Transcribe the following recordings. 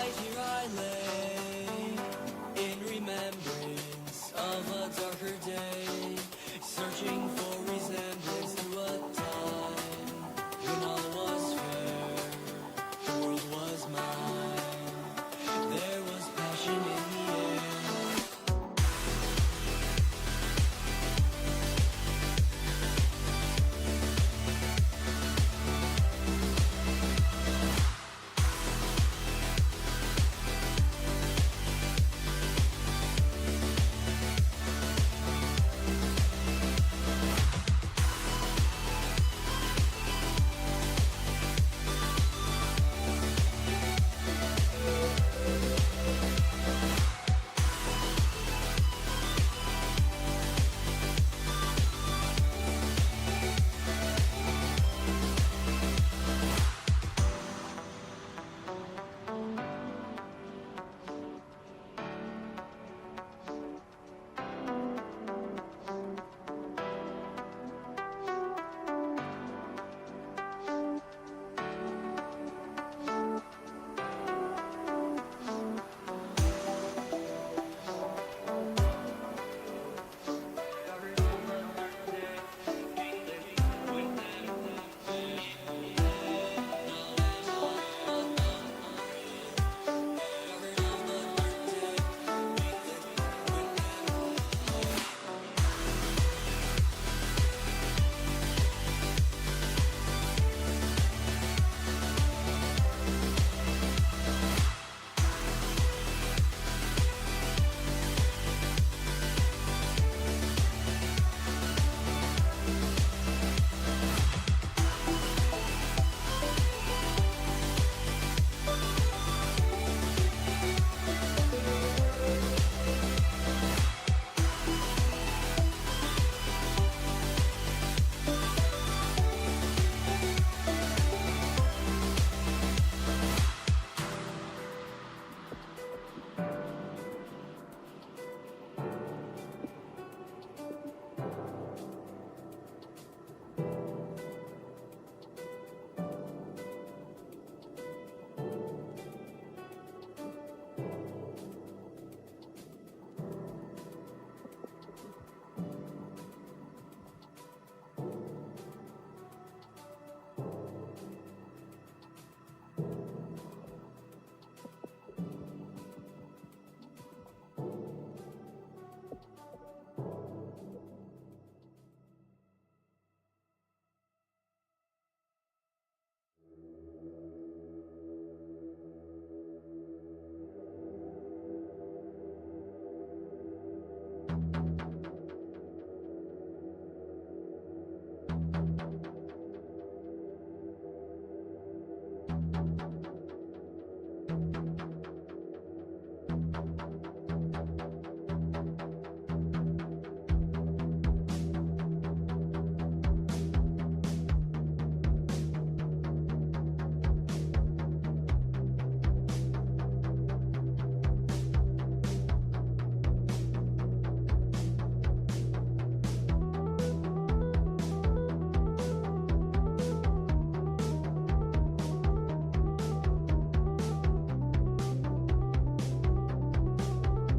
night here I lay, in remembrance of a darker day, searching for resemblance to a time when all was fair, the world was mine, there was passion in the air.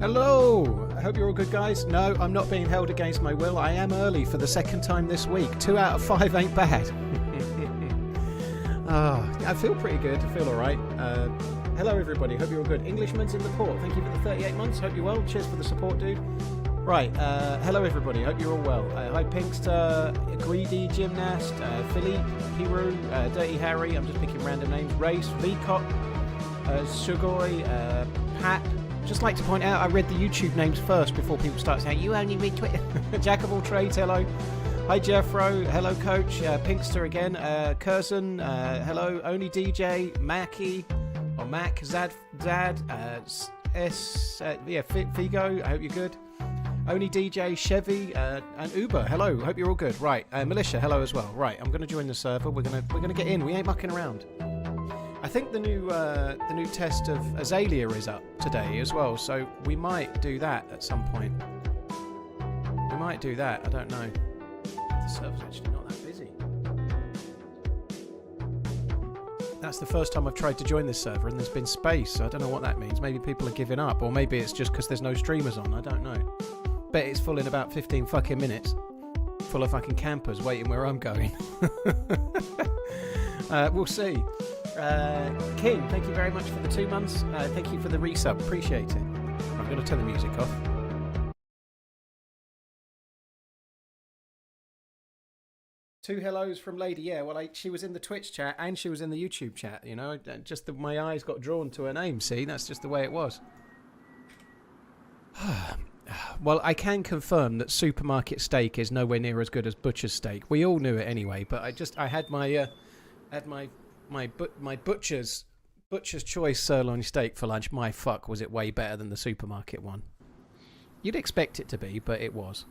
Hello! I hope you're all good, guys. No, I'm not being held against my will. I am early for the second time this week. 2 out of 5 ain't bad. I feel pretty good. I feel alright. Hello, everybody. Hope you're all good. Englishman's in the port. Thank you for the 38 months. Hope you're well. Cheers for the support, dude. Right. Hello, everybody. Hope you're all well. Hi, Pinkster, Greedy Gymnast, Philippe, Piru, Dirty Harry. I'm just picking random names. Race, Leacock, Sugoi, Pat. Just like to point out, I read the YouTube names first before people start saying, you only read Twitter. Jack of all trades, hello. Hi, Jeffro. Hello, Coach. Pinkster again. Curzon. Hello. Only DJ. Mackie. Or Mac. Zad. Figo. I hope you're good. Only DJ. Chevy. And Uber. Hello. Hope you're all good. Right. Militia. Hello as well. Right. I'm going to join the server. We're gonna get in. We ain't mucking around. I think the new test of Azalea is up today as well, so we might do that at some point. We might do that. I don't know. The server's actually not that busy. That's the first time I've tried to join this server and there's been space. So I don't know what that means. Maybe people are giving up, or maybe it's just because there's no streamers on. I don't know. Bet it's full in about 15 fucking minutes. Full of fucking campers waiting where I'm going. We'll see. King, thank you very much for the 2 months. Thank you for the resub. Appreciate it. I'm going to turn the music off. Two hellos from Lady. Yeah, well, she was in the Twitch chat and she was in the YouTube chat, you know. My eyes got drawn to her name, see? That's just the way it was. Well, I can confirm that supermarket steak is nowhere near as good as butcher's steak. We all knew it anyway, but I had my butcher's choice sirloin steak for lunch. My fuck, was it way better than the supermarket one. You'd expect it to be, but it was.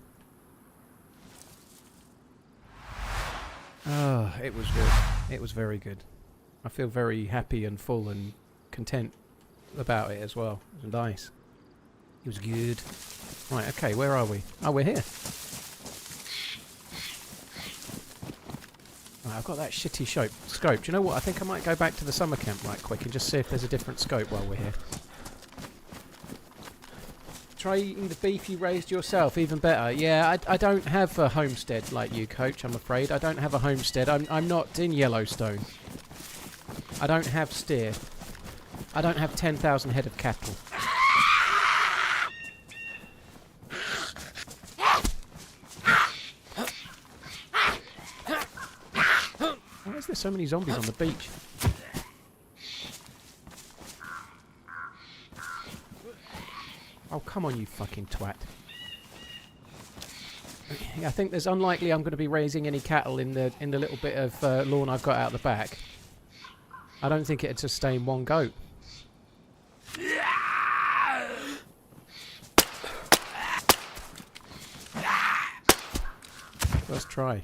Oh, it was good. It was very good. I feel very happy and full and content about it as well. It was nice. It was good. Right, okay, where are we? Oh, we're here. Right, I've got that shitty scope. Do you know what? I think I might go back to the summer camp right quick and just see if there's a different scope while we're here. Try eating the beef you raised yourself, even better. Yeah, I don't have a homestead like you, Coach, I'm afraid. I don't have a homestead. I'm not in Yellowstone. I don't have steer. I don't have 10,000 head of cattle. Why is there so many zombies on the beach? Oh, come on, you fucking twat. I think there's unlikely I'm going to be raising any cattle in the little bit of lawn I've got out the back. I don't think it'd sustain one goat. First try.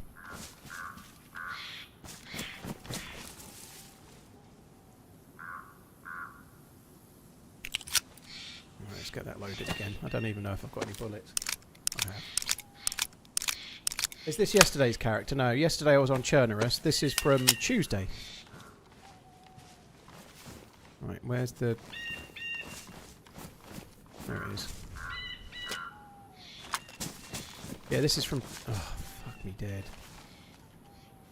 Get that loaded again. I don't even know if I've got any bullets. I have. Is this yesterday's character? No, yesterday I was on Churnerus. This is from Tuesday. Right, where's the... There it is. Yeah, this is from... Oh, fuck me dead.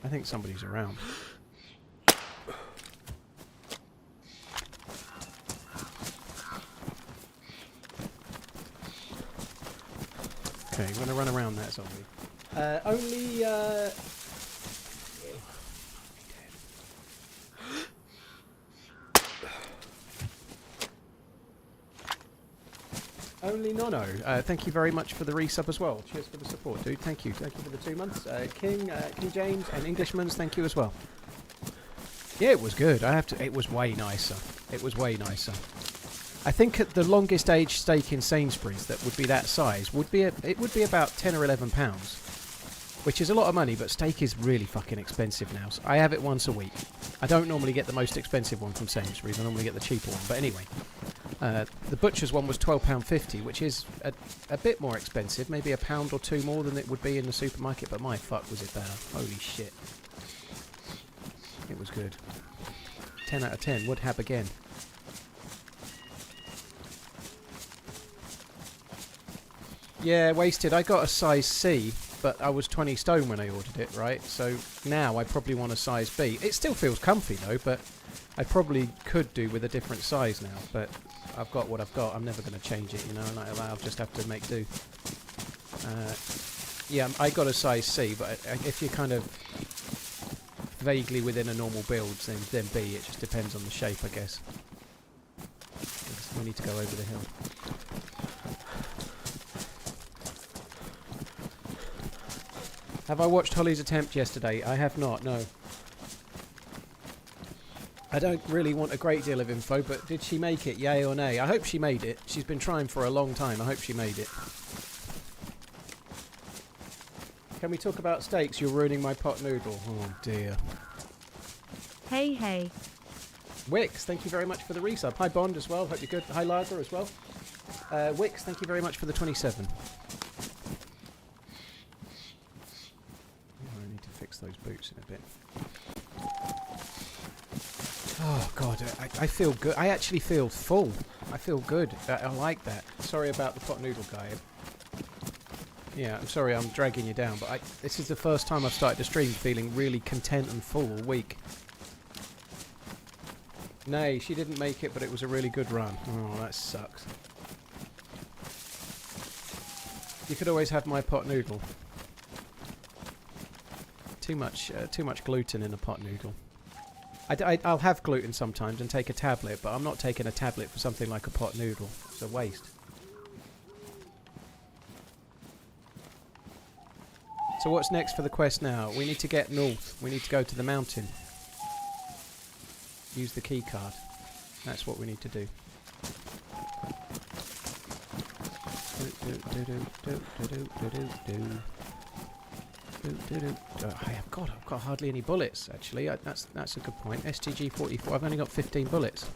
I think somebody's around. Okay, I'm going to run around that zombie. Only Nono. Thank you very much for the resub as well. Cheers for the support, dude. Thank you. Thank you for the 2 months. King James and Englishman's, thank you as well. Yeah, it was good. It was way nicer. It was way nicer. I think at the longest age steak in Sainsbury's that would be that size it would be about £10 or £11, which is a lot of money, but steak is really fucking expensive now. So I have it once a week. I don't normally get the most expensive one from Sainsbury's. I normally get the cheaper one. But anyway, the butcher's one was £12.50, which is a bit more expensive, maybe £1 or £2 more than it would be in the supermarket. But my fuck, was it better? Holy shit! It was good. 10 out of 10. Would have again. Yeah, wasted. I got a size C, but I was 20 stone when I ordered it, right? So now I probably want a size B. It still feels comfy though, but I probably could do with a different size now. But I've got what I've got. I'm never going to change it, you know, and I'll just have to make do. Yeah, I got a size C, but if you're kind of vaguely within a normal build, then B. It just depends on the shape, I guess. We need to go over the hill. Have I watched Holly's attempt yesterday? I have not, no. I don't really want a great deal of info, but did she make it, yay or nay? I hope she made it. She's been trying for a long time. I hope she made it. Can we talk about steaks? You're ruining my pot noodle. Oh, dear. Hey, hey. Wix, thank you very much for the resub. Hi, Bond, as well. Hope you're good. Hi, Lager, as well. Wix, thank you very much for the 27. I need to fix those boots in a bit. Oh god, I feel good. I actually feel full. I feel good. I like that. Sorry about the pot noodle guy. Yeah, I'm sorry I'm dragging you down, but this is the first time I've started to stream feeling really content and full all week. Nay, she didn't make it, but it was a really good run. Oh, that sucks. You could always have my pot noodle. Too much gluten in a pot noodle. I'll have gluten sometimes and take a tablet, but I'm not taking a tablet for something like a pot noodle. It's a waste. So what's next for the quest now? We need to get north. We need to go to the mountain. Use the key card. That's what we need to do. I've got hardly any bullets actually. That's a good point. STG 44. I've only got 15 bullets.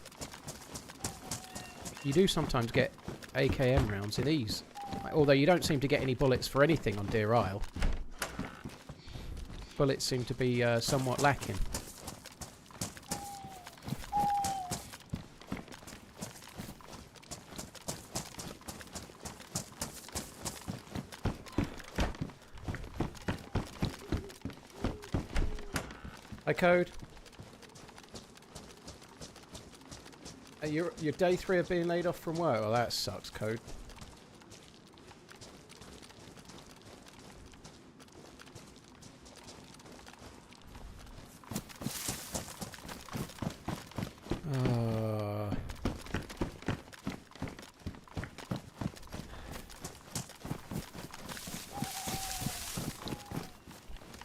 You do sometimes get AKM rounds in these, although you don't seem to get any bullets for anything on Deerisle. Bullets seem to be somewhat lacking. Hi, Code. Your day 3 of being laid off from work? Well, that sucks, Code.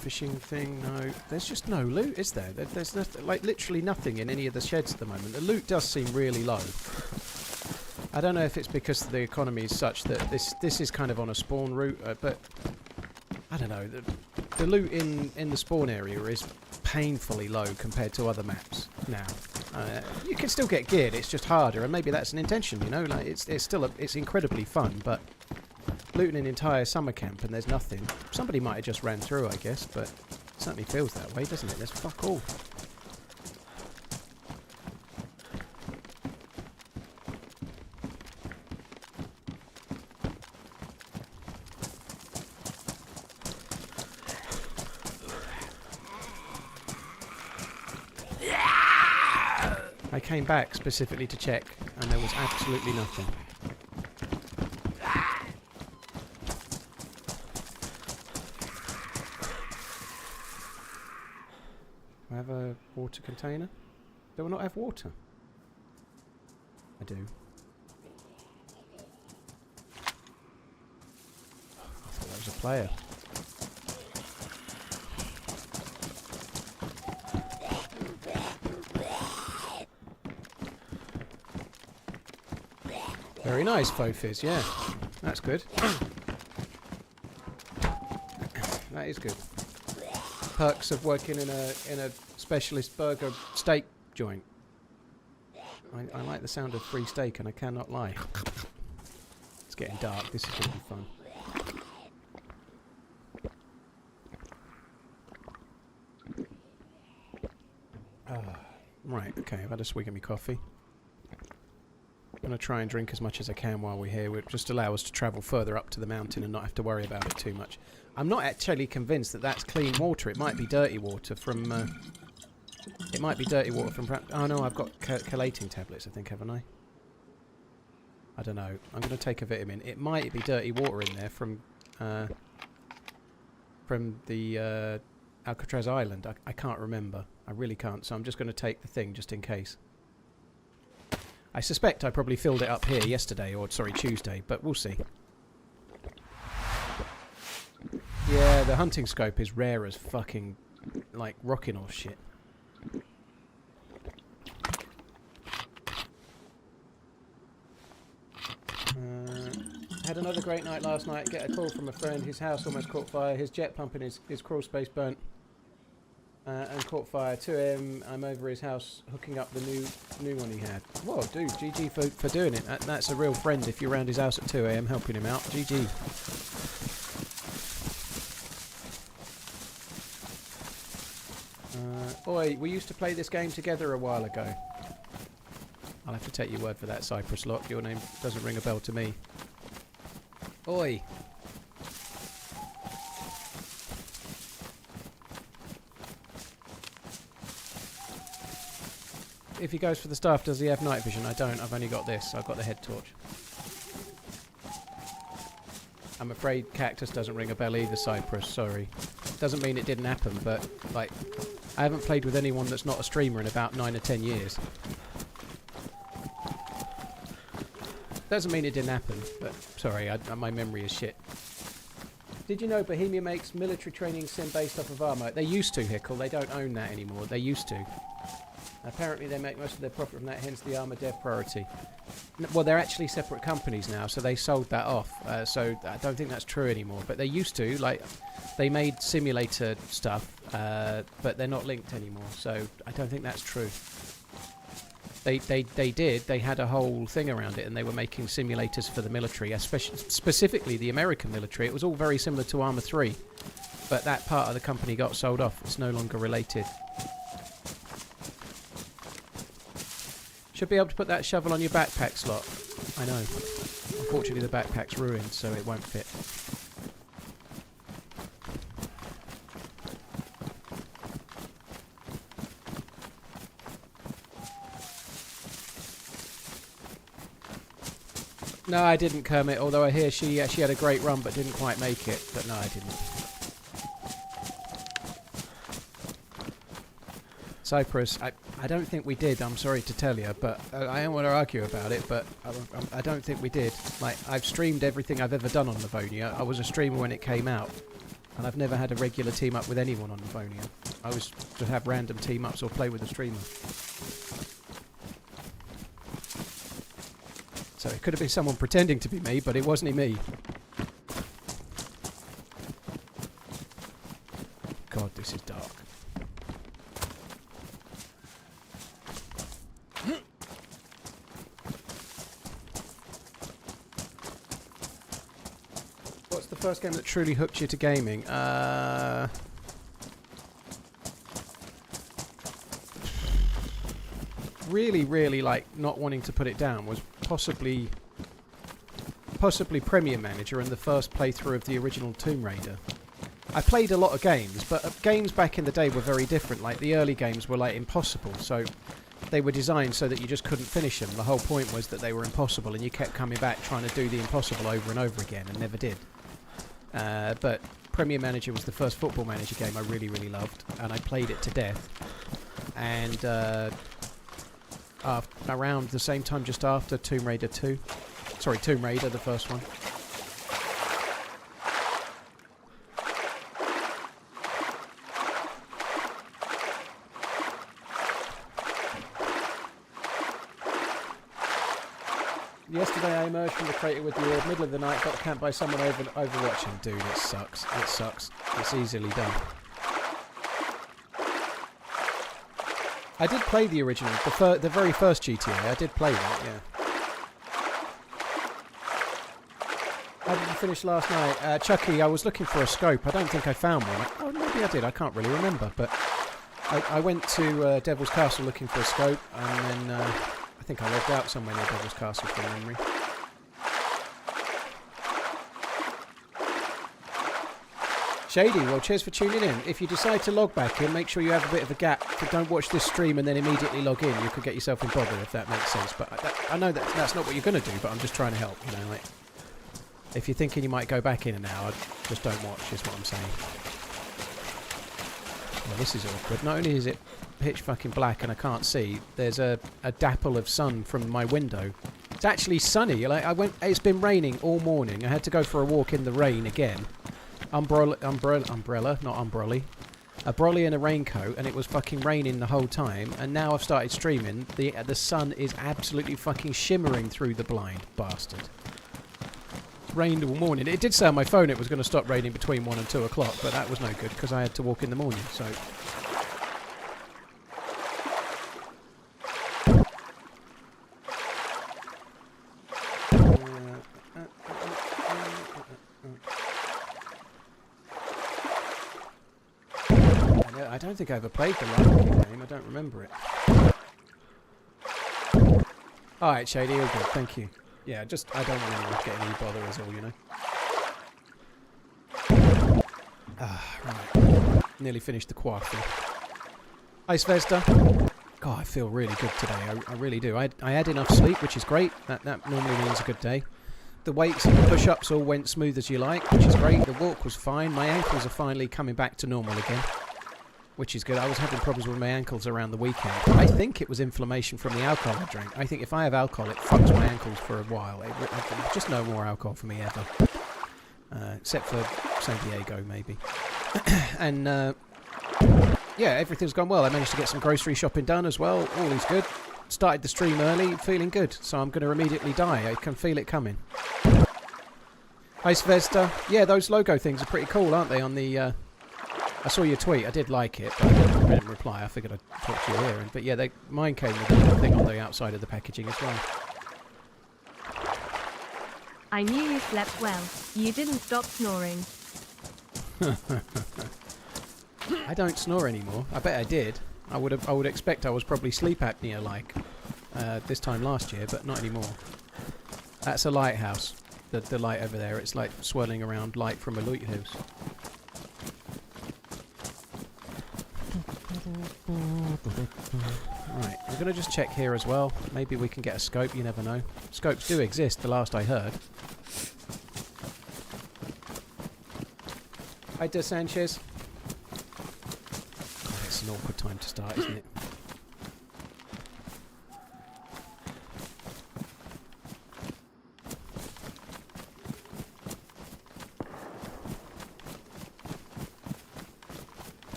Fishing thing, no. There's just no loot, is there? There's nothing, like literally nothing in any of the sheds at the moment. The loot does seem really low. I don't know if it's because the economy is such that this is kind of on a spawn route, but I don't know. The loot in the spawn area is painfully low compared to other maps now. You can still get geared, it's just harder, and maybe that's an intention, you know. Like it's still it's incredibly fun, but looting an entire summer camp and there's nothing. Somebody might have just ran through, I guess, but it certainly feels that way, doesn't it? There's fuck all. I came back specifically to check and there was absolutely nothing. I have a water container. Do I not have water? I do. I thought that was a player. Very nice, Fofizz, yeah. That's good. That is good. Perks of working in a specialist burger steak joint. I like the sound of free steak and I cannot lie. It's getting dark, this is going to be fun. Right, okay, I've had a swig of my coffee. I'm going to try and drink as much as I can while we're here. It will just allow us to travel further up to the mountain and not have to worry about it too much. I'm not actually convinced that that's clean water. It might be dirty water from... it might be dirty water from... Oh no, I've got chelating tablets, I think, haven't I? I don't know. I'm going to take a vitamin. It might be dirty water in there from the Alcatraz Island. I can't remember. I really can't. So I'm just going to take the thing just in case. I suspect I probably filled it up here yesterday, or sorry, Tuesday, but we'll see. Yeah, the hunting scope is rare as fucking, like, rocking or shit. Had another great night last night. Get a call from a friend. His house almost caught fire. His jet pump in his crawl space burnt. And caught fire. 2 AM, I'm over his house hooking up the new one he had. Whoa, dude, GG for doing it. That's a real friend if you're around his house at 2 AM helping him out. GG. Oi, we used to play this game together a while ago. I'll have to take your word for that, Cypress Lock. Your name doesn't ring a bell to me. Oi. If he goes for the staff, does he have night vision? I don't. I've only got this. I've got the head torch. I'm afraid Cactus doesn't ring a bell either, Cypress. Sorry. Doesn't mean it didn't happen, but, like, I haven't played with anyone that's not a streamer in about 9 or 10 years. Doesn't mean it didn't happen, but, sorry, my memory is shit. Did you know Bohemia makes military training sim based off of armour? They used to, Hickle. They don't own that anymore. They used to. Apparently they make most of their profit from that, hence the armour dev priority. Well, they're actually separate companies now, so they sold that off. So I don't think that's true anymore. But they used to, like, they made simulator stuff, but they're not linked anymore. So I don't think that's true. They did. They had a whole thing around it, and they were making simulators for the military, especially specifically the American military. It was all very similar to Arma 3, but that part of the company got sold off. It's no longer related. Should be able to put that shovel on your backpack slot. I know. Unfortunately, the backpack's ruined, so it won't fit. No, I didn't, Kermit, although I hear she had a great run but didn't quite make it. But no, I didn't. Cyprus, I don't think we did, I'm sorry to tell you, but I don't want to argue about it, but I don't think we did. Like, I've streamed everything I've ever done on Livonia. I was a streamer when it came out, and I've never had a regular team up with anyone on Livonia. I was to have random team ups or play with a streamer. So it could have been someone pretending to be me, but it wasn't me. God, this is dark. What's the first game that truly hooked you to gaming? Really, like, not wanting to put it down was possibly Premier Manager and the first playthrough of the original Tomb Raider. I played a lot of games, but games back in the day were very different. Like, the early games were, like, impossible, so they were designed so that you just couldn't finish them. The whole point was that they were impossible, and you kept coming back trying to do the impossible over and over again, and never did. But Premier Manager was the first football manager game I really loved, and I played it to death. And around the same time, just after Tomb Raider 2. Sorry, Tomb Raider, the first one. Yesterday I emerged from the crater with the orb, middle of the night, got camped by someone overwatching. Dude, it sucks. It sucks. It's easily done. I did play the original, the very first GTA. I did play that, yeah. How did you finish last night? Chucky, I was looking for a scope. I don't think I found one. Oh, maybe I did. I can't really remember. But I went to Devil's Castle looking for a scope, and then I think I logged out somewhere near Devil's Castle from memory. Shady, well, cheers for tuning in. If you decide to log back in, make sure you have a bit of a gap. Don't watch this stream and then immediately log in. You could get yourself in bother, if that makes sense. But I know that's not what you're going to do, but I'm just trying to help, you know. Like, if you're thinking you might go back in an hour, just don't watch, is what I'm saying. Well, this is awkward. Not only is it pitch fucking black and I can't see, there's a dapple of sun from my window. It's actually sunny. Like, it's been raining all morning. I had to go for a walk in the rain again. Umbrella, not umbrella. A brolly and a raincoat, and it was fucking raining the whole time. And now I've started streaming. The sun is absolutely fucking shimmering through the blind, bastard. It's rained all morning. It did say on my phone it was going to stop raining between 1 and 2 o'clock, but that was no good because I had to walk in the morning. So. I I don't think I ever played the Lion King game. I don't remember it. Alright, Shady, all good. Thank you. Yeah, I don't want anyone to get any bother is all, you know. Right. Nearly finished the quaffing. Hi, Svesta. God, I feel really good today. I really do. I had enough sleep, which is great. That normally means a good day. The weights and the push-ups all went smooth as you like, which is great. The walk was fine. My ankles are finally coming back to normal again, which is good. I was having problems with my ankles around the weekend. I think it was inflammation from the alcohol I drank. I think if I have alcohol, it fucks my ankles for a while. Just no more alcohol for me ever. Except for San Diego, maybe. And, yeah, everything's gone well. I managed to get some grocery shopping done as well. All is good. Started the stream early, feeling good. So I'm going to immediately die. I can feel it coming. Hi, Svesta. Yeah, those logo things are pretty cool, aren't they? On the... I saw your tweet. I did like it, but I didn't reply. I figured I'd talk to you here. But yeah, mine came with a little thing on the outside of the packaging as well. I knew you slept well. You didn't stop snoring. I don't snore anymore. I bet I did. I would expect I was probably sleep apnea like this time last year, but not anymore. That's a lighthouse. The light over there. It's like swirling around light from a lighthouse. Right, I'm going to just check here as well. Maybe we can get a scope, you never know. Scopes do exist, the last I heard. Hi, De Sanchez. God, it's an awkward time to start, isn't it?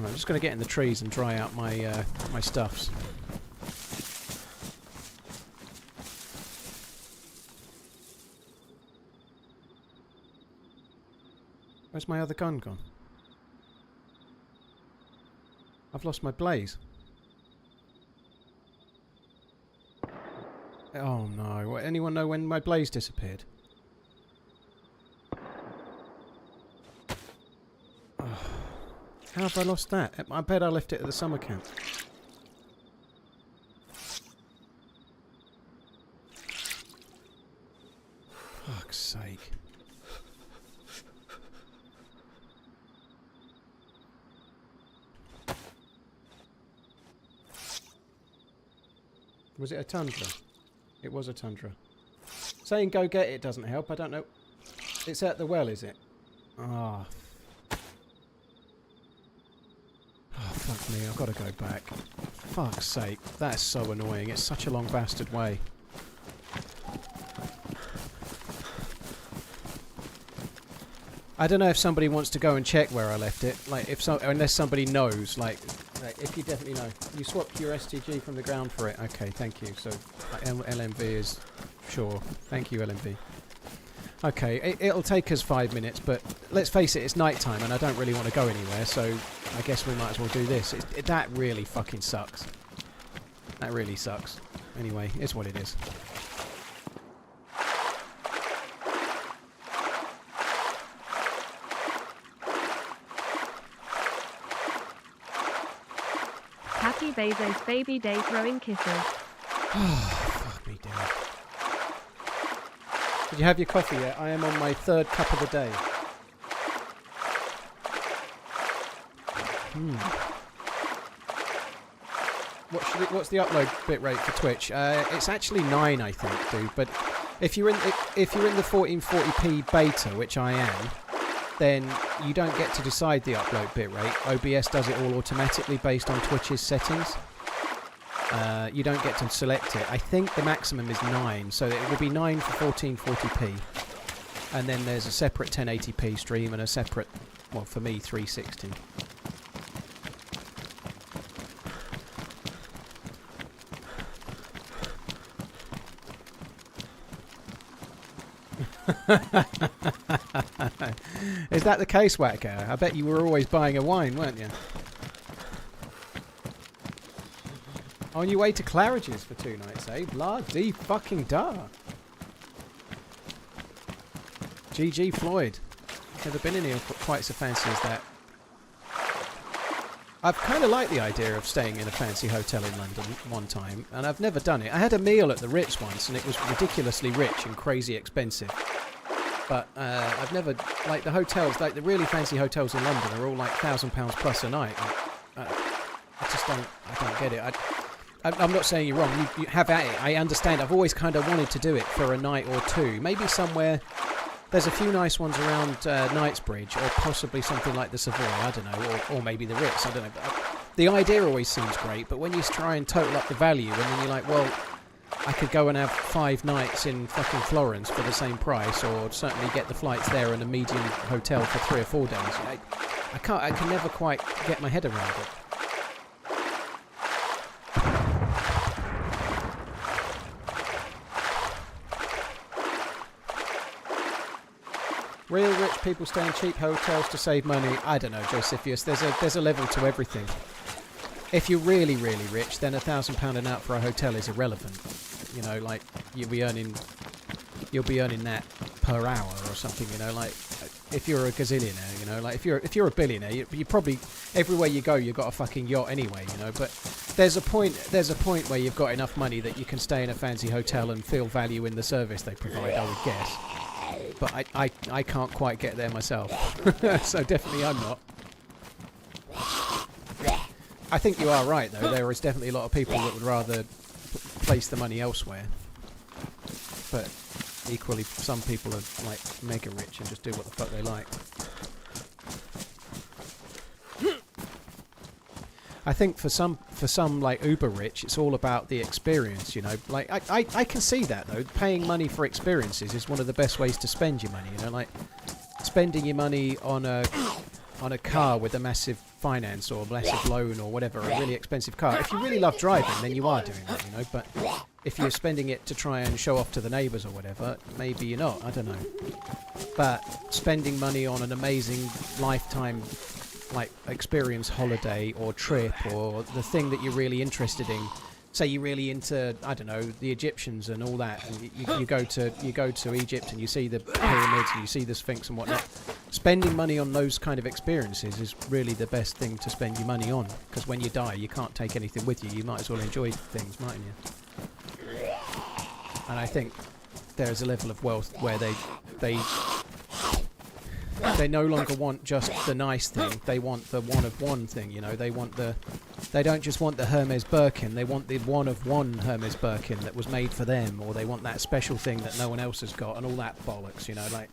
I'm just going to get in the trees and dry out my my stuffs. Where's my other gun gone? I've lost my blaze. Oh no. Anyone know when my blaze disappeared? How have I lost that? I bet I left it at the summer camp. Fuck's sake. Was it a tundra? It was a tundra. Saying go get it doesn't help. I don't know. It's at the well, is it? Ah. Oh, fuck me. I've got to go back. Fuck's sake. That's so annoying. It's such a long bastard way. I don't know if somebody wants to go and check where I left it. Like, unless somebody knows, like if you definitely know. You swapped your STG from the ground for it. Okay, thank you. So, LMV is... Sure. Thank you, LMV. Okay, it'll take us 5 minutes, but let's face it, it's night time and I don't really want to go anywhere, so I guess we might as well do this. That really fucking sucks. That really sucks. Anyway, it's what it is. Happy Bezos baby day throwing kisses. Fuck me, dear. Did you have your coffee yet? I am on my 3rd cup of the day. What's the upload bit rate for Twitch? It's actually 9, I think, dude. But if you're in the 1440p beta, which I am, then you don't get to decide the upload bit rate. OBS does it all automatically based on Twitch's settings. You don't get to select it. I think the maximum is 9, so it will be 9 for 1440p. And then there's a separate 1080p stream and a separate, well, for me, 360. Is that the case, Wacko? I bet you were always buying a wine, weren't you? On your way to Claridge's for 2 nights, eh? Bloody fucking da. GG Floyd. Never been in here quite so fancy as that. I've kind of liked the idea of staying in a fancy hotel in London one time, and I've never done it. I had a meal at the Ritz once, and it was ridiculously rich and crazy expensive. But I've never, like the hotels, like the really fancy hotels in London are all like £1,000 plus a night. I don't get it. I'm not saying you're wrong. You have at it. I understand. I've always kind of wanted to do it for a night or two. Maybe somewhere. There's a few nice ones around Knightsbridge, or possibly something like the Savoy. I don't know, or maybe the Ritz. I don't know. But the idea always seems great, but when you try and total up the value, and then you're like, well, I could go and have 5 nights in fucking Florence for the same price, or certainly get the flights there and a medium hotel for 3 or 4 days. I can never quite get my head around it. Real rich people stay in cheap hotels to save money. I don't know, Josephius. There's a level to everything. If you're really, really rich, then £1,000 a night for a hotel is irrelevant. You know, like you'll be earning that per hour or something. You know, like if you're a gazillionaire, you know, like if you're a billionaire, you probably everywhere you go you've got a fucking yacht anyway. You know, but there's a point where you've got enough money that you can stay in a fancy hotel and feel value in the service they provide. I would guess. But I can't quite get there myself. So definitely I'm not. I think you are right, though. There is definitely a lot of people that would rather place the money elsewhere. But equally, some people are like mega rich and just do what the fuck they like. I think for some like uber rich, it's all about the experience, you know. Like I can see that though. Paying money for experiences is one of the best ways to spend your money, you know, like spending your money on a car with a massive finance or a massive loan or whatever, a really expensive car. If you really love driving, then you are doing that, you know, but if you're spending it to try and show off to the neighbours or whatever, maybe you're not, I don't know. But spending money on an amazing lifetime like experience holiday or trip or the thing that you're really interested in, say you're really into, I don't know, the Egyptians and all that, and you go to Egypt and you see the pyramids and you see the Sphinx and whatnot. Spending money on those kind of experiences is really the best thing to spend your money on, because when you die you can't take anything with you. You might as well enjoy things, mightn't you? And I think there's a level of wealth where they no longer want just the nice thing. They want the one of one thing, you know. They don't just want the Hermes Birkin. They want the one of one Hermes Birkin that was made for them, or they want that special thing that no one else has got, and all that bollocks, you know, like.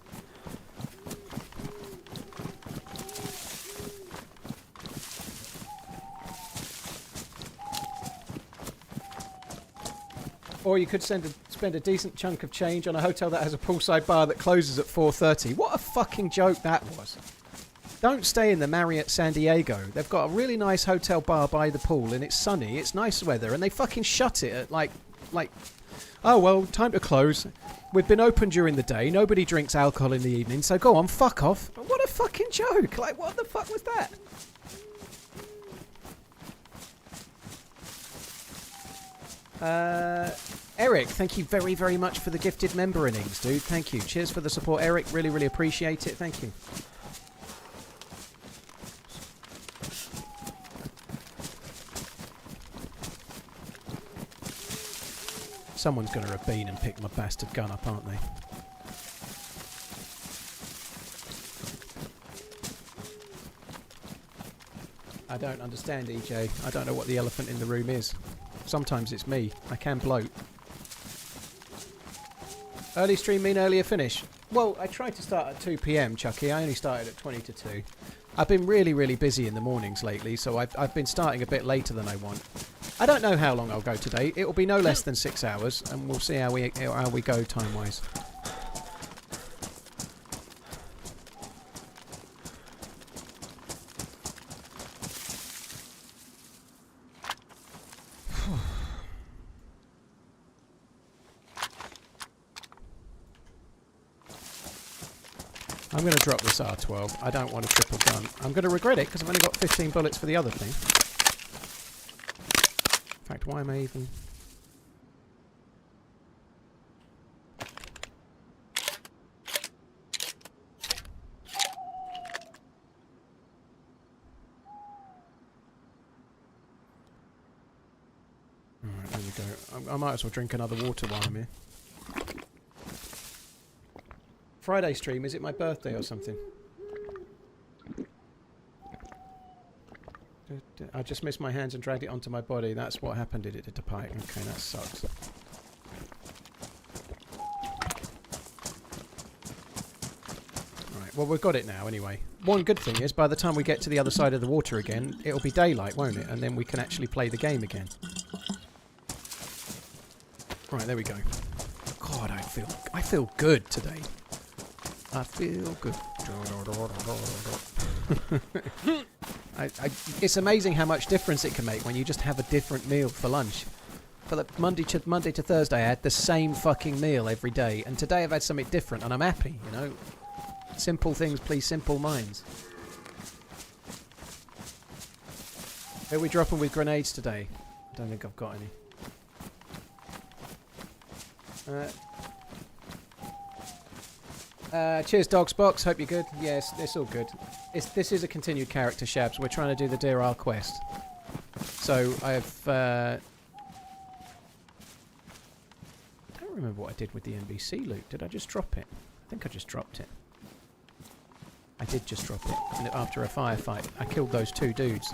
Or you could spend a decent chunk of change on a hotel that has a poolside bar that closes at 4:30. What a fucking joke that was. Don't stay in the Marriott San Diego. They've got a really nice hotel bar by the pool and it's sunny, it's nice weather, and they fucking shut it at like, oh well, time to close. We've been open during the day, nobody drinks alcohol in the evening, so go on, fuck off. What a fucking joke. Like, what the fuck was that? Eric, thank you very, very much for the gifted member innings, dude. Thank you. Cheers for the support, Eric. Really, really appreciate it. Thank you. Someone's going to rabine and pick my bastard gun up, aren't they? I don't understand, EJ. I don't know what the elephant in the room is. Sometimes it's me. I can bloat. Early stream mean earlier finish? Well, I tried to start at 2 PM, Chucky. I only started at 20 to 2. I've been really, really busy in the mornings lately, so I've been starting a bit later than I want. I don't know how long I'll go today. It will be no less than 6 hours, and we'll see how we go time-wise. I'm going to drop this R12. I don't want a triple gun. I'm going to regret it because I've only got 15 bullets for the other thing. In fact, why am I even... go. I might as well drink another water while I'm here. Friday stream, is it my birthday or something? I just missed my hands and dragged it onto my body. That's what happened, did it to Pike? Okay, that sucks. Right, well, we've got it now anyway. One good thing is, by the time we get to the other side of the water again, it'll be daylight, won't it? And then we can actually play the game again. Right, there we go. God, I feel good today. I feel good. It's amazing how much difference it can make when you just have a different meal for lunch. For the Monday to Thursday, I had the same fucking meal every day, and today I've had something different, and I'm happy. You know, simple things please simple minds. Who are we dropping with grenades today? I don't think I've got any. Cheers, Dogsbox. Hope you're good. Yes, it's all good. This is a continued character, Shabs. We're trying to do the Deerisle quest. So I've... I don't remember what I did with the NVC loot. Did I just drop it? I think I just dropped it. I did just drop it. And after a firefight, I killed those two dudes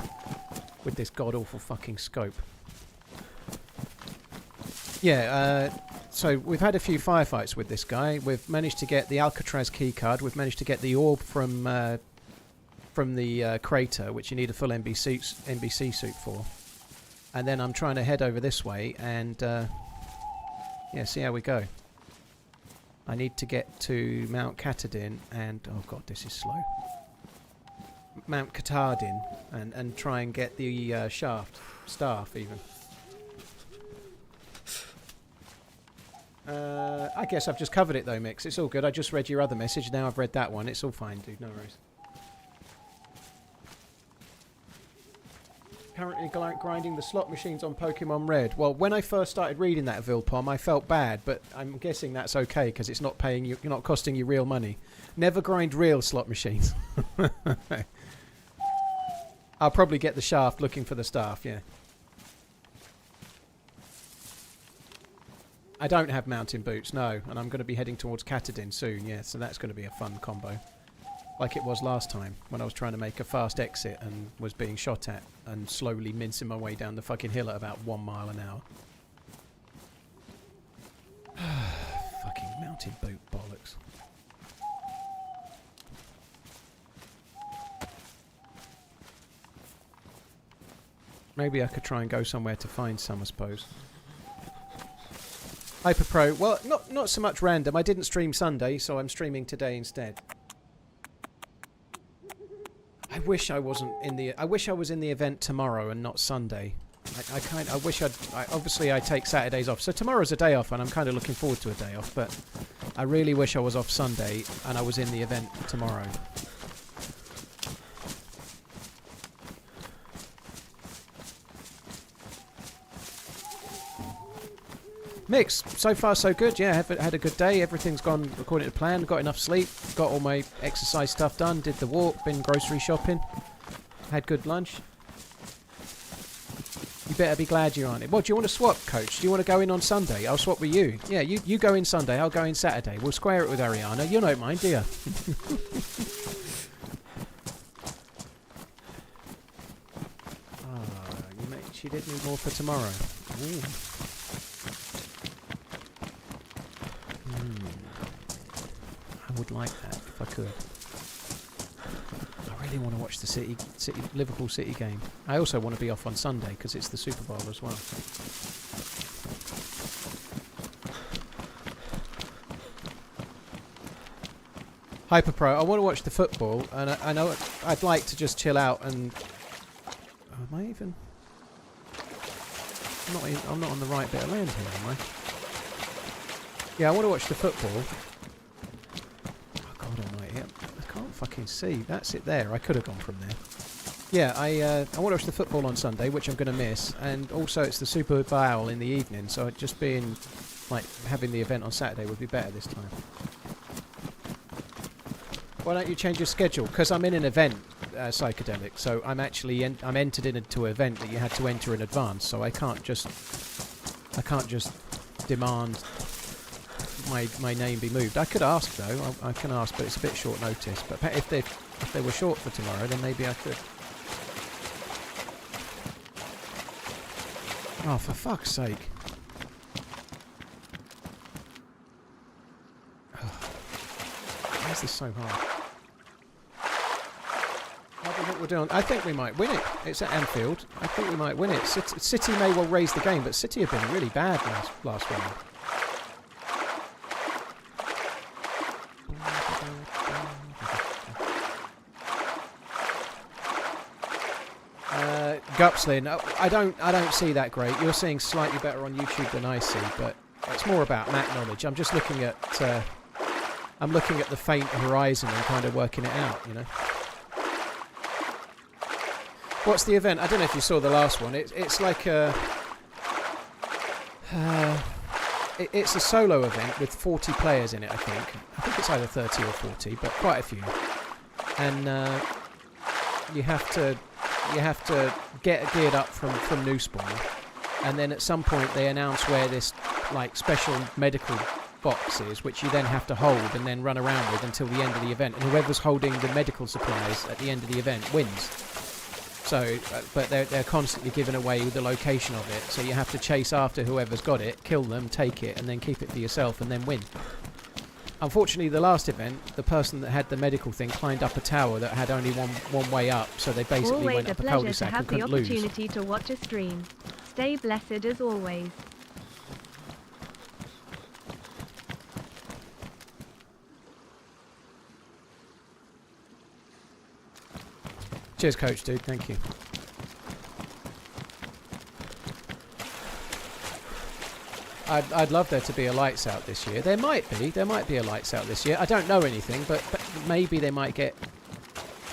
with this god-awful fucking scope. Yeah, so we've had a few firefights with this guy. We've managed to get the Alcatraz keycard. We've managed to get the orb from the crater, which you need a full NBC suit for. And then I'm trying to head over this way and yeah, see how we go. I need to get to Mount Catadin and oh god, this is slow. Mount Catardin and try and get the staff even. I guess I've just covered it though, Mix. It's all good. I just read your other message. Now I've read that one. It's all fine, dude. No worries. Currently grinding the slot machines on Pokemon Red. Well, when I first started reading that Vilpom, I felt bad, but I'm guessing that's okay because it's not paying you. You're not costing you real money. Never grind real slot machines. I'll probably get the shaft looking for the staff. Yeah. I don't have mountain boots, no, and I'm going to be heading towards Catadin soon, yeah, so that's going to be a fun combo. Like it was last time, when I was trying to make a fast exit and was being shot at and slowly mincing my way down the fucking hill at about 1 mile an hour. Fucking mountain boot bollocks. Maybe I could try and go somewhere to find some, I suppose. Hyper Pro. Well, not so much random. I didn't stream Sunday, so I'm streaming today instead. I wish I wasn't in the. I wish I was in the event tomorrow and not Sunday. I wish obviously I take Saturdays off, so tomorrow's a day off, and I'm kind of looking forward to a day off. But I really wish I was off Sunday and I was in the event tomorrow. Mix, so far so good, yeah, had a good day, everything's gone according to plan, got enough sleep, got all my exercise stuff done, did the walk, been grocery shopping, had good lunch. You better be glad you're on it. What, do you want to swap, Coach? Do you want to go in on Sunday? I'll swap with you. Yeah, you go in Sunday, I'll go in Saturday. We'll square it with Ariana, you don't mind, do you? She did need more for tomorrow. Ooh. I would like that if I could. I really want to watch the Liverpool City game. I also want to be off on Sunday because it's the Super Bowl as well. Hyperpro, I want to watch the football, and I know I'd like to just chill out and. Am I even? I'm not on the right bit of land here, am I? Yeah, I want to watch the football. I can't fucking see. That's it there. I could have gone from there. Yeah, I want to watch the football on Sunday, which I'm going to miss, and also it's the Super Bowl in the evening, so just being like having the event on Saturday would be better this time. Why don't you change your schedule? Because I'm in an event, psychedelic, so I'm actually I'm entered into an event that you had to enter in advance, so I can't just I can't just demand my name be moved. I could ask though. I can ask, but it's a bit short notice. But if they were short for tomorrow, then maybe I could. Oh, for fuck's sake! Why is this so hard? What do you think we're doing? I think we might win it. It's at Anfield. I think we might win it. City may well raise the game, but City have been really bad last round. Gupslin, I don't see that great. You're seeing slightly better on YouTube than I see, but it's more about map knowledge. I'm just looking at the faint horizon and kind of working it out, you know. What's the event? I don't know if you saw the last one. It's like a it's a solo event with 40 players in it. I think it's either 30 or 40, but quite a few. And you have to get geared up from new spawn, and then at some point they announce where this like special medical box is, which you then have to hold and then run around with until the end of the event, and whoever's holding the medical supplies at the end of the event wins. So but they're constantly giving away the location of it, so you have to chase after whoever's got it, kill them, take it, and then keep it for yourself and then win. Unfortunately, the last event, the person that had the medical thing climbed up a tower that had only one way up, so they basically Always went a up a pleasure to cul-de-sac have and the couldn't lose. opportunity to watch a stream. Stay blessed as always. Cheers, coach, dude. Thank you. I'd love there to be a lights out this year. There might be a lights out this year. I don't know anything, but maybe they might get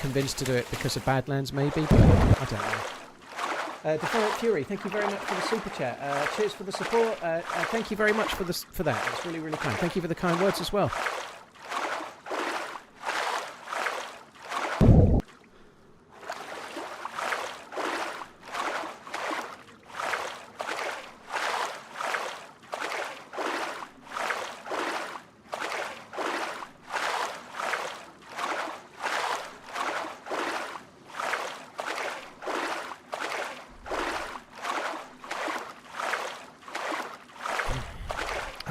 convinced to do it because of Badlands, maybe, but I don't know. Defiant Fury, thank you very much for the super chat. Cheers for the support. Thank you very much for that. It's really, really kind. Thank you for the kind words as well.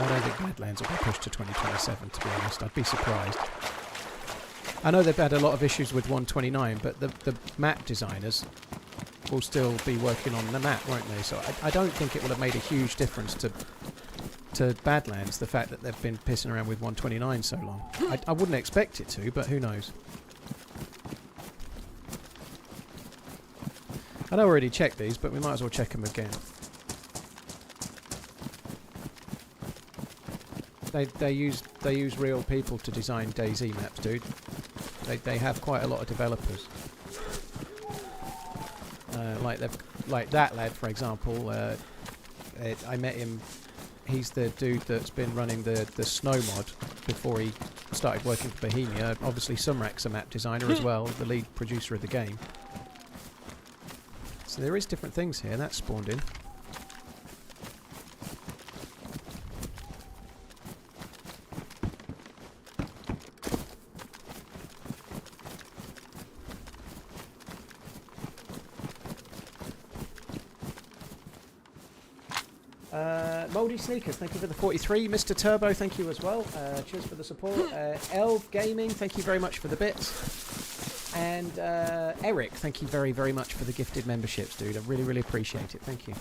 I don't think Badlands will be pushed to 2027, to be honest. I'd be surprised. I know they've had a lot of issues with 129, but the map designers will still be working on the map, won't they? So I don't think it will have made a huge difference to Badlands, the fact that they've been pissing around with 129 so long. I wouldn't expect it to, but who knows? I'd already checked these, but we might as well check them again. They use real people to design DayZ maps, dude. They have quite a lot of developers. Like that lad, for example. I met him. He's the dude that's been running the snow mod before he started working for Bohemia. Obviously, Sumrak's a map designer as well, the lead producer of the game. So there is different things here. That's spawned in. Moldy Sneakers, thank you for the 43. Mr. Turbo, thank you as well. Cheers for the support. Elv Gaming, thank you very much for the bits. And Eric, thank you very, very much for the gifted memberships, dude. I really, really appreciate it. Thank you.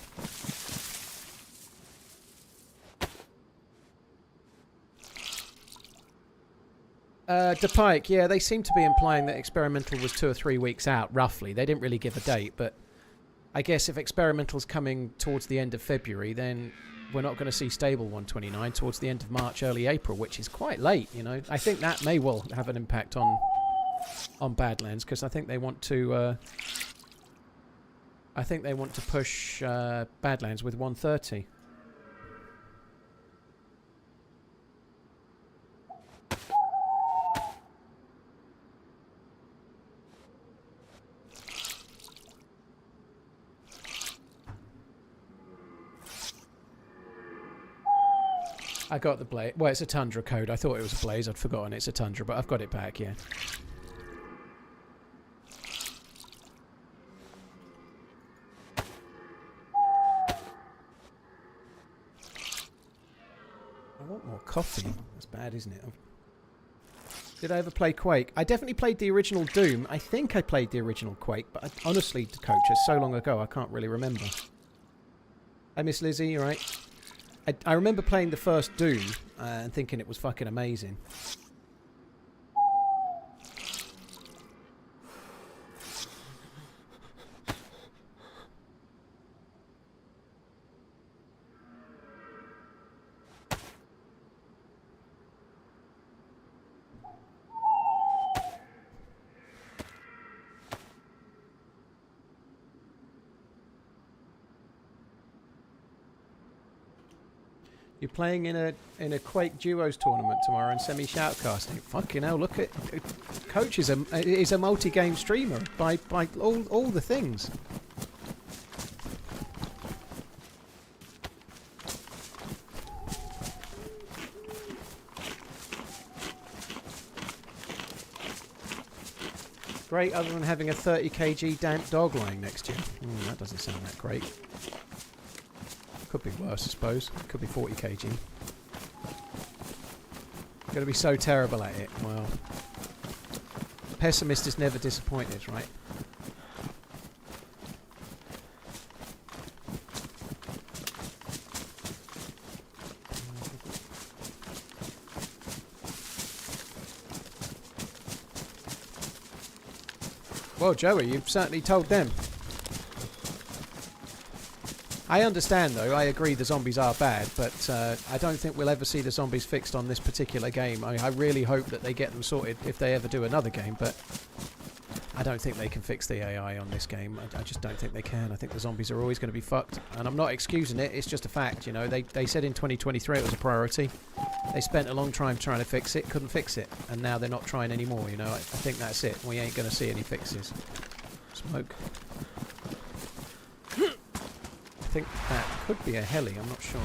DePike, yeah, they seem to be implying that Experimental was 2 or 3 weeks out, roughly. They didn't really give a date, but I guess if Experimental's coming towards the end of February, then we're not going to see stable 129 towards the end of March, early April, which is quite late, you know. I think that may well have an impact on Badlands, because I think they want to push Badlands with 130. I got the blaze. Well, it's a Tundra code. I thought it was a blaze. I'd forgotten it's a Tundra, but I've got it back, yeah. I want more coffee. That's bad, isn't it? Did I ever play Quake? I definitely played the original Doom. I think I played the original Quake, but honestly, Coach, it's so long ago I can't really remember. Hey, Miss Lizzie, you right? I remember playing the first Doom and thinking it was fucking amazing. You're playing in a Quake Duos tournament tomorrow and semi shoutcasting. Fucking hell! Look at Coach is a multi-game streamer by all the things. Great, other than having a 30 kg damp dog lying next to you. That doesn't sound that great. Could be worse, I suppose. Could be 40 kg. Going to be so terrible at it. Well, pessimist is never disappointed, right? Well, Joey, you've certainly told them. I understand, though. I agree the zombies are bad, but I don't think we'll ever see the zombies fixed on this particular game. I really hope that they get them sorted if they ever do another game, but I don't think they can fix the AI on this game. I just don't think they can. I think the zombies are always going to be fucked, and I'm not excusing it. It's just a fact, you know. They said in 2023 it was a priority. They spent a long time trying to fix it, couldn't fix it, and now they're not trying anymore, you know. I think that's it. We ain't going to see any fixes. Smoke. I think that could be a heli, I'm not sure.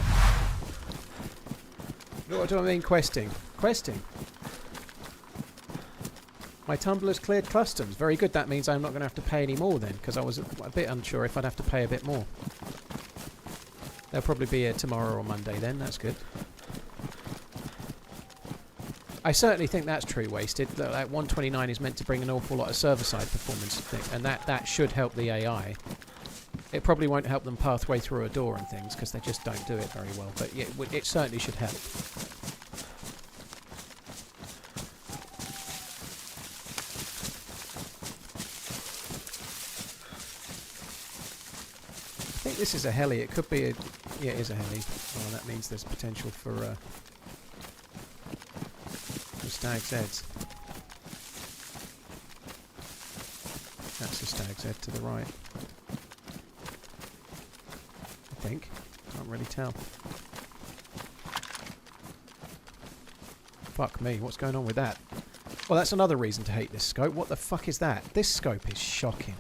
What do I mean questing? Questing. My tumbler's cleared customs. Very good, that means I'm not going to have to pay any more then, because I was a bit unsure if I'd have to pay a bit more. They'll probably be here tomorrow or Monday then, that's good. I certainly think that's true wasted. That 129 is meant to bring an awful lot of server-side performance, and that should help the AI. It probably won't help them pathway through a door and things, because they just don't do it very well, but yeah, it certainly should help. I think this is a heli. It could be a... Yeah, it is a heli. Well, that means there's potential for stag Zs. That's a stag Z to the right. I think. Can't really tell. Fuck me, what's going on with that? Well, that's another reason to hate this scope. What the fuck is that? This scope is shocking.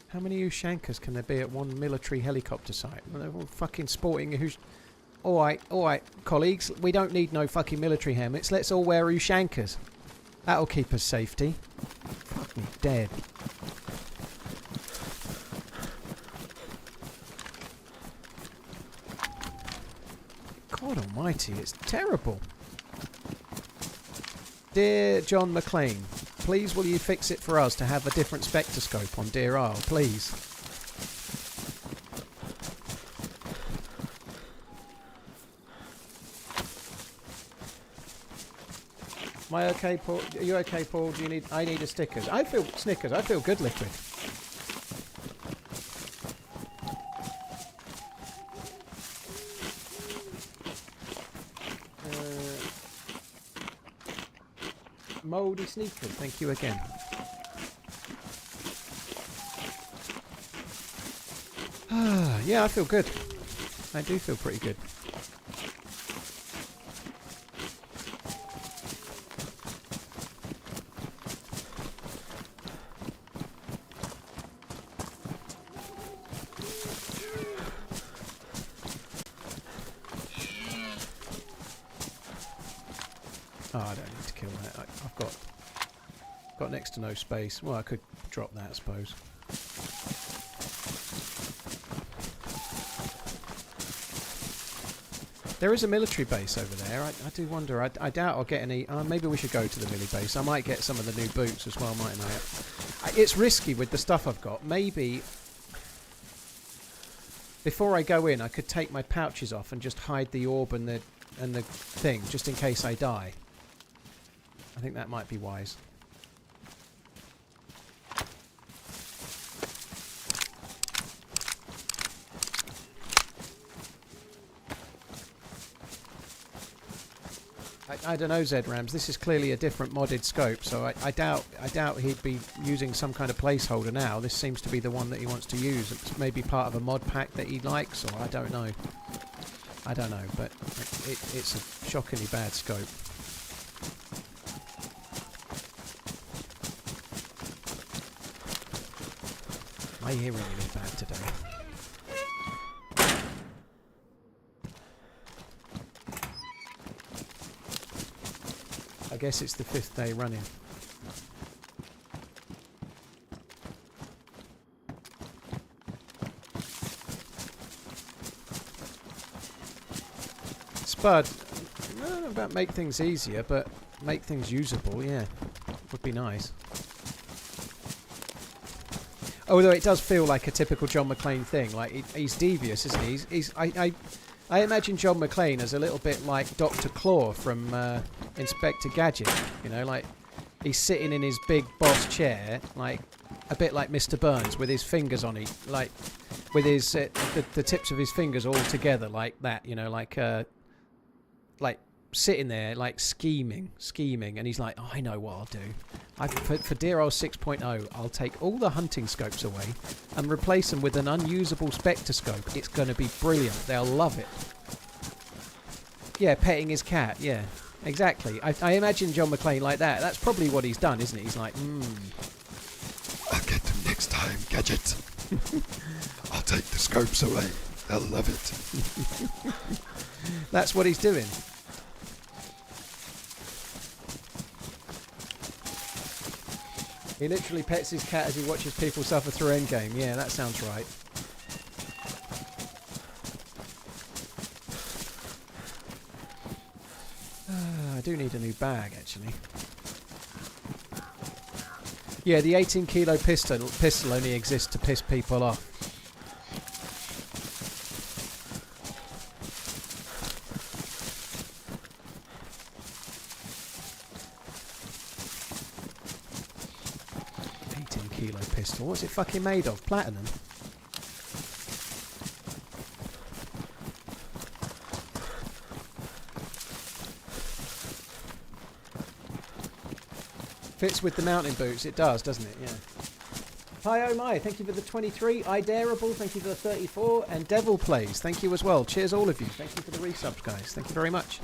How many Ushankas can there be at one military helicopter site? Well, they're all fucking sporting who's... Alright, colleagues. We don't need no fucking military helmets. Let's all wear Ushankas. That'll keep us safety. Fuck me dead. God almighty, it's terrible. Dear John McLean, please will you fix it for us to have a different spectroscope on Deerisle, please? Am I okay, Paul? Are you okay, Paul? Do you need... I need a stickers. I feel... Snickers. I feel good, Liquid. Mouldy Sneakers, thank you again. Yeah, I feel good. I do feel pretty good. Oh, I don't need to kill that. I've got next to no space. Well, I could drop that, I suppose. There is a military base over there. I do wonder. I doubt I'll get any. Maybe we should go to the military base. I might get some of the new boots as well, mightn't I? It's risky with the stuff I've got. Maybe before I go in, I could take my pouches off and just hide the orb and the thing, just in case I die. I think that might be wise. I don't know, Z-Rams. This is clearly a different modded scope, so I doubt he'd be using some kind of placeholder now. This seems to be the one that he wants to use. It's maybe part of a mod pack that he likes, or I don't know. I don't know, but it's a shockingly bad scope. My hearing is bad today. I guess it's the 5th day running. Spud, I don't know about make things easier, but make things usable, yeah. Would be nice. Although it does feel like a typical John McClane thing. Like, he's devious, isn't he? I imagine John McClane as a little bit like Dr. Claw from Inspector Gadget. You know, like, he's sitting in his big boss chair, like, a bit like Mr. Burns, with his fingers on it, like, with his the tips of his fingers all together like that, you know, like sitting there, like, scheming, and he's like, oh, I know what I'll do. For Deerisle 6.0, I'll take all the hunting scopes away and replace them with an unusable spectroscope. It's going to be brilliant. They'll love it. Yeah, petting his cat. Yeah, exactly. I imagine John McClane like that. That's probably what he's done, isn't it? He's like, I'll get them next time, Gadget. I'll take the scopes away. They'll love it. That's what he's doing. He literally pets his cat as he watches people suffer through endgame. Yeah, that sounds right. I do need a new bag, actually. Yeah, the 18 kilo pistol only exists to piss people off. Pistol. What's it fucking made of? Platinum? Fits with the mountain boots. It does, doesn't it? Yeah. Hi, oh my. Thank you for the 23. Idarable. Thank you for the 34. And Devil Plays. Thank you as well. Cheers, all of you. Thank you for the resubs, guys. Thank you very much.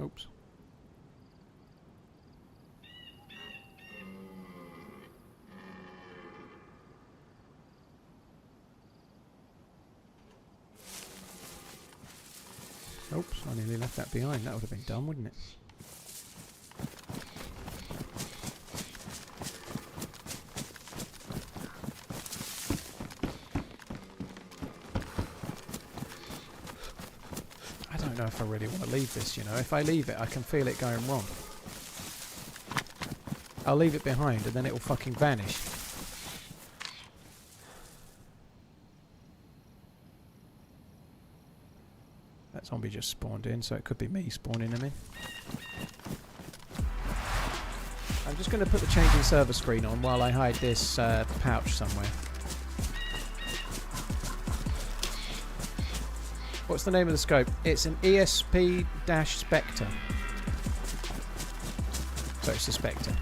Oops. Oops, I nearly left that behind. That would have been dumb, wouldn't it? If I really want to leave this, you know. If I leave it, I can feel it going wrong. I'll leave it behind and then it will fucking vanish. That zombie just spawned in, so it could be me spawning him in. I'm just going to put the changing server screen on while I hide this pouch somewhere. What's the name of the scope? It's an ESP-Spectre. So it's a Spectre.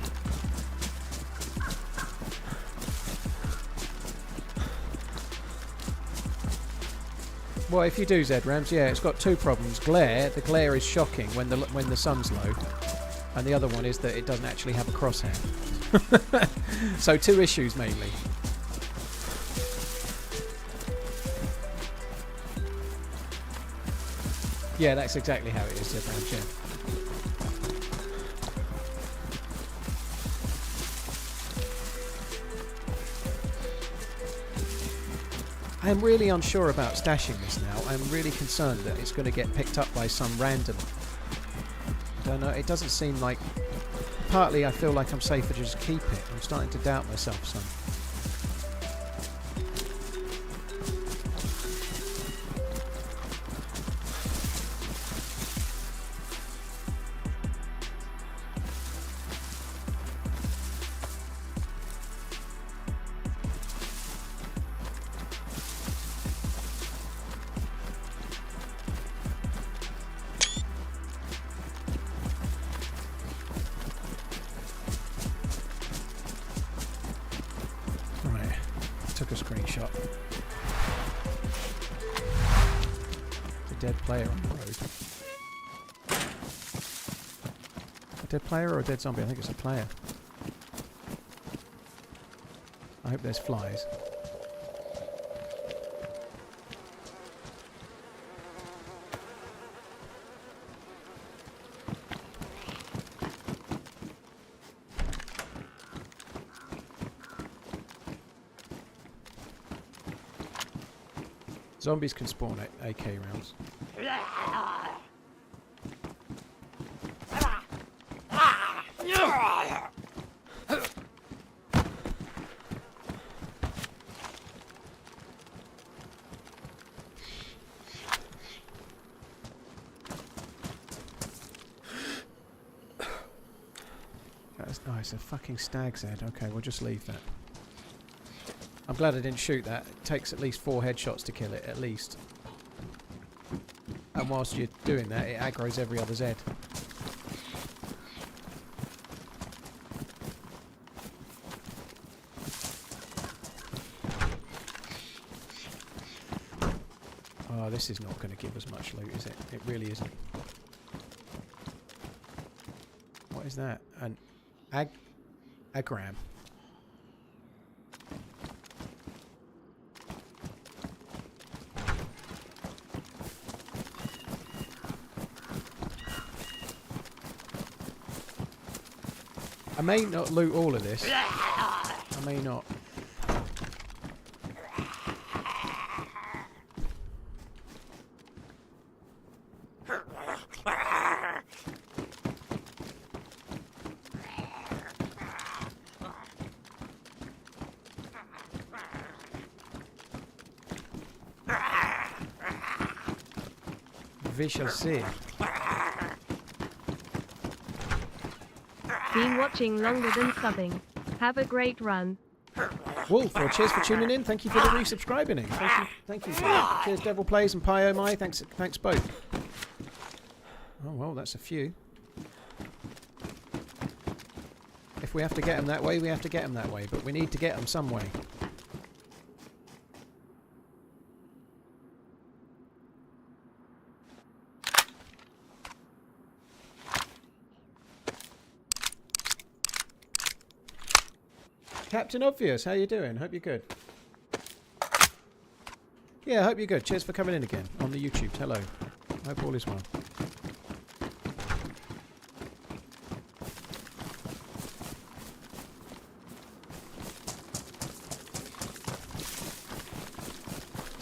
Well, if you do ZRAMs, yeah, it's got two problems. Glare, the glare is shocking when the sun's low, and the other one is that it doesn't actually have a crosshair. So two issues mainly. Yeah, that's exactly how it is, ZRAMs, yeah. I am really unsure about stashing this now. I'm really concerned that it's going to get picked up by some random. I don't know, it doesn't seem like... Partly I feel like I'm safer to just keep it. I'm starting to doubt myself some. Took a screenshot. It's a dead player on the road. A dead player or a dead zombie? I think it's a player. I hope there's flies. Zombies can spawn AK rounds. That's nice, a fucking stag's head. Okay, we'll just leave that. I'm glad I didn't shoot that. It takes at least 4 headshots to kill it, at least. And whilst you're doing that, it aggroes every other Z. Oh, this is not going to give us much loot, is it? It really isn't. What is that? An agram. I may not loot all of this. I may not. We shall see. Been watching longer than subbing. Have a great run. Wolf, well, cheers for tuning in. Thank you for the resubscribing. Thank you. Cheers, Devil Plays and Pio Mai. Thanks both. Oh well, that's a few. If we have to get them that way, we have to get them that way. But we need to get them some way. Captain Obvious, how you doing? Hope you're good. Yeah, hope you're good. Cheers for coming in again on the YouTube. Hello. Hope all is well.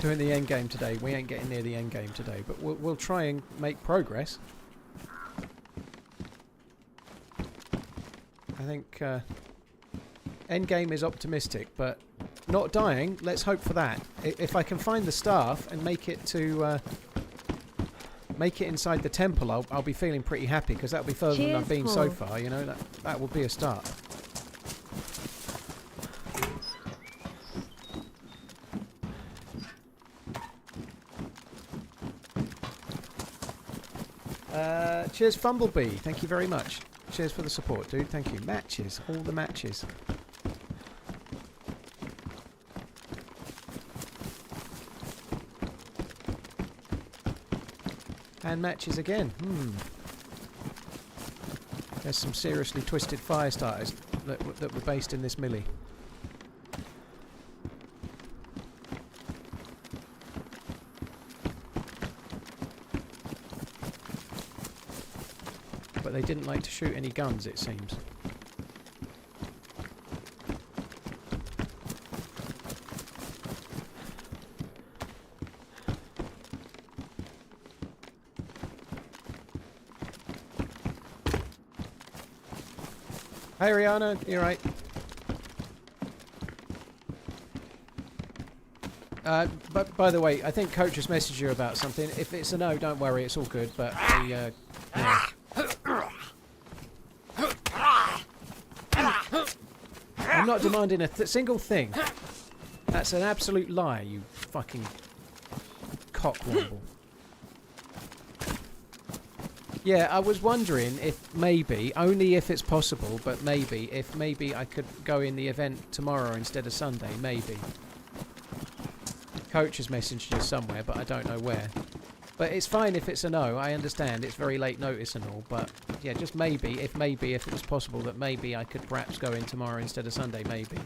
Doing the end game today. We ain't getting near the end game today, but we'll try and make progress. I think end game is optimistic, but not dying. Let's hope for that. If I can find the staff and make it to make it inside the temple, I'll be feeling pretty happy, because that'll be further than I've been so far, you know. That would be a start. Cheers, Fumblebee. Thank you very much. Cheers for the support, dude. Thank you. Matches. All the matches. And matches again. There's some seriously twisted fire starters that were based in this millie. But they didn't like to shoot any guns, it seems. Hey Rihanna, you're right. But by the way, I think Coach has messaged you about something. If it's a no, don't worry, it's all good. But yeah. I'm not demanding a single thing. That's an absolute lie, you fucking cockwomble. Yeah, I was wondering if maybe, only if it's possible, but maybe, if maybe I could go in the event tomorrow instead of Sunday, maybe. Coach has messaged you somewhere, but I don't know where. But it's fine if it's a no, I understand, it's very late notice and all, but yeah, just maybe if it was possible that maybe I could perhaps go in tomorrow instead of Sunday, maybe.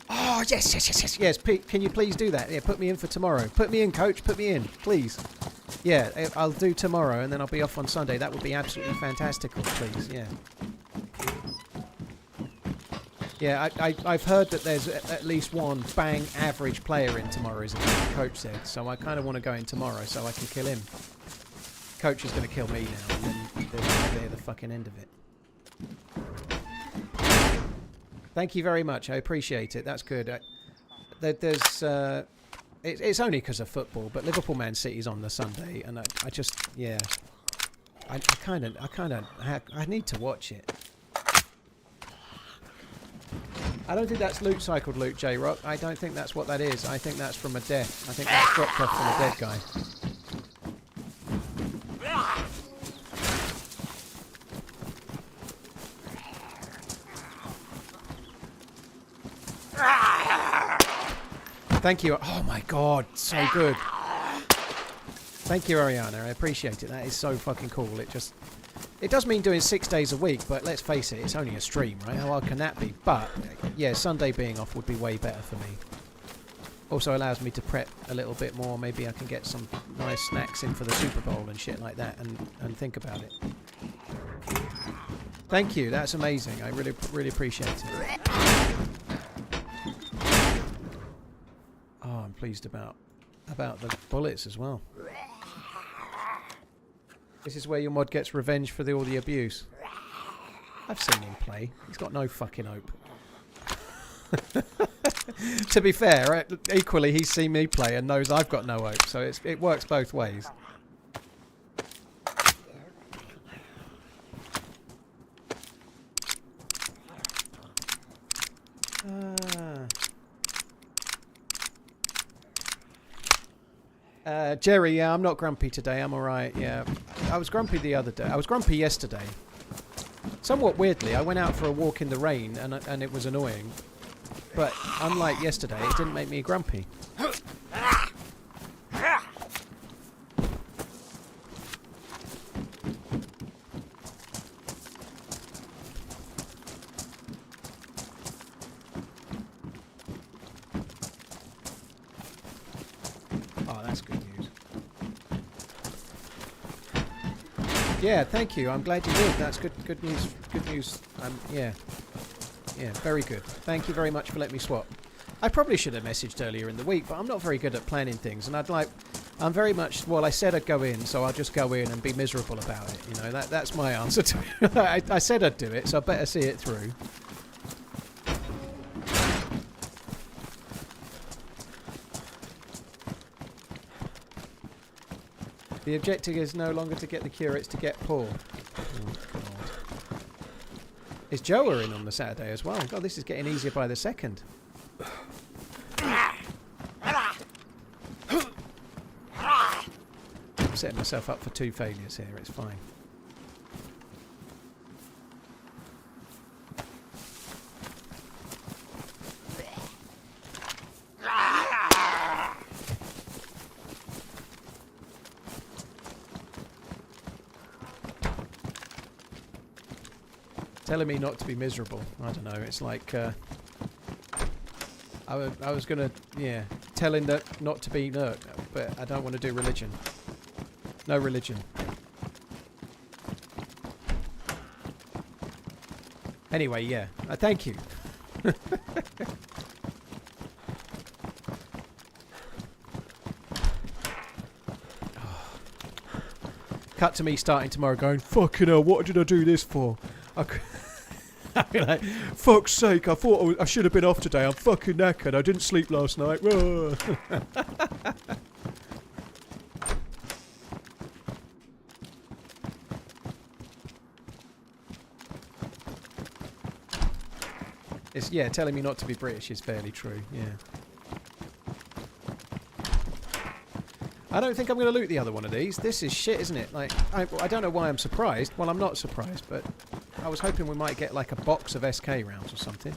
Oh, yes, Pete, can you please do that? Yeah, put me in for tomorrow. Put me in, Coach, put me in, please. Yeah, I'll do tomorrow and then I'll be off on Sunday. That would be absolutely fantastical, please, yeah. Yeah, I've heard that there's at least one bang average player in tomorrow, is what the Coach said. So I kind of want to go in tomorrow so I can kill him. Coach is going to kill me now and then there's the fucking end of it. Thank you very much. I appreciate it. That's good. There's... It's only because of football, but Liverpool Man City's on the Sunday, and I just, yeah, I need to watch it. I don't think that's loot cycled loot, J-Rock. I don't think that's what that is. I think that's from a death. I think that's dropped off from a dead guy. Thank you. Oh my god, so good. Thank you, Ariana. I appreciate it. That is so fucking cool. It does mean doing 6 days a week, but let's face it, it's only a stream, right? How hard can that be? But yeah, Sunday being off would be way better for me. Also allows me to prep a little bit more. Maybe I can get some nice snacks in for the Super Bowl and shit like that, and think about it. Thank you. That's amazing. I really appreciate it. Oh, I'm pleased about the bullets as well. This is where your mod gets revenge for all the abuse. I've seen him play. He's got no fucking hope. To be fair, right, equally he's seen me play and knows I've got no hope, so it works both ways. Jerry, yeah, I'm not grumpy today. I'm alright, yeah. I was grumpy the other day. I was grumpy yesterday. Somewhat weirdly, I went out for a walk in the rain and it was annoying. But unlike yesterday, it didn't make me grumpy. Yeah, thank you. I'm glad you did. That's good news. Good news. Yeah, very good. Thank you very much for letting me swap. I probably should have messaged earlier in the week, but I'm not very good at planning things, and I'd I'm very much, well, I said I'd go in, so I'll just go in and be miserable about it. You know, that's my answer to it. I said I'd do it, so I better see it through. The objective is no longer to get the cure, it's to get Paul. Oh, God. Is Joa in on the Saturday as well? God, this is getting easier by the second. I'm setting myself up for 2 failures here, it's fine. Telling me not to be miserable. I don't know. It's like I was gonna, yeah, telling that not to be nerd, but I don't want to do religion. No religion. Anyway, yeah. Thank you. Cut to me starting tomorrow, going, "Fucking hell! What did I do this for?" I'd be like, fuck's sake, I thought I should have been off today. I'm fucking knackered. I didn't sleep last night. It's, yeah, telling me not to be British is fairly true, yeah. I don't think I'm going to loot the other one of these. This is shit, isn't it? Like, I don't know why I'm surprised. Well, I'm not surprised, but I was hoping we might get like a box of SK rounds or something.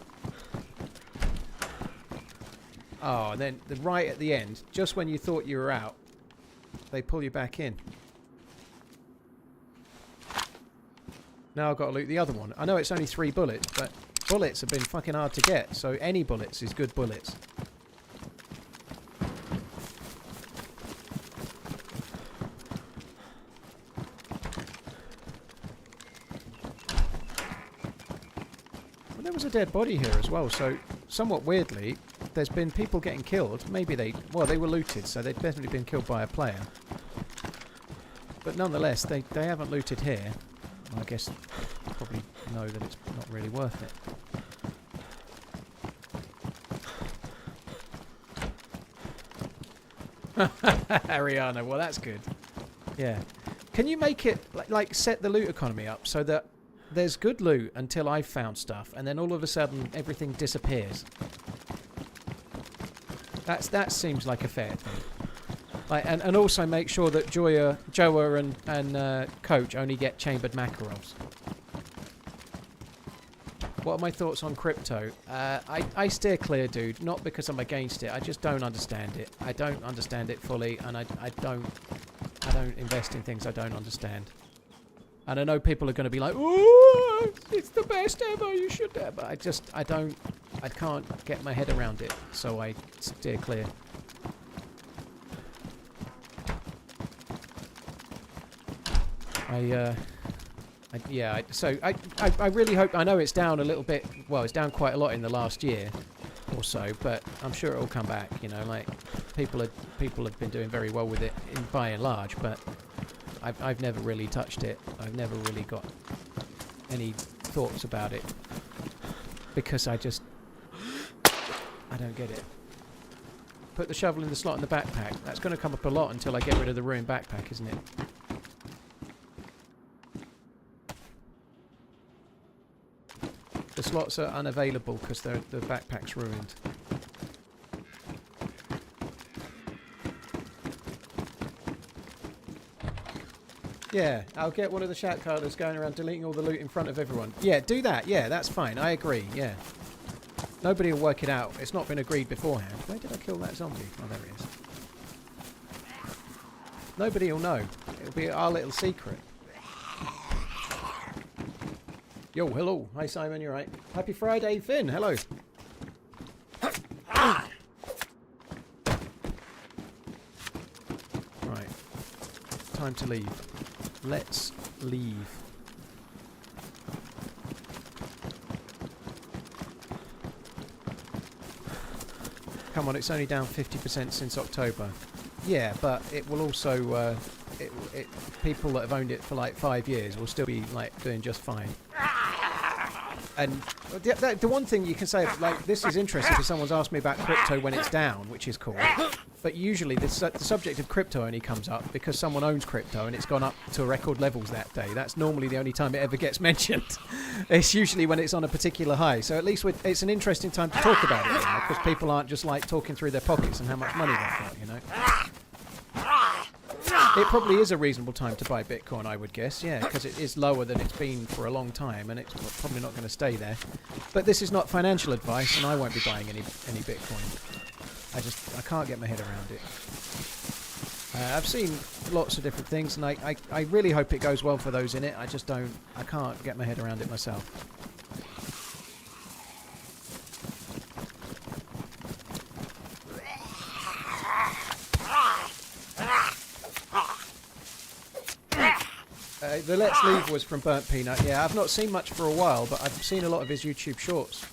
Oh, and then right at the end, just when you thought you were out, they pull you back in. Now I've got to loot the other one. I know it's only 3 bullets, but bullets have been fucking hard to get, so any bullets is good bullets. There was a dead body here as well, so somewhat weirdly there's been people getting killed. Maybe they were looted, so they've definitely been killed by a player, but nonetheless they haven't looted here. I guess probably know that it's not really worth it. Ariana, well that's good. Yeah, can you make it like set the loot economy up so that there's good loot until I've found stuff, and then all of a sudden everything disappears? That seems like a fair thing. Like, and also make sure that Joa and Coach only get chambered Makarovs. What are my thoughts on crypto? I steer clear, dude. Not because I'm against it. I just don't understand it. I don't understand it fully, and I don't invest in things I don't understand. And I know people are going to be like, "Ooh, it's the best ever, you should have." But I can't get my head around it, so I steer clear. So I really hope, I know it's down a little bit, well, it's down quite a lot in the last year or so, but I'm sure it'll come back, you know, like, people have been doing very well with it by and large, but I've never really touched it. I've never really got any thoughts about it because I don't get it. Put the shovel in the slot in the backpack. That's going to come up a lot until I get rid of the ruined backpack, isn't it? The slots are unavailable because the backpack's ruined. Yeah, I'll get one of the shout carders going around deleting all the loot in front of everyone. Yeah, do that. Yeah, that's fine. I agree. Yeah. Nobody will work it out. It's not been agreed beforehand. Where did I kill that zombie? Oh, there he is. Nobody will know. It'll be our little secret. Yo, hello. Hi, Simon. You right? Happy Friday, Finn. Hello. Right. Time to leave. Let's leave. Come on, it's only down 50% since October. Yeah, but it will also people that have owned it for like 5 years will still be like doing just fine. And the one thing you can say, like, this is interesting because someone's asked me about crypto when it's down, which is cool. But usually the subject of crypto only comes up because someone owns crypto and it's gone up to record levels that day. That's normally the only time it ever gets mentioned. It's usually when it's on a particular high. So at least it's an interesting time to talk about it now, because people aren't just like talking through their pockets and how much money they've got, you know. It probably is a reasonable time to buy Bitcoin, I would guess, yeah, because it is lower than it's been for a long time, and it's probably not going to stay there. But this is not financial advice, and I won't be buying any Bitcoin. I can't get my head around it. I've seen lots of different things, and I really hope it goes well for those in it. I can't get my head around it myself. The Let's Leave was from Burnt Peanut. Yeah, I've not seen much for a while, but I've seen a lot of his YouTube shorts.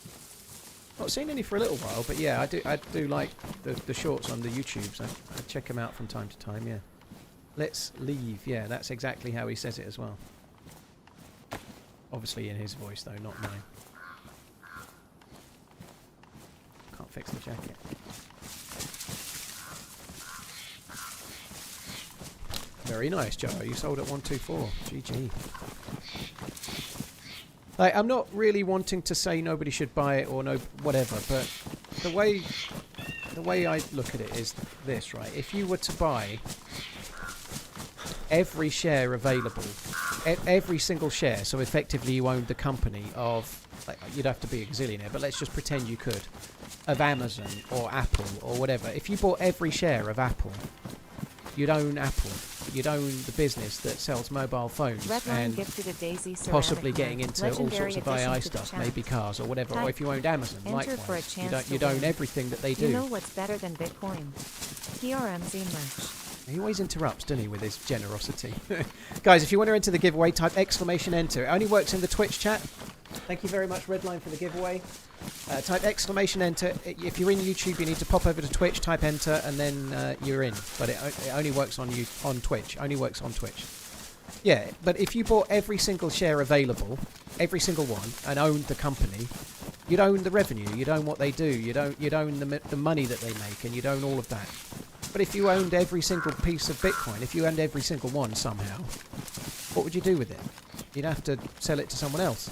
Not seen any for a little while, but yeah, I do like the shorts on the YouTube, so I check them out from time to time, yeah. Let's Leave, yeah, that's exactly how he says it as well. Obviously in his voice, though, not mine. Can't fix the jacket. Very nice, Joe. You sold at 124. GG. Like, I'm not really wanting to say nobody should buy it or no whatever, but the way I look at it is this, right? If you were to buy every share available, every single share, so effectively you owned the company of, like, you'd have to be a gazillionaire, but let's just pretend you could, of Amazon or Apple or whatever. If you bought every share of Apple, you'd own Apple. You'd own the business that sells mobile phones and possibly getting into all sorts of AI stuff, maybe cars or whatever. Or if you owned Amazon, likewise, you'd own everything that they do. You know what's better than Bitcoin? TRMZ merch. He always interrupts, doesn't he, with his generosity. Guys, if you want to enter the giveaway, type !enter. It only works in the Twitch chat. Thank you very much, Redline, for the giveaway. Type !enter. If you're in YouTube, you need to pop over to Twitch, type enter, and then you're in. But it only works on Twitch. Only works on Twitch. Yeah, but if you bought every single share available, every single one, and owned the company, you'd own the revenue. You'd own what they do. You'd own the money that they make, and you'd own all of that. But if you owned every single piece of Bitcoin, if you owned every single one somehow, what would you do with it? You'd have to sell it to someone else.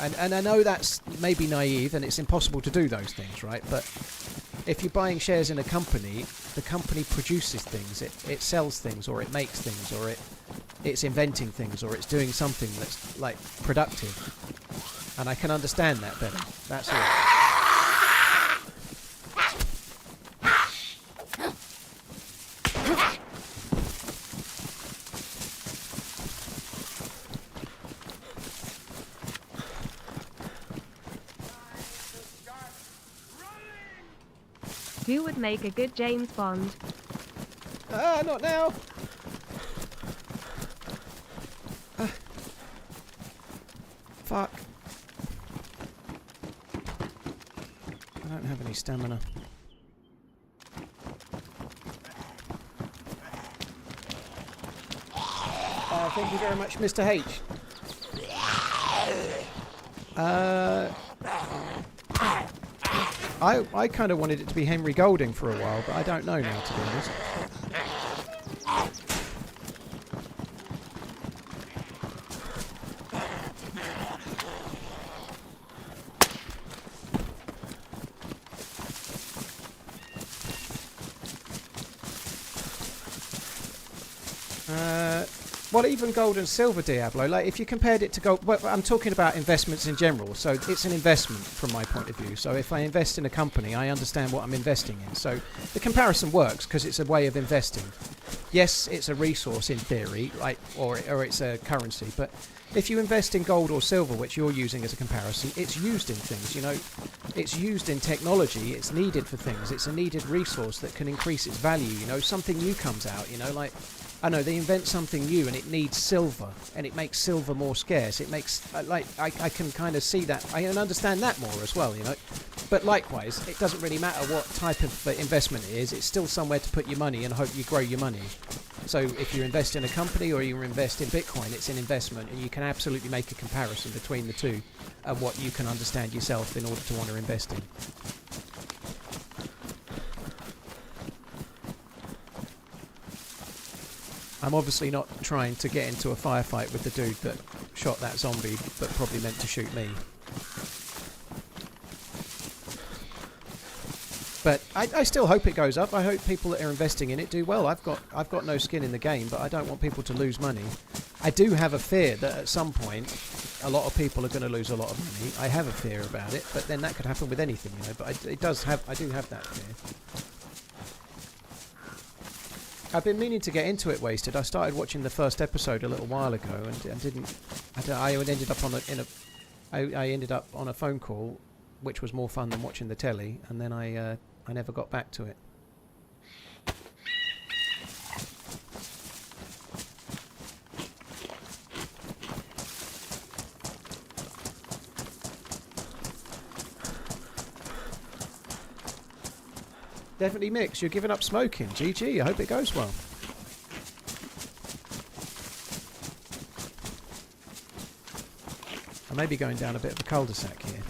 And I know that's maybe naive and it's impossible to do those things, right? But if you're buying shares in a company, the company produces things. It sells things, or it makes things, or it's inventing things, or it's doing something that's, like, productive. And I can understand that better. That's all. Who would make a good James Bond? Not now. Fuck. I don't have any stamina. Thank you very much, Mr. H. I kind of wanted it to be Henry Golding for a while, but I don't know now, to be honest. Well, even gold and silver, Diablo, like, if you compared it to gold, well, I'm talking about investments in general, so it's an investment from my point of view. So if I invest in a company, I understand what I'm investing in. So the comparison works because it's a way of investing. Yes, it's a resource in theory, like, or it's a currency, but if you invest in gold or silver, which you're using as a comparison, it's used in things, you know. It's used in technology, it's needed for things, it's a needed resource that can increase its value, you know. Something new comes out, you know, like, I know, they invent something new and it needs silver, and it makes silver more scarce. It makes, I can kind of see that, I can understand that more as well, you know. But likewise, it doesn't really matter what type of investment it is. It's still somewhere to put your money and hope you grow your money. So if you invest in a company or you invest in Bitcoin, it's an investment, and you can absolutely make a comparison between the two and what you can understand yourself in order to want to invest in. I'm obviously not trying to get into a firefight with the dude that shot that zombie but probably meant to shoot me. But I still hope it goes up. I hope people that are investing in it do well. I've got no skin in the game, but I don't want people to lose money. I do have a fear that at some point a lot of people are going to lose a lot of money. I have a fear about it, but then that could happen with anything, you know. But I do have that fear. I've been meaning to get into it, Wasted. I started watching the first episode a little while ago and didn't. I ended up I ended up on a phone call, which was more fun than watching the telly, and then I never got back to it. Definitely Mix, you're giving up smoking. GG, I hope it goes well. I may be going down a bit of a cul-de-sac here.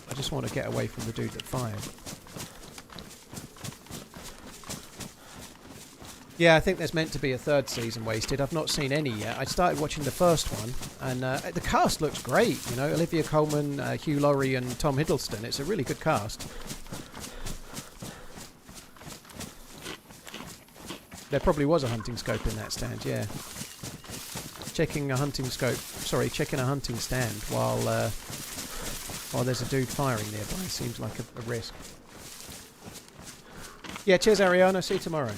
I just want to get away from the dude that fired. Yeah, I think there's meant to be a third season, Wasted. I've not seen any yet. I started watching the first one, and the cast looks great. You know, Olivia Colman, Hugh Laurie, and Tom Hiddleston. It's a really good cast. There probably was a hunting scope in that stand, yeah. Checking a hunting stand while there's a dude firing nearby seems like a risk. Yeah, cheers Ariana, see you tomorrow.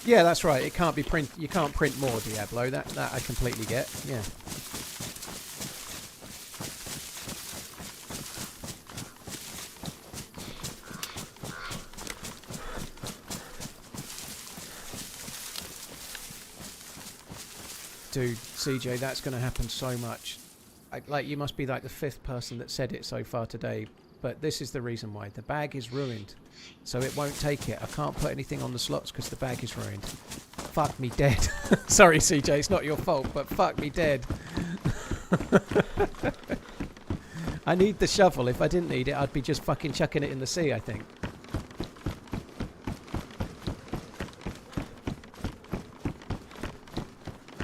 Yeah, that's right. It can't be print. You can't print more Diablo. That I completely get. Yeah. Dude, CJ, that's going to happen so much. Like, you must be like the 5th person that said it so far today. But this is the reason why. The bag is ruined. So it won't take it. I can't put anything on the slots because the bag is ruined. Fuck me dead. Sorry, CJ, it's not your fault, but fuck me dead. I need the shovel. If I didn't need it, I'd be just fucking chucking it in the sea, I think.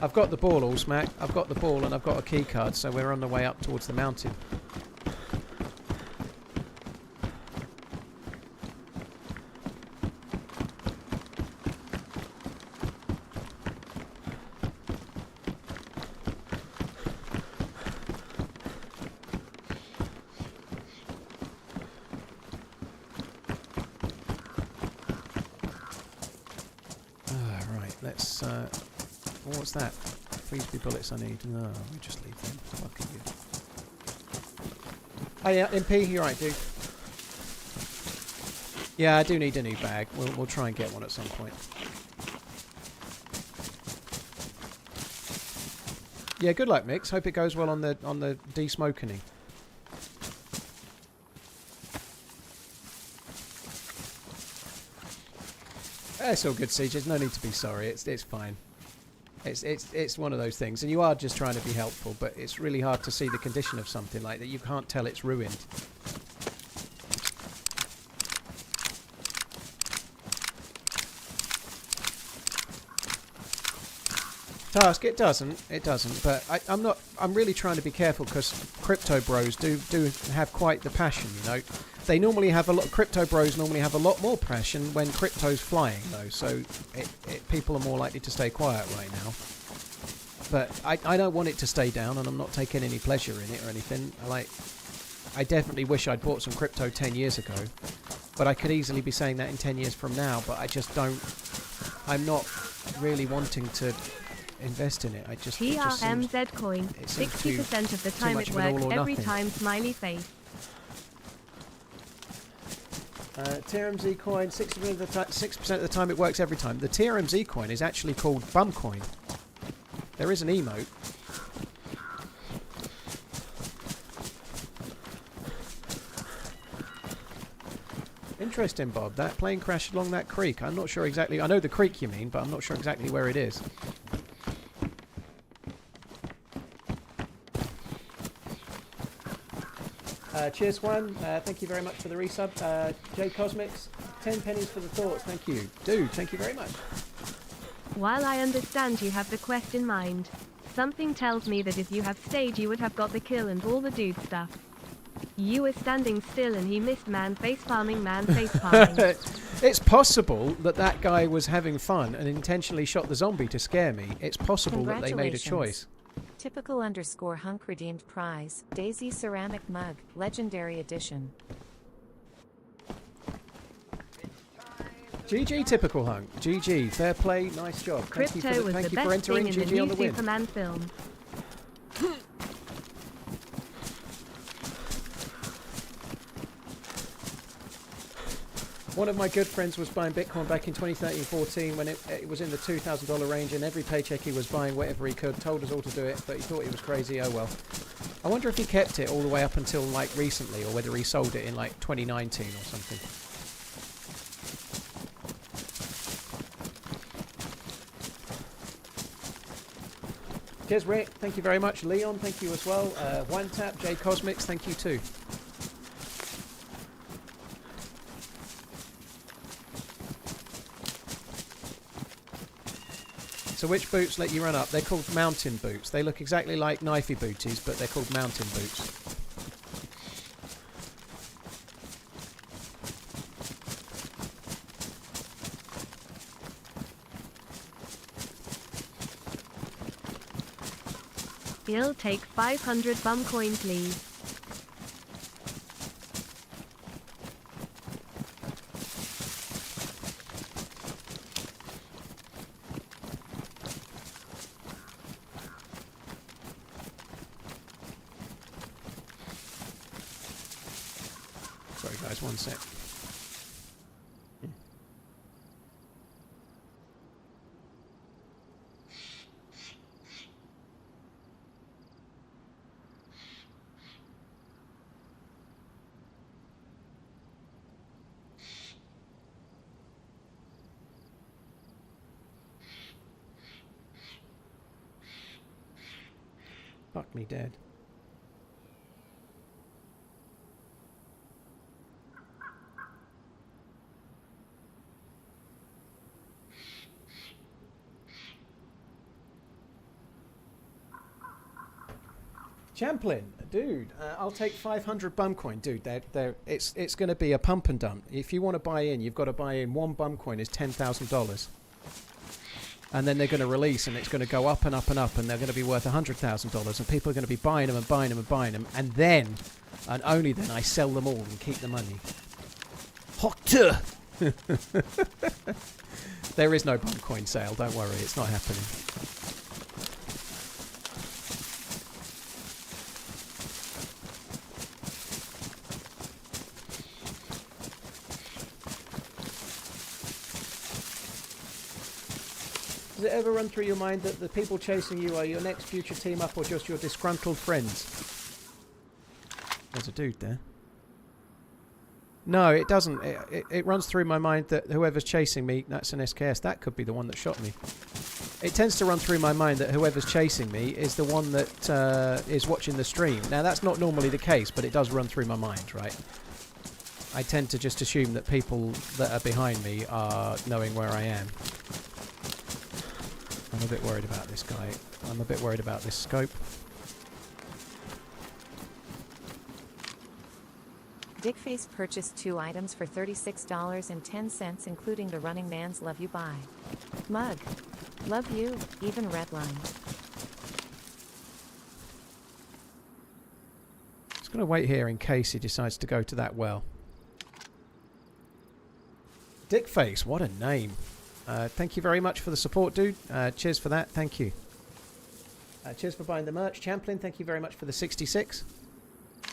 I've got the ball, all smack. I've got the ball and I've got a key card, so we're on the way up towards the mountain. Right, let's... what's that? Frisbee bullets I need. No, we just leave them. Fucking you. Oh yeah, MP, you're right, dude. Yeah, I do need a new bag. We'll try and get one at some point. Yeah, good luck, Mix. Hope it goes well on the de-smoking. It's all good, CJ. There's no need to be sorry. It's fine. It's one of those things, and you are just trying to be helpful, but it's really hard to see the condition of something like that. You can't tell it's ruined. Task, it doesn't, but I'm really trying to be careful because crypto bros do have quite the passion, you know. They normally have crypto bros normally have a lot more passion when crypto's flying though, so people are more likely to stay quiet right now. But I don't want it to stay down, and I'm not taking any pleasure in it or anything. I definitely wish I'd bought some crypto 10 years ago, but I could easily be saying that in 10 years from now, but I just don't, I'm not really wanting to invest in it. TRMZ coin, 60% of the time it works every time, smiley face. TRMZ coin, 60% of the 6% of the time it works every time. The TRMZ coin is actually called bum coin. There is an emote. Interesting, Bob. That plane crashed along that creek. I'm not sure exactly. I know the creek you mean, but I'm not sure exactly where it is. Cheers, Juan. Thank you very much for the resub. J Cosmics, 10 pennies for the thoughts. Thank you. Dude, thank you very much. While I understand you have the quest in mind, something tells me that if you have stayed you would have got the kill and all the dude stuff. You were standing still and he missed man face palming. It's possible that that guy was having fun and intentionally shot the zombie to scare me. It's possible that they made a choice. Typical_hunk redeemed prize, DayZ ceramic mug, legendary edition. GG, typical hunk. GG, fair play, nice job. Crypto was the best thing in the new Superman film. One of my good friends was buying Bitcoin back in 2013-14 when it was in the $2,000 range, and every paycheck he was buying whatever he could, told us all to do it, but he thought he was crazy. Oh well. I wonder if he kept it all the way up until like recently, or whether he sold it in like 2019 or something. Cheers, Rick. Thank you very much. Leon, thank you as well. One Tap, J Cosmics, thank you too. So which boots let you run up? They're called mountain boots. They look exactly like knifey booties, but they're called mountain boots. He'll take 500 bum coin, please. Sorry guys, one sec. Fuck me dead. Champlin, dude, I'll take 500 bum coin, dude. It's going to be a pump and dump. If you want to buy in, you've got to buy in. One bum coin is $10,000, and then they're going to release, and it's going to go up and up and up, and they're going to be worth $100,000, and people are going to be buying them and buying them and buying them, and then, and only then, I sell them all and keep the money. Hot. There is no bum coin sale. Don't worry, it's not happening. Does it ever run through your mind that the people chasing you are your next future team up or just your disgruntled friends? There's a dude there. No, it doesn't. It runs through my mind that whoever's chasing me, that's an SKS. That could be the one that shot me. It tends to run through my mind that whoever's chasing me is the one that is watching the stream. Now, that's not normally the case, but it does run through my mind, right? I tend to just assume that people that are behind me are knowing where I am. I'm a bit worried about this guy. I'm a bit worried about this scope. Dickface purchased 2 items for $36.10, including the Running Man's Love You Buy mug. Love you, even redline. Just going to wait here in case he decides to go to that well. Dickface, what a name. Thank you very much for the support, dude. Cheers for that. Thank you. Cheers for buying the merch. Champlin, thank you very much for the 66.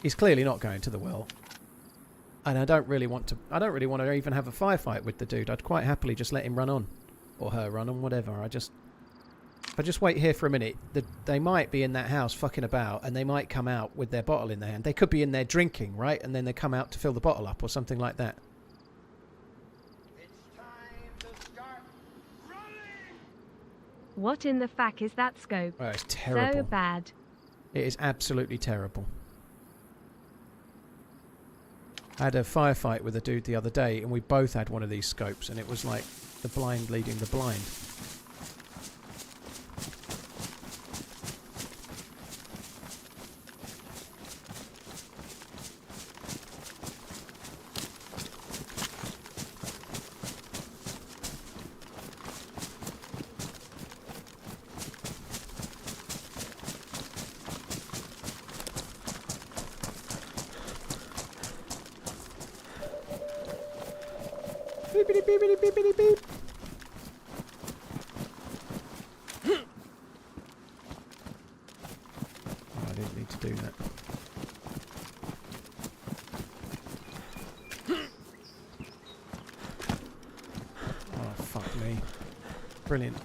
He's clearly not going to the well. And I don't really want to even have a firefight with the dude. I'd quite happily just let him run on. Or her run on, whatever. If I just wait here for a minute, they might be in that house fucking about, and they might come out with their bottle in their hand. They could be in there drinking, right? And then they come out to fill the bottle up or something like that. It's time to start running! What in the fuck is that scope? Oh, it's terrible. So bad. It is absolutely terrible. I had a firefight with a dude the other day, and we both had one of these scopes, and it was like the blind leading the blind. Beepity beepity beepity beep. Oh, I didn't need to do that. Oh, fuck me. Brilliant.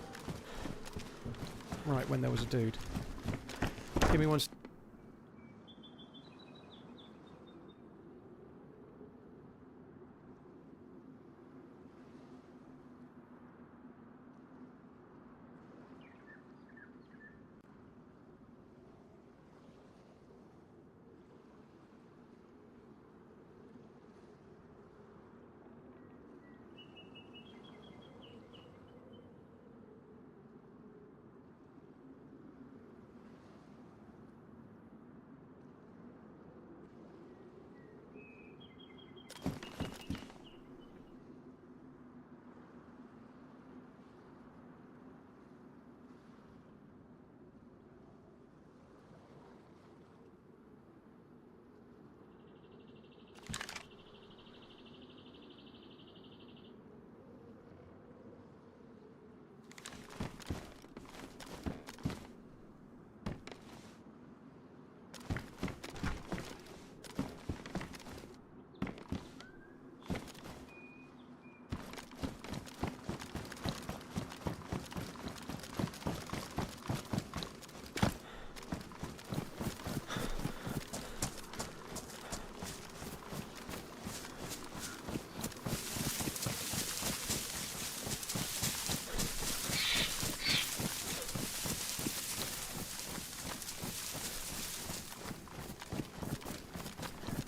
Right, when there was a dude. Give me one.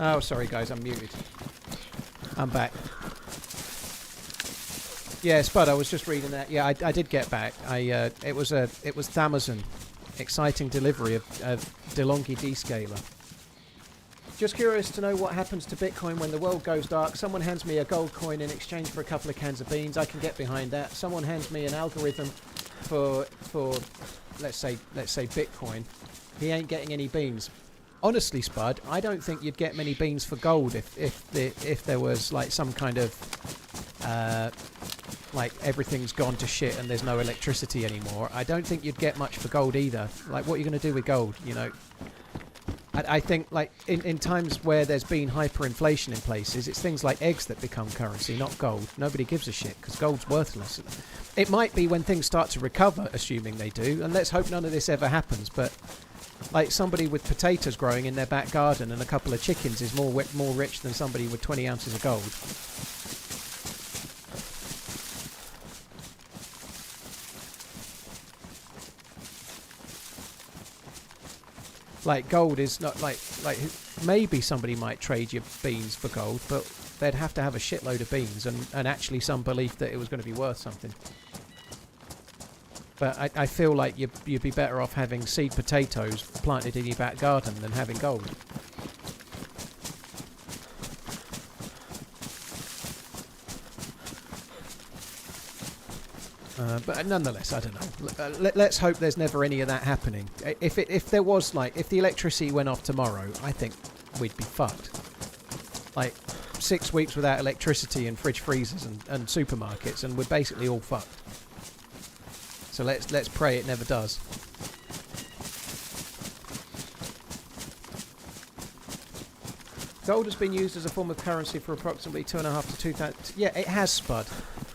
Oh, sorry guys, I'm muted. I'm back. Yeah, Spud, I was just reading that. Yeah, I did get back. It was Amazon. Exciting delivery of DeLonghi Descaler. Just curious to know what happens to Bitcoin when the world goes dark. Someone hands me a gold coin in exchange for a couple of cans of beans. I can get behind that. Someone hands me an algorithm for let's say Bitcoin. He ain't getting any beans. Honestly, Spud, I don't think you'd get many beans for gold if there was like some kind of like everything's gone to shit and there's no electricity anymore. I don't think you'd get much for gold either. Like, what are you going to do with gold, you know? I think, like, in times where there's been hyperinflation in places, it's things like eggs that become currency, not gold. Nobody gives a shit, because gold's worthless. It might be when things start to recover, assuming they do, and let's hope none of this ever happens, but like somebody with potatoes growing in their back garden and a couple of chickens is more rich than somebody with 20 ounces of gold. Like, gold is not like maybe somebody might trade you beans for gold, but they'd have to have a shitload of beans and actually some belief that it was going to be worth something. But I feel like you'd be better off having seed potatoes planted in your back garden than having gold. But nonetheless, I don't know. Let's hope there's never any of that happening. If there was, like, if the electricity went off tomorrow, I think we'd be fucked. Like, 6 weeks without electricity and fridge freezers and supermarkets, and we're basically all fucked. So let's pray it never does. Gold has been used as a form of currency for approximately 2.5 to 2,000. Yeah, it has, Spud.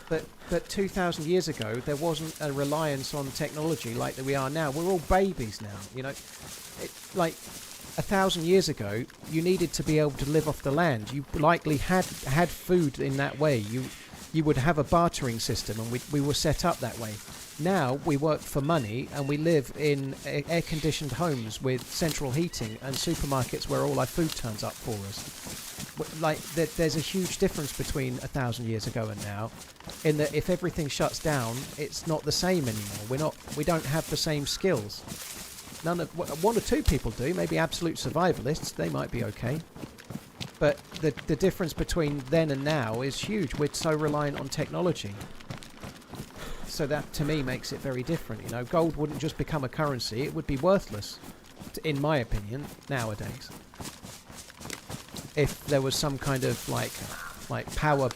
But 2,000 years ago, there wasn't a reliance on technology like that we are now. We're all babies now, you know. Like 1,000 years ago, you needed to be able to live off the land. You likely had food in that way. You would have a bartering system, and we were set up that way. Now we work for money, and we live in air-conditioned homes with central heating and supermarkets where all our food turns up for us. Like there's a huge difference between 1,000 years ago and now, in that if everything shuts down, it's not the same anymore. We don't have the same skills. One or two people do. Maybe absolute survivalists. They might be okay. But the difference between then and now is huge. We're so reliant on technology. So that, to me, makes it very different. You know, gold wouldn't just become a currency. It would be worthless, in my opinion, nowadays. If there was some kind of, like power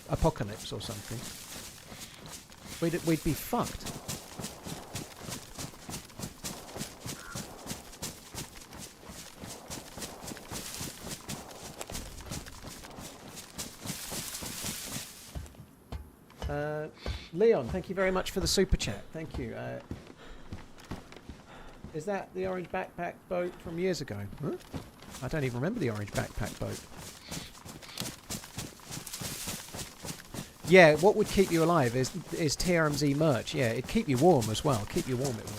apocalypse or something. We'd be fucked. Leon, thank you very much for the super chat. Thank you. Is that the orange backpack boat from years ago? Huh? I don't even remember the orange backpack boat. Yeah, what would keep you alive is TRMZ merch. Yeah, it'd keep you warm as well. Keep you warm, it would.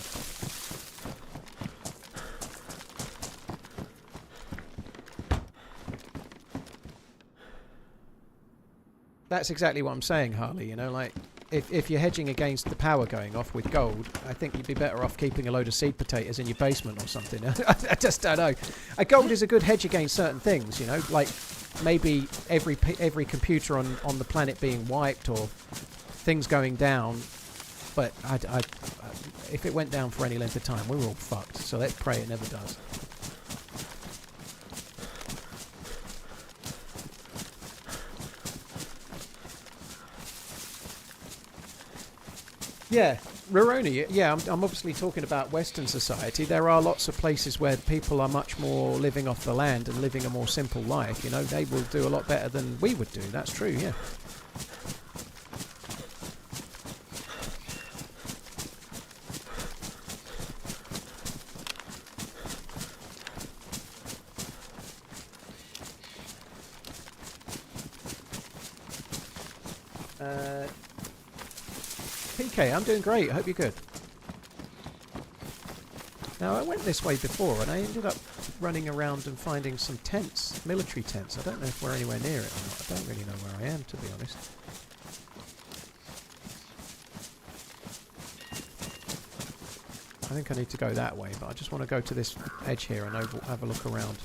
That's exactly what I'm saying, Harley. You know, like, if you're hedging against the power going off with gold, I think you'd be better off keeping a load of seed potatoes in your basement or something. I just don't know. Gold is a good hedge against certain things, you know, like maybe every computer on the planet being wiped or things going down. But if it went down for any length of time, we're all fucked. So let's pray it never does. Yeah, Roroni, yeah, I'm obviously talking about Western society. There are lots of places where people are much more living off the land and living a more simple life. You know, they will do a lot better than we would do. That's true, yeah. PK, I'm doing great. I hope you're good. Now, I went this way before and I ended up running around and finding some tents, military tents. I don't know if we're anywhere near it or not. I don't really know where I am, to be honest. I think I need to go that way, but I just want to go to this edge here and have a look around.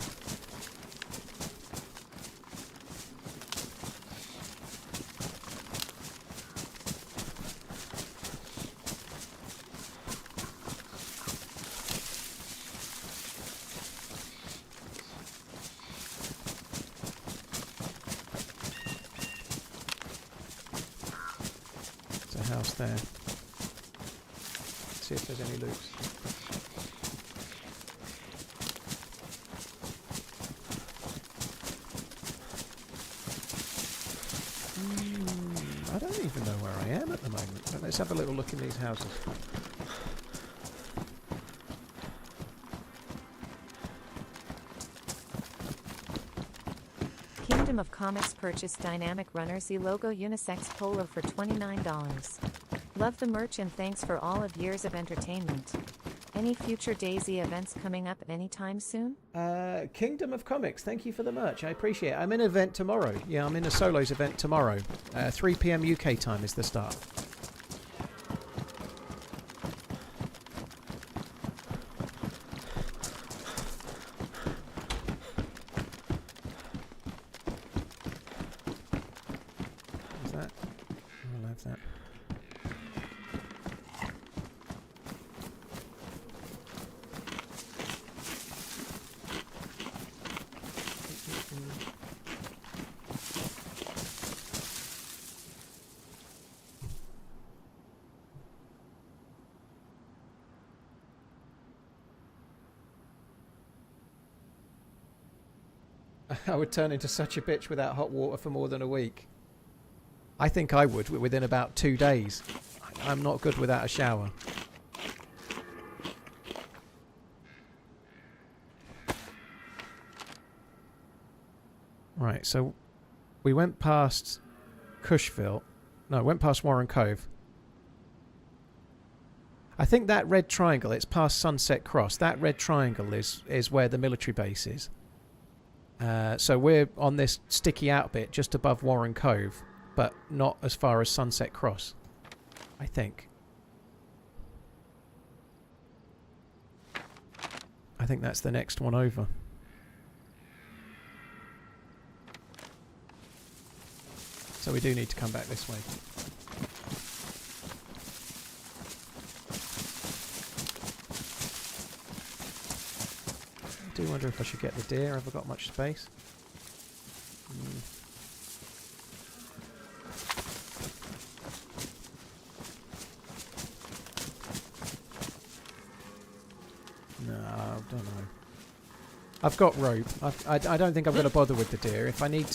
There. See if there's any loot. I don't even know where I am at the moment, but let's have a little look in these houses. Kingdom of Comics purchased Dynamic Runners logo unisex polo for $29. Love the merch and thanks for all of years of entertainment. Any future DayZ events coming up anytime soon? Kingdom of Comics, thank you for the merch. I appreciate it. I'm in an event tomorrow. Yeah, I'm in a solos event tomorrow. 3 PM UK time is the start. What's that? I'll have that. I would turn into such a bitch without hot water for more than a week. I think I would within about 2 days. I'm not good without a shower. Right, so we went past Cushville. No, went past Warren Cove. I think that red triangle, it's past Sunset Cross. That red triangle is where the military base is. So we're on this sticky out bit just above Warren Cove, but not as far as Sunset Cross, I think. I think that's the next one over. So we do need to come back this way. I do wonder if I should get the deer. Have I got much space? No, I don't know. I've got rope. I don't think I'm going to bother with the deer. If I need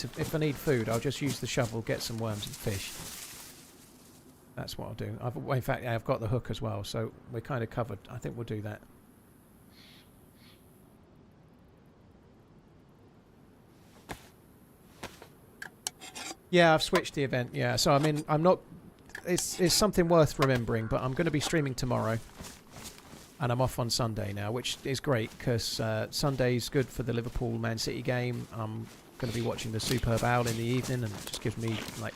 food, I'll just use the shovel, get some worms and fish. That's what I'll do. In fact, I've got the hook as well, so we're kind of covered. I think we'll do that. Yeah, I've switched the event. Yeah, so I mean, I'm not. It's something worth remembering, but I'm going to be streaming tomorrow. And I'm off on Sunday now, which is great because Sunday's good for the Liverpool Man City game. I'm going to be watching the Superb Owl in the evening, and it just gives me, like,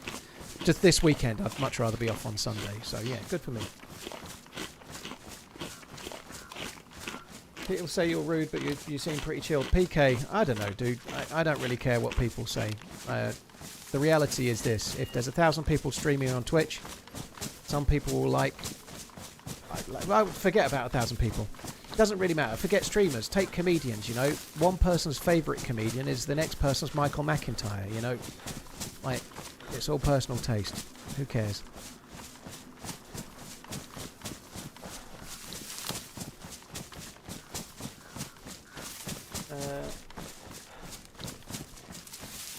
just this weekend, I'd much rather be off on Sunday. So, yeah, good for me. People say you're rude, but you seem pretty chilled. PK, I don't know, dude. I don't really care what people say. The reality is this. If there's 1,000 people streaming on Twitch, some people will like... Well, forget about 1,000 people. It doesn't really matter. Forget streamers. Take comedians, you know. One person's favourite comedian is the next person's Michael McIntyre, you know. Like, it's all personal taste. Who cares?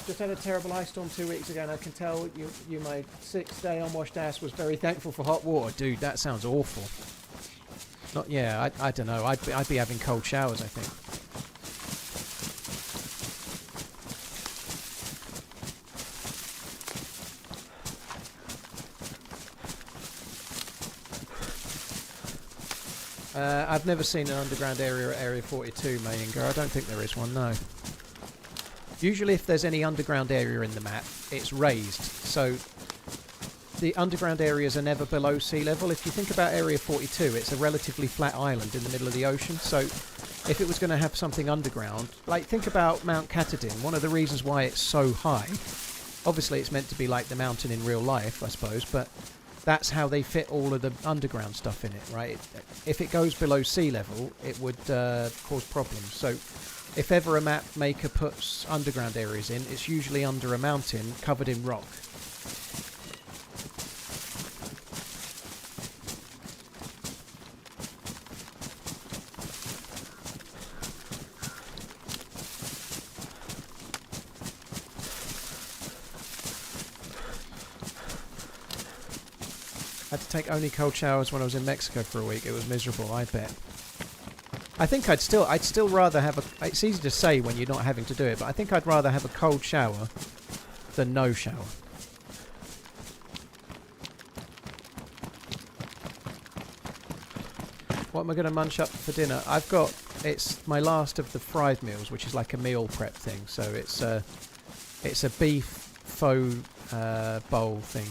Just had a terrible ice storm 2 weeks ago, and I can tell you my 6-day unwashed ass was very thankful for hot water. Dude, that sounds awful. Not, yeah, I don't know. I'd be having cold showers, I think. I've never seen an underground area at Area 42, Mayinga. I don't think there is one, no. Usually if there's any underground area in the map, it's raised. So the underground areas are never below sea level. If you think about Area 42, it's a relatively flat island in the middle of the ocean. So if it was going to have something underground, like think about Mount Katahdin, one of the reasons why it's so high, obviously it's meant to be like the mountain in real life, I suppose, but that's how they fit all of the underground stuff in it, right? If it goes below sea level, it would cause problems. So if ever a map maker puts underground areas in, it's usually under a mountain covered in rock. I had to take only cold showers when I was in Mexico for a week. It was miserable, I bet. I think I'd still rather have a... It's easy to say when you're not having to do it, but I think I'd rather have a cold shower than no shower. What am I going to munch up for dinner? I've got... It's my last of the fried meals, which is like a meal prep thing. So it's a beef faux bowl thing.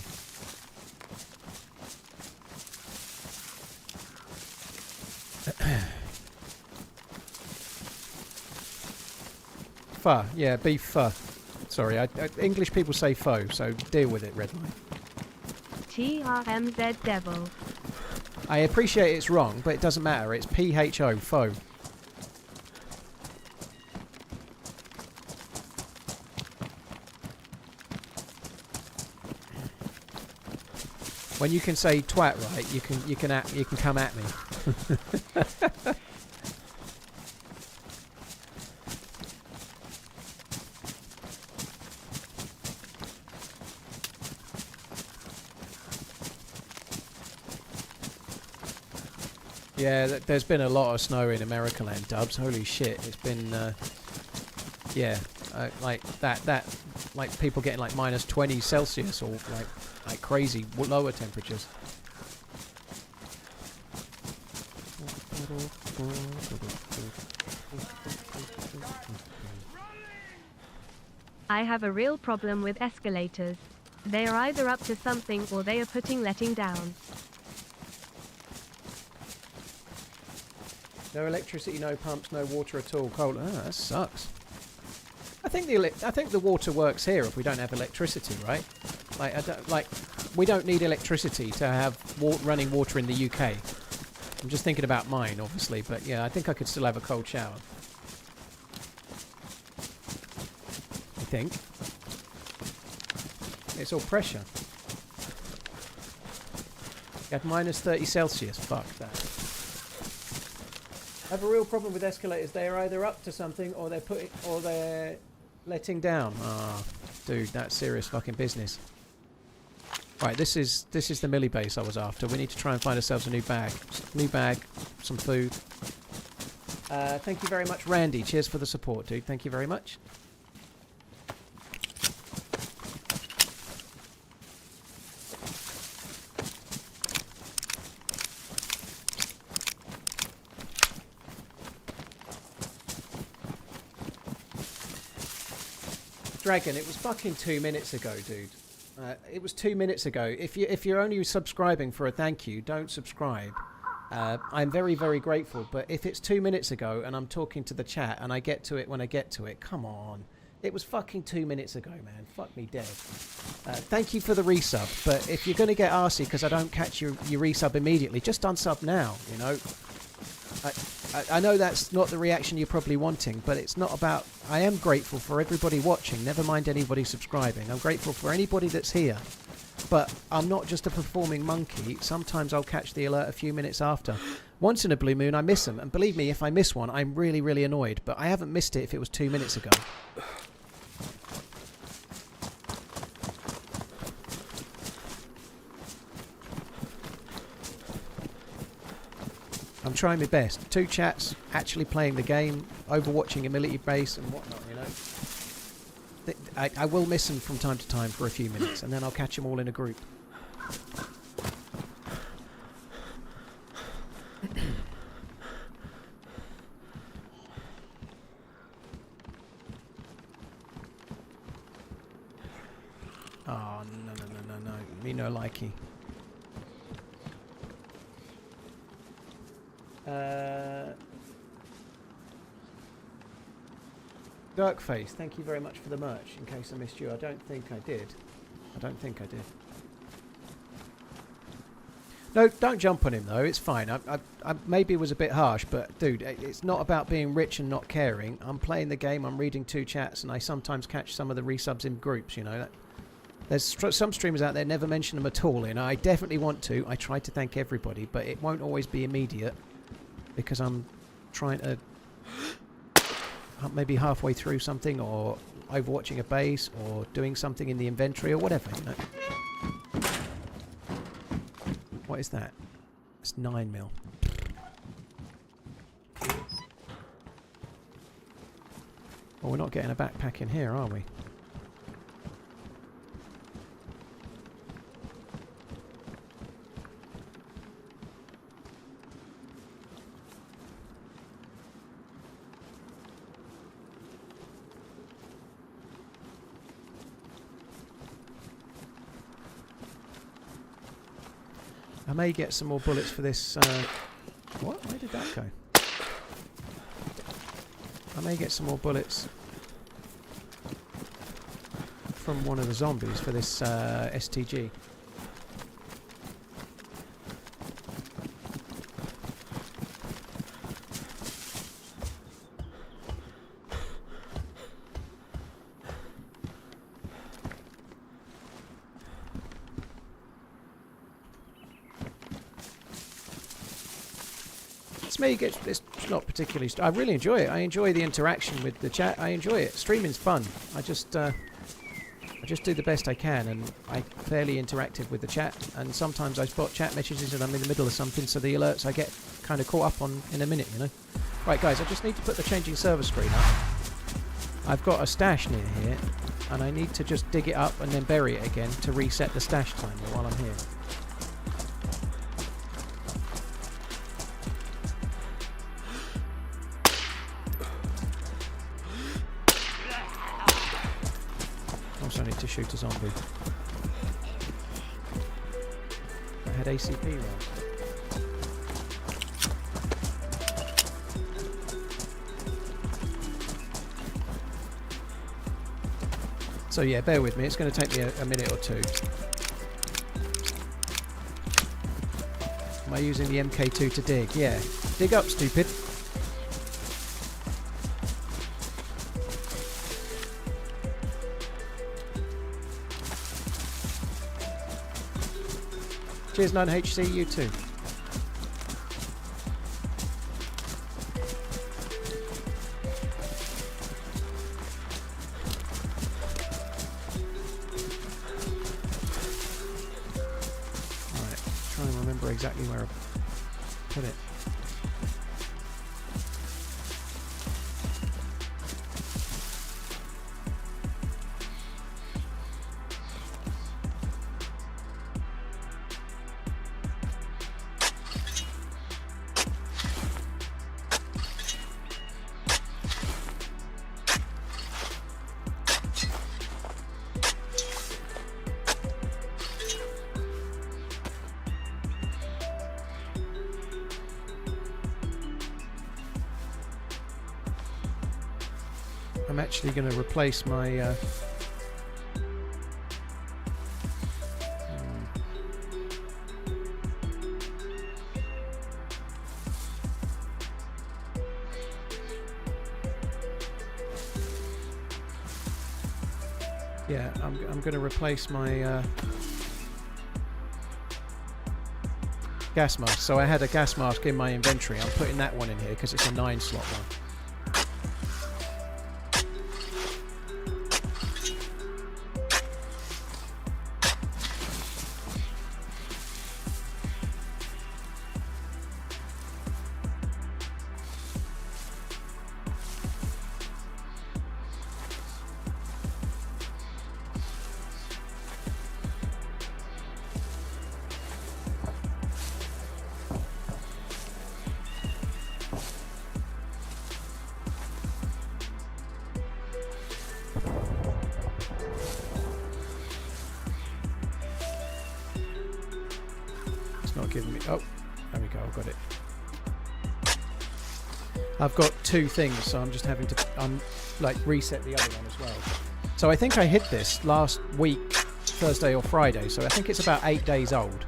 Pho, yeah, beef pho. Sorry, English people say pho, so deal with it, Redline. TRMZ Devil. I appreciate it's wrong, but it doesn't matter. It's PHO, pho. When you can say twat right, you can come at me. Yeah, there's been a lot of snow in America land, Dubs. Holy shit. It's been, yeah, like like people getting like minus 20 Celsius or like crazy lower temperatures. I have a real problem with escalators. They are either up to something or they are letting down. No electricity, no pumps, no water at all. Cold. Oh, that sucks. I think the water works here if we don't have electricity, right? Like we don't need electricity to have running water in the UK. I'm just thinking about mine, obviously, but yeah, I think I could still have a cold shower. I think. It's all pressure. You have minus 30 Celsius. Fuck that. I have a real problem with escalators. They are either up to something or they're letting down. Ah, dude, that's serious fucking business. Right, this is the milli base I was after. We need to try and find ourselves a new bag. Some food. Thank you very much, Randy. Cheers for the support, dude. Thank you very much. Dragon, it was fucking 2 minutes ago, dude. It was 2 minutes ago. If you're only subscribing for a thank you, don't subscribe. I'm very, very grateful. But if it's 2 minutes ago and I'm talking to the chat and I get to it when I get to it, come on. It was fucking 2 minutes ago, man. Fuck me dead. Thank you for the resub. But if you're going to get arsey because I don't catch your resub immediately, just unsub now, you know. I know that's not the reaction you're probably wanting, but it's not about... I am grateful for everybody watching, never mind anybody subscribing. I'm grateful for anybody that's here. But I'm not just a performing monkey. Sometimes I'll catch the alert a few minutes after. Once in a blue moon, I miss them. And believe me, if I miss one, I'm really, really annoyed. But I haven't missed it if it was 2 minutes ago. I'm trying my best. 2 chats, actually playing the game, overwatching a military base and whatnot, you know. I will miss them from time to time for a few minutes, and then I'll catch them all in a group. Oh, no. Me no likey. Darkface, thank you very much for the merch, in case I missed you. I don't think I did. No, don't jump on him though, it's fine. I maybe it was a bit harsh, but dude, it's not about being rich and not caring. I'm playing the game, I'm reading 2 chats, and I sometimes catch some of the resubs in groups, you know. There's some streamers out there never mention them at all, and I definitely want to. I try to thank everybody, but it won't always be immediate. Because I'm trying to maybe halfway through something or overwatching a base or doing something in the inventory or whatever, you know. What is that? It's 9mm. Well, we're not getting a backpack in here, are we? I may get some more bullets for this. What? Where did that go? I may get some more bullets from one of the zombies for this STG. It's not particularly... I really enjoy it. I enjoy the interaction with the chat. I enjoy it. Streaming's fun. I I just do the best I can, and I'm fairly interactive with the chat, and sometimes I spot chat messages and I'm in the middle of something, so the alerts I get kind of caught up on in a minute, you know. Right guys, I just need to put the changing server screen up. I've got a stash near here, and I need to just dig it up and then bury it again to reset the stash timer while I'm here. Also need to shoot a zombie. I had ACP rounds. So yeah, bear with me, it's going to take me a minute or two. Am I using the MK2 to dig? Yeah. Dig up, stupid. Cheers 9HC, you too. Exactly where I put it. I'm actually going to replace my yeah, I'm going to replace my gas mask. So I had a gas mask in my inventory. I'm putting that one in here because it's a 9-slot one. Not giving me. Oh, there we go. I've got it. I've got two things, so I'm just having to like reset the other one as well. So I think I hit this last week, Thursday or Friday. So I think it's about 8 days old.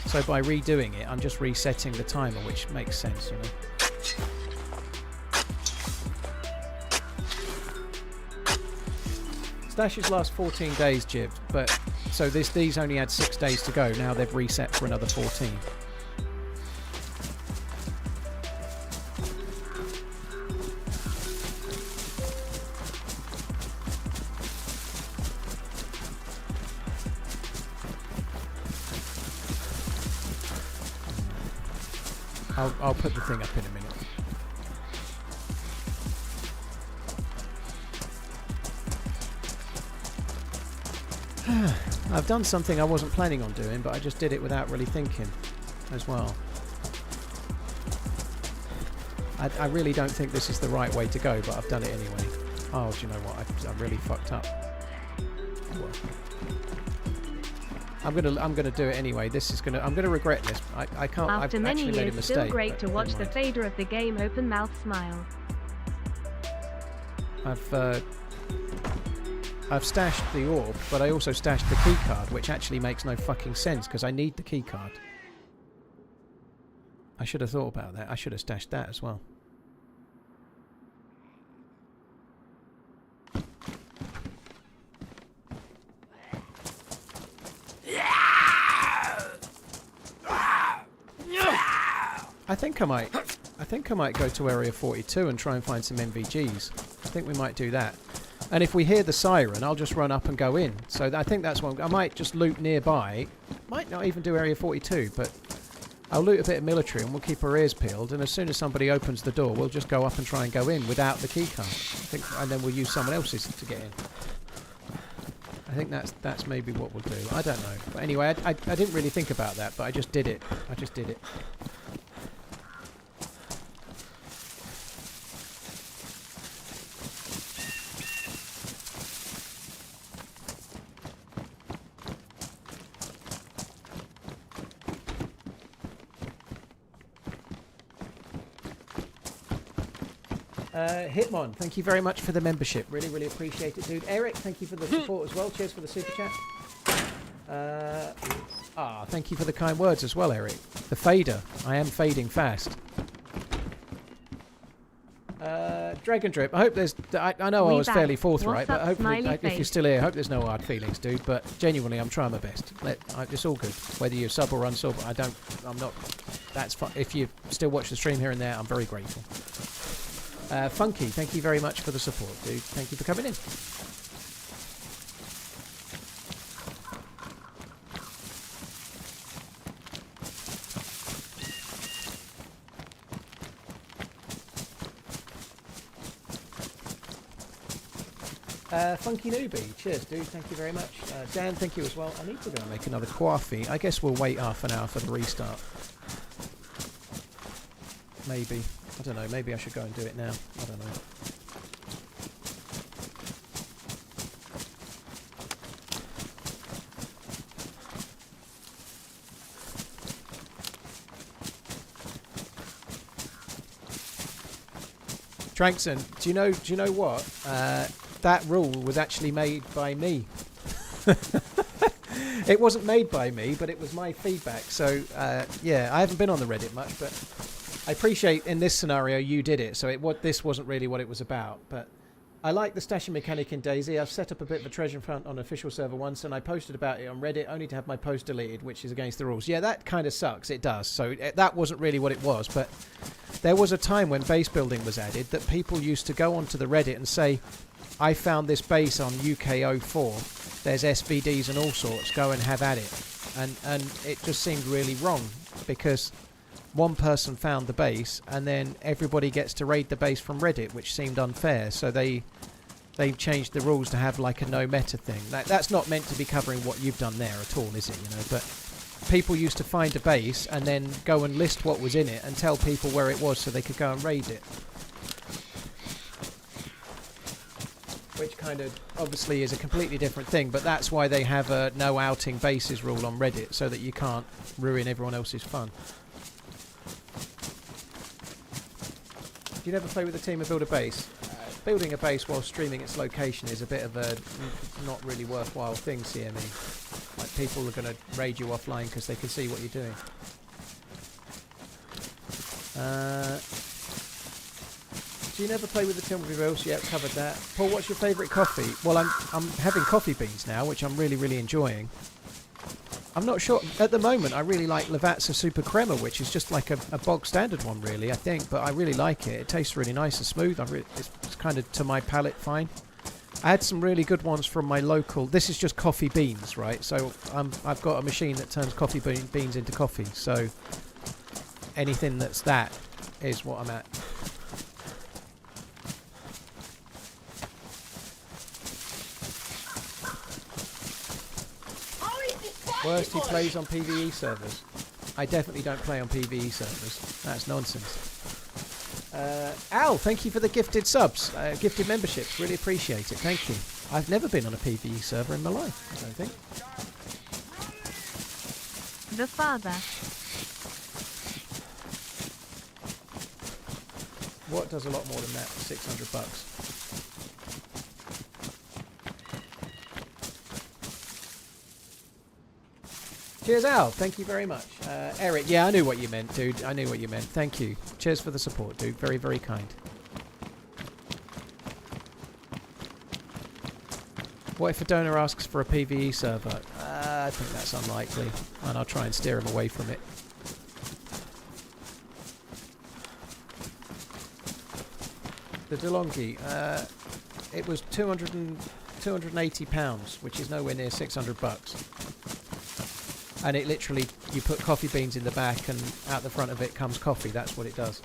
So by redoing it, I'm just resetting the timer, which makes sense, you know. Stashes last 14 days, Jib, but so these only had 6 days to go. Now they've reset for another 14. I'll put the thing up in a minute. I've done something I wasn't planning on doing, but I just did it without really thinking as well. I really don't think this is the right way to go, but I've done it anyway. Oh, do you know what? I really fucked up. Well, I'm gonna do it anyway. I'm gonna regret this. I can't. After I've many actually made a years, mistake. still great to but watch never the mind. fader of the game open mouth smile. I've stashed the orb, but I also stashed the key card, which actually makes no fucking sense because I need the key card. I should have thought about that. I should have stashed that as well. I think I might go to Area 42 and try and find some NVGs. I think we might do that. And if we hear the siren, I'll just run up and go in. So I think that's one. I might just loot nearby. Might not even do Area 42, but I'll loot a bit of military and we'll keep our ears peeled. And as soon as somebody opens the door, we'll just go up and try and go in without the key card. And then we'll use someone else's to get in. I think that's maybe what we'll do. I don't know. But anyway, I didn't really think about that, but I just did it. I just did it. Hitmon, thank you very much for the membership. Really, really appreciate it, dude. Eric, thank you for the support as well. Cheers for the super chat. Thank you for the kind words as well, Eric. The fader. I am fading fast. Dragon Drip. I hope there's... I know I was fairly forthright, but hopefully, if you're still here, I hope there's no hard feelings, dude. But genuinely, I'm trying my best. It's all good. Whether you're sub or unsub, I'm not... That's fine. If you still watch the stream here and there, I'm very grateful. Funky, thank you very much for the support, dude. Thank you for coming in. Funky Newbie, cheers, dude. Thank you very much. Dan, thank you as well. I need to go and make another coffee. I guess we'll wait half an hour for the restart. Maybe. I don't know, maybe I should go and do it now. I don't know. Trankson, do you know what? That rule was actually made by me. It wasn't made by me, but it was my feedback. So, yeah, I haven't been on the Reddit much, but I appreciate in this scenario you did it. So this wasn't really what it was about. But I like the stashing mechanic in DayZ. I've set up a bit of a treasure hunt on official server once, and I posted about it on Reddit, only to have my post deleted, which is against the rules. Yeah, that kind of sucks. It does. So that wasn't really what it was. But there was a time when base building was added that people used to go onto the Reddit and say, I found this base on UK04. There's SVDs and all sorts. Go and have at it. And it just seemed really wrong because one person found the base and then everybody gets to raid the base from Reddit, which seemed unfair. So they've changed the rules to have like a no meta thing. That's not meant to be covering what you've done there at all, is it? You know, but people used to find a base and then go and list what was in it and tell people where it was so they could go and raid it. Which kind of obviously is a completely different thing, but that's why they have a no outing bases rule on Reddit, so that you can't ruin everyone else's fun. Do you never play with a team and build a base? Building a base while streaming its location is a bit of a not really worthwhile thing, CME. Like, people are going to raid you offline because they can see what you're doing. Do you never play with the Timber Bills? Yeah, covered that. Paul, what's your favourite coffee? Well, I'm having coffee beans now, which I'm really, really enjoying. I'm not sure. At the moment, I really like Lavazza Super Crema, which is just like a bog standard one, really, I think. But I really like it. It tastes really nice and smooth. It's kind of, to my palate, fine. I had some really good ones from my local... This is just coffee beans, right? So I've got a machine that turns coffee beans into coffee. So anything that's that is what I'm at. Worst, he plays on PvE servers. I definitely don't play on PvE servers. That's nonsense. Al, thank you for the gifted subs, gifted memberships. Really appreciate it. Thank you. I've never been on a PvE server in my life, I don't think. The father. What does a lot more than that for $600? Cheers, Al. Thank you very much. Eric, yeah, I knew what you meant, dude. I knew what you meant. Thank you. Cheers for the support, dude. Very, very kind. What if a donor asks for a PvE server? I think that's unlikely, and I'll try and steer him away from it. The DeLonghi. it was 280 pounds, which is nowhere near 600 bucks. And it literally, you put coffee beans in the back and out the front of it comes coffee. That's what it does.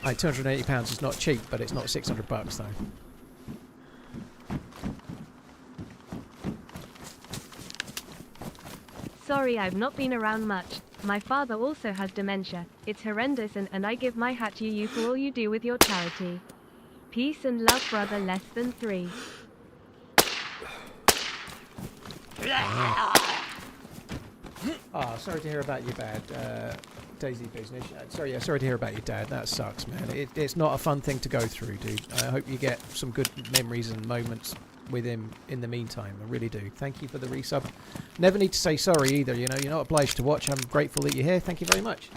Like, 280 pounds is not cheap, but it's not 600 bucks though. Sorry, I've not been around much. My father also has dementia. It's horrendous, and I give my hat to you for all you do with your charity. Peace and love, brother. Less than 3. Ah, sorry to hear about your bad DayZ business. Sorry to hear about your dad. That sucks, man. It's not a fun thing to go through, dude. I hope you get some good memories and moments with him in the meantime. I really do. Thank you for the resub. Never need to say sorry either, you know. You're not obliged to watch. I'm grateful that you're here. Thank you very much.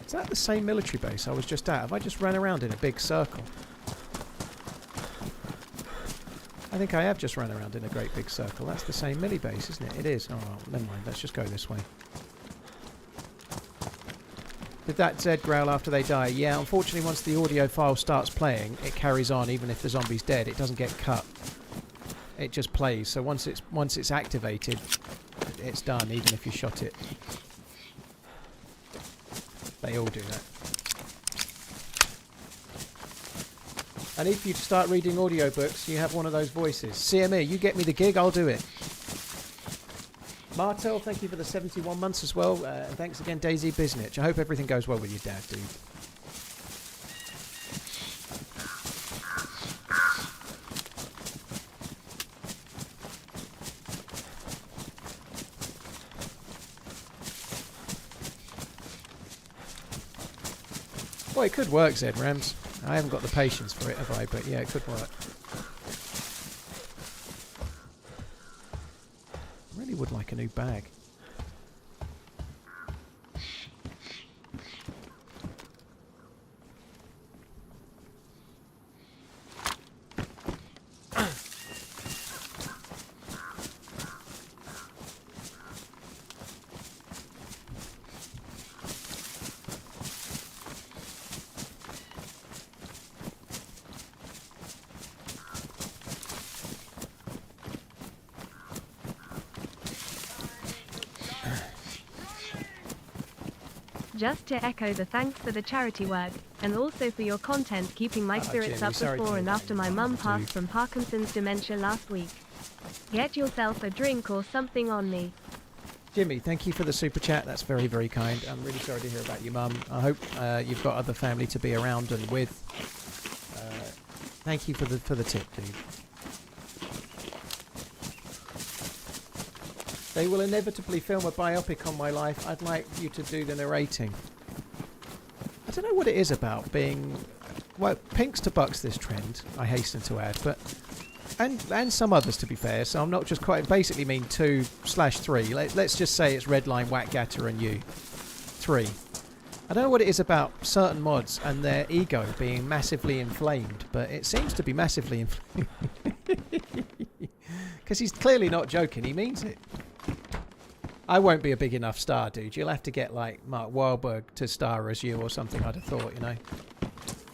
Is that the same military base I was just at? Have I just ran around in a big circle? I think I have just run around in a great big circle. That's the same mini base, isn't it? It is. Oh, well, never mind. Let's just go this way. Did that Z growl after they die? Yeah, unfortunately, once the audio file starts playing, it carries on even if the zombie's dead. It doesn't get cut. It just plays. So once it's activated, it's done, even if you shot it. They all do that. I need for you to start reading audiobooks. You have one of those voices. CME, you get me the gig, I'll do it. Martel, thank you for the 71 months as well. And thanks again, DayZ Biznich. I hope everything goes well with your dad, dude. Well, it could work, Zed Rams. I haven't got the patience for it, have I? But yeah, it could work. I really would like a new bag. Just to echo the thanks for the charity work, and also for your content keeping my spirits up before and after my mum passed from Parkinson's dementia last week. Get yourself a drink or something on me. Jimmy, thank you for the super chat. That's very, very kind. I'm really sorry to hear about your mum. I hope you've got other family to be around and with. Thank you for the tip, dude. They will inevitably film a biopic on my life. I'd like you to do the narrating. I don't know what it is about being... Well, Pinks to bucks this trend, I hasten to add, but... And some others, to be fair, so I'm not just quite... Basically mean 2/3. Let's just say it's Redline, Whackgatter and you. 3. I don't know what it is about certain mods and their ego being massively inflamed, but it seems to be massively inflamed. Because he's clearly not joking, he means it. I won't be a big enough star, dude. You'll have to get, like, Mark Wahlberg to star as you or something, I'd have thought, you know.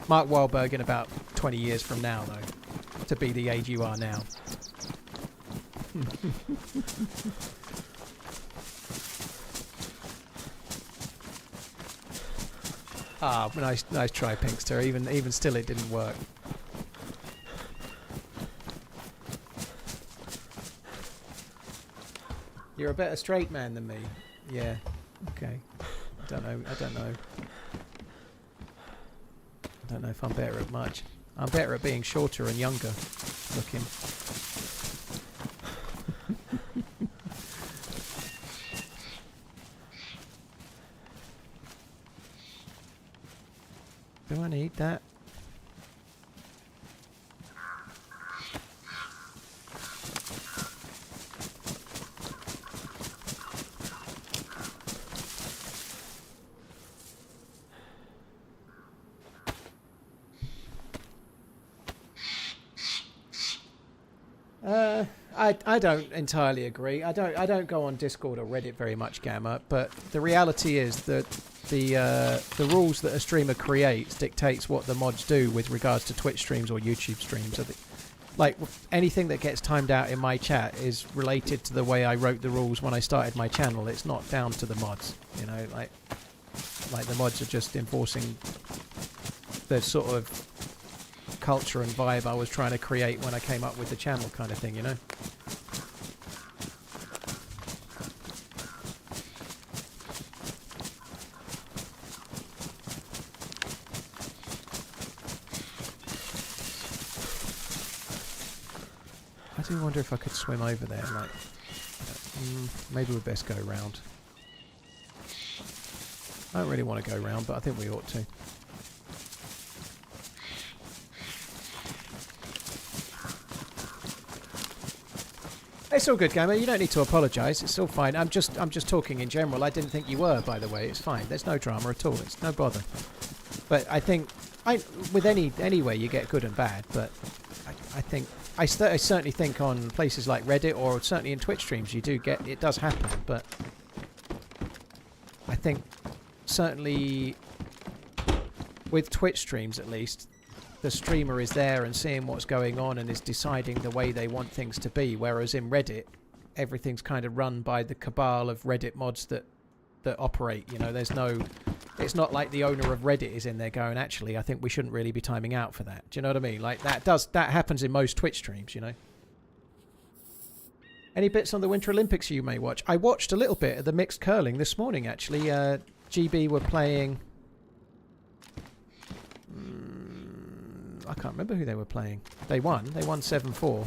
Mark Wahlberg in about 20 years from now, though, to be the age you are now. Ah, nice try, Pinkster. Even still, it didn't work. You're a better straight man than me. Yeah. Okay. I don't know. I don't know if I'm better at much. I'm better at being shorter and younger looking. Do I need that? I don't entirely agree. I don't go on Discord or Reddit very much, Gamma. But the reality is that the rules that a streamer creates dictates what the mods do with regards to Twitch streams or YouTube streams. Like anything that gets timed out in my chat is related to the way I wrote the rules when I started my channel. It's not down to the mods, you know. Like the mods are just enforcing the sort of culture and vibe I was trying to create when I came up with the channel, kind of thing, you know. I do wonder if I could swim over there, like, maybe we'd best go round. I don't really want to go round, but I think we ought to. It's all good, Gamer. You don't need to apologise. It's all fine. I'm just talking in general. I didn't think you were, by the way. It's fine. There's no drama at all. It's no bother. But I think with any way you get good and bad. But I think I certainly think on places like Reddit or certainly in Twitch streams you do get it does happen. But I think certainly with Twitch streams at least, the streamer is there and seeing what's going on and is deciding the way they want things to be, whereas in Reddit everything's kind of run by the cabal of Reddit mods that operate, you know. There's no, it's not like the owner of Reddit is in there going, actually I think we shouldn't really be timing out for that. Do you know what I mean? Like that happens in most Twitch streams, you know. Any bits on the Winter Olympics you may watch? I watched a little bit of the mixed curling this morning actually. GB were playing, I can't remember who they were playing. They won 7-4.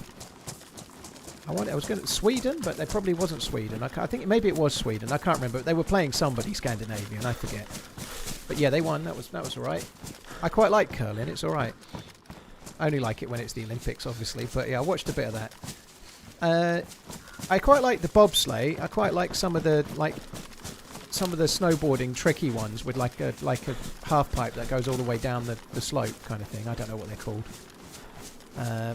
I was going to Sweden, but they probably wasn't Sweden. I think maybe it was Sweden. I can't remember. They were playing somebody Scandinavian. I forget. But yeah, they won. That was all right. I quite like curling. It's all right. I only like it when it's the Olympics, obviously. But yeah, I watched a bit of that. I quite like the bobsleigh. I quite like some of the snowboarding tricky ones with like a half pipe that goes all the way down the slope kind of thing. I don't know what they're called.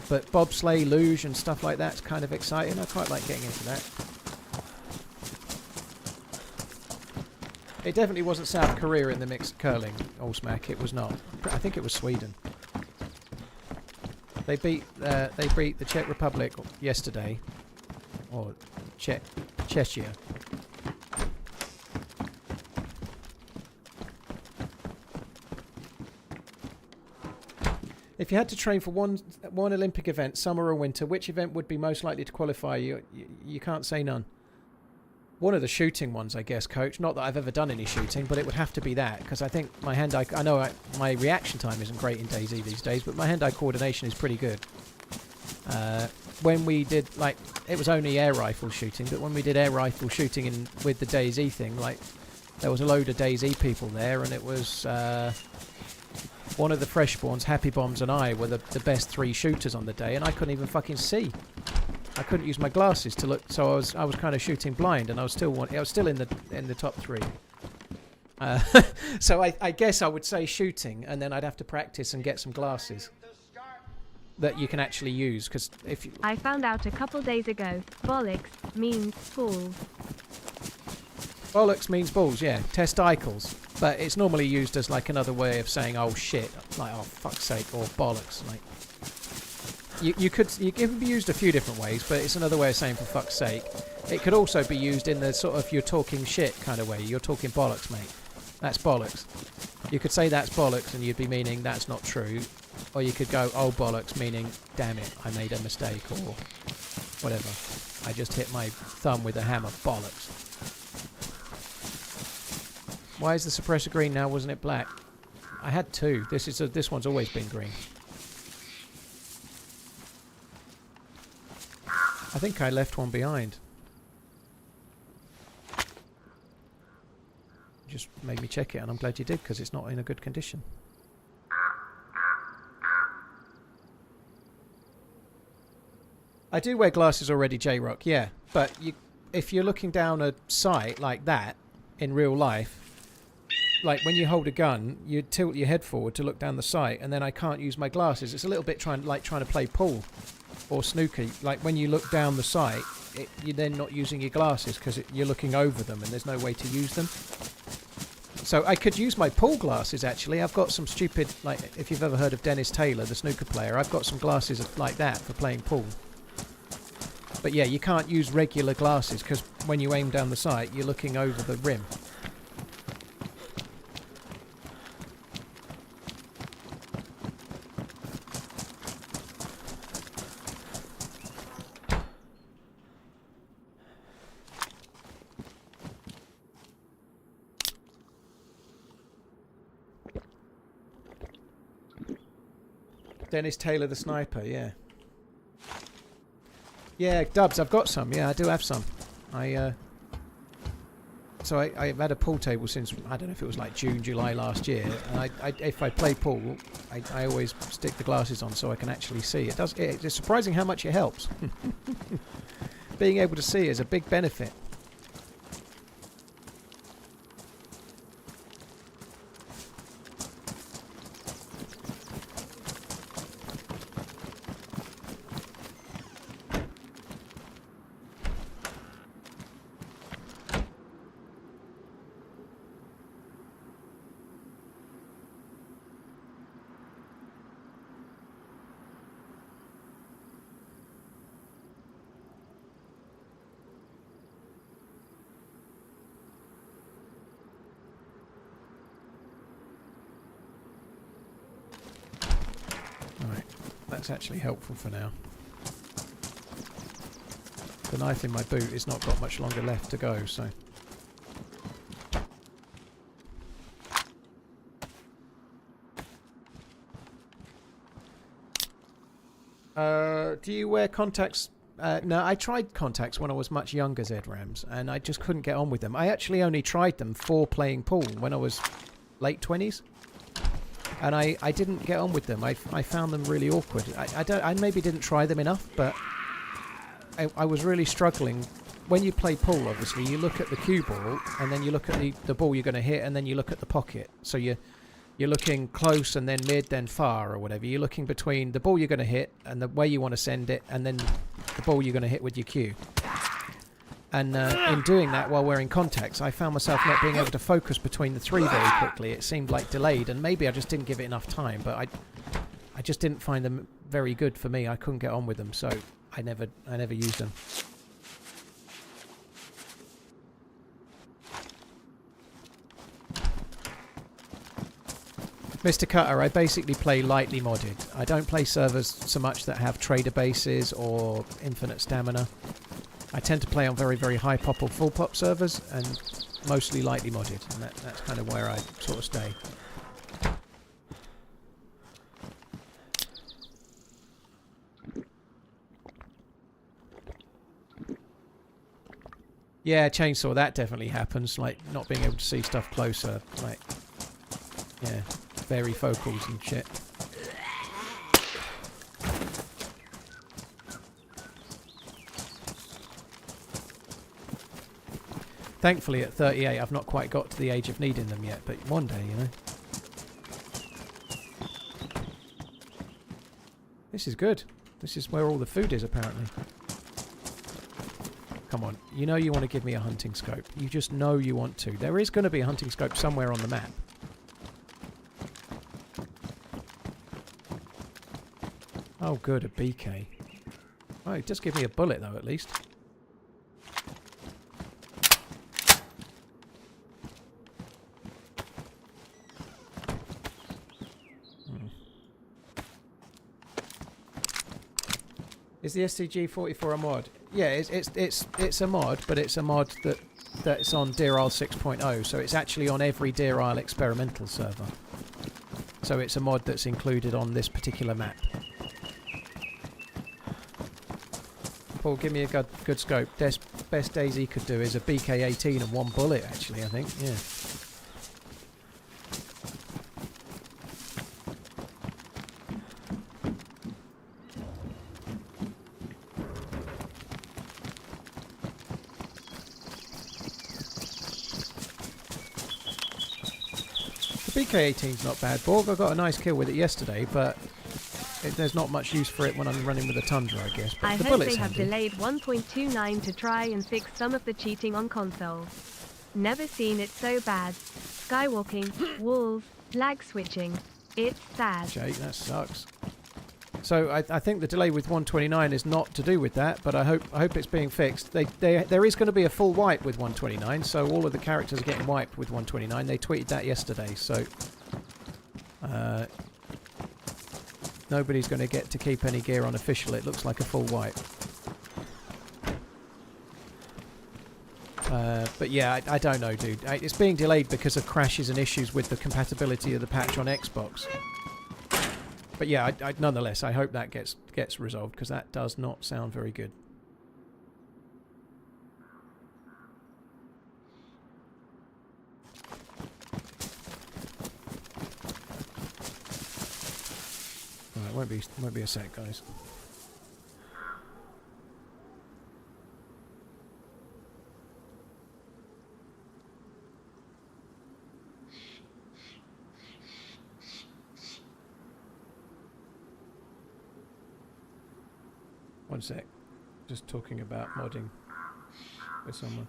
But bobsleigh, luge and stuff like that's kind of exciting. I quite like getting into that. It definitely wasn't South Korea in the mixed curling, Allsmack. It was not. I think it was Sweden. They beat the Czech Republic yesterday, or Czechia. If you had to train for one Olympic event, summer or winter, which event would be most likely to qualify you? You can't say none. One of the shooting ones, I guess, Coach. Not that I've ever done any shooting, but it would have to be that, because I think my hand-eye... I know my reaction time isn't great in DayZ these days, but my hand-eye coordination is pretty good. When we did, like, it was only air rifle shooting, but when we did air rifle shooting with the DayZ thing, like, there was a load of DayZ people there, and it was... one of the Freshborns, Happy Bombs and I were the best 3 shooters on the day, and I couldn't even fucking see. I couldn't use my glasses to look, so I was kind of shooting blind, and I was still in the top 3. So I guess I would say shooting, and then I'd have to practice and get some glasses that you can actually use, because if you... I found out a couple days ago, bollocks means balls. Bollocks means balls, yeah. Testicles. But it's normally used as like another way of saying oh shit, like oh fuck's sake, or bollocks. Like you can be used a few different ways, but it's another way of saying for fuck's sake. It could also be used in the sort of you're talking shit kind of way. You're talking bollocks, mate. That's bollocks. You could say that's bollocks and you'd be meaning that's not true. Or you could go oh bollocks, meaning damn it, I made a mistake, or whatever. I just hit my thumb with a hammer, bollocks. Why is the suppressor green now? Wasn't it black? I had 2. This one's always been green. I think I left one behind. Just made me check it, and I'm glad you did, because it's not in a good condition. I do wear glasses already, J-Rock, yeah. But if you're looking down a sight like that in real life, like when you hold a gun, you tilt your head forward to look down the sight, and then I can't use my glasses. It's a little bit trying to play pool. or snooker, like when you look down the sight, you're then not using your glasses because you're looking over them and there's no way to use them. So I could use my pool glasses, actually. I've got some stupid, like, if you've ever heard of Dennis Taylor, the snooker player, I've got some glasses like that for playing pool. But yeah, you can't use regular glasses because when you aim down the sight, you're looking over the rim. Dennis Taylor, the sniper, yeah. Yeah, Dubs, I've got some. Yeah, I do have some. I've had a pool table since, I don't know if it was like June, July last year. And if I play pool, I always stick the glasses on so I can actually see. It's surprising how much it helps. Being able to see is a big benefit. That's actually helpful for now. The knife in my boot has not got much longer left to go, so... do you wear contacts? No, I tried contacts when I was much younger, ZRAMs, and I just couldn't get on with them. I actually only tried them for playing pool when I was late 20s. And I didn't get on with them. I found them really awkward. I maybe didn't try them enough, but I was really struggling. When you play pool, obviously, you look at the cue ball, and then you look at the ball you're going to hit, and then you look at the pocket. So you're looking close, and then mid, then far, or whatever. You're looking between the ball you're going to hit, and the way you want to send it, and then the ball you're going to hit with your cue. And in doing that while wearing contacts, I found myself not being able to focus between the three very quickly. It seemed like delayed, and maybe I just didn't give it enough time, but I just didn't find them very good for me. I couldn't get on with them, so I never used them. Mr. Cutter, I basically play lightly modded. I don't play servers so much that have trader bases or infinite stamina. I tend to play on very, very high pop or full pop servers, and mostly lightly modded, and that's kind of where I sort of stay. Yeah, chainsaw, that definitely happens, like not being able to see stuff closer, like, yeah, varifocals and shit. Thankfully, at 38, I've not quite got to the age of needing them yet, but one day, you know. This is good. This is where all the food is, apparently. Come on. You know you want to give me a hunting scope. You just know you want to. There is going to be a hunting scope somewhere on the map. Oh, good. A BK. Oh, it does give me a bullet, though, at least. Is the STG-44 a mod? Yeah, it's a mod, but it's a mod that's on Deerisle 6.0, so it's actually on every Deerisle experimental server. So it's a mod that's included on this particular map. Paul, give me a good scope. Best DayZ could do is a BK-18 and one bullet, actually, I think. Yeah. BK-18's not bad, Borg. I got a nice kill with it yesterday, but there's not much use for it when I'm running with a Tundra, I guess. But I the hope bullet's they have handy. delayed 1.29 to try and fix some of the cheating on consoles. Never seen it so bad. Skywalking, walls, lag switching. It's sad. Jake, that sucks. So I think the delay with 129 is not to do with that, but I hope it's being fixed. There is going to be a full wipe with 129, so all of the characters are getting wiped with 129. They tweeted that yesterday, so nobody's going to get to keep any gear on official. It looks like a full wipe. But yeah, I don't know, dude. It's being delayed because of crashes and issues with the compatibility of the patch on Xbox. But yeah, nonetheless, I hope that gets resolved, because that does not sound very good. Right, won't be a sec, guys. One sec. Just talking about modding with someone.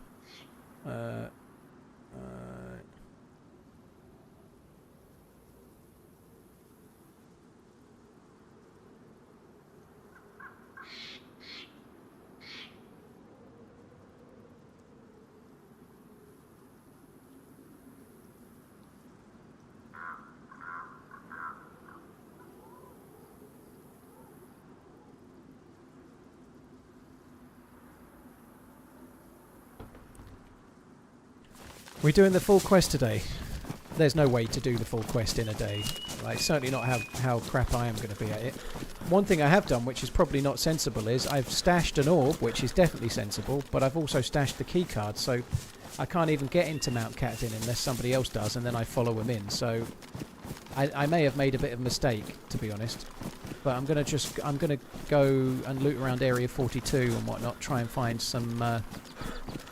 We're doing the full quest today. There's no way to do the full quest in a day. Like, certainly not how crap I am going to be at it. One thing I have done, which is probably not sensible, is I've stashed an orb, which is definitely sensible, but I've also stashed the key card, so I can't even get into Mount Catadin unless somebody else does, and then I follow them in. So I may have made a bit of a mistake, to be honest. But I'm gonna go and loot around Area 42 and whatnot, try and find some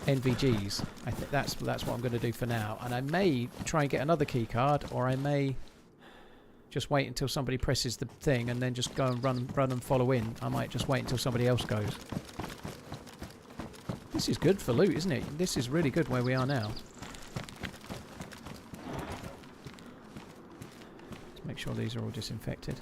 NVGs. I think that's what I'm going to do for now. And I may try and get another key card, or I may just wait until somebody presses the thing and then just go and run and follow in. I might just wait until somebody else goes. This is good for loot, isn't it? This is really good where we are now. Let's make sure these are all disinfected.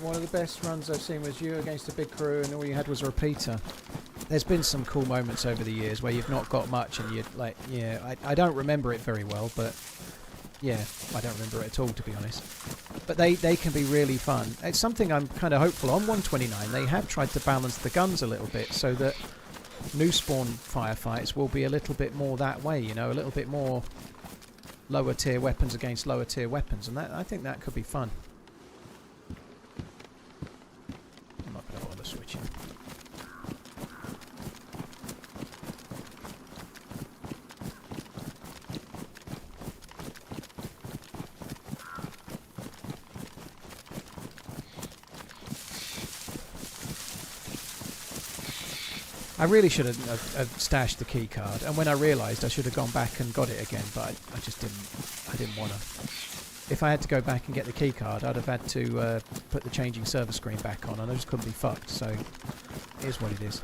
One of the best runs I've seen was you against a big crew and all you had was a repeater. There's been some cool moments over the years where you've not got much and you'd like, yeah, I don't remember it very well, but yeah, I don't remember it at all, to be honest. But they can be really fun. It's something I'm kind of hopeful on 129. They have tried to balance the guns a little bit so that new spawn firefights will be a little bit more that way, you know, a little bit more lower tier weapons against lower tier weapons, and that I think that could be fun. I'm not going to bother switching. I really should have stashed the key card, and when I realised I should have gone back and got it again, but I just didn't. I didn't want to. If I had to go back and get the key card, I'd have had to put the changing server screen back on, and I just couldn't be fucked. So it is what it is.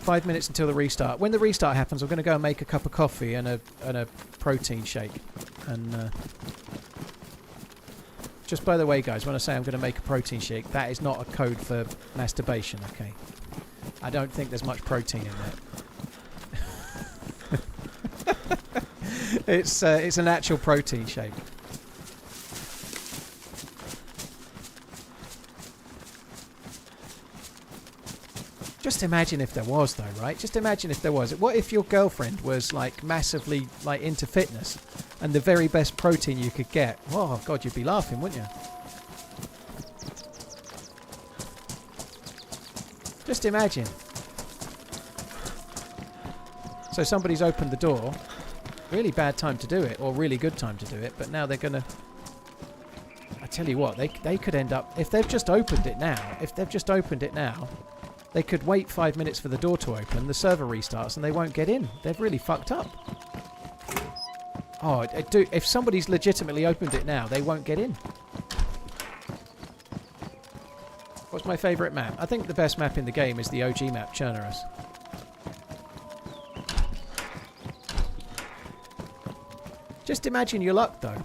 5 minutes until the restart. When the restart happens, I'm going to go and make a cup of coffee and a protein shake. And just by the way, guys, when I say I'm going to make a protein shake, that is not a code for masturbation, okay? I don't think there's much protein in that. It's an actual protein shake. Just imagine if there was, though, right? Just imagine if there was. What if your girlfriend was, like, massively, like, into fitness, and the very best protein you could get? Oh, God, you'd be laughing, wouldn't you? Just imagine. So somebody's opened the door. Really bad time to do it, or really good time to do it, but now they're going to... I tell you what, they could end up... If they've just opened it now, they could wait 5 minutes for the door to open, the server restarts, and they won't get in. They've really fucked up. Oh, if somebody's legitimately opened it now, they won't get in. What's my favourite map? I think the best map in the game is the OG map, Chernarus. Just imagine your luck, though.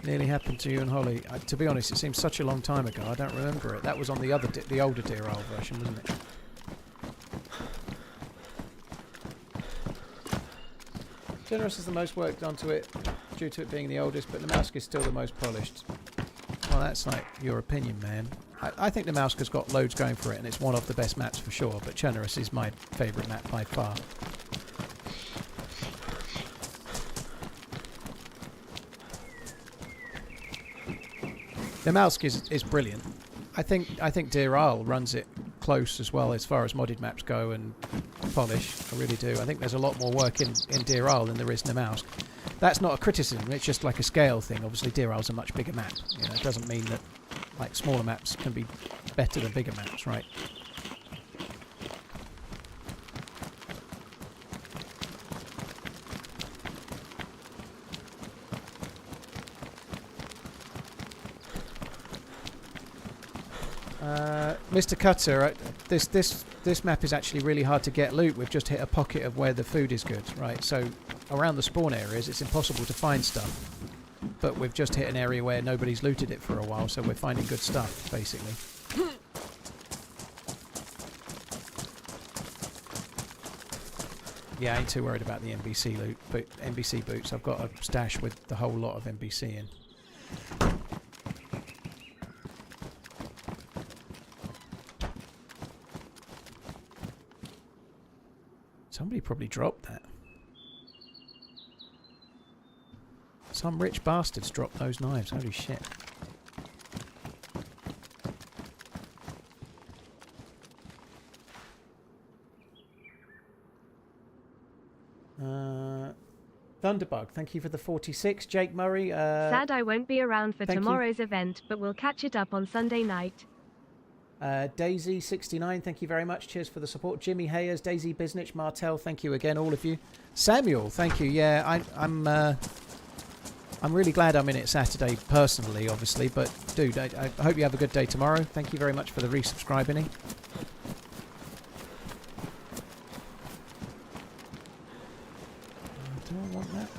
Nearly happened to you and Holly. To be honest, it seems such a long time ago. I don't remember it. That was on the other, the older Deerisle version, wasn't it? Generous is the most work done to it, due to it being the oldest, but Namausk is still the most polished. Well, that's like your opinion, man. I think Namausk has got loads going for it, and it's one of the best maps for sure, but Generous is my favourite map by far. Namausk is brilliant. I think Deerisle runs it close as well as far as modded maps go and polish. I really do. I think there's a lot more work in Deerisle than there is Namausk. That's not a criticism. It's just like a scale thing. Obviously, Deerisle's a much bigger map. You know, it doesn't mean that like smaller maps can be better than bigger maps, right? Mr. Cutter, this map is actually really hard to get loot. We've just hit a pocket of where the food is good, right? So around the spawn areas, it's impossible to find stuff. But we've just hit an area where nobody's looted it for a while, so we're finding good stuff, basically. Yeah, I ain't too worried about the NBC loot, but NBC boots, I've got a stash with the whole lot of NBC in. Somebody probably dropped that. Some rich bastards dropped those knives. Holy shit. Thunderbug, thank you for the 46. Jake Murray. Sad I won't be around for tomorrow's event, but we'll catch it up on Sunday night. DayZ 69, thank you very much. Cheers for the support. Jimmy Hayers, Daisy Biznich, Martel, thank you again, all of you. Samuel, thank you. Yeah, I'm really glad I'm in it Saturday personally, obviously, but dude, I hope you have a good day tomorrow. Thank you very much for the resubscribing. Do I want that?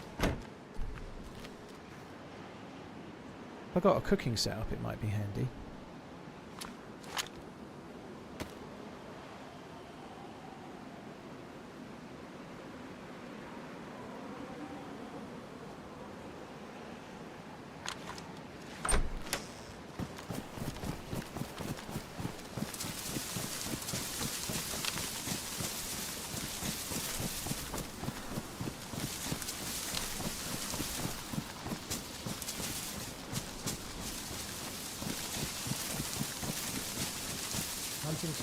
If I got a cooking setup, it might be handy.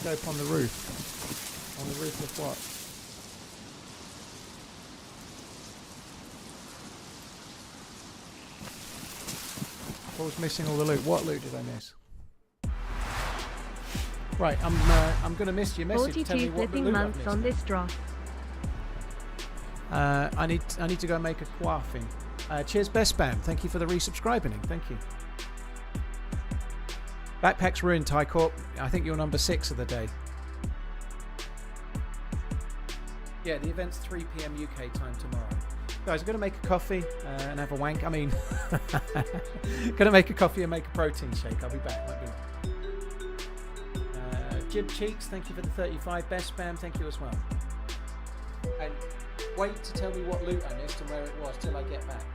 Scope on the roof. On the roof of what? What was missing all the loot? What loot did I miss? Right, I'm gonna miss your message. 42 flipping months on this drop. I need to go make a quaffing. Cheers, Best Spam. Thank you for the resubscribing. Thank you. Backpack's ruined, Tycorp. I think you're number 6 of the day. Yeah, the event's 3 PM UK time tomorrow. Guys, I'm going to make a coffee and have a wank. I mean, going to make a coffee and make a protein shake. I'll be back. Might be. Jib Cheeks, thank you for the 35. Best Spam, thank you as well. And wait to tell me what loot I missed and where it was till I get back.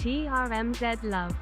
TRMZ love.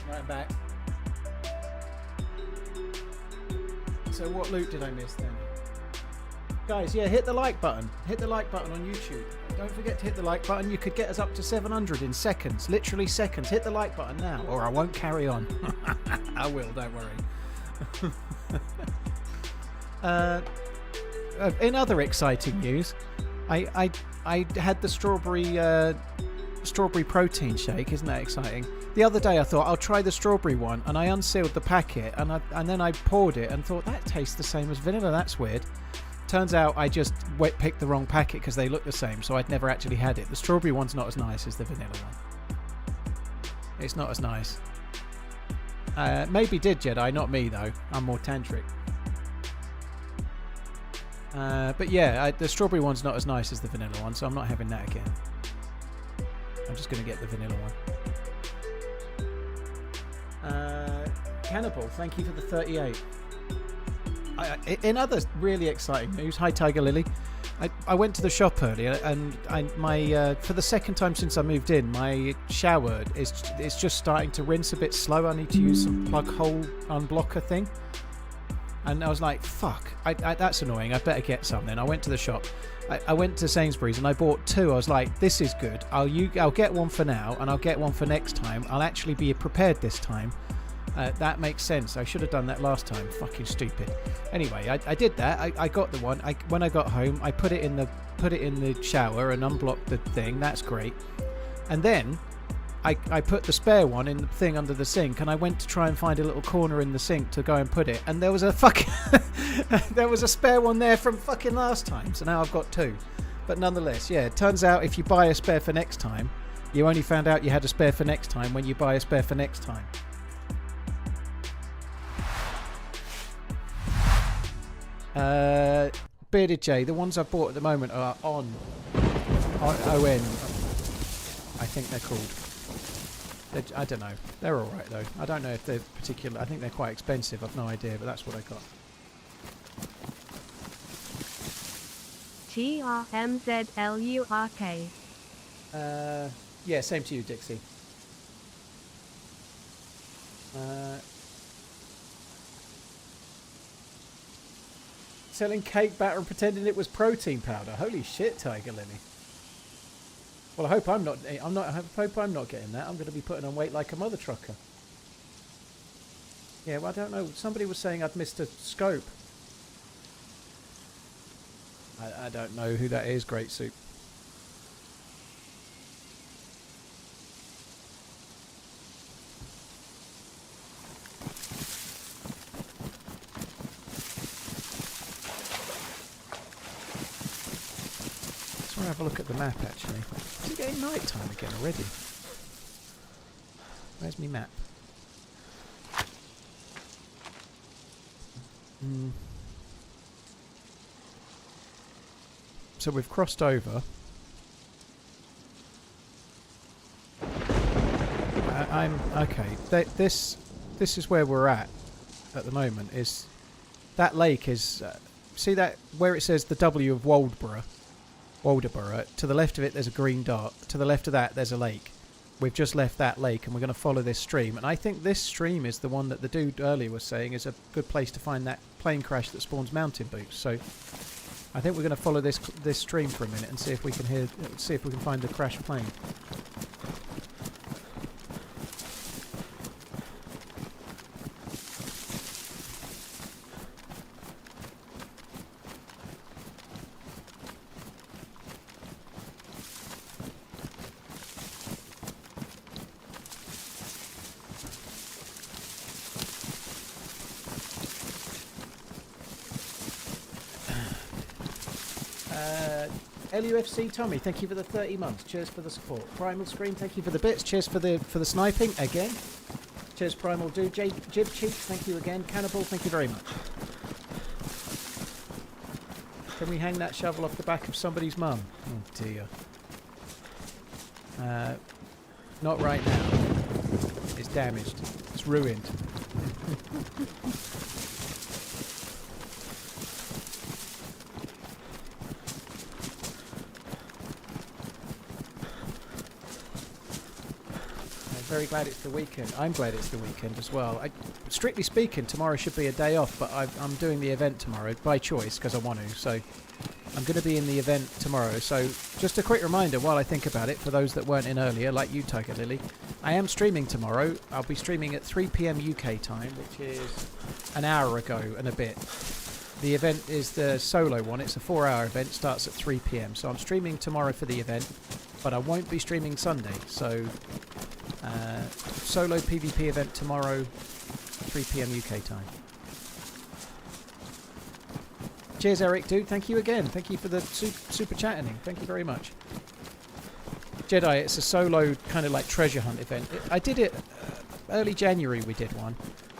Right back. So what loot did I miss then? Guys, yeah, hit the like button. Hit the like button on YouTube. Don't forget to hit the like button. You could get us up to 700 in seconds. Literally seconds. Hit the like button now, or I won't carry on. I will, don't worry. In other exciting news, I had the strawberry protein shake. Isn't that exciting? The other day I thought I'll try the strawberry one, and I unsealed the packet, and then I poured it and thought that tastes the same as vanilla. That's weird. Turns out I just picked the wrong packet because they look the same, so I'd never actually had it. The strawberry one's not as nice as the vanilla one. It's not as nice. Maybe did Jedi, not me though. I'm more tantric. But yeah, the strawberry one's not as nice as the vanilla one, so I'm not having that again. I'm just going to get the vanilla one. Cannibal, thank you for the 38. In other really exciting news, hi Tiger Lily. I went to the shop earlier, and my for the second time since I moved in, my shower is just starting to rinse a bit slow. I need to use some plug hole unblocker thing, and I was like, "Fuck, that's annoying. I better get some." Then I went to the shop. I went to Sainsbury's and I bought two. I was like, "This is good. I'll get one for now, and I'll get one for next time. I'll actually be prepared this time." That makes sense. I should have done that last time. Fucking stupid. Anyway, I did that. I got the one. When I got home, I put it in the shower and unblocked the thing. That's great. And then I put the spare one in the thing under the sink, and I went to try and find a little corner in the sink to go and put it, and there was a fucking there was a spare one there from fucking last time. So now I've got two. But nonetheless, yeah. It turns out if you buy a spare for next time, you only found out you had a spare for next time when you buy a spare for next time. Bearded J, the ones I bought at the moment are on ON, I think they're called. I don't know. They're alright though. I don't know if they're particular. I think they're quite expensive. I've no idea, but that's what I got. TRMZLURK. Yeah, same to you, Dixie. Selling cake batter and pretending it was protein powder. Holy shit, Tiger Lily. Well, I hope I'm not getting that. I'm going to be putting on weight like a mother trucker. Yeah, well, I don't know. Somebody was saying I'd missed a scope. I don't know who that is, Great Soup. Have a look at the map actually. Is it getting night time again already? Where's my map? So we've crossed over. okay. This is where we're at the moment. Is that lake is see that where it says the W of Waldborough? To the left of it, there's a green dot. To the left of that, there's a lake. We've just left that lake, and we're going to follow this stream. And I think this stream is the one that the dude earlier was saying is a good place to find that plane crash that spawns mountain boots. So I think we're going to follow this stream for a minute and see if we can find the crashed plane. LUFC Tommy, thank you for the 30 months. Cheers for the support. Primal Scream, thank you for the bits. Cheers for the sniping again. Cheers, Primal Dude. Jib Cheek, thank you again. Cannibal, thank you very much. Can we hang that shovel off the back of somebody's mum? Oh dear. Not right now. It's damaged. It's ruined. Very glad it's the weekend. I'm glad it's the weekend as well. Strictly speaking, tomorrow should be a day off, but I'm doing the event tomorrow by choice because I want to. So I'm going to be in the event tomorrow. So just a quick reminder while I think about it for those that weren't in earlier, like you, Tiger Lily. I am streaming tomorrow. I'll be streaming at 3 p.m. UK time, which is an hour ago and a bit. The event is the solo one. It's a 4-hour event. Starts at 3 p.m. So I'm streaming tomorrow for the event, but I won't be streaming Sunday. So solo PvP event tomorrow, 3 p.m. UK time. Cheers, Eric, dude. Thank you again. Thank you for the super chatting. Thank you very much. Jedi, it's a solo kind of like treasure hunt event. I did it early January. We did one,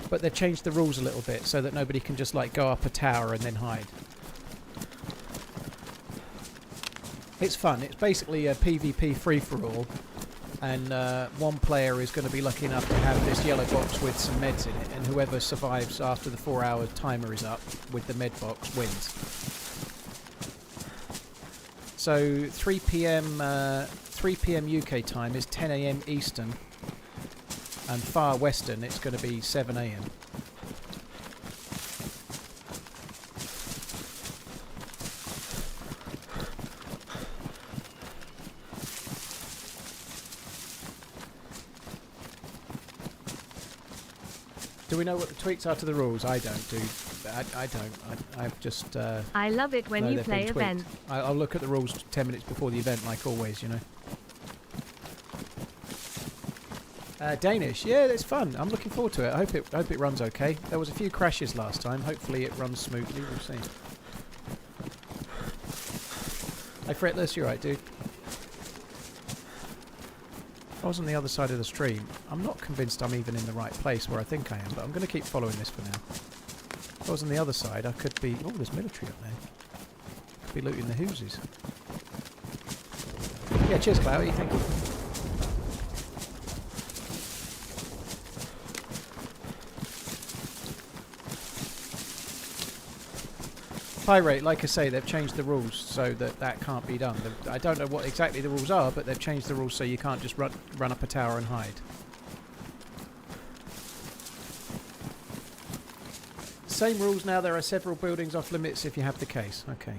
but they've changed the rules a little bit so that nobody can just like go up a tower and then hide. It's fun. It's basically a PvP free-for-all. And one player is going to be lucky enough to have this yellow box with some meds in it, and whoever survives after the 4-hour timer is up with the med box wins. So 3 p.m. UK time is 10 a.m. Eastern, and Far Western it's going to be 7 a.m. Do we know what the tweaks are to the rules? I don't, dude. I don't. I've just... I love it when you play events. I'll look at the rules 10 minutes before the event, like always, you know. Danish. Yeah, it's fun. I'm looking forward to it. I hope it runs okay. There was a few crashes last time. Hopefully it runs smoothly. We'll see. Hey, Fretless, you're right, dude. I was on the other side of the stream. I'm not convinced I'm even in the right place where I think I am, but I'm going to keep following this for now. If I was on the other side, I could be... Oh, there's military up there. Could be looting the hoosies. Yeah, cheers, Cloudy. Thank you. Pirate, like I say, they've changed the rules so that can't be done. I don't know what exactly the rules are, but they've changed the rules so you can't just run up a tower and hide. Same rules now. There are several buildings off limits if you have the case. Okay.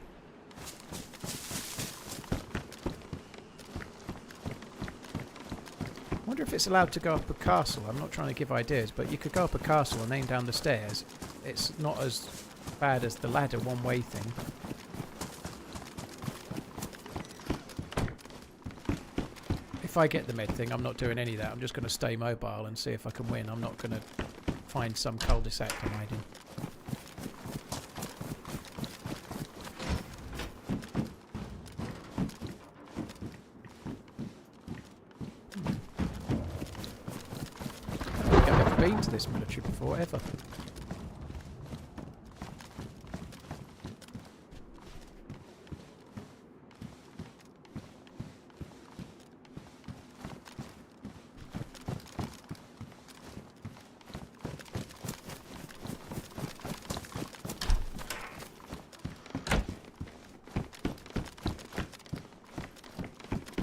I wonder if it's allowed to go up a castle. I'm not trying to give ideas, but you could go up a castle and aim down the stairs. It's not as bad as the ladder one-way thing. If I get the med thing, I'm not doing any of that. I'm just going to stay mobile and see if I can win. I'm not going to find some cul-de-sac to hide in. I don't think I've ever been to this military before, ever.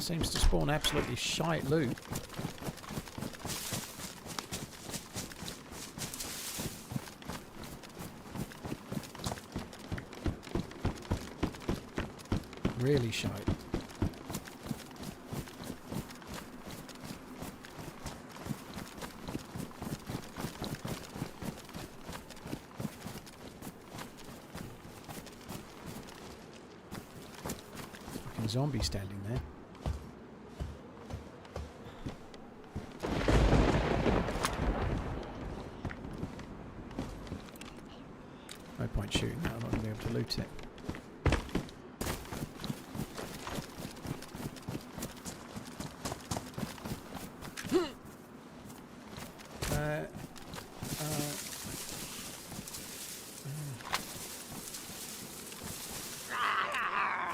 seems to spawn absolutely shite loot. Really shite. Fucking zombie standing there. No point shooting that, I'm not going to be able to loot it.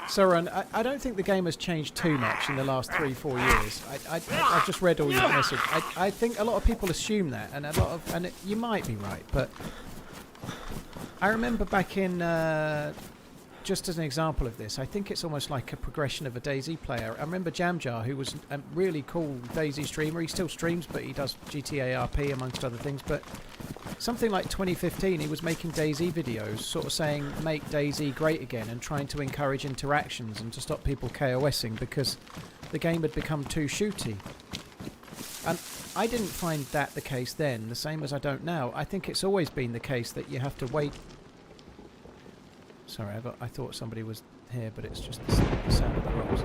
So, Ron, I don't think the game has changed too much in the last 3-4 years. I've just read all your message. I think a lot of people assume that, and you might be right, but I remember back in, just as an example of this, I think it's almost like a progression of a DayZ player. I remember Jamjar, who was a really cool DayZ streamer. He still streams, but he does GTA RP amongst other things. But something like 2015, he was making DayZ videos, sort of saying, make DayZ great again, and trying to encourage interactions and to stop people KOSing because the game had become too shooty. And I didn't find that the case then, the same as I don't now. I think it's always been the case that you have to wait. Sorry, I thought somebody was here, but it's just the sound of the rolls.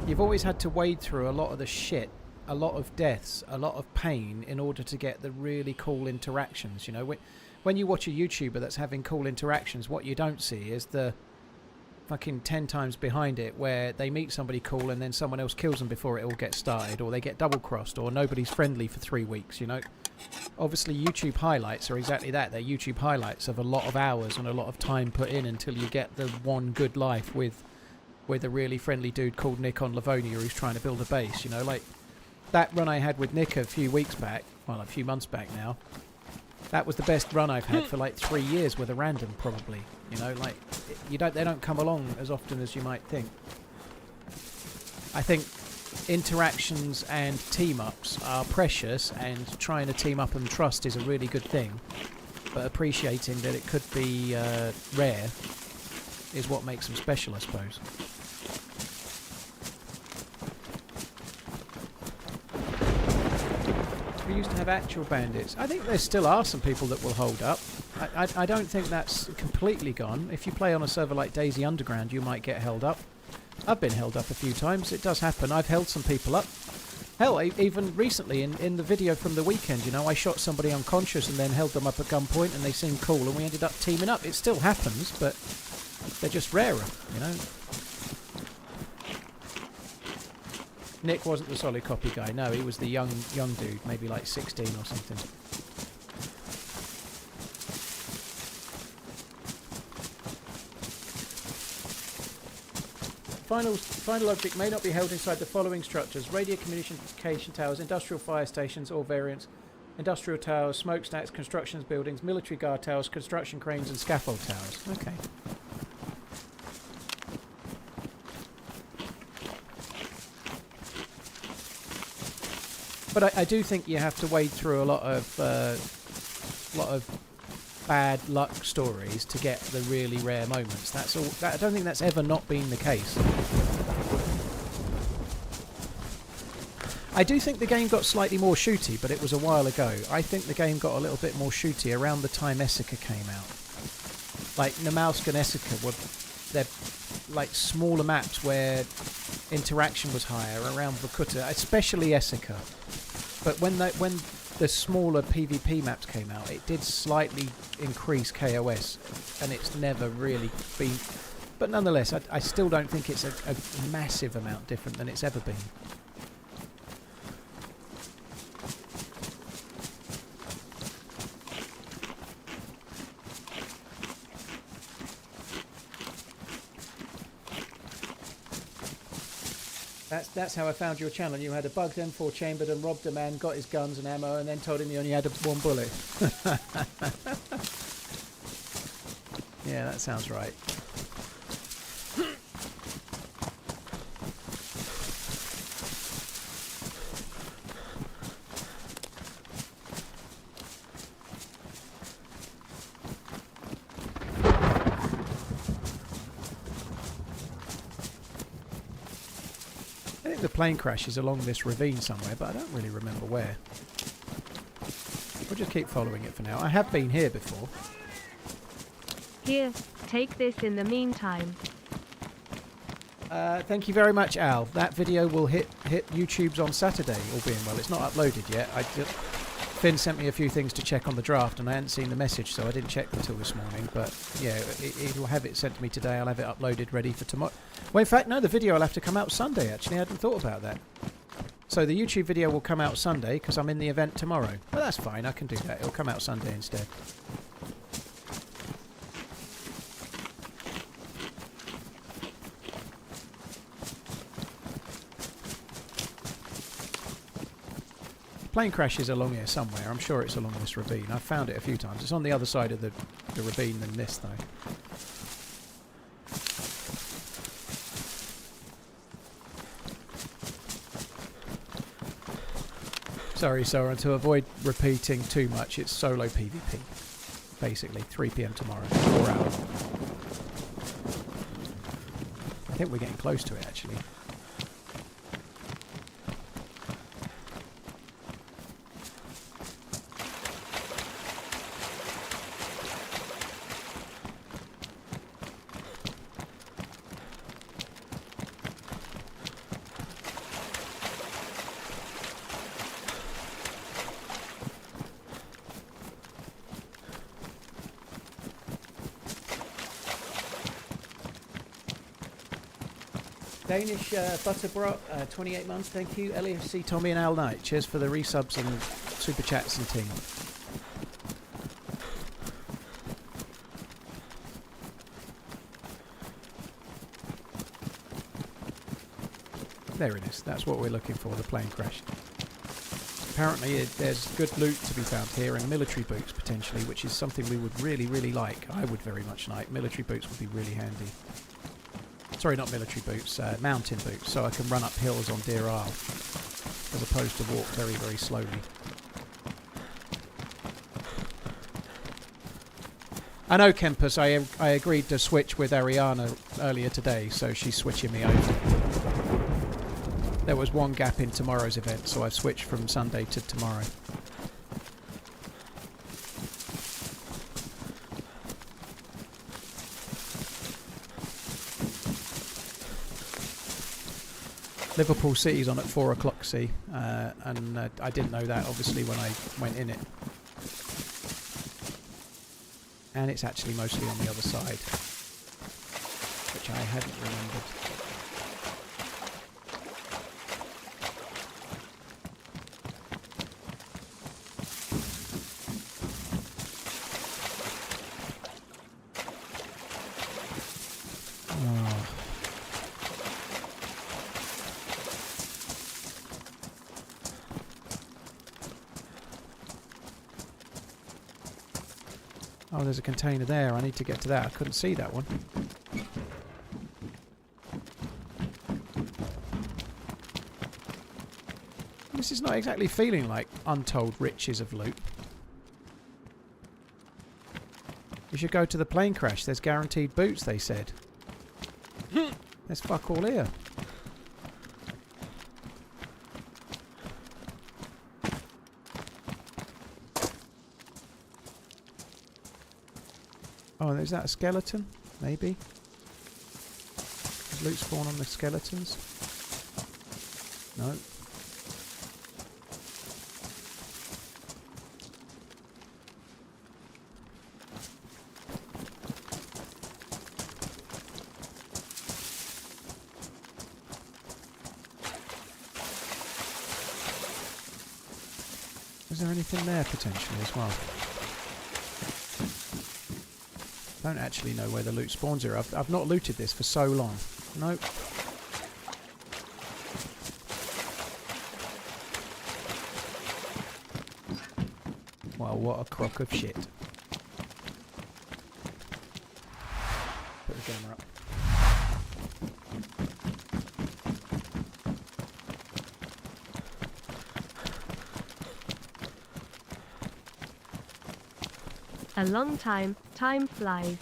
You've always had to wade through a lot of the shit, a lot of deaths, a lot of pain in order to get the really cool interactions. You know, when you watch a YouTuber that's having cool interactions, what you don't see is the fucking 10 times behind it where they meet somebody cool and then someone else kills them before it all gets started, or they get double crossed, or nobody's friendly for 3 weeks, you know. Obviously YouTube highlights are exactly that. They're YouTube highlights of a lot of hours and a lot of time put in until you get the one good life with a really friendly dude called Nick on Livonia who's trying to build a base, you know. Like that run I had with Nick a few weeks back, well, a few months back now, that was the best run I've had for like 3 years with a random, probably. You know, like they don't come along as often as you might think. I think interactions and team-ups are precious, and trying to team up and trust is a really good thing, but appreciating that it could be rare is what makes them special, I suppose. We used to have actual bandits. I think there still are some people that will hold up. I don't think that's completely gone. If you play on a server like DayZ Underground, you might get held up. I've been held up a few times. It does happen. I've held some people up. Hell, even recently in the video from the weekend, you know, I shot somebody unconscious and then held them up at gunpoint and they seemed cool and we ended up teaming up. It still happens, but they're just rarer, you know. Nick wasn't the solid copy guy. No, he was the young dude, maybe like 16 or something. Final object may not be held inside the following structures: radio communication towers, industrial fire stations, all variants, industrial towers, smokestacks, construction buildings, military guard towers, construction cranes, and scaffold towers. Okay. But I do think you have to wade through a lot of bad luck stories to get the really rare moments. That's all. I don't think that's ever not been the case. I do think the game got slightly more shooty, but it was a while ago. I think the game got a little bit more shooty around the time Essica came out. Like Namalsk and Essica they're like smaller maps where interaction was higher around Vorkuta, especially Essica. But when the smaller PvP maps came out, it did slightly increase KOS, and it's never really been. But nonetheless, I still don't think it's a massive amount different than it's ever been. That's how I found your channel. You had a bugged M4 chambered and robbed a man, got his guns and ammo, and then told him he only had one bullet. Yeah, that sounds right. I think the plane crash is along this ravine somewhere, but I don't really remember where. We'll just keep following it for now. I have been here before. Here, take this in the meantime. Thank you very much, Al. That video will hit YouTube's on Saturday, all being well. It's not uploaded yet. Finn sent me a few things to check on the draft, and I hadn't seen the message, so I didn't check until this morning. But yeah, it'll have it sent to me today. I'll have it uploaded, ready for tomorrow. Well, in fact, no, the video will have to come out Sunday, actually. I hadn't thought about that. So the YouTube video will come out Sunday, because I'm in the event tomorrow. Well, that's fine. I can do that. It'll come out Sunday instead. Plane crash is along here somewhere. I'm sure it's along this ravine. I've found it a few times. It's on the other side of the ravine than this, though. Sorry, Sora, to avoid repeating too much, it's solo PvP. Basically, 3 PM tomorrow. 4 hours. I think we're getting close to it, actually. Danish Butterbrot, 28 months, thank you. LFC, Tommy and Al Knight, cheers for the resubs and super chats and team. There it is, that's what we're looking for, the plane crash. Apparently there's good loot to be found here and military boots potentially, which is something we would really, really like. I would very much like. Military boots would be really handy. Sorry, not military boots, mountain boots, so I can run up hills on Deerisle, as opposed to walk very, very slowly. I know, Kempus, I agreed to switch with Ariana earlier today, so she's switching me over. There was one gap in tomorrow's event, so I've switched from Sunday to tomorrow. Liverpool City's on at 4 o'clock, see, and I didn't know that obviously when I went in it. And it's actually mostly on the other side, which I hadn't remembered. Oh, there's a container there. I need to get to that. I couldn't see that one. This is not exactly feeling like untold riches of loot. You should go to the plane crash. There's guaranteed boots, they said. There's fuck all here. Oh, is that a skeleton? Maybe. Does loot spawn on the skeletons? No. Is there anything there potentially as well? Don't actually know where the loot spawns are. I've not looted this for so long. Nope. Well, what a crock of shit. Put the camera up. A long time flies.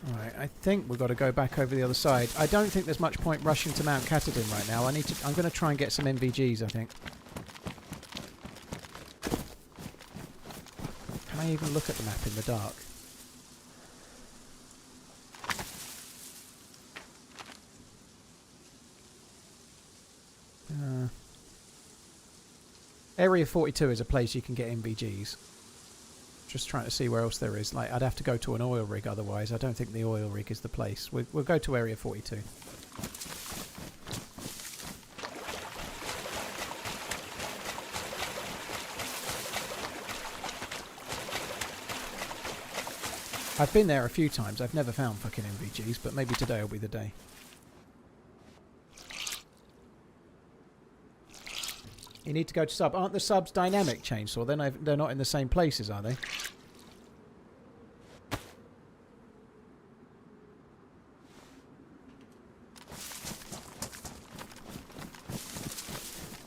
Alright, I think we've got to go back over the other side. I don't think there's much point rushing to Mount Katahdin right now. I'm going to try and get some NVGs, I think. Can I even look at the map in the dark? Area 42 is a place you can get NVGs. Just trying to see where else there is. Like, I'd have to go to an oil rig otherwise. I don't think the oil rig is the place. We'll go to Area 42. I've been there a few times. I've never found fucking NVGs, but maybe today will be the day. You need to go to sub. Aren't the subs dynamic chainsaw? They're not in the same places, are they?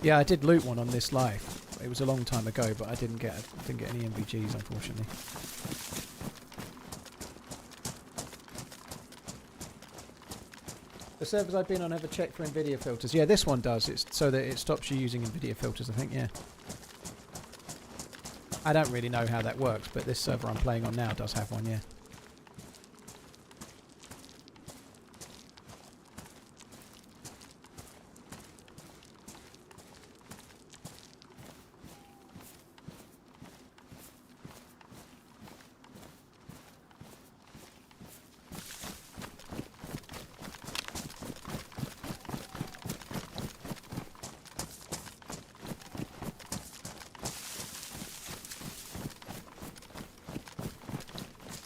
Yeah, I did loot one on this live. It was a long time ago, but I didn't get any NVGs, unfortunately. The servers I've been on have a check for NVIDIA filters. Yeah, this one does. It's so that it stops you using NVIDIA filters, I think, yeah. I don't really know how that works, but this server I'm playing on now does have one, yeah.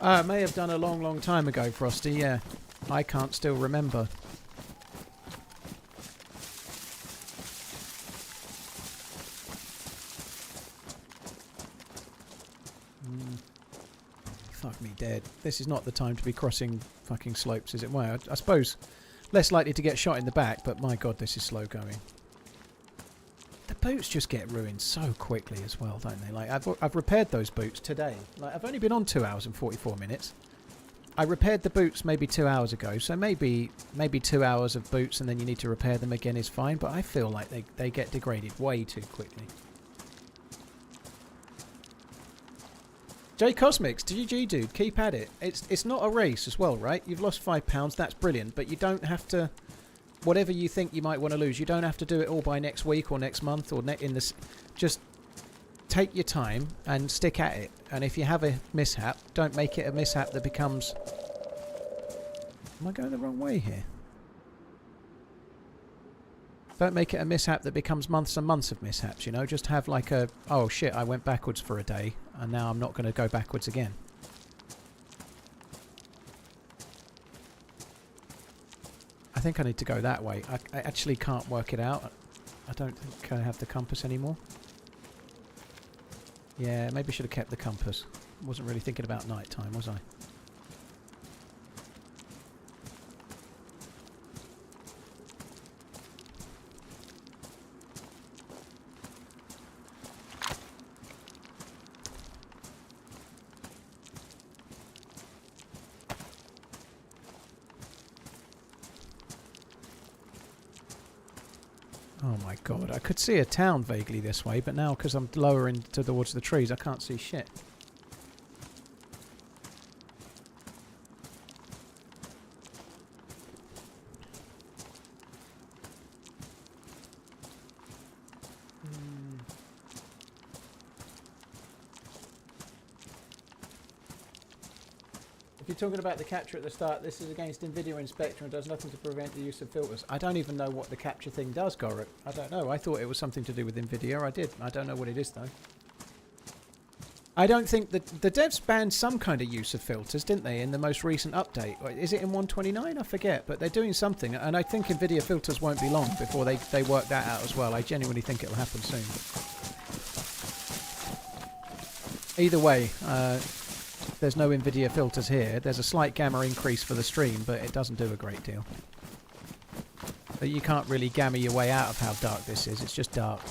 It may have done a long, long time ago, Frosty, yeah. I can't still remember. Fuck me dead. This is not the time to be crossing fucking slopes, is it? Well, I suppose less likely to get shot in the back, but my god, this is slow going. The boots just get ruined so quickly as well, don't they? Like, I've repaired those boots today. Like, I've only been on 2 hours and 44 minutes. I repaired the boots maybe 2 hours ago, so maybe 2 hours of boots and then you need to repair them again is fine, but I feel like they get degraded way too quickly. J Cosmics, GG dude, keep at it. It's not a race as well, right? You've lost £5, that's brilliant, but you don't have to... Whatever you think you might want to lose, you don't have to do it all by next week or next month or in this. Just take your time and stick at it. And if you have a mishap, don't make it a mishap that becomes... Am I going the wrong way here? Don't make it a mishap that becomes months and months of mishaps, you know? Just have like a, oh shit, I went backwards for a day and now I'm not going to go backwards again. I think I need to go that way. I actually can't work it out. I don't think I have the compass anymore. Yeah, maybe I should have kept the compass. Wasn't really thinking about night time, was I? Oh my god, I could see a town vaguely this way, but now because I'm lower into towards the trees, I can't see shit. If you're talking about the capture at the start, this is against NVIDIA Inspector and does nothing to prevent the use of filters. I don't even know what the capture thing does, Gorek. I don't know. I thought it was something to do with NVIDIA. I did. I don't know what it is, though. I don't think that the devs banned some kind of use of filters, didn't they, in the most recent update? Is it in 129? I forget, but they're doing something. And I think NVIDIA filters won't be long before they work that out as well. I genuinely think it'll happen soon. Either way, there's no NVIDIA filters here. There's a slight gamma increase for the stream, but it doesn't do a great deal. But you can't really gamma your way out of how dark this is. It's just dark.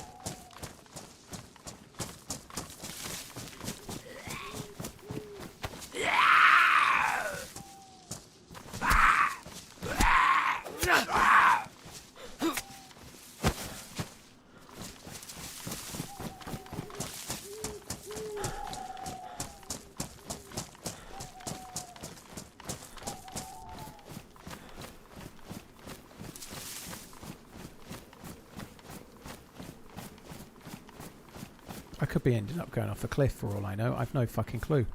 could be ending up going off a cliff for all I know. I've no fucking clue.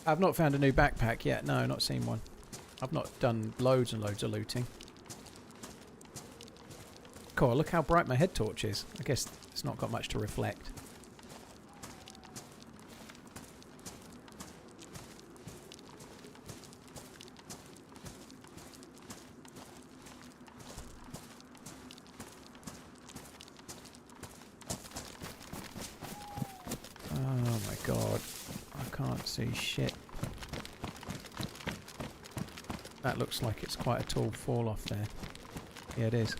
I've not found a new backpack yet. No, not seen one. I've not done loads and loads of looting. Cool, look how bright my head torch is. I guess it's not got much to reflect. Oh my god. I can't see shit. That looks like it's quite a tall fall off there. Yeah, it is.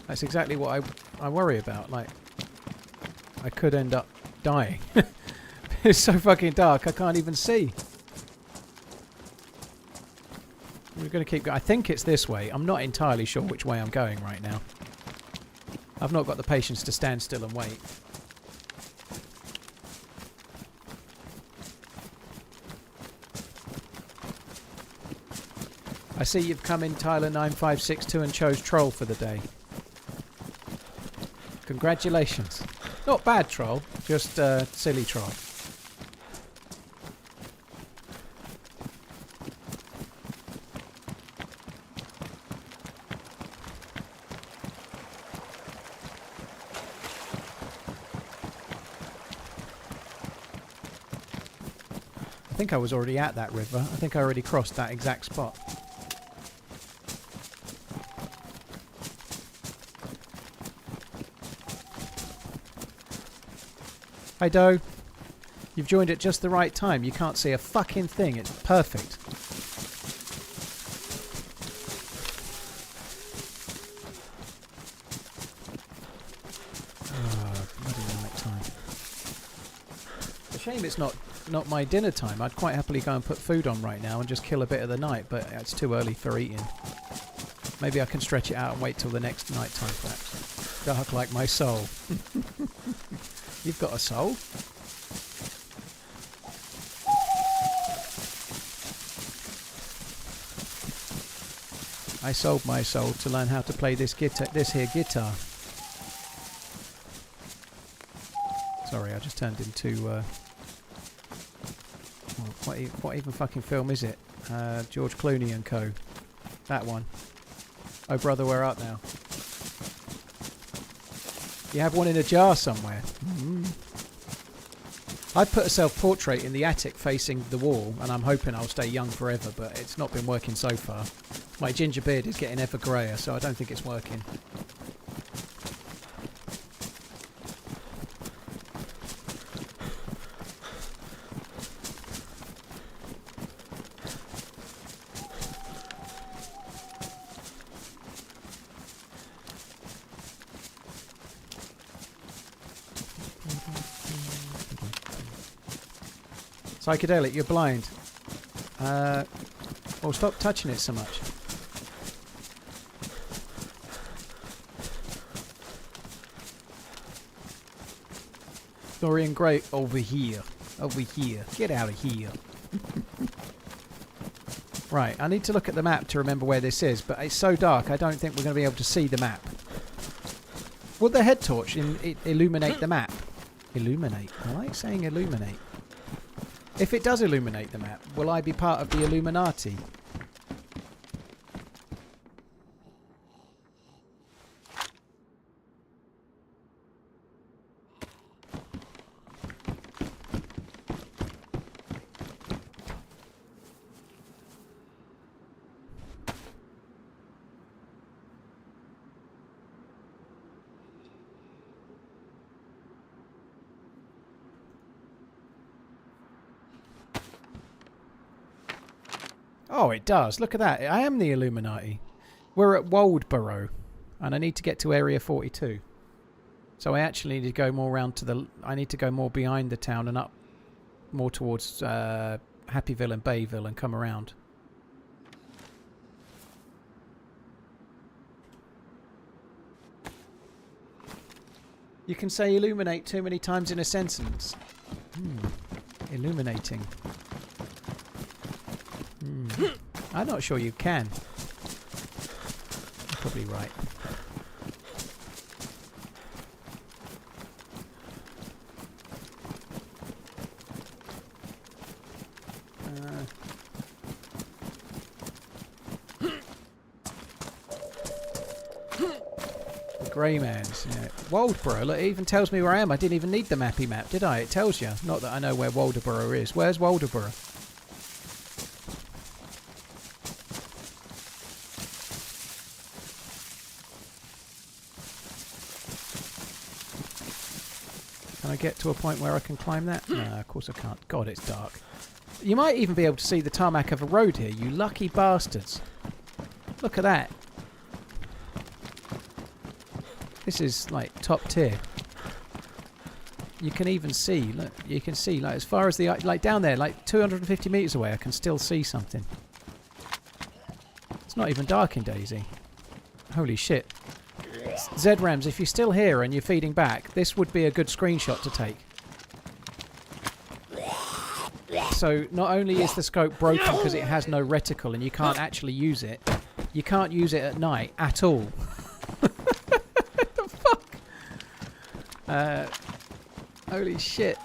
That's exactly what I worry about. Like, I could end up dying. It's so fucking dark, I can't even see. We're going to keep going. I think it's this way. I'm not entirely sure which way I'm going right now. I've not got the patience to stand still and wait. I see you've come in, Tyler9562, and chose Troll for the day. Congratulations. Not bad Troll, just silly Troll. I think I was already at that river. I think I already crossed that exact spot. Hi Doe, you've joined at just the right time. You can't see a fucking thing. It's perfect. Oh, bloody night time. It's a shame it's not my dinner time. I'd quite happily go and put food on right now and just kill a bit of the night, but it's too early for eating. Maybe I can stretch it out and wait till the next night time perhaps. Dark like my soul. You've got a soul? I sold my soul to learn how to play this here guitar. Sorry, I just turned into what even fucking film is it? George Clooney and Co. That one. Oh brother, where art thou? You have one in a jar somewhere. I put a self-portrait in the attic facing the wall, and I'm hoping I'll stay young forever, but it's not been working so far. My ginger beard is getting ever greyer, so I don't think it's working. Psychedelic, you're blind. Oh, stop touching it so much. Dorian Gray, over here. Over here. Get out of here. Right, I need to look at the map to remember where this is, but it's so dark I don't think we're going to be able to see the map. Will the head torch illuminate the map? Illuminate. I like saying illuminate. If it does illuminate the map, will I be part of the Illuminati? Oh, it does. Look at that. I am the Illuminati. We're at Waldborough, and I need to get to Area 42. So I actually need to go more round to the... I need to go more behind the town and up more towards Happyville and Bayville and come around. You can say illuminate too many times in a sentence. Illuminating. I'm not sure you can. You're probably right. Greyman's, yeah. Waldborough, look, it even tells me where I am. I didn't even need the mappy map, did I? It tells you. Not that I know where Waldborough is. Where's Waldborough? Can I get to a point where I can climb that? No, of course I can't. God, it's dark. You might even be able to see the tarmac of a road here, you lucky bastards. Look at that. This is like top tier. You can even see, look, you can see like as far as the, like down there, like 250 meters away, I can still see something. It's not even dark in DayZ. Holy shit. ZRAMs, if you're still here and you're feeding back, this would be a good screenshot to take. So not only is the scope broken because it has no reticle and you can't actually use it, you can't use it at night at all. Holy shit.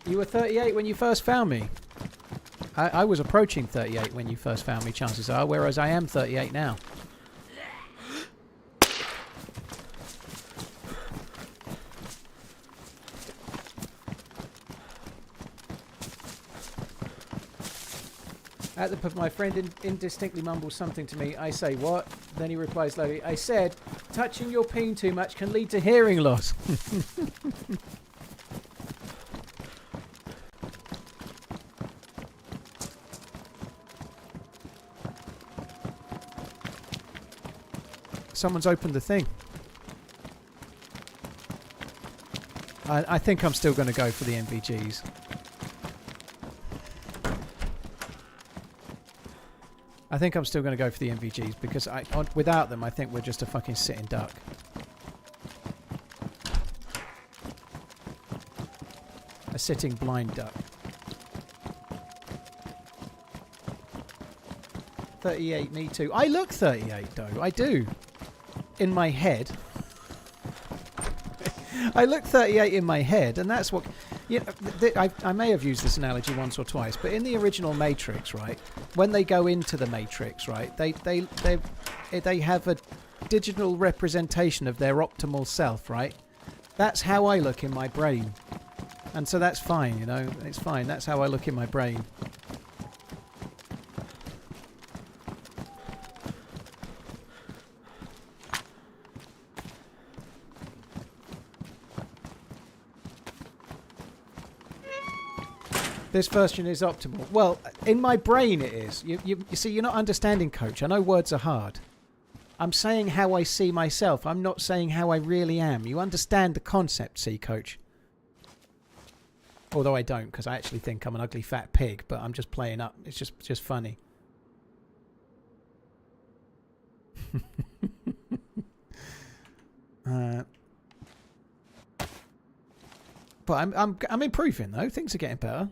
You were 38 when you first found me. I was approaching 38 when you first found me, chances are, whereas I am 38 now. At the pub, my friend indistinctly mumbles something to me. I say, what? Then he replies slowly, I said, touching your peen too much can lead to hearing loss. Someone's opened the thing. I think I'm still going to go for the NVGs. I think I'm still going to go for the NVGs because without them I think we're just a fucking sitting duck. A sitting blind duck. 38, me too. I look 38 though, I do. In my head. I look 38 in my head and that's what... You know, I may have used this analogy once or twice, but in the original Matrix, right, when they go into the Matrix, right, they have a digital representation of their optimal self, right? That's how I look in my brain. And so that's fine, you know, it's fine. That's how I look in my brain. This version is optimal. Well, in my brain it is. You see, you're not understanding, Coach. I know words are hard. I'm saying how I see myself. I'm not saying how I really am. You understand the concept, see, Coach? Although I don't, because I actually think I'm an ugly fat pig, but I'm just playing up. It's just funny. But I'm improving though. Things are getting better.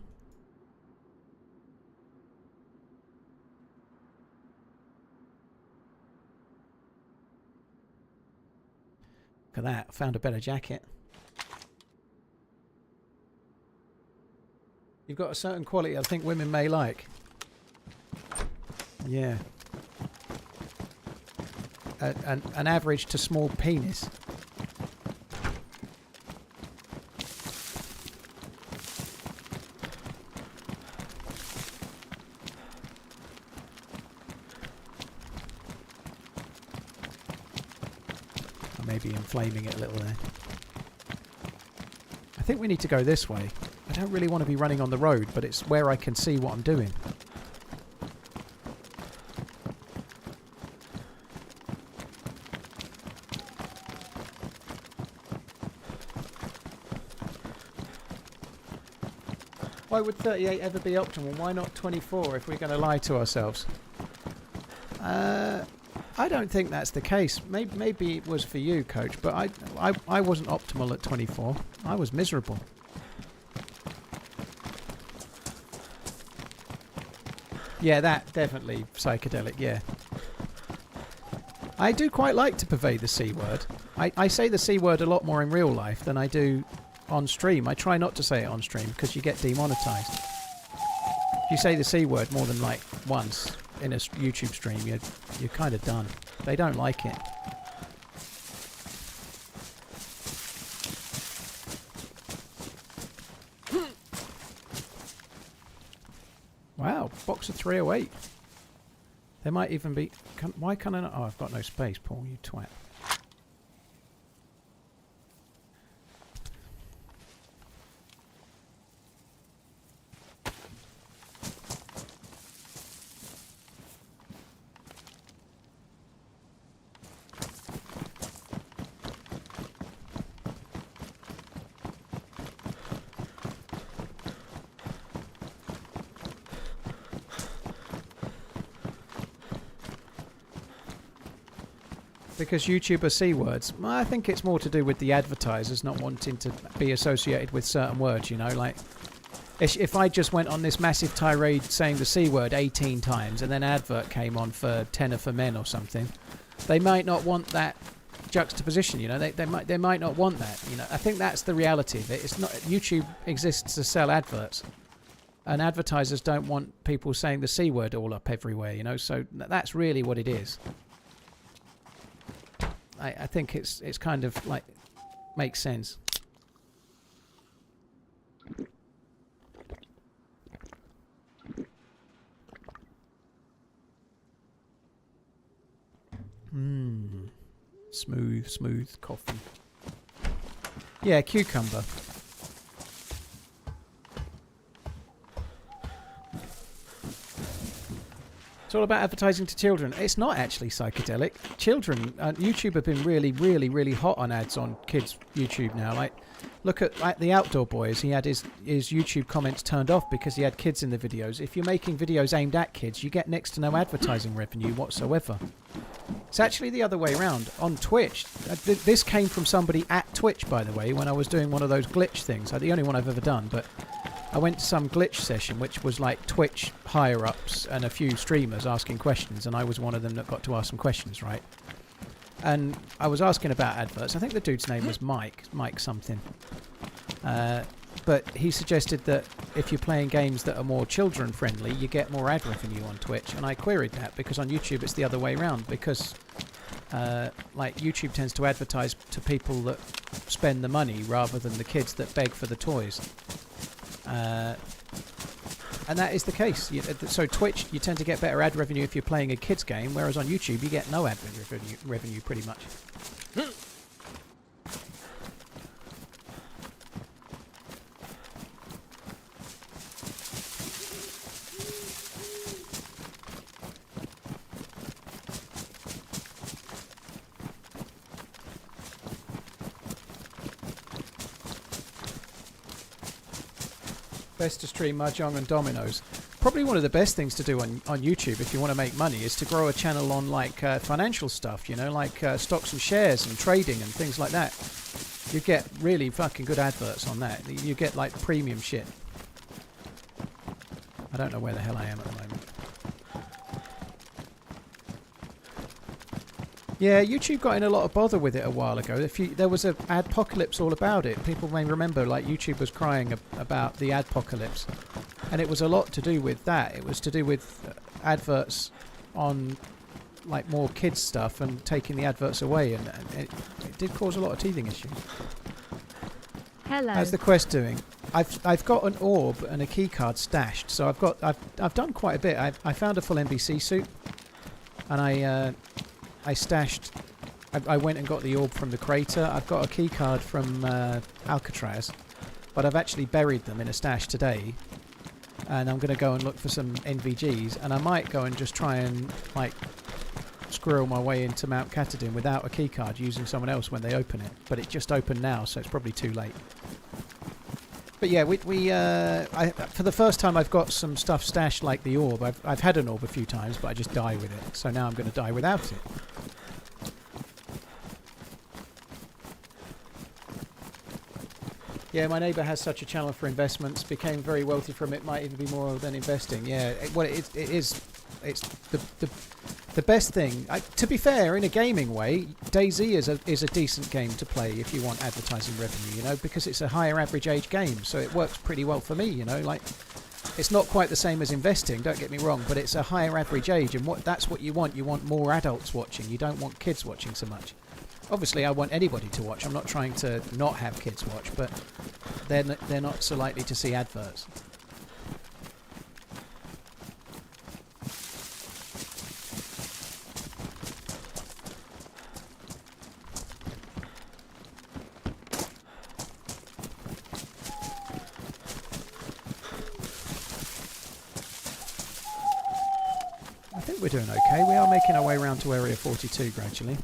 Look at that. Found a better jacket. You've got a certain quality I think women may like. Yeah. An average to small penis. Maybe inflaming it a little there. I think we need to go this way. I don't really want to be running on the road, but it's where I can see what I'm doing. Why would 38 ever be optimal? Why not 24 if we're going to lie to ourselves? I don't think that's the case. Maybe it was for you, Coach, but I wasn't optimal at 24. I was miserable. Yeah, that definitely psychedelic, yeah. I do quite like to pervade the C word. I say the C word a lot more in real life than I do on stream. I try not to say it on stream because you get demonetized. If you say the C word more than like once in a YouTube stream, you're kind of done. They don't like it. Wow, box of 308. There might even be... why can't I not... Oh, I've got no space, Paul, you twat. Because YouTube are C words. Well, I think it's more to do with the advertisers not wanting to be associated with certain words, you know, like if I just went on this massive tirade saying the C word 18 times and then an advert came on for Tenor for Men or something, they might not want that juxtaposition, you know, they might not want that, you know. I think that's the reality of it. It's not, YouTube exists to sell adverts, and advertisers don't want people saying the C word all up everywhere, you know, so that's really what it is. I think it's kind of like makes sense. Smooth coffee. Yeah, cucumber. It's all about advertising to children. It's not actually psychedelic. Children, YouTube have been really hot on ads on kids' YouTube now. Like, look at like the Outdoor Boys. He had his YouTube comments turned off because he had kids in the videos. If you're making videos aimed at kids, you get next to no advertising revenue whatsoever. It's actually the other way around. On Twitch, this came from somebody at Twitch, by the way, when I was doing one of those glitch things. The only one I've ever done, but... I went to some glitch session, which was like Twitch higher-ups and a few streamers asking questions, and I was one of them that got to ask some questions, right? And I was asking about adverts. I think the dude's name was Mike something. But he suggested that if you're playing games that are more children-friendly, you get more ad revenue on Twitch. And I queried that because on YouTube it's the other way around, because like YouTube tends to advertise to people that spend the money rather than the kids that beg for the toys. And that is the case. So Twitch, you tend to get better ad revenue if you're playing a kids game, whereas on YouTube you get no ad revenue pretty much. Best to stream Mahjong and Dominoes. Probably one of the best things to do on YouTube if you want to make money is to grow a channel on like financial stuff, you know, like stocks and shares and trading and things like that. You get really fucking good adverts on that. You get like premium shit. I don't know where the hell I am at the moment. Yeah, YouTube got in a lot of bother with it a while ago. There was an adpocalypse all about it. People may remember, like, YouTube was crying about the adpocalypse. And it was a lot to do with that. It was to do with adverts on, like, more kids stuff and taking the adverts away. And it did cause a lot of teething issues. Hello. How's the quest doing? I've got an orb and a keycard stashed. So I've done quite a bit. I found a full NBC suit. And I stashed... I went and got the orb from the crater. I've got a keycard from Alcatraz, but I've actually buried them in a stash today. And I'm going to go and look for some NVGs, and I might go and just try and like squirrel my way into Mount Katahdin without a keycard using someone else when they open it. But it just opened now, so it's probably too late. But yeah, for the first time I've got some stuff stashed like the orb. I've had an orb a few times, but I just die with it. So now I'm going to die without it. Yeah, my neighbour has such a channel for investments. Became very wealthy from it. Might even be more than investing. Yeah, it is. It's the best thing. To be fair, in a gaming way, DayZ is a decent game to play if you want advertising revenue, you know, because it's a higher average age game, so it works pretty well for me, you know. Like, it's not quite the same as investing, don't get me wrong, but it's a higher average age, and that's what you want. You want more adults watching. You don't want kids watching so much. Obviously, I want anybody to watch. I'm not trying to not have kids watch, but they're not so likely to see adverts. We're doing okay. We are making our way around to Area 42 gradually.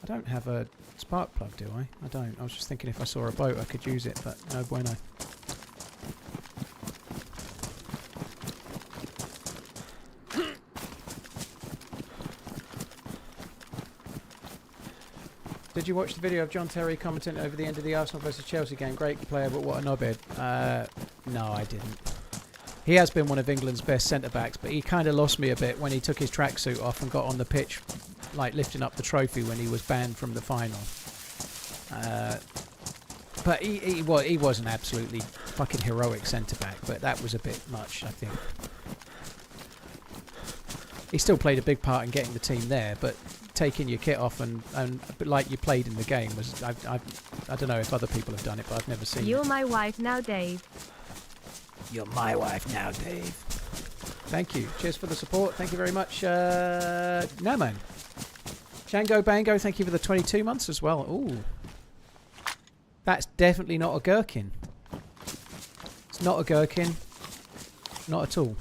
I don't have a spark plug, do I? I don't. I was just thinking if I saw a boat I could use it, but no bueno. Did you watch the video of John Terry commenting over the end of the Arsenal versus Chelsea game? Great player, but what a knobhead. No, I didn't. He has been one of England's best centre-backs, but he kind of lost me a bit when he took his tracksuit off and got on the pitch, like lifting up the trophy when he was banned from the final. But he was an absolutely fucking heroic centre-back, but that was a bit much, I think. He still played a big part in getting the team there, but taking your kit off and like you played in the game was... I don't know if other people have done it, but I've never seen it. You're my wife now, Dave. You're my wife now, Dave. Thank you. Cheers for the support. Thank you very much. No, man. Django Bango, thank you for the 22 months as well. Ooh. That's definitely not a gherkin. It's not a gherkin. Not at all.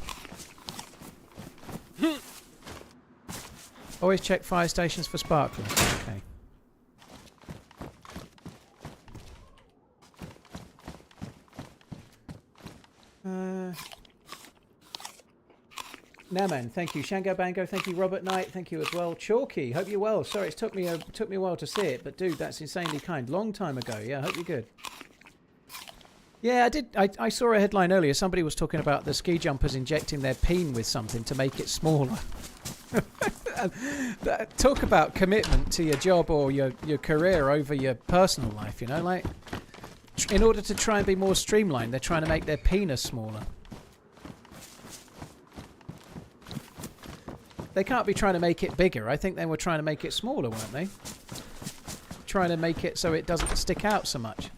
Always check fire stations for sparklers. Okay. Naman, thank you. Shango Bango, thank you. Robert Knight, thank you as well. Chalky, hope you're well. Sorry, it took me a while to see it, but dude, that's insanely kind. Long time ago. Yeah, I hope you're good. Yeah, I did. I saw a headline earlier. Somebody was talking about the ski jumpers injecting their peen with something to make it smaller. Talk about commitment to your job or your career over your personal life, you know, like in order to try and be more streamlined, they're trying to make their penis smaller. They can't be trying to make it bigger. I think they were trying to make it smaller, weren't they? Trying to make it so it doesn't stick out so much.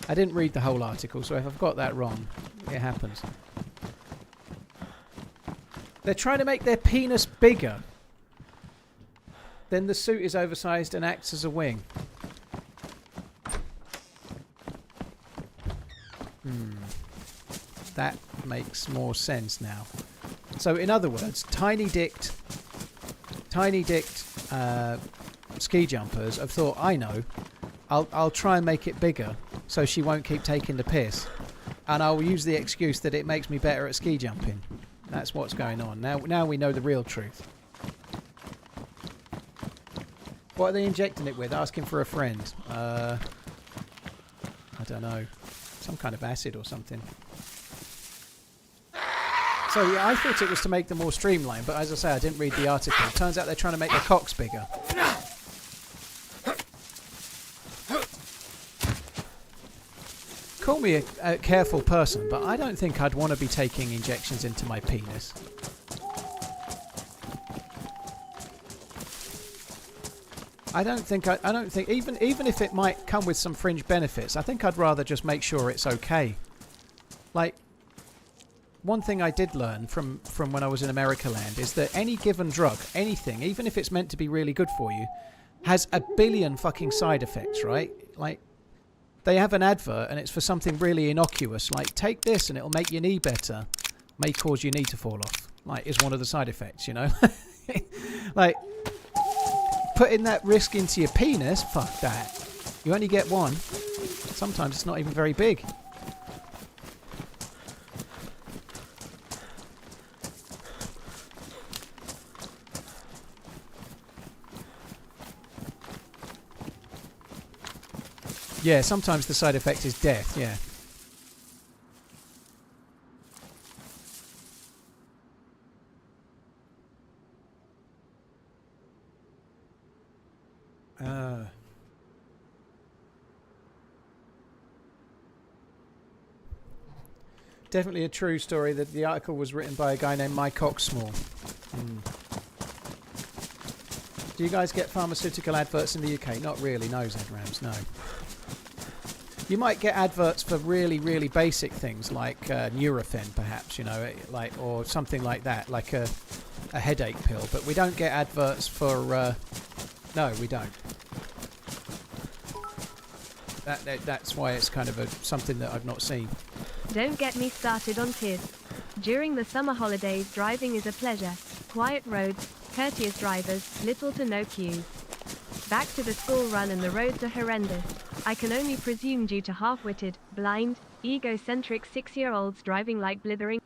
I didn't read the whole article, so if I've got that wrong, it happens. They're trying to make their penis bigger. Then the suit is oversized and acts as a wing. That makes more sense now. So in other words, tiny-dicked ski jumpers have thought, I know, I'll try and make it bigger so she won't keep taking the piss, and I'll use the excuse that it makes me better at ski jumping. That's what's going on. Now we know the real truth. What are they injecting it with? Asking for a friend. I don't know. Some kind of acid or something. So yeah, I thought it was to make them more streamlined, but as I say, I didn't read the article. Turns out they're trying to make their cocks bigger. Call me a careful person, but I don't think I'd want to be taking injections into my penis. I don't think even if it might come with some fringe benefits, I think I'd rather just make sure it's okay. Like, one thing I did learn from when I was in America land is that any given drug, anything, even if it's meant to be really good for you, has a billion fucking side effects, right? Like, they have an advert and it's for something really innocuous, like take this and it'll make your knee better, may cause your knee to fall off, like is one of the side effects, you know? Like, putting that risk into your penis, fuck that. You only get one. Sometimes it's not even very big. Yeah, sometimes the side effect is death, yeah. Definitely a true story that the article was written by a guy named Mike Oxmore. Do you guys get pharmaceutical adverts in the UK? Not really, no, ZRAMs, no. You might get adverts for really, really basic things like Nurofen, perhaps, you know, like, or something like that, like a headache pill. But we don't get adverts for... no, we don't. That's why it's kind of something that I've not seen. Don't get me started on TID. During the summer holidays, driving is a pleasure. Quiet roads, courteous drivers, little to no queues. Back to the school run and the roads are horrendous. I can only presume due to half-witted, blind, egocentric 6-year-olds driving like blithering...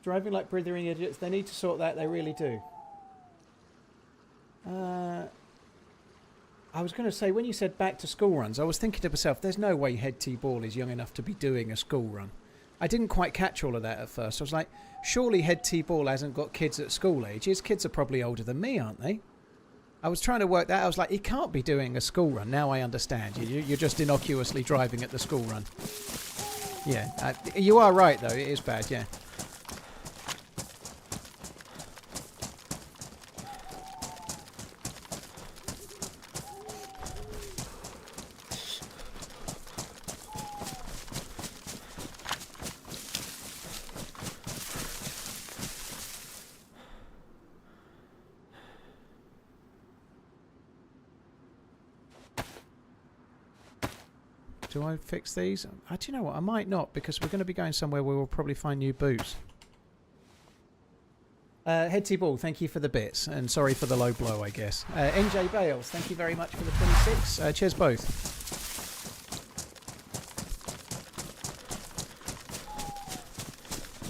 Driving like blithering idiots. They need to sort that, they really do. I was going to say, when you said back to school runs, I was thinking to myself, there's no way Head T-Ball is young enough to be doing a school run. I didn't quite catch all of that at first. I was like, surely Head T-Ball hasn't got kids at school age. His kids are probably older than me, aren't they? I was trying to work that out. I was like, he can't be doing a school run. Now I understand. You're just innocuously driving at the school run. Yeah, you are right, though. It is bad, yeah. Do I fix these? Do you know what? I might not, because we're going to be going somewhere where we'll probably find new boots. Head T-Ball, thank you for the bits. And sorry for the low blow, I guess. NJ Bales, thank you very much for the 26. Cheers both.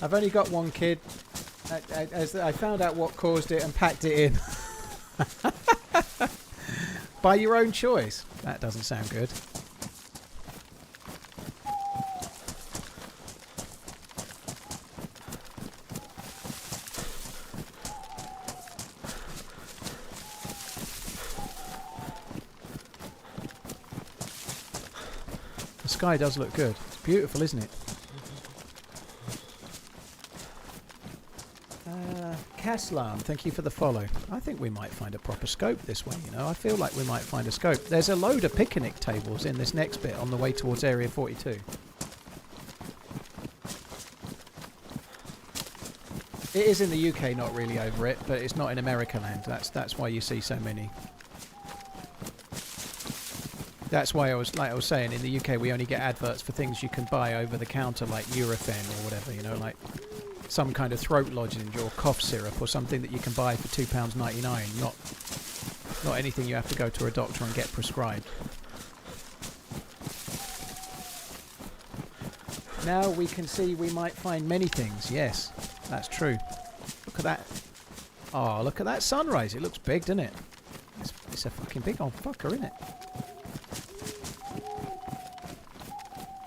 I've only got one kid. As I found out what caused it and packed it in. By your own choice. That doesn't sound good. The sky does look good. It's beautiful, isn't it? Caslam, thank you for the follow. I think we might find a proper scope this way, you know. I feel like we might find a scope. There's a load of picnic tables in this next bit on the way towards Area 42. It is in the UK, not really over it, but it's not in America land. That's why you see so many. That's why I was saying, in the UK we only get adverts for things you can buy over the counter, like Nurofen or whatever, you know, like some kind of throat lozenge or cough syrup or something that you can buy for £2.99, not anything you have to go to a doctor and get prescribed. Now we can see we might find many things. Yes, that's true. Look at that. Oh, look at that sunrise. It looks big, doesn't it? It's a fucking big old fucker, isn't it?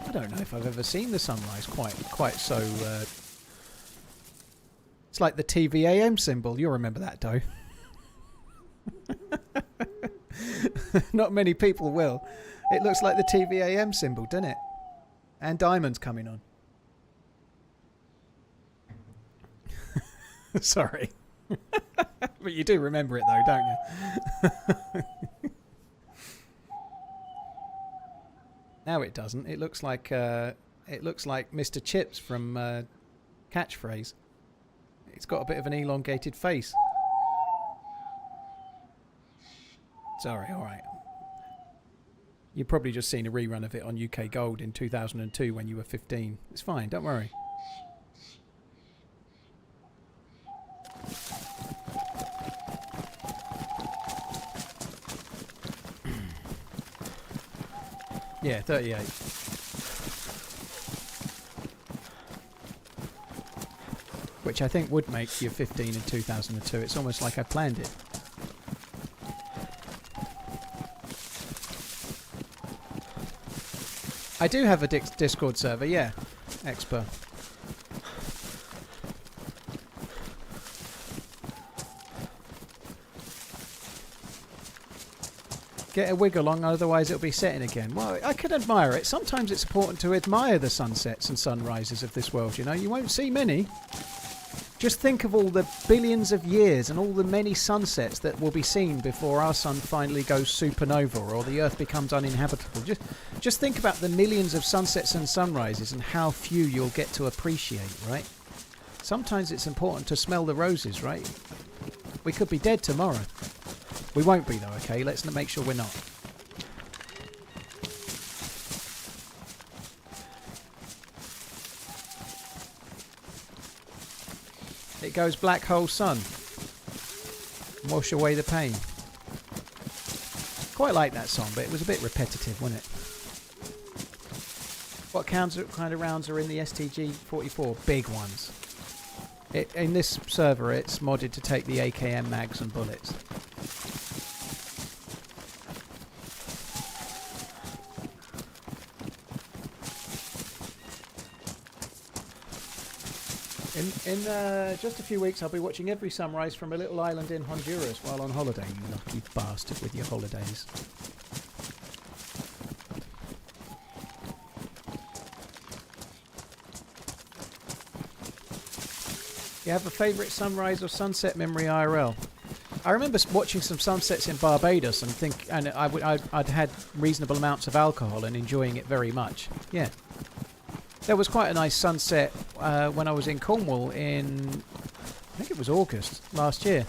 I don't know if I've ever seen the sunrise quite so... It's like the TVAM symbol. You'll remember that, Doe. Not many people will. It looks like the TVAM symbol, doesn't it? And diamonds coming on. Sorry. But you do remember it though, don't you? Now it doesn't. It looks like Mr. Chips from Catchphrase. It's got a bit of an elongated face. Sorry, alright. You've probably just seen a rerun of it on UK Gold in 2002 when you were 15. It's fine, don't worry. Yeah, 38. Which I think would make you 15 in 2002. It's almost like I planned it. I do have a Discord server, yeah. Expo. Get a wiggle on, otherwise it'll be setting again. Well, I can admire it. Sometimes it's important to admire the sunsets and sunrises of this world, you know. You won't see many. Just think of all the billions of years and all the many sunsets that will be seen before our sun finally goes supernova or the Earth becomes uninhabitable. Just think about the millions of sunsets and sunrises and how few you'll get to appreciate, right? Sometimes it's important to smell the roses, right? We could be dead tomorrow. We won't be though, okay? Let's make sure we're not. It goes black hole sun. Wash away the pain. Quite like that song, but it was a bit repetitive, wasn't it? What kind of rounds are in the STG-44? Big ones. In this server, it's modded to take the AKM mags and bullets. In just a few weeks, I'll be watching every sunrise from a little island in Honduras while on holiday. You lucky bastard with your holidays. You have a favourite sunrise or sunset memory IRL? I remember watching some sunsets in Barbados and I'd had reasonable amounts of alcohol and enjoying it very much. Yeah. There was quite a nice sunset when I was in Cornwall in, I think it was August last year.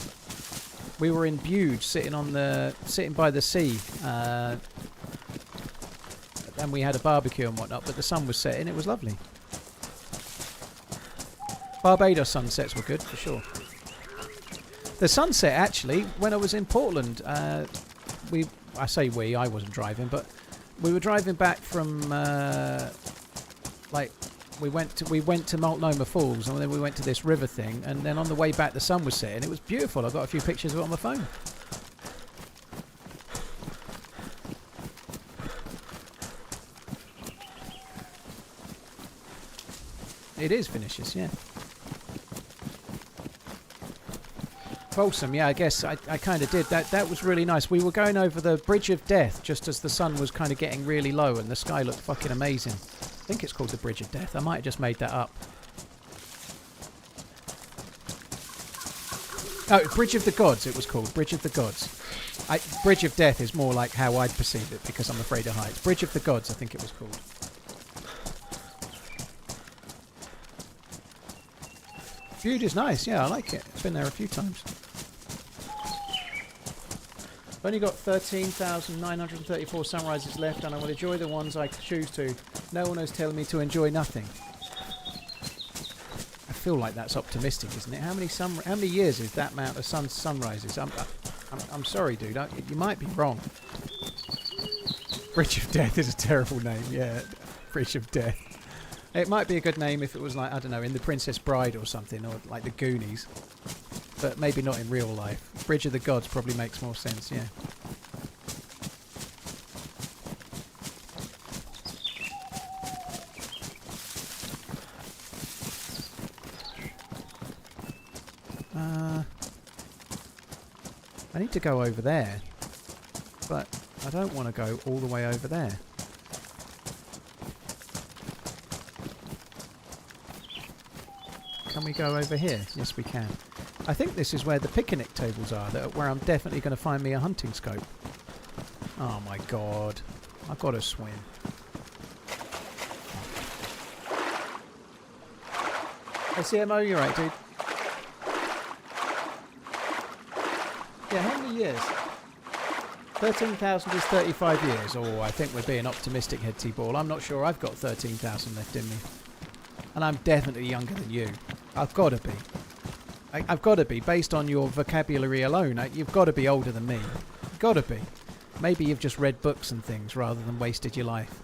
We were in Bude, sitting by the sea, and we had a barbecue and whatnot. But the sun was setting; it was lovely. Barbados sunsets were good for sure. The sunset actually, when I was in Portland, I wasn't driving, but we were driving back from. We went to Multnomah Falls and then we went to this river thing, and then on the way back the sun was setting. It was beautiful. I've got a few pictures of it on my phone. It is finishes, yeah. Folsom, yeah, I guess I kind of did. That was really nice. We were going over the Bridge of Death just as the sun was kind of getting really low and the sky looked fucking amazing. I think it's called the Bridge of Death. I might have just made that up. Oh, Bridge of the Gods it was called. Bridge of the Gods. Bridge of Death is more like how I'd perceive it because I'm afraid of heights. Bridge of the Gods I think it was called. Bude is nice, yeah, I like it. It's been there a few times. I've only got 13,934 sunrises left and I will enjoy the ones I choose to. No one is telling me to enjoy nothing. I feel like that's optimistic, isn't it? How many years is that amount of sunrises? I'm sorry, dude. You might be wrong. Bridge of Death is a terrible name, yeah. Bridge of Death. It might be a good name if it was like, I don't know, in The Princess Bride or something, or like The Goonies. But maybe not in real life. Bridge of the Gods probably makes more sense, yeah. I need to go over there, but I don't want to go all the way over there. Can we go over here? Yes, we can. I think this is where the picnic tables are, where I'm definitely going to find me a hunting scope. Oh my god. I've got to swim. Hey CMO, you're right, dude. Yeah, how many years? 13,000 is 35 years. Oh, I think we're being optimistic, Head T-Ball. I'm not sure I've got 13,000 left in me. And I'm definitely younger than you. I've got to be. I've got to be, based on your vocabulary alone. You've got to be older than me. You've got to be. Maybe you've just read books and things rather than wasted your life.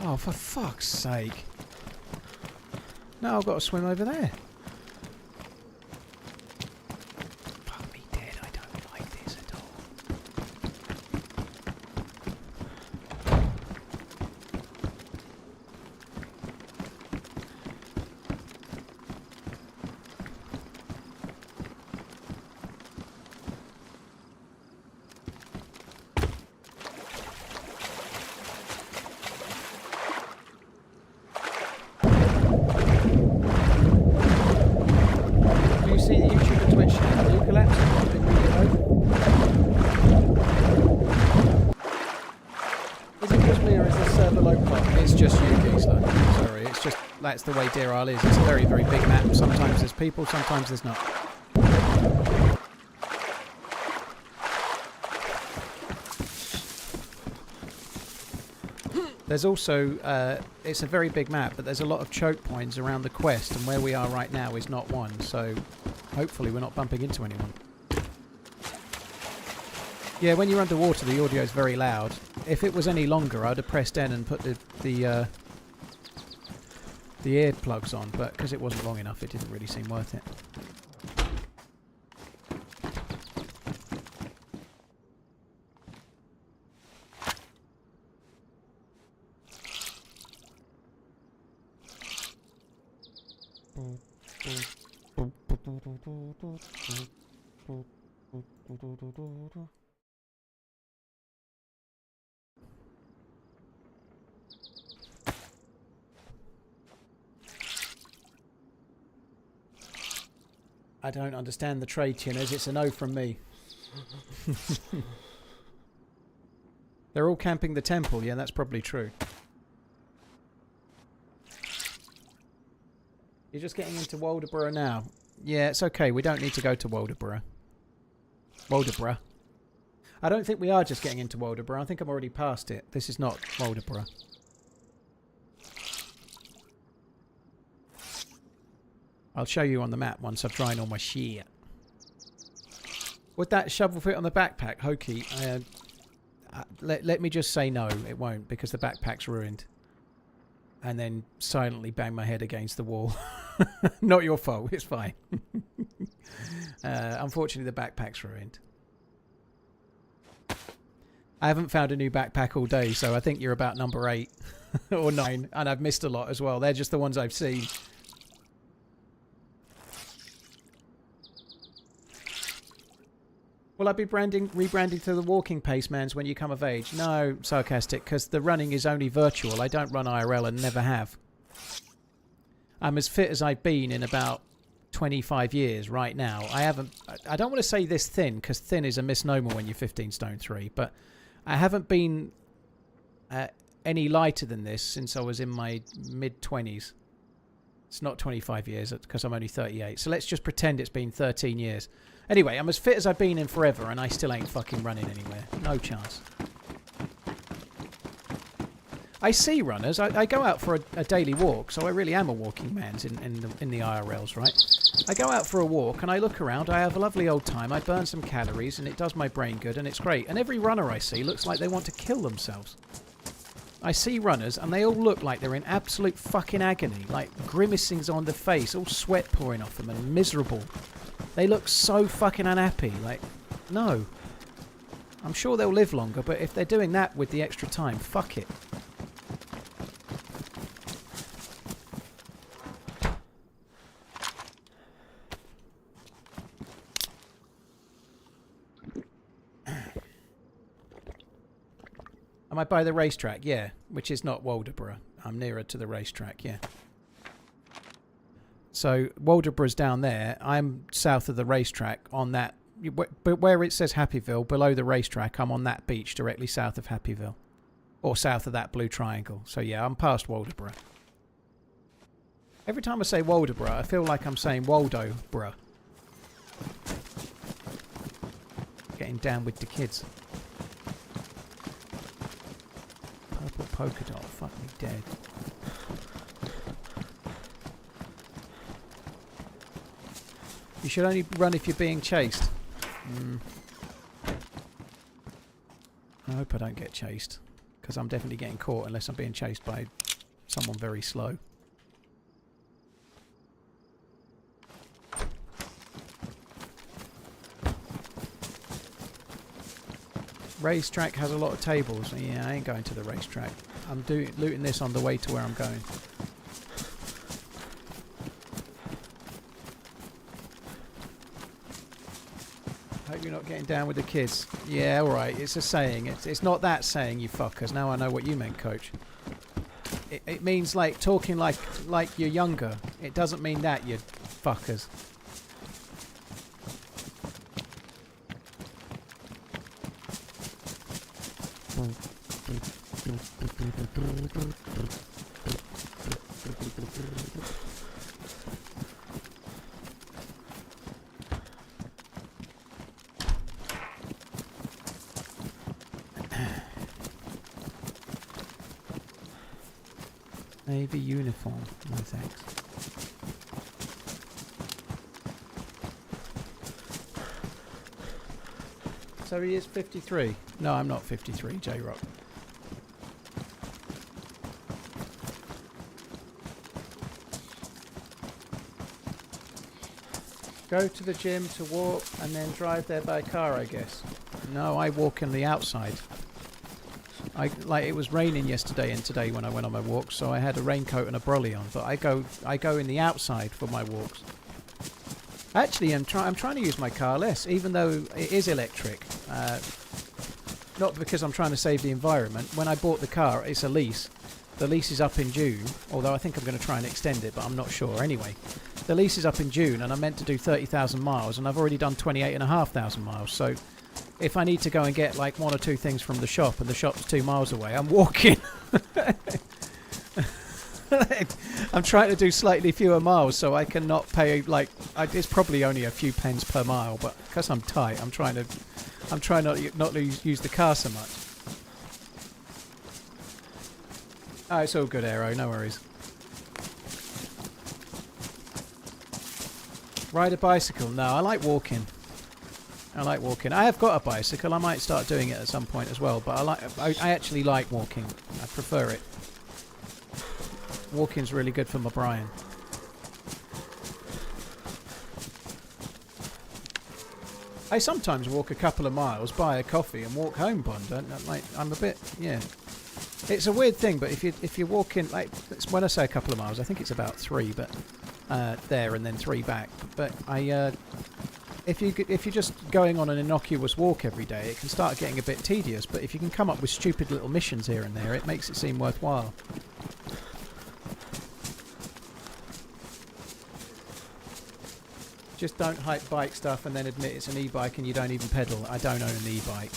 Oh, for fuck's sake. Now I've got to swim over there. Fuck me dead, I don't like this at all. See the YouTube and Twitch channel do collapse? Is it just me or is the server local? It's just you, Geisler. Sorry, it's just that's the way Deerisle is. It's a very, very big map. Sometimes there's people, sometimes there's not. There's also, it's a very big map, but there's a lot of choke points around the quest, and where we are right now is not one, so hopefully we're not bumping into anyone. Yeah, when you're underwater, the audio is very loud. If it was any longer, I'd have pressed N and put the earplugs on, but because it wasn't long enough, it didn't really seem worth it. I don't understand the trade tuners. It's a no from me. They're all camping the temple. Yeah, that's probably true. You're just getting into Waldoboro now. Yeah, it's okay. We don't need to go to Waldoboro. Waldoboro. I don't think we are just getting into Waldoboro. I think I'm already past it. This is not Waldoboro. I'll show you on the map once I've dried all my shit. Would that shovel fit on the backpack, Hokey? Let me just say no, it won't, because the backpack's ruined. And then silently bang my head against the wall. Not your fault, it's fine. Unfortunately, the backpack's ruined. I haven't found a new backpack all day, so I think you're about number 8 or 9, and I've missed a lot as well. They're just the ones I've seen. Will I be rebranding to the walking pace mans when you come of age? No, sarcastic, because the running is only virtual. I don't run IRL and never have. I'm as fit as I've been in about 25 years right now. I don't want to say this thin, because thin is a misnomer when you're 15 stone 3, but I haven't been any lighter than this since I was in my mid-20s. It's not 25 years, because I'm only 38. So let's just pretend it's been 13 years. Anyway, I'm as fit as I've been in forever, and I still ain't fucking running anywhere. No chance. I see runners. I go out for a daily walk, so I really am a walking man's in the IRLs, right? I go out for a walk, and I look around. I have a lovely old time. I burn some calories, and it does my brain good, and it's great. And every runner I see looks like they want to kill themselves. I see runners, and they all look like they're in absolute fucking agony, like grimacing on the face, all sweat pouring off them, and miserable. They look so fucking unhappy. Like, no. I'm sure they'll live longer, but if they're doing that with the extra time, fuck it. Am I by the racetrack? Yeah, which is not Waldoboro. I'm nearer to the racetrack, yeah. So Waldoboro's down there. I'm south of the racetrack on that. But where it says Happyville, below the racetrack, I'm on that beach directly south of Happyville. Or south of that blue triangle. So yeah, I'm past Waldoborough. Every time I say Waldoborough, I feel like I'm saying Waldoborough. Getting down with the kids. Purple polka dot, fuck me dead. You should only run if you're being chased. I hope I don't get chased. Because I'm definitely getting caught unless I'm being chased by someone very slow. Racetrack has a lot of tables. Yeah, I ain't going to the racetrack. I'm looting this on the way to where I'm going. Hope you're not getting down with the kids. Yeah, alright. It's a saying. It's not that saying, you fuckers. Now I know what you meant, coach. It means like talking like you're younger. It doesn't mean that, you fuckers. Navy uniform. No thanks. So he is 53. No, I'm not 53, J-Rock. Go to the gym to walk and then drive there by car, I guess. No, I walk on the outside. It was raining yesterday and today when I went on my walks, so I had a raincoat and a brolly on. But I go in the outside for my walks. Actually, I'm trying to use my car less, even though it is electric. Not because I'm trying to save the environment. When I bought the car, it's a lease. The lease is up in June, although I think I'm going to try and extend it, but I'm not sure. Anyway, the lease is up in June, and I'm meant to do 30,000 miles, and I've already done 28,500 miles. So if I need to go and get like one or two things from the shop, and the shop's 2 miles away, I'm walking. I'm trying to do slightly fewer miles so I can not pay it's probably only a few pence per mile, but because I'm tight, I'm trying not to use the car so much. Oh, it's all good, Aero, no worries. Ride a bicycle? No, I like walking. I have got a bicycle. I might start doing it at some point as well, but I actually like walking. I prefer it. Walking's really good for my brain. I sometimes walk a couple of miles, buy a coffee, and walk home. I'm a bit, yeah. It's a weird thing, but if you're walking, when I say a couple of miles, I think it's about 3, but there and then 3 back. But if you're just going on an innocuous walk every day, it can start getting a bit tedious. But if you can come up with stupid little missions here and there, it makes it seem worthwhile. Just don't hype bike stuff and then admit it's an e-bike and you don't even pedal. I don't own an e-bike.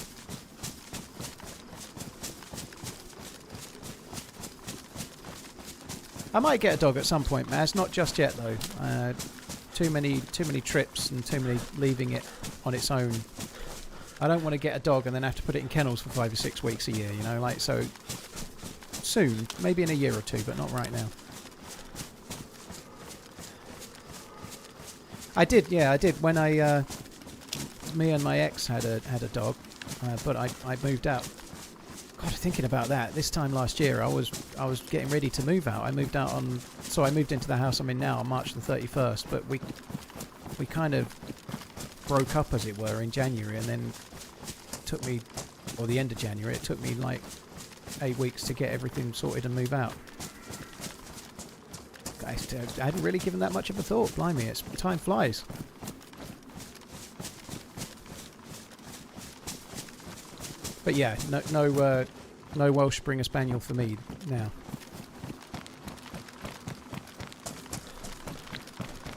I might get a dog at some point, Maz. Not just yet, though. Too many trips and too many leaving it on its own. I don't want to get a dog and then have to put it in kennels for 5 or 6 weeks a year, you know? So soon, maybe in a year or two, but not right now. I did. When me and my ex had a dog, but I moved out. God, thinking about that. This time last year, I was getting ready to move out. I moved into the house I'm in now on March the 31st. But we kind of broke up, as it were, in January, and then took me, or the end of January, it took me like 8 weeks to get everything sorted and move out. I hadn't really given that much of a thought. Blimey, time flies. But yeah, no Welsh Springer Spaniel for me now.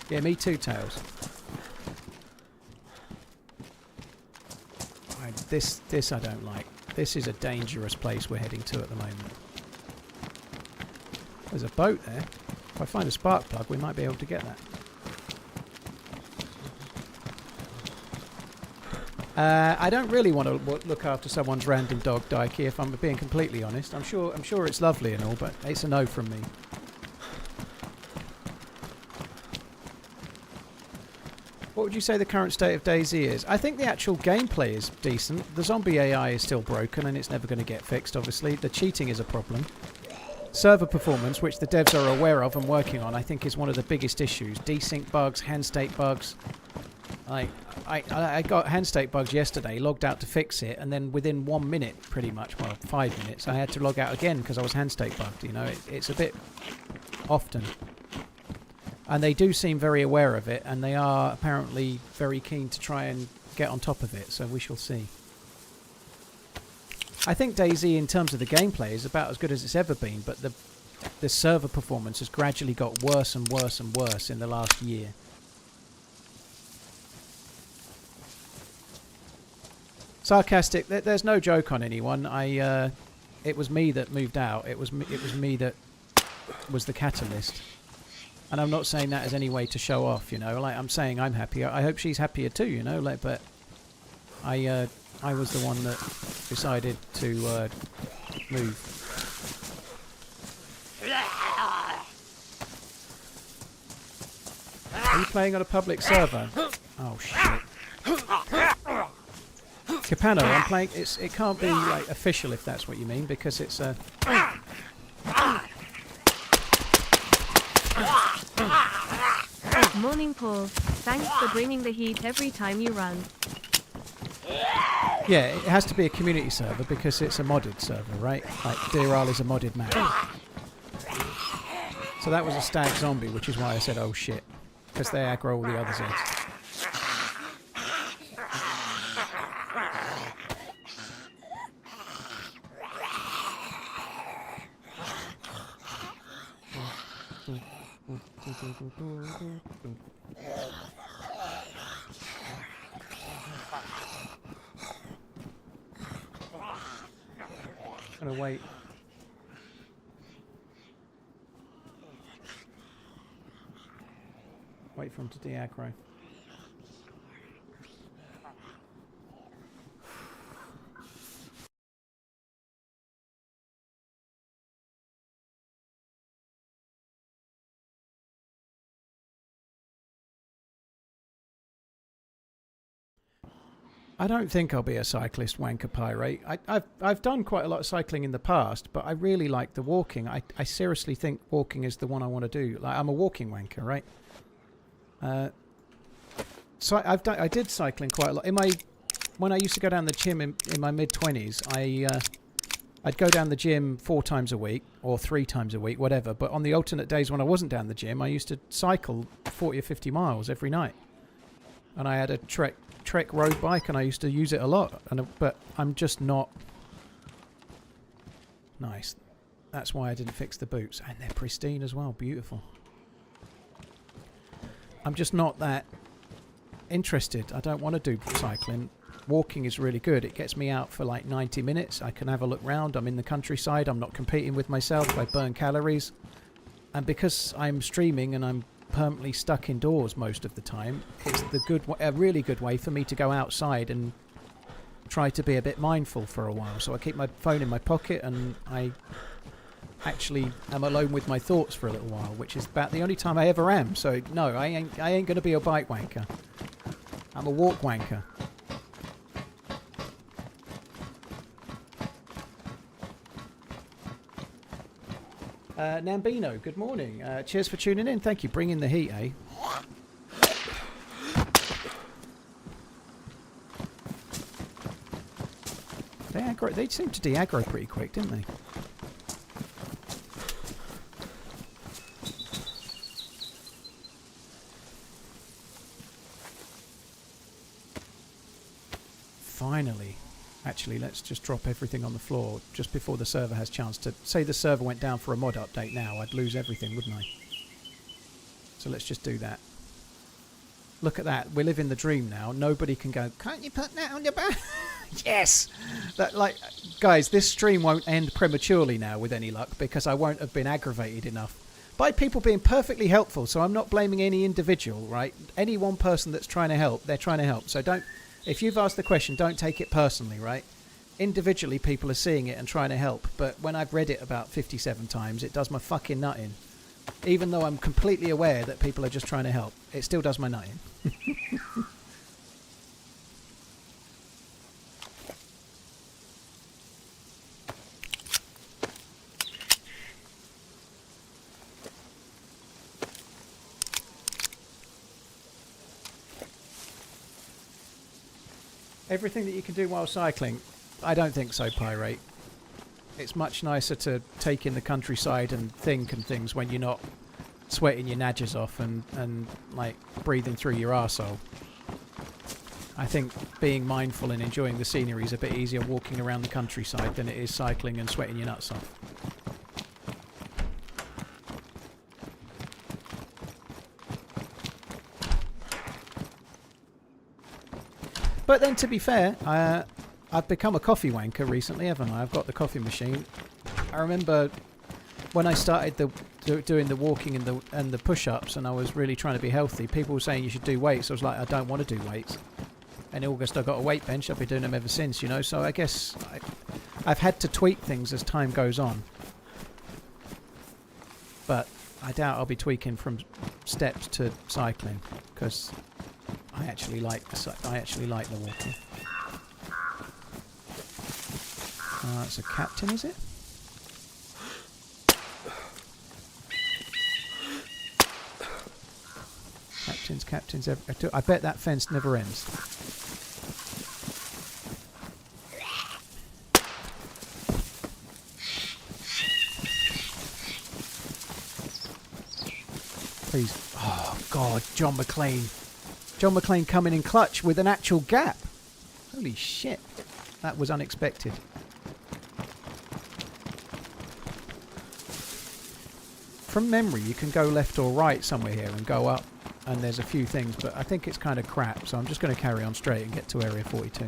Yeah, me too, Tails. This I don't like. This is a dangerous place we're heading to at the moment. There's a boat there. If I find a spark plug, we might be able to get that. I don't really want to look after someone's random dog, Dikey, if I'm being completely honest. I'm sure it's lovely and all, but it's a no from me. What would you say the current state of DayZ is? I think the actual gameplay is decent. The zombie AI is still broken and it's never going to get fixed, obviously. The cheating is a problem. Server performance, which the devs are aware of and working on, I think is one of the biggest issues. Desync bugs, hand state bugs. I got hand state bugs yesterday, logged out to fix it, and then within 1 minute, pretty much, well, 5 minutes, I had to log out again because I was hand state bugged. You know, it's a bit often. And they do seem very aware of it, and they are apparently very keen to try and get on top of it, so we shall see. I think DayZ, in terms of the gameplay, is about as good as it's ever been, but the server performance has gradually got worse and worse and worse in the last year. Sarcastic, there's no joke on anyone. It was me that moved out. It was me that was the catalyst. And I'm not saying that as any way to show off, you know. Like, I'm saying I'm happy. I hope she's happier too, you know. Like, but I was the one that decided to move. Are you playing on a public server? Oh shit. Capano, I'm playing. It can't be like official if that's what you mean, because it's a. Morning, Paul. Thanks for bringing the heat every time you run. Yeah, it has to be a community server because it's a modded server, right? Like, Deerisle is a modded map. So that was a stag zombie, which is why I said, oh shit. Because they aggro all the other Zeds. I'm gonna wait. Wait for him to de-aggro. I don't think I'll be a cyclist wanker pirate. I've done quite a lot of cycling in the past, but I really like the walking. I seriously think walking is the one I want to do. Like, I'm a walking wanker, right? So I did cycling quite a lot. When I used to go down the gym in my mid-20s, I'd go down the gym 4 times a week or 3 times a week, whatever. But on the alternate days when I wasn't down the gym, I used to cycle 40 or 50 miles every night. And I had a Trek road bike, and I used to use it a lot. But I'm just not nice. That's why I didn't fix the boots, and they're pristine as well, beautiful. I'm just not that interested. I don't want to do cycling. Walking is really good. It gets me out for like 90 minutes. I can have a look round. I'm in the countryside. I'm not competing with myself. I burn calories. And because I'm streaming and I'm permanently stuck indoors most of the time, it's a really good way for me to go outside and try to be a bit mindful for a while. So I keep my phone in my pocket, and I actually am alone with my thoughts for a little while, which is about the only time I ever am. So no, I ain't going to be a bike wanker. I'm a walk wanker. Nambino, good morning. Cheers for tuning in. Thank you. Bring in the heat, eh? They seemed to de-aggro pretty quick, didn't they? Finally. Actually, let's just drop everything on the floor just before the server has chance to... Say the server went down for a mod update now, I'd lose everything, wouldn't I? So let's just do that. Look at that. We live in the dream now. Nobody can go, can't you put that on your back? Yes! That, like, guys, this stream won't end prematurely now with any luck because I won't have been aggravated enough by people being perfectly helpful. So I'm not blaming any individual, right? Any one person that's trying to help, they're trying to help. So don't, if you've asked the question, don't take it personally, right? Individually, people are seeing it and trying to help. But when I've read it about 57 times, it does my fucking nut in. Even though I'm completely aware that people are just trying to help, it still does my nut in. Everything that you can do while cycling, I don't think so, Pirate. It's much nicer to take in the countryside and think and things when you're not sweating your nadgers off and like breathing through your arsehole. I think being mindful and enjoying the scenery is a bit easier walking around the countryside than it is cycling and sweating your nuts off. But then, to be fair, I've become a coffee wanker recently, haven't I? I've got the coffee machine. I remember when I started doing the walking and the push-ups, and I was really trying to be healthy. People were saying you should do weights. I was like, I don't want to do weights. In August, I got a weight bench. I've been doing them ever since, you know. So I guess I've had to tweak things as time goes on. But I doubt I'll be tweaking from steps to cycling because I actually like the walking. It's a captain, is it? Captains. I bet that fence never ends. Please. Oh, God. John McClane. John McClane coming in clutch with an actual gap. Holy shit. That was unexpected. From memory, you can go left or right somewhere here and go up. And there's a few things, but I think it's kind of crap. So I'm just going to carry on straight and get to Area 42.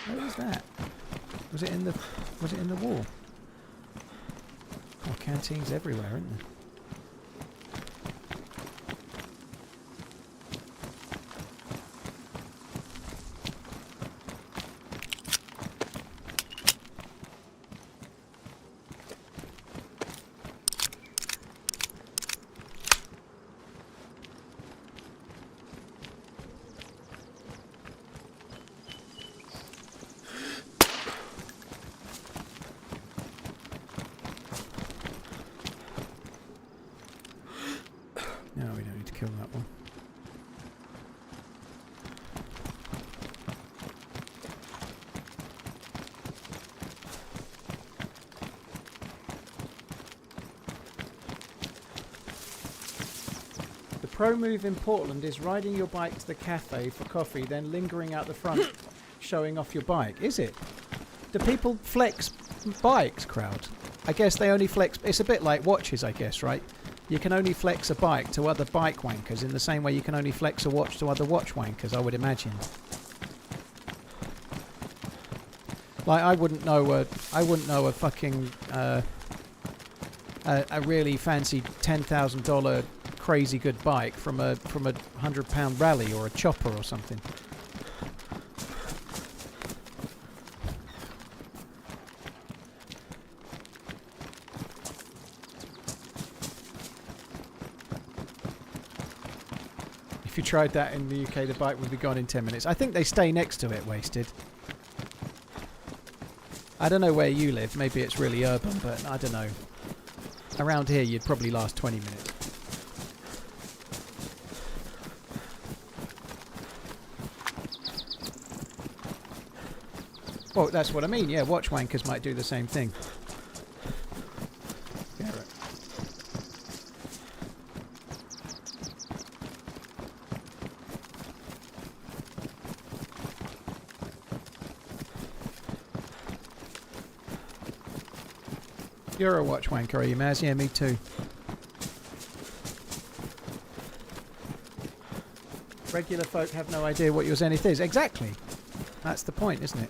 What was that? Was it in the wall? Oh, canteens everywhere, aren't there? No, we don't need to kill that one. The pro move in Portland is riding your bike to the cafe for coffee, then lingering out the front, showing off your bike. Is it? Do people flex bikes, crowd? I guess they only flex... It's a bit like watches, I guess, right? You can only flex a bike to other bike wankers in the same way you can only flex a watch to other watch wankers, I would imagine. Like, I wouldn't know a fucking a really fancy $10,000 crazy good bike from a £100 rally or a chopper or something. If you tried that in the UK, the bike would be gone in 10 minutes. I think they stay next to it, Wasted. I don't know where you live. Maybe it's really urban, but I don't know. Around here, you'd probably last 20 minutes. Well, that's what I mean. Yeah, watch wankers might do the same thing. Yeah, right. You're a watch wanker, are you, Maz? Yeah, me too. Regular folk have no idea what your Zenith is. Exactly. That's the point, isn't it?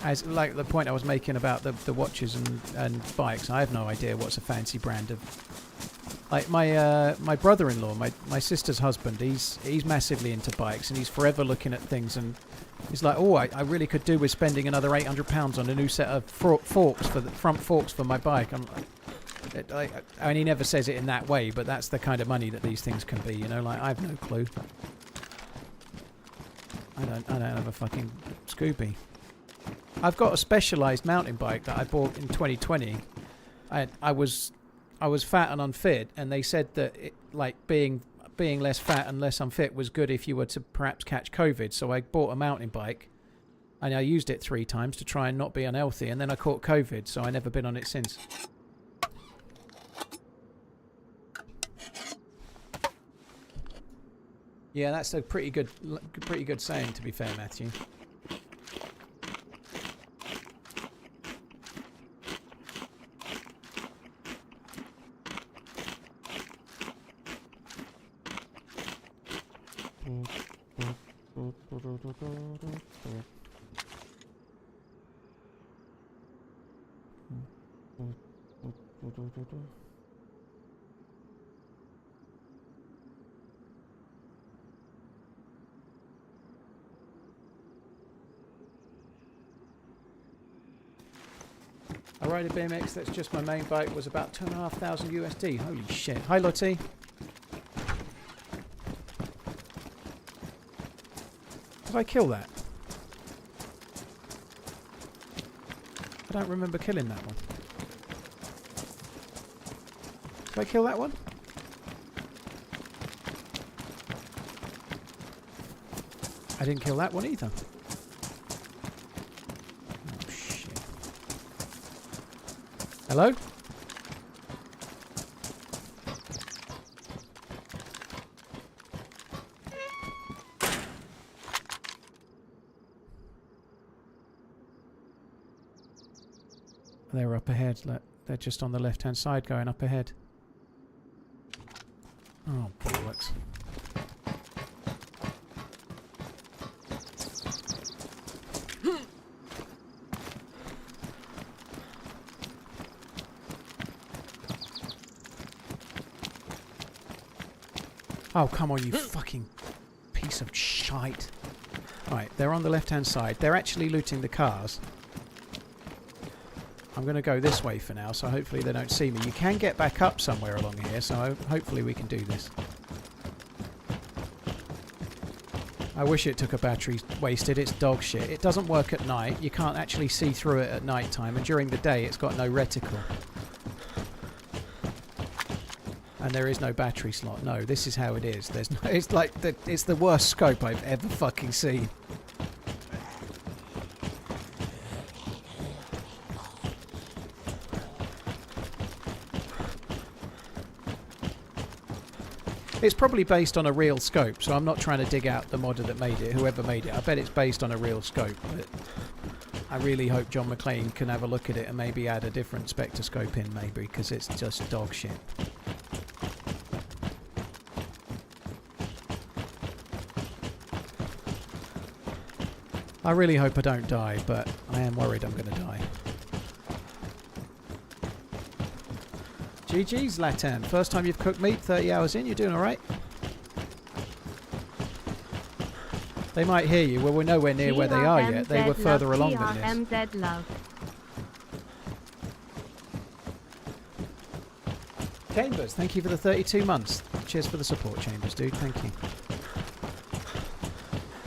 As like the point I was making about the watches and bikes. I have no idea what's a fancy brand of. Like my brother-in-law, my sister's husband, he's massively into bikes and he's forever looking at things and he's like, oh, I really could do with spending another £800 on a new set of forks for the front forks for my bike. And he never says it in that way, but that's the kind of money that these things can be, you know. Like, I have no clue. I don't have a fucking Scooby. I've got a specialised mountain bike that I bought in 2020. I was fat and unfit, and they said that being less fat and less unfit was good if you were to perhaps catch COVID. So I bought a mountain bike, and I used it 3 times to try and not be unhealthy, and then I caught COVID, so I've never been on it since. Yeah, that's a pretty good saying, to be fair, Matthew. I ride a BMX that's just my main bike, was about 2,500 USD. Holy shit. Hi, Lottie. Did I kill that? I don't remember killing that one. Did I kill that one? I didn't kill that one either. Oh shit. Hello? They're up ahead. They're just on the left-hand side going up ahead. Oh, bollocks. Oh, come on, you fucking piece of shite. Right, they're on the left-hand side. They're actually looting the cars. I'm going to go this way for now, so hopefully they don't see me. You can get back up somewhere along here, so hopefully we can do this. I wish it took a battery wasted. It's dog shit. It doesn't work at night. You can't actually see through it at night time, and during the day it's got no reticle. And there is no battery slot. No, this is how it is. There's no, it's like it's the worst scope I've ever fucking seen. It's probably based on a real scope, so I'm not trying to dig out the modder that made it, whoever made it. I bet it's based on a real scope, but I really hope John McClane can have a look at it and maybe add a different spectroscope in, maybe, because it's just dog shit. I really hope I don't die, but I am worried I'm going to die. GG's, Latan. First time you've cooked meat, 30 hours in, you're doing alright? They might hear you. Well, we're nowhere near where they are yet. They were further along than this. TRMZ love. Chambers, thank you for the 32 months. Cheers for the support, Chambers, dude. Thank you.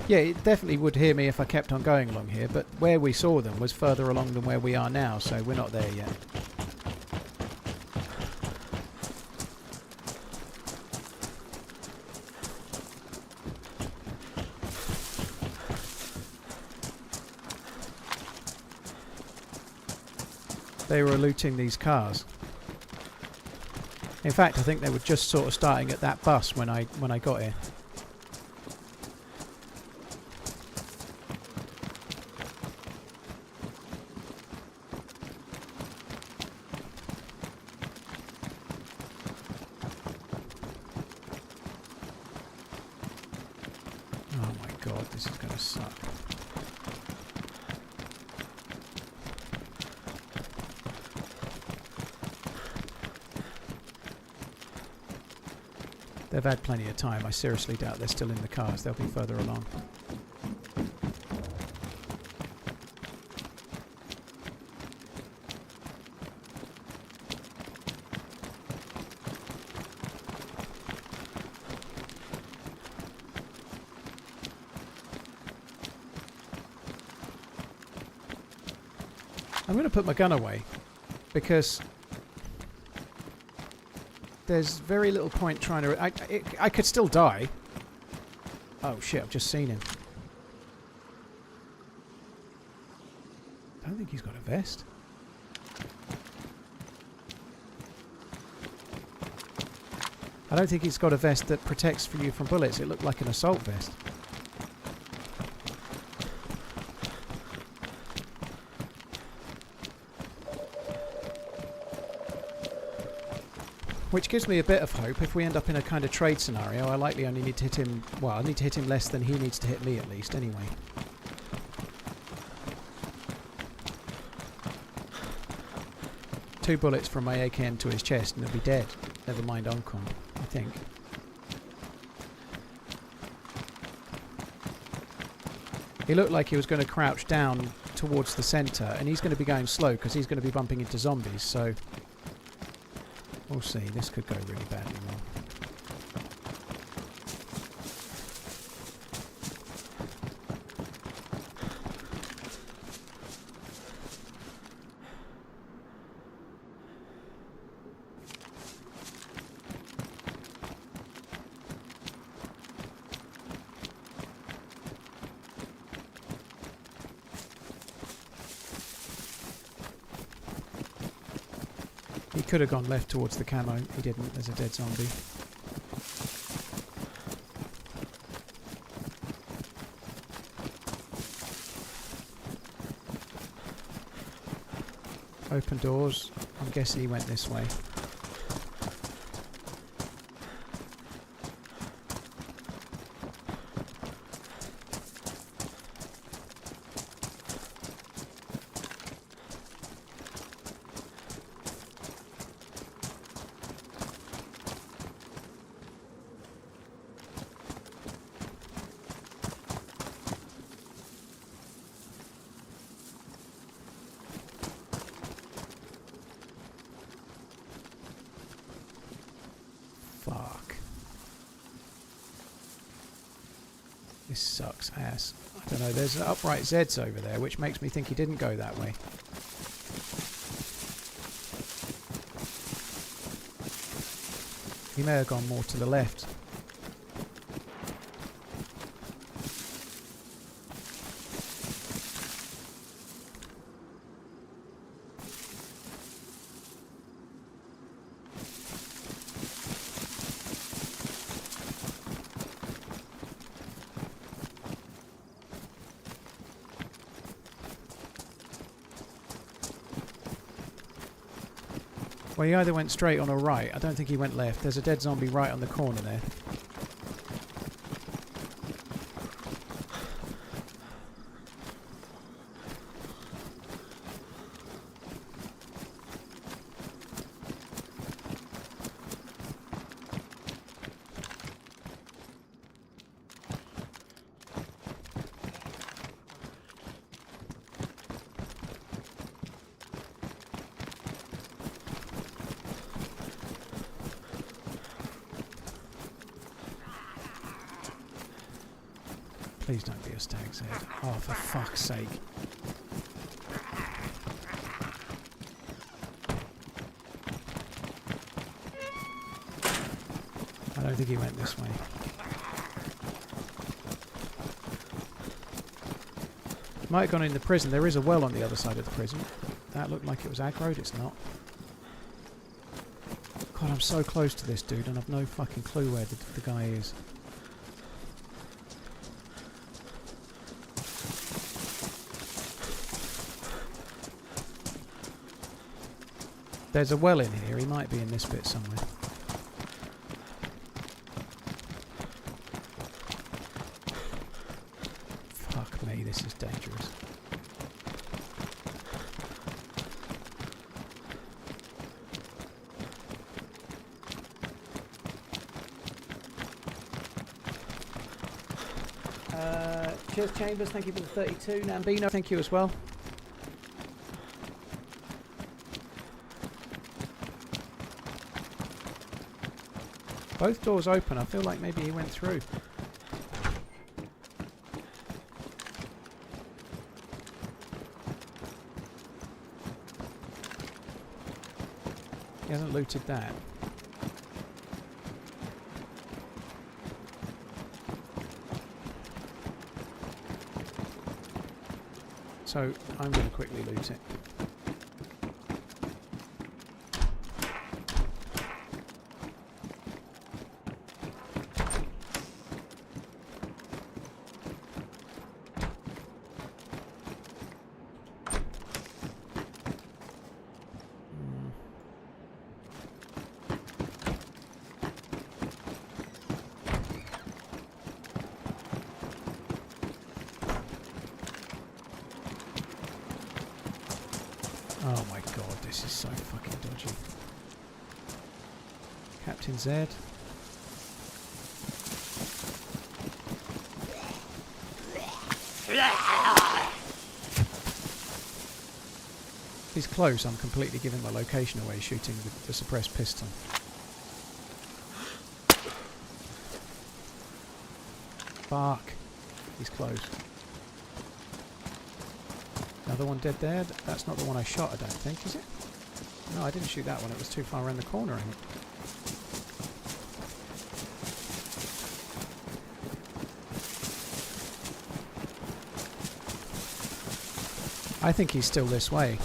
Yeah, it definitely would hear me if I kept on going along here, but where we saw them was further along than where we are now, so we're not there yet. They were looting these cars. In fact, I think they were just sort of starting at that bus when I got here. god, this is going to suck. They've had plenty of time. I seriously doubt they're still in the cars. They'll be further along. I'm going to put my gun away because there's very little point trying to... I could still die. Oh shit, I've just seen him. I don't think he's got a vest. I don't think he's got a vest that protects you from bullets. It looked like an assault vest. Which gives me a bit of hope. If we end up in a kind of trade scenario, I likely only need to hit him... Well, I need to hit him less than he needs to hit me at least, anyway. Two bullets from my AKM to his chest and he'll be dead. Never mind Oncom, I think. He looked like he was going to crouch down towards the centre, and he's going to be going slow because he's going to be bumping into zombies, so... We'll see, this could go really badly wrong. He could have gone left towards the camo. He didn't. There's a dead zombie. Open doors. I'm guessing he went this way. Fuck. This sucks ass. I don't know, there's upright Zs over there, which makes me think he didn't go that way. He may have gone more to the left. Well, he either went straight on or right. I don't think he went left. There's a dead zombie right on the corner there. Please don't be a stag's head. Oh, for fuck's sake. I don't think he went this way. Might have gone in the prison. There is a well on the other side of the prison. That looked like it was aggroed. It's not. God, I'm so close to this dude and I've no fucking clue where the guy is. There's a well in here. He might be in this bit somewhere. this is dangerous. Cheers, Chambers. Thank you for the 32. Nambino, thank you as well. Both doors open. I feel like maybe he went through. He hasn't looted that. So I'm going to quickly loot it. Oh my god, this is so fucking dodgy. Captain Z. If he's close, I'm completely giving my location away shooting the suppressed pistol. Fuck. He's close. Another one dead there. That's not the one I shot, I don't think, is it? No, I didn't shoot that one. It was too far around the corner, I think. I think he's still this way.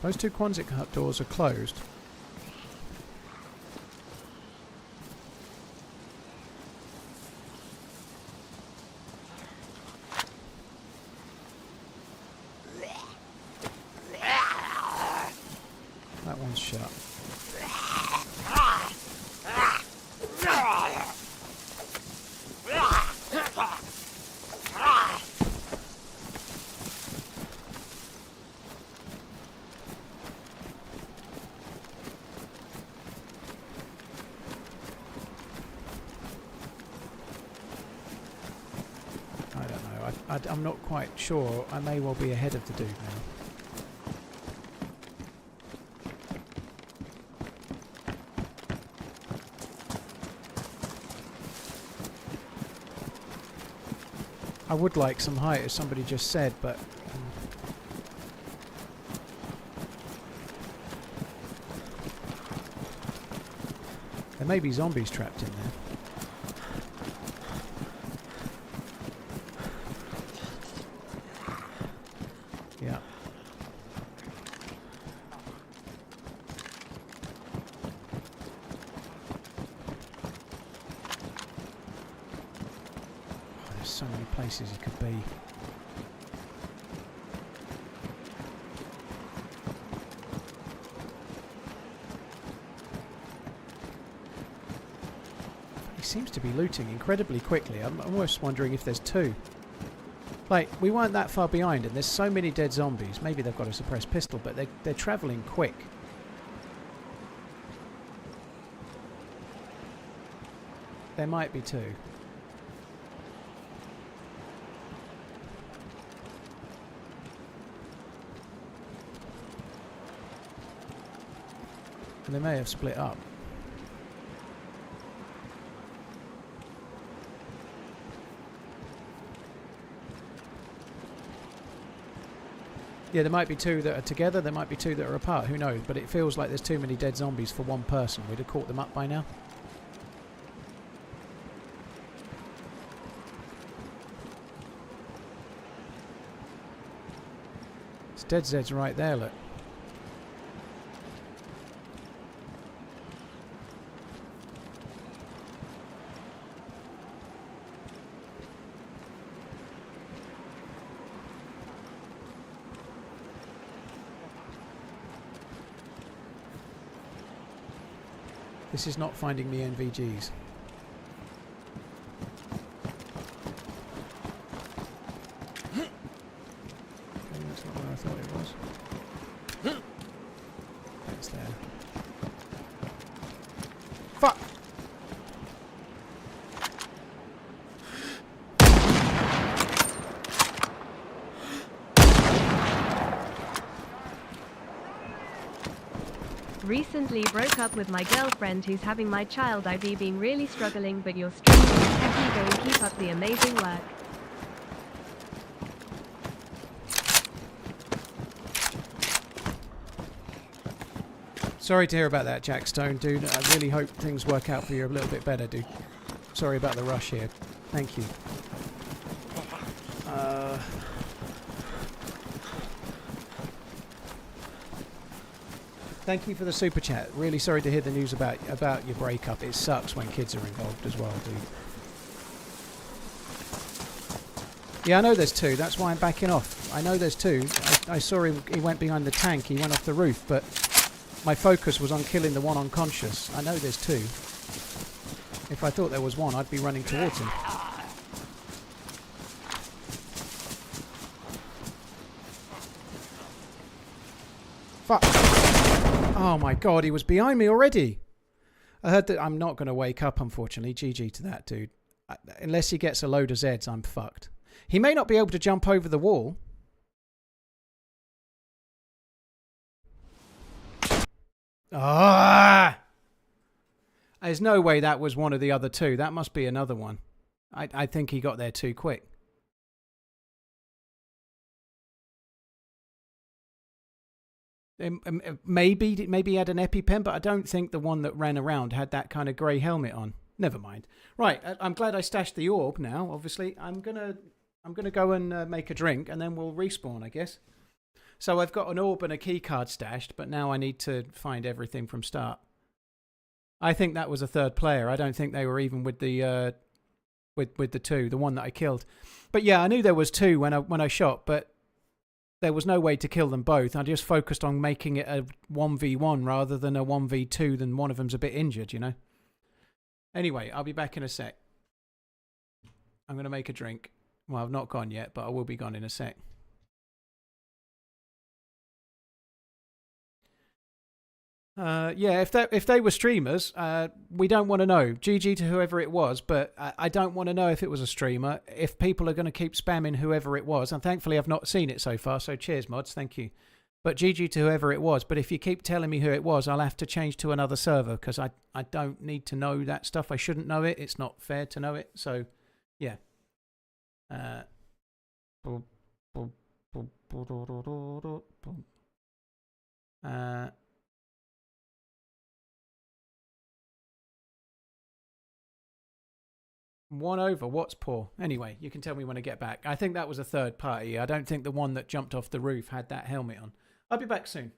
Those two Quonset hut doors are closed. That one's shut. I'm not quite sure. I may well be ahead of the dude now. I would like some height, as somebody just said, but... there may be zombies trapped in there. Yeah. Oh, there's so many places it could be. He seems to be looting incredibly quickly. I'm almost wondering if there's two. Like, we weren't that far behind and there's so many dead zombies. Maybe they've got a suppressed pistol, but they're travelling quick. There might be two. And they may have split up. Yeah, there might be two that are together, there might be two that are apart, who knows, but it feels like there's too many dead zombies for one person. We'd have caught them up by now. It's Dead Zed's right there, look. This is not finding me NVGs. Okay, that's not where I thought it was. It's there. Fuck! Recently broke up with my girlfriend who's having my child. I've been really struggling, but your stream is techie. Go and keep up the amazing work. Sorry to hear about that, Jack Stone, dude. I really hope things work out for you a little bit better, dude. Sorry about the rush here. Thank you. Thank you for the super chat. Really sorry to hear the news about your breakup. It sucks when kids are involved as well, dude. Yeah, I know there's two. That's why I'm backing off. I know there's two. I saw him. He went behind the tank. He went off the roof, but my focus was on killing the one unconscious. I know there's two. If I thought there was one, I'd be running towards him. Fuck. Oh my god, he was behind me already. I heard that. I'm not going to wake up, unfortunately. GG to that, dude. Unless he gets a load of Zeds, I'm fucked. He may not be able to jump over the wall. Ah! There's no way that was one of the other two. That must be another one. I think he got there too quick. Maybe he had an EpiPen, but I don't think the one that ran around had that kind of grey helmet on. Never mind. Right, I'm glad I stashed the orb now. Obviously, I'm gonna go and make a drink, and then we'll respawn, I guess. So I've got an orb and a key card stashed, but now I need to find everything from start. I think that was a third player. I don't think they were even with the with the two, the one that I killed. But yeah, I knew there was two when I shot, but there was no way to kill them both. I just focused on making it a 1v1 rather than a 1v2, then one of them's a bit injured, you know? Anyway, I'll be back in a sec. I'm going to make a drink. Well, I've not gone yet, but I will be gone in a sec. Yeah, if they were streamers, we don't want to know. GG to whoever it was, but I don't want to know if it was a streamer. If people are going to keep spamming whoever it was, and thankfully I've not seen it so far, so cheers mods, thank you. But GG to whoever it was, but if you keep telling me who it was, I'll have to change to another server, because I don't need to know that stuff. I shouldn't know it. It's not fair to know it, so yeah. One over, what's poor? Anyway, you can tell me when I get back. I think that was a third party. I don't think the one that jumped off the roof had that helmet on. I'll be back soon.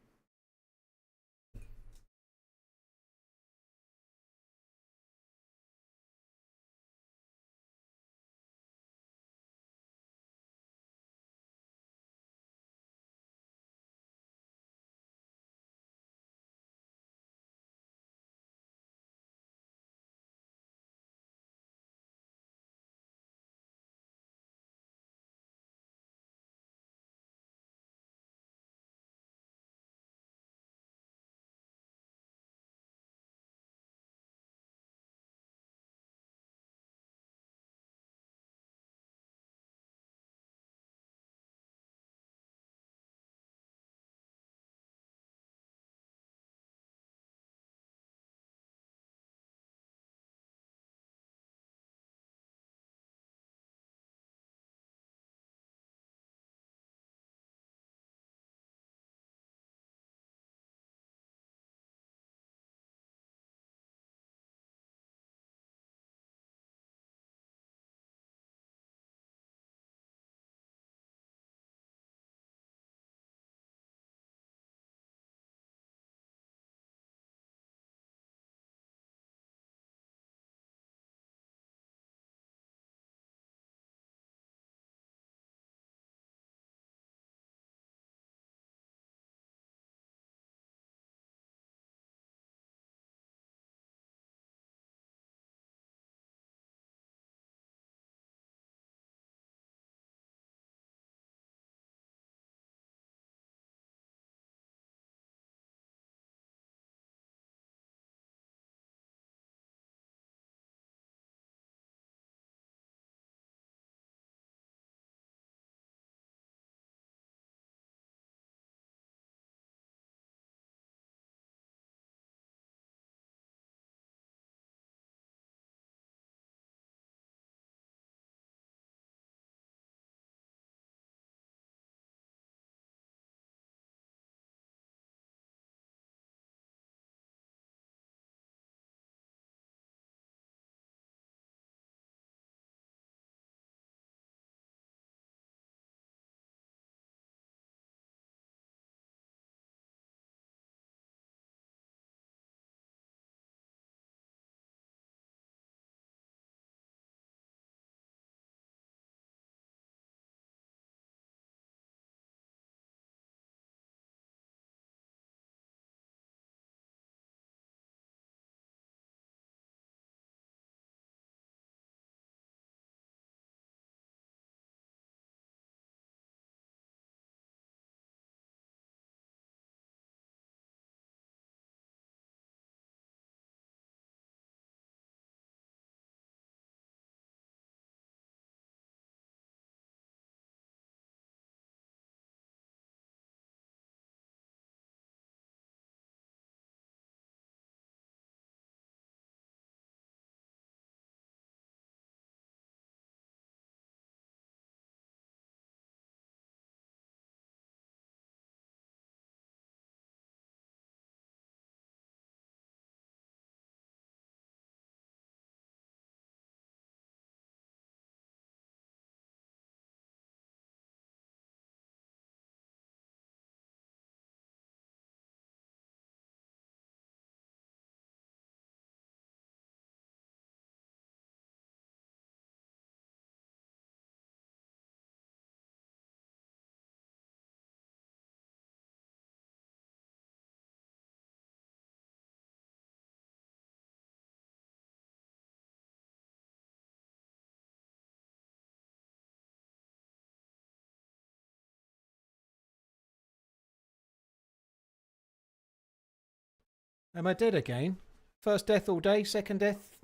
Am I dead again? First death all day, second death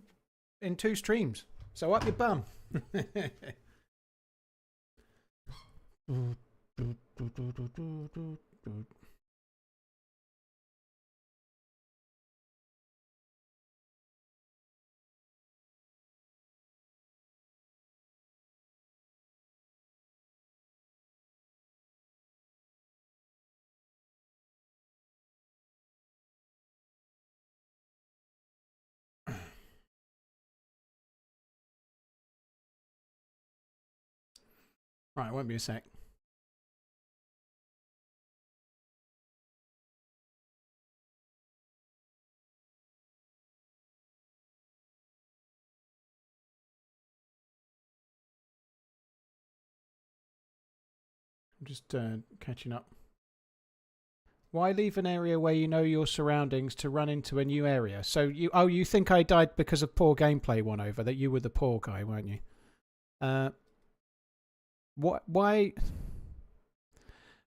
in 2 streams. So up your bum. Right, won't be a sec. I'm just catching up. Why leave an area where you know your surroundings to run into a new area? So you think I died because of poor gameplay one over, that you were the poor guy, weren't you?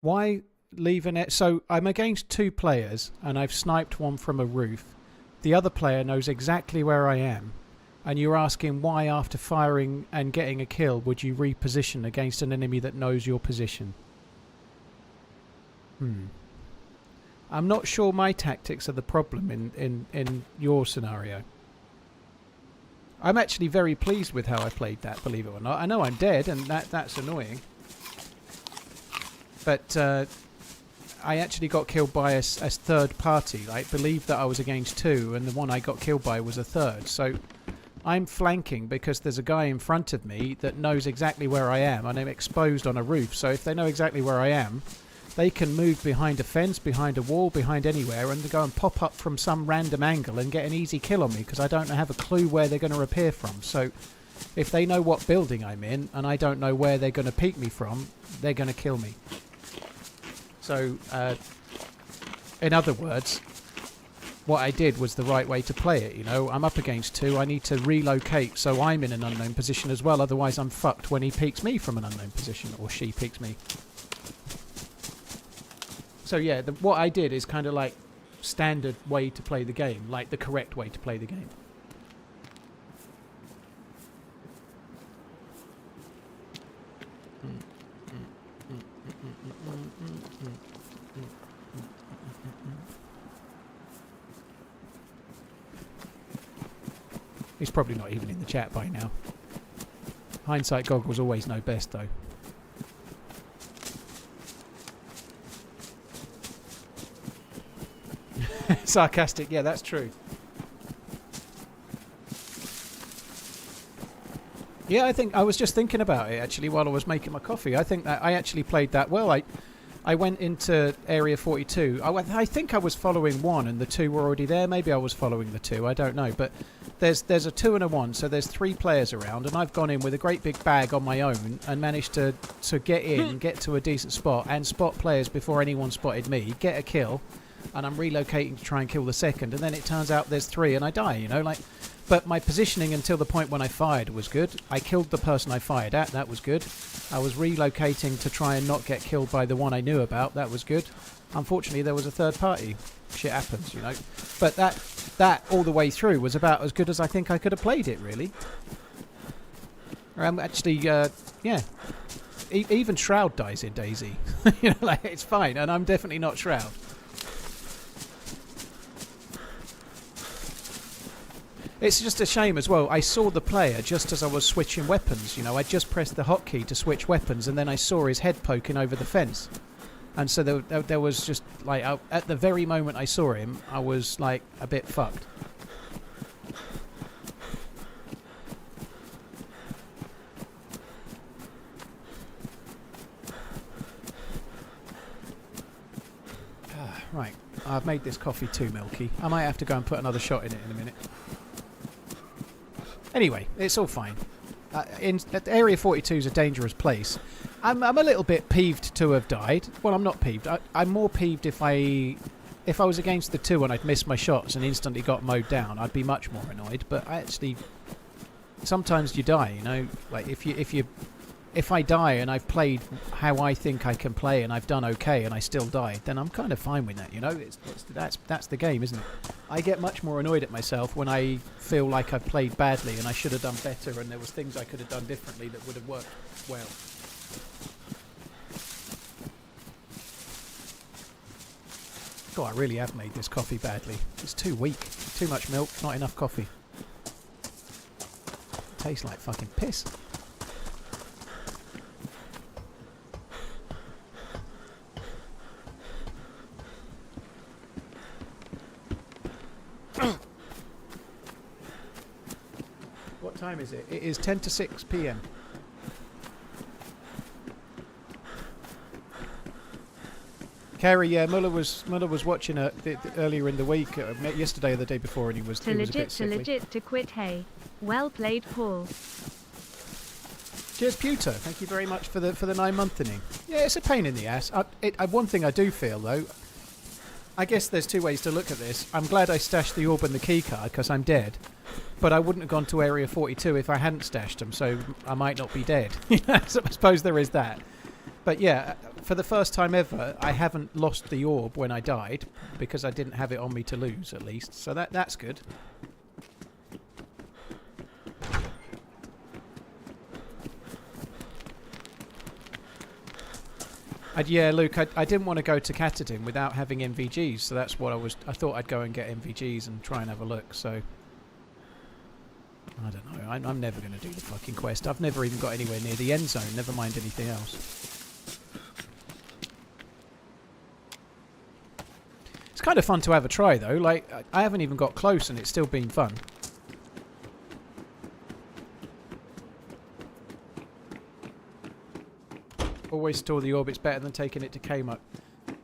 Why leave an... So I'm against 2 players and I've sniped one from a roof. The other player knows exactly where I am. And you're asking why after firing and getting a kill would you reposition against an enemy that knows your position? I'm not sure my tactics are the problem in your scenario. I'm actually very pleased with how I played that, believe it or not. I know I'm dead, and that's annoying. But I actually got killed by a third party. Like, believe that I was against 2, and the one I got killed by was a third. So I'm flanking because there's a guy in front of me that knows exactly where I am, and I'm exposed on a roof. So if they know exactly where I am, they can move behind a fence, behind a wall, behind anywhere, and go and pop up from some random angle and get an easy kill on me because I don't have a clue where they're going to appear from. So if they know what building I'm in and I don't know where they're going to peek me from, they're going to kill me. So, in other words, what I did was the right way to play it. You know, I'm up against 2. I need to relocate so I'm in an unknown position as well. Otherwise, I'm fucked when he peeks me from an unknown position, or she peeks me. So yeah, what I did is kind of like standard way to play the game, like the correct way to play the game. He's probably not even in the chat by now. Hindsight goggles always know best though. Sarcastic, yeah, that's true. Yeah, I think I was just thinking about it actually while I was making my coffee. I think that I actually played that well. I went into Area 42. I think I was following 1 and the 2 were already there. Maybe I was following the 2. I don't know. But there's a 2 and a 1, so there's 3 players around, and I've gone in with a great big bag on my own and managed to get in, get to a decent spot, and spot players before anyone spotted me, get a kill, and I'm relocating to try and kill the second, and then it turns out there's 3 and I die, you know, like. But my positioning until the point when I fired was good. I killed the person I fired at, that was good. I was relocating to try and not get killed by the one I knew about, that was good. Unfortunately, there was a third party. Shit happens, you know. But that all the way through was about as good as I think I could have played it, really. Actually, yeah. Even Shroud dies in DayZ. You know, like, it's fine, and I'm definitely not Shroud. It's just a shame as well. I saw the player just as I was switching weapons. You know, I just pressed the hotkey to switch weapons, and then I saw his head poking over the fence. And so there was just like at the very moment I saw him, I was like a bit fucked. Right, I've made this coffee too milky. I might have to go and put another shot in it in a minute. Anyway, it's all fine. Area 42 is a dangerous place. I'm a little bit peeved to have died. Well, I'm not peeved. I'm more peeved if I was against the 2 and I'd missed my shots and instantly got mowed down. I'd be much more annoyed. But I actually, sometimes you die. You know, like if you if I die and I've played how I think I can play and I've done okay and I still die, then I'm kind of fine with that, you know. That's the game, isn't it? I get much more annoyed at myself when I feel like I've played badly and I should have done better and there was things I could have done differently that would have worked well. God, I really have made this coffee badly. It's too weak. Too much milk, not enough coffee. It tastes like fucking piss. What time is it? It is 10 to 6 p.m. Carrie, yeah, Muller was watching it earlier in the week, yesterday or the day before, and he was a bit sickly. Legit to quit. Hey, well played, Paul. Cheers, Pewter. Thank you very much for the 9-month inning. Yeah, it's a pain in the ass. One thing I do feel though, I guess there's two ways to look at this. I'm glad I stashed the orb and the key card because I'm dead, but I wouldn't have gone to Area 42 if I hadn't stashed them, so I might not be dead. So I suppose there is that. But yeah, for the first time ever, I haven't lost the orb when I died because I didn't have it on me to lose, at least. So that's good. Yeah, Luke, I didn't want to go to Katadin without having NVGs, so that's what I thought I'd go and get NVGs and try and have a look, so I don't know. I'm never going to do the fucking quest. I've never even got anywhere near the end zone, never mind anything else. It's kind of fun to have a try, though. Like, I haven't even got close and it's still been fun. Always store the orb. It's better than taking it to Kmuck.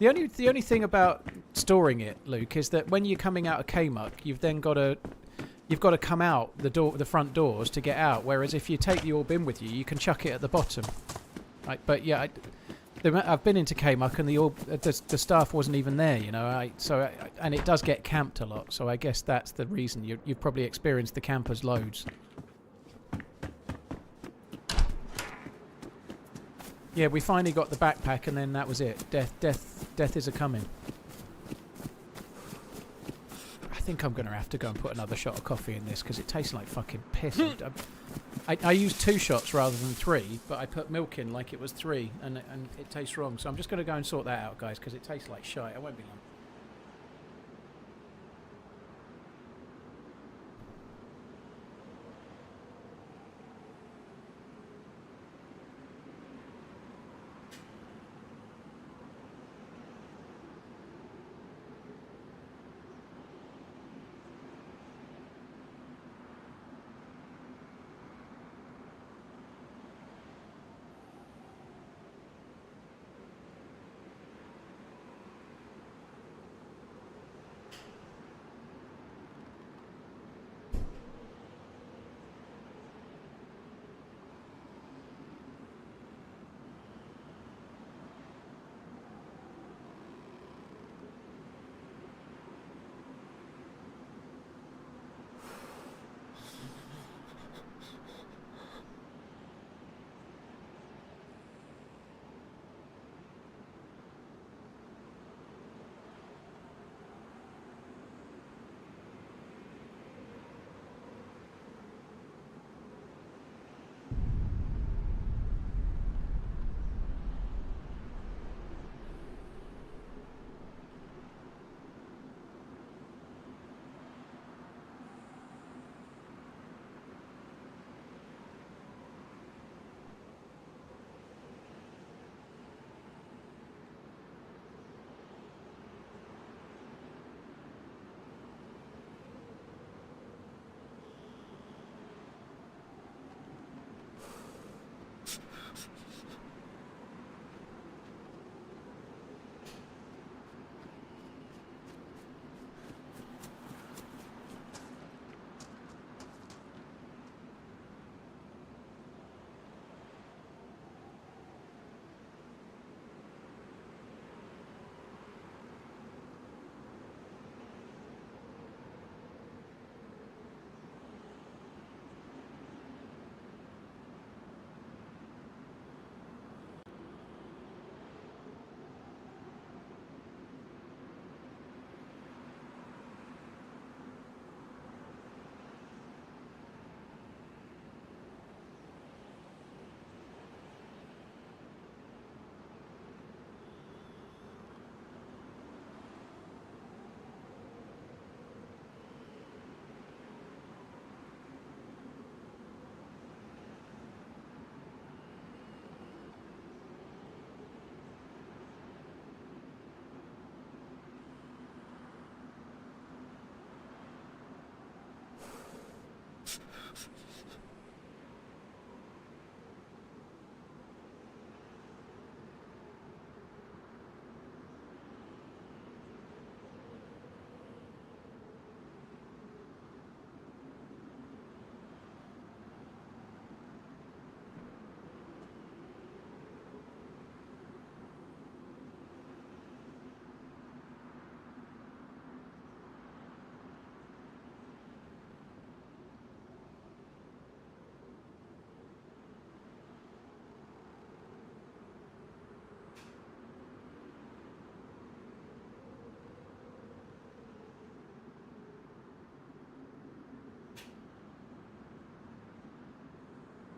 The only thing about storing it, Luke, is that when you're coming out of Kmuck, you've got to come out the front doors to get out. Whereas if you take the orb in with you, you can chuck it at the bottom. Right, but yeah, I've been into Kmuck and the orb, the staff wasn't even there, you know. And it does get camped a lot, so I guess that's the reason. You've probably experienced the campers loads. Yeah, we finally got the backpack, and then that was it. Death is a coming. I think I'm going to have to go and put another shot of coffee in this because it tastes like fucking piss. I used 2 shots rather than 3, but I put milk in like it was 3, and it tastes wrong. So I'm just going to go and sort that out, guys, because it tastes like shite. I won't be long.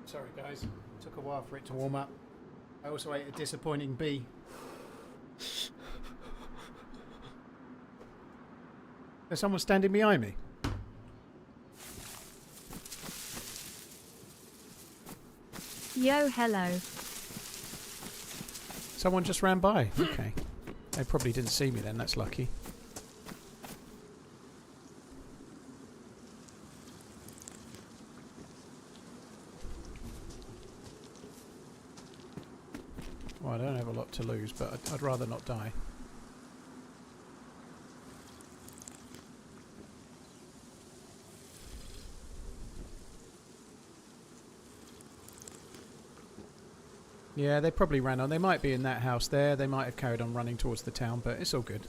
Sorry guys, took a while for it to warm up. I also ate a disappointing bee. There's someone standing behind me. Yo, hello. Someone just ran by. Okay. They probably didn't see me then, that's lucky. Well, I don't have a lot to lose, but I'd rather not die. Yeah, they probably ran on. They might be in that house there. They might have carried on running towards the town, but it's all good.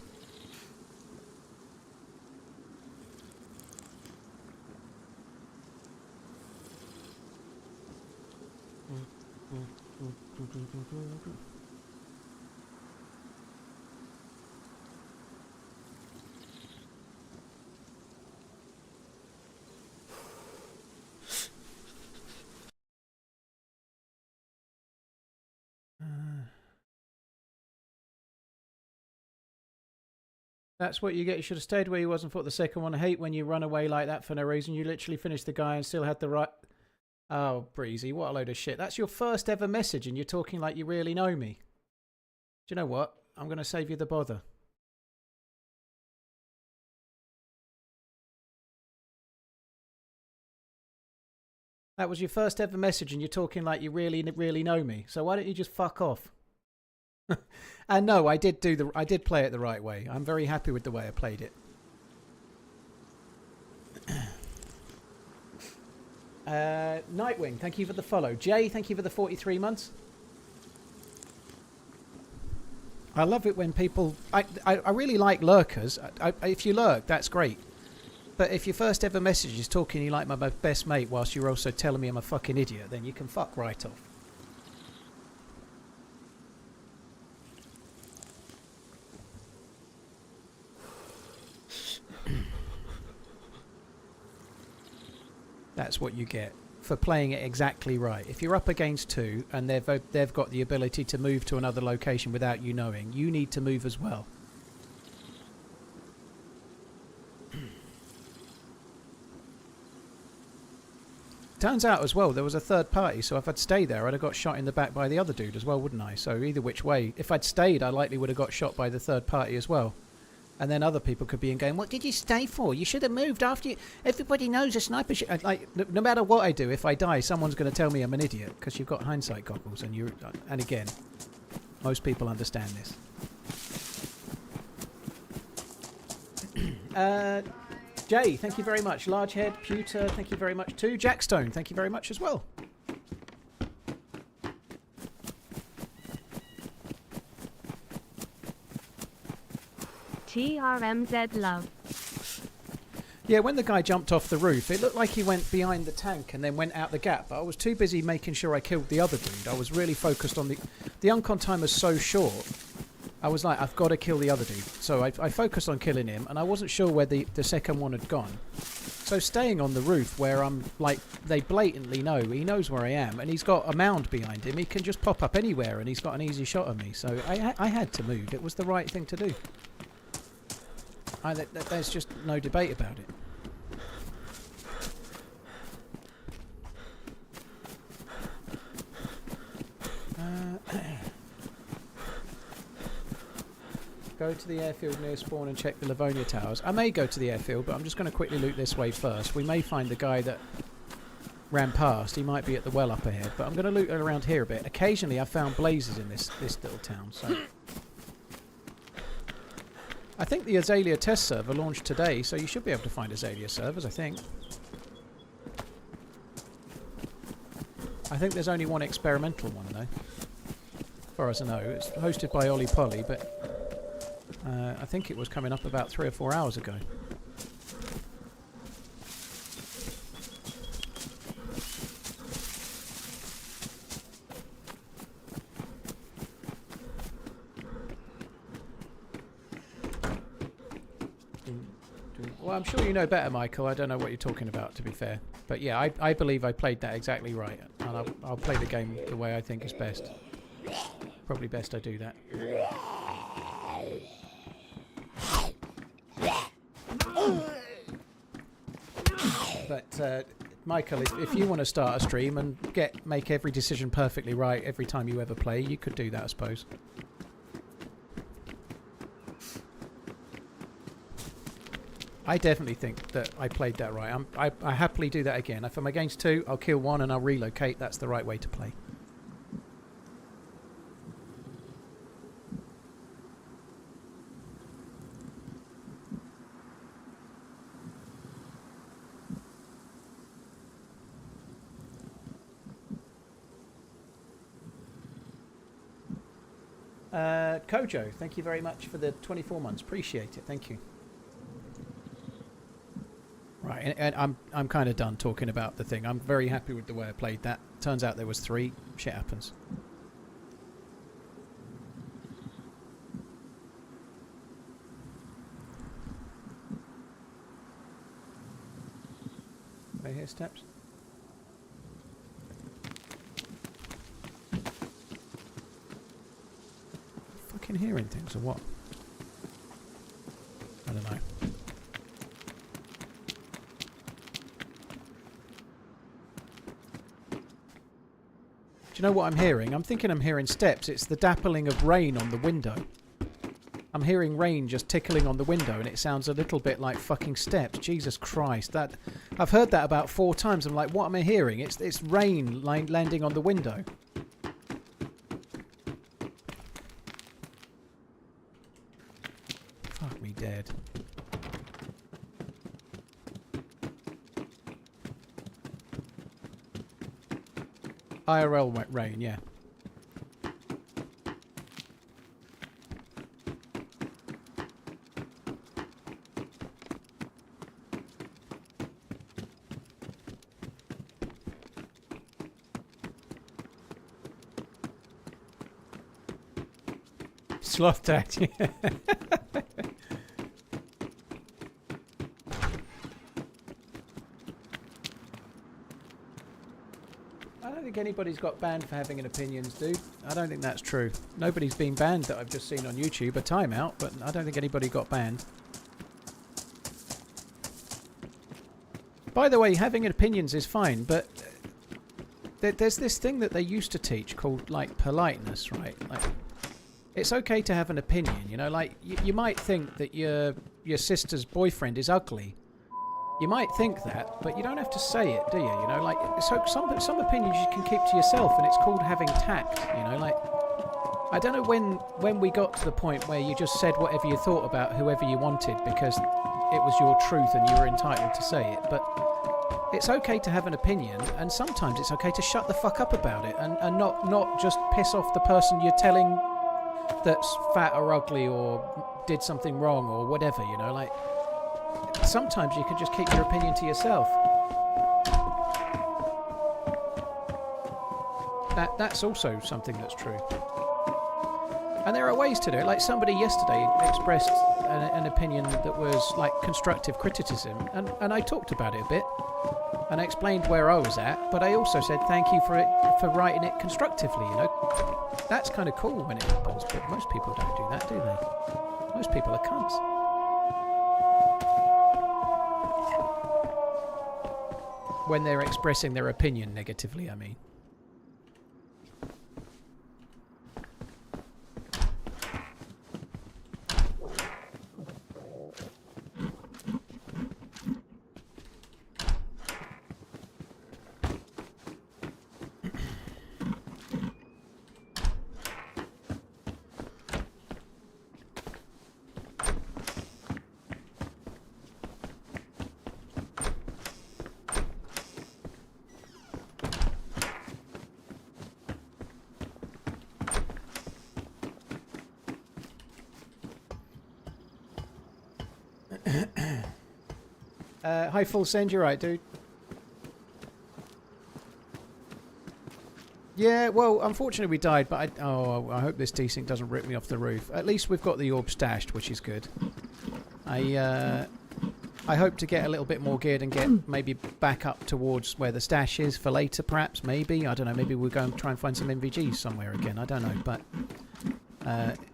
That's what you get. You should have stayed where you was and fought the second one. I hate when you run away like that for no reason. You literally finished the guy and still had the right... Oh, Breezy, what a load of shit. That's your first ever message and you're talking like you really know me. Do you know what? I'm going to save you the bother. That was your first ever message and you're talking like you really, really know me. So why don't you just fuck off? And no, I did play it the right way. I'm very happy with the way I played it. Nightwing, thank you for the follow. Jay, thank you for the 43 months. I love it when people... I really like lurkers. If you lurk, that's great. But if your first ever message is talking you like my best mate whilst you're also telling me I'm a fucking idiot, then you can fuck right off. That's what you get for playing it exactly right. If you're up against two and they've got the ability to move to another location without you knowing, you need to move as well. Turns out as well there was a third party, so if I'd stayed there I'd have got shot in the back by the other dude as well, wouldn't I? So either which way, if I'd stayed I likely would have got shot by the third party as well. And then other people could be in game, what did you stay for? You should have moved after you... Everybody knows a sniper... Like, no matter what I do, if I die, someone's going to tell me I'm an idiot. Because you've got hindsight goggles. And again, most people understand this. Jay, thank you very much. Largehead, Pewter, thank you very much too. Jackstone, thank you very much as well. TRMZ love. Yeah, when the guy jumped off the roof, it looked like he went behind the tank and then went out the gap. But I was too busy making sure I killed the other dude. I was really focused on the uncon timer's so short. I was like, I've got to kill the other dude. So I focused on killing him, and I wasn't sure where the second one had gone. So staying on the roof where I'm like, they blatantly know, he knows where I am, and he's got a mound behind him. He can just pop up anywhere, and he's got an easy shot at me. So I had to move. It was the right thing to do. There's just no debate about it. Go to the airfield near spawn and check the Livonia towers. I may go to the airfield, but I'm just going to quickly loot this way first. We may find the guy that ran past. He might be at the well up ahead, but I'm going to loot around here a bit. Occasionally I've found blazes in this little town, so... I think the Azalea test server launched today, so you should be able to find Azalea servers, I think. I think there's only one experimental one, though. As far as I know. It's hosted by Ollie Polly, but I think it was coming up about 3 or 4 hours ago. Well, I'm sure you know better, Michael. I don't know what you're talking about, to be fair. But yeah, I believe I played that exactly right. And I'll play the game the way I think is best. Probably best I do that. But, Michael, if you want to start a stream and make every decision perfectly right every time you ever play, you could do that, I suppose. I definitely think that I played that right. I happily do that again. If I'm against 2, I'll kill 1 and I'll relocate. That's the right way to play. Kojo, thank you very much for the 24 months. Appreciate it. Thank you. Right, and I'm kind of done talking about the thing. I'm very happy with the way I played that. Turns out there was 3. Shit happens. I hear steps. Fucking hearing things or what? I don't know. Do you know what I'm hearing? I'm thinking I'm hearing steps. It's the dappling of rain on the window. I'm hearing rain just tickling on the window, and it sounds a little bit like fucking steps. Jesus Christ. I've heard that about 4 times. I'm like, what am I hearing? It's rain landing on the window. Fuck me dead. IRL rain, yeah. Sloth tact, yeah. I don't think anybody's got banned for having an opinions, dude. I don't think that's true. Nobody's been banned that I've just seen on YouTube. A timeout, but I don't think anybody got banned. By the way, having opinions is fine, but there's this thing that they used to teach called, like, politeness, right? Like, it's okay to have an opinion, you know? Like, you might think that your sister's boyfriend is ugly. You might think that, but you don't have to say it, do you? You know, like, so some opinions you can keep to yourself, and it's called having tact, you know? Like, I don't know when we got to the point where you just said whatever you thought about whoever you wanted because it was your truth and you were entitled to say it, but it's okay to have an opinion, and sometimes it's okay to shut the fuck up about it and not just piss off the person you're telling that's fat or ugly or did something wrong or whatever, you know? Like, sometimes you can just keep your opinion to yourself. That's also something that's true. And there are ways to do it. Like, somebody yesterday expressed an opinion that was like constructive criticism, and I talked about it a bit and I explained where I was at, but I also said thank you for writing it constructively, you know. That's kind of cool when it happens, but most people don't do that, do they? Most people are cunts. When they're expressing their opinion negatively, I mean. Hi, Full Send. You're right, dude. Yeah, well, unfortunately we died, but I hope this desync doesn't rip me off the roof. At least we've got the orb stashed, which is good. I hope to get a little bit more geared and get maybe back up towards where the stash is for later, perhaps, maybe. I don't know, maybe we'll go and try and find some NVGs somewhere again. I don't know, but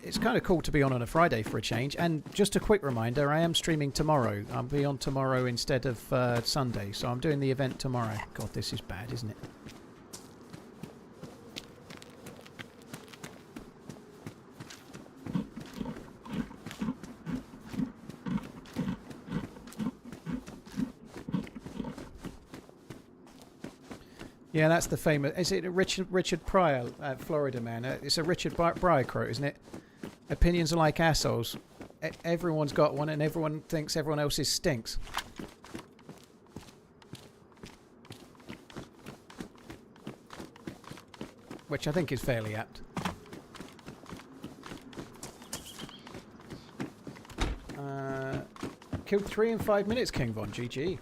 it's kind of cool to be on a Friday for a change. And just a quick reminder, I am streaming tomorrow. I'll be on tomorrow instead of Sunday, so I'm doing the event tomorrow. God, this is bad, isn't it? Yeah, that's the famous... Is it Richard Pryor, Florida man? It's a Richard Pryor quote, isn't it? Opinions are like assholes. Everyone's got one and everyone thinks everyone else's stinks. Which I think is fairly apt. Killed 3 in 5 minutes, King Von. GG.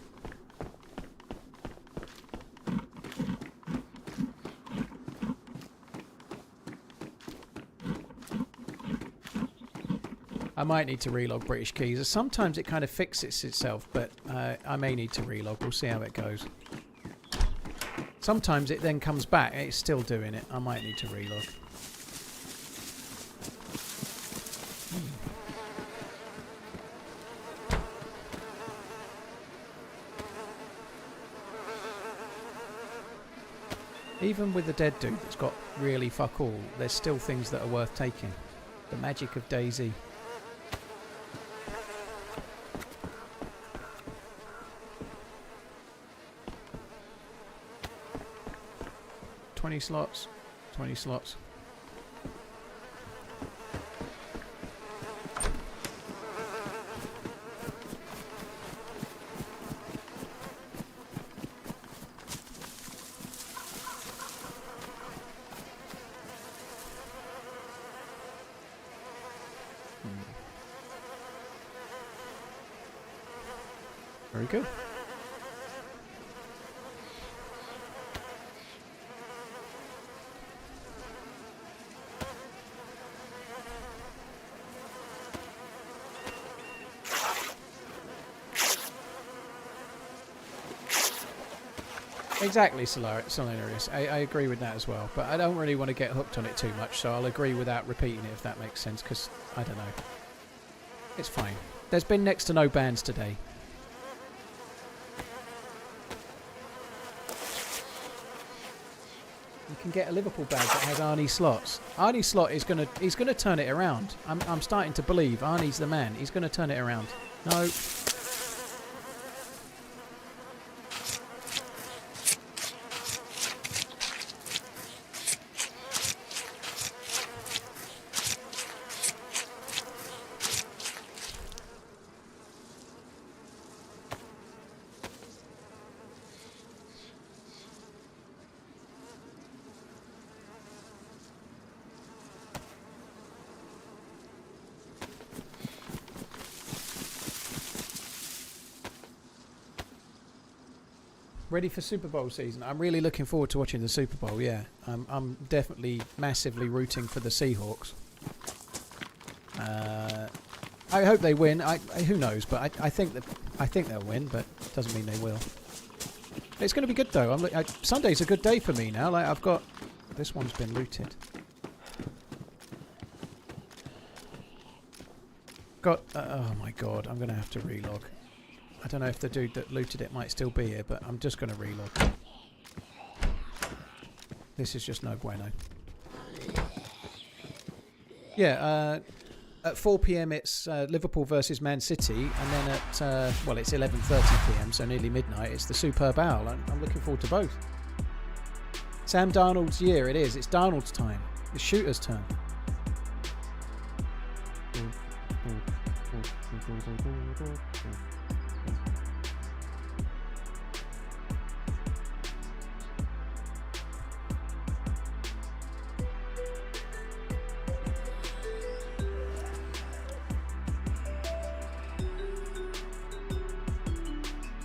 I might need to relog British keys. Sometimes it kind of fixes itself, but I may need to relog. We'll see how it goes. Sometimes it then comes back. It's still doing it. I might need to relog. Even with the dead dude that's got really fuck all, there's still things that are worth taking. The magic of DayZ. Slots, 20 slots. Very good. Exactly, Solarius. I agree with that as well, but I don't really want to get hooked on it too much, so I'll agree without repeating it if that makes sense, because, I don't know. It's fine. There's been next to no bans today. You can get a Liverpool bag that has Arnie slots. Arnie slot is he's gonna turn it around. I'm starting to believe Arnie's the man. He's gonna turn it around. No. Ready for Super Bowl season. I'm really looking forward to watching the Super Bowl. Yeah, I'm definitely massively rooting for the Seahawks. I hope they win. Who knows? But I think they'll win, but doesn't mean they will. It's going to be good though. Sunday's a good day for me now. Like I've got this one's been looted. Oh my god! I'm going to have to relog. I don't know if the dude that looted it might still be here, but I'm just going to relog. This is just no bueno. Yeah, at 4 PM it's Liverpool versus Man City, and then at, well, it's 11:30 PM, so nearly midnight, it's the Superb Owl. I'm looking forward to both. Sam Darnold's year, it is. It's Darnold's time. It's Shooter's turn.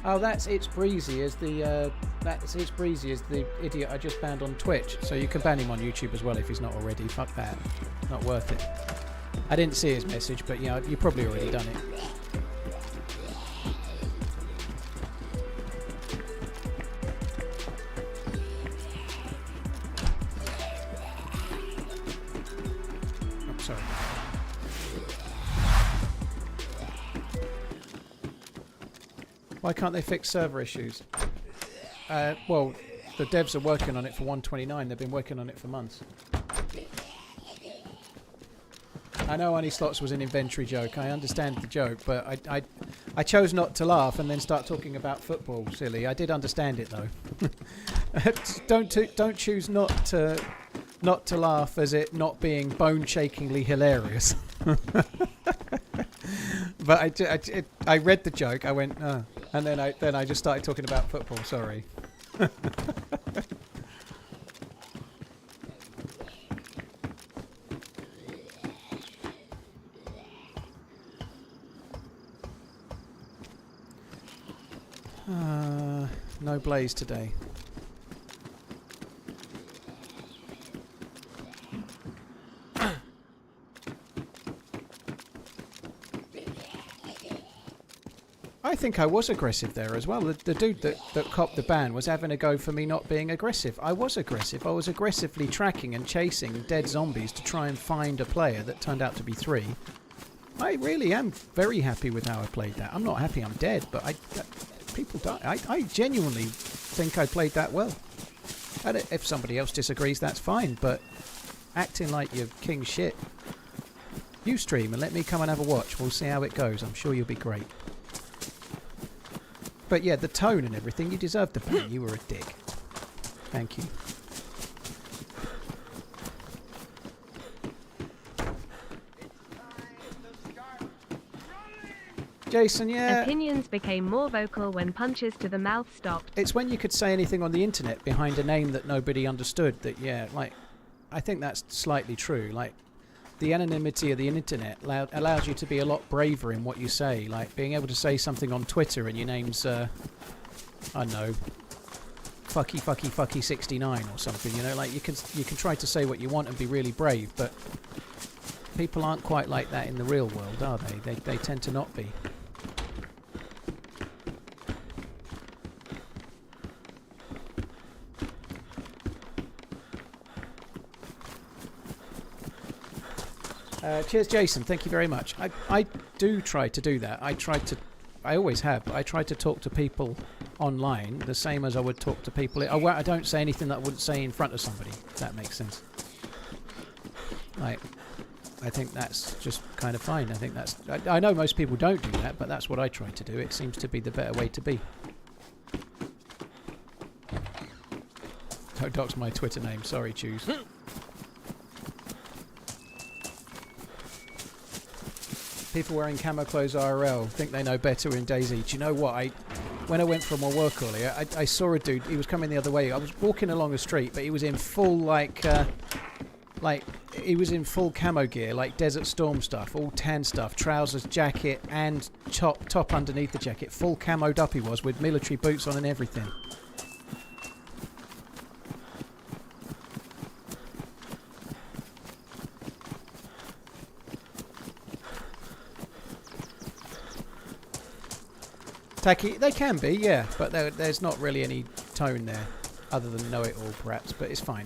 Oh, that's It's Breezy as the idiot I just banned on Twitch. So you can ban him on YouTube as well if he's not already. Fuck that. Not worth it. I didn't see his message, but yeah, you've probably already done it. Oh, sorry. Why can't they fix server issues? Well, the devs are working on it for 1.29. They've been working on it for months. I know Honey Slots was an inventory joke. I understand the joke, but I chose not to laugh and then start talking about football. Silly. I did understand it though. Don't choose not to laugh as it not being bone-shakingly hilarious. But I read the joke. I went, oh. And then I just started talking about football. Sorry. No Blaze today. I think I was aggressive there as well. The dude that copped the ban was having a go for me not being aggressive. I was aggressive. I was aggressively tracking and chasing dead zombies to try and find a player that turned out to be 3. I really am very happy with how I played that. I'm not happy I'm dead, but people die. I genuinely think I played that well. And if somebody else disagrees, that's fine, but acting like you're king shit. You stream and let me come and have a watch. We'll see how it goes. I'm sure you'll be great. But yeah, the tone and everything, you deserved the ban. You were a dick. Thank you. Jason, yeah. Opinions became more vocal when punches to the mouth stopped. It's when you could say anything on the internet behind a name that nobody understood that, yeah, like, I think that's slightly true. Like, the anonymity of the internet allows you to be a lot braver in what you say. Like, being able to say something on Twitter and your name's, I don't know, fucky 69 or something, you know? Like, you can try to say what you want and be really brave, but people aren't quite like that in the real world, are they? They tend to not be. Cheers, Jason. Thank you very much. I do try to do that. I always have. I try to talk to people online the same as I would talk to people. I don't say anything that I wouldn't say in front of somebody, if that makes sense. Like, I think that's just kind of fine. I think that's... I know most people don't do that, but that's what I try to do. It seems to be the better way to be. Don't dox my Twitter name. Sorry, Choose. People wearing camo clothes IRL think they know better in DayZ. Do you know what? When I went for my work earlier, I saw a dude. He was coming the other way. I was walking along a street, but he was in full he was in full camo gear, like Desert Storm stuff, all tan stuff, trousers, jacket, and top underneath the jacket. Full camoed up he was, with military boots on and everything. Tacky, they can be, yeah, but there's not really any tone there, other than know it all, perhaps. But it's fine.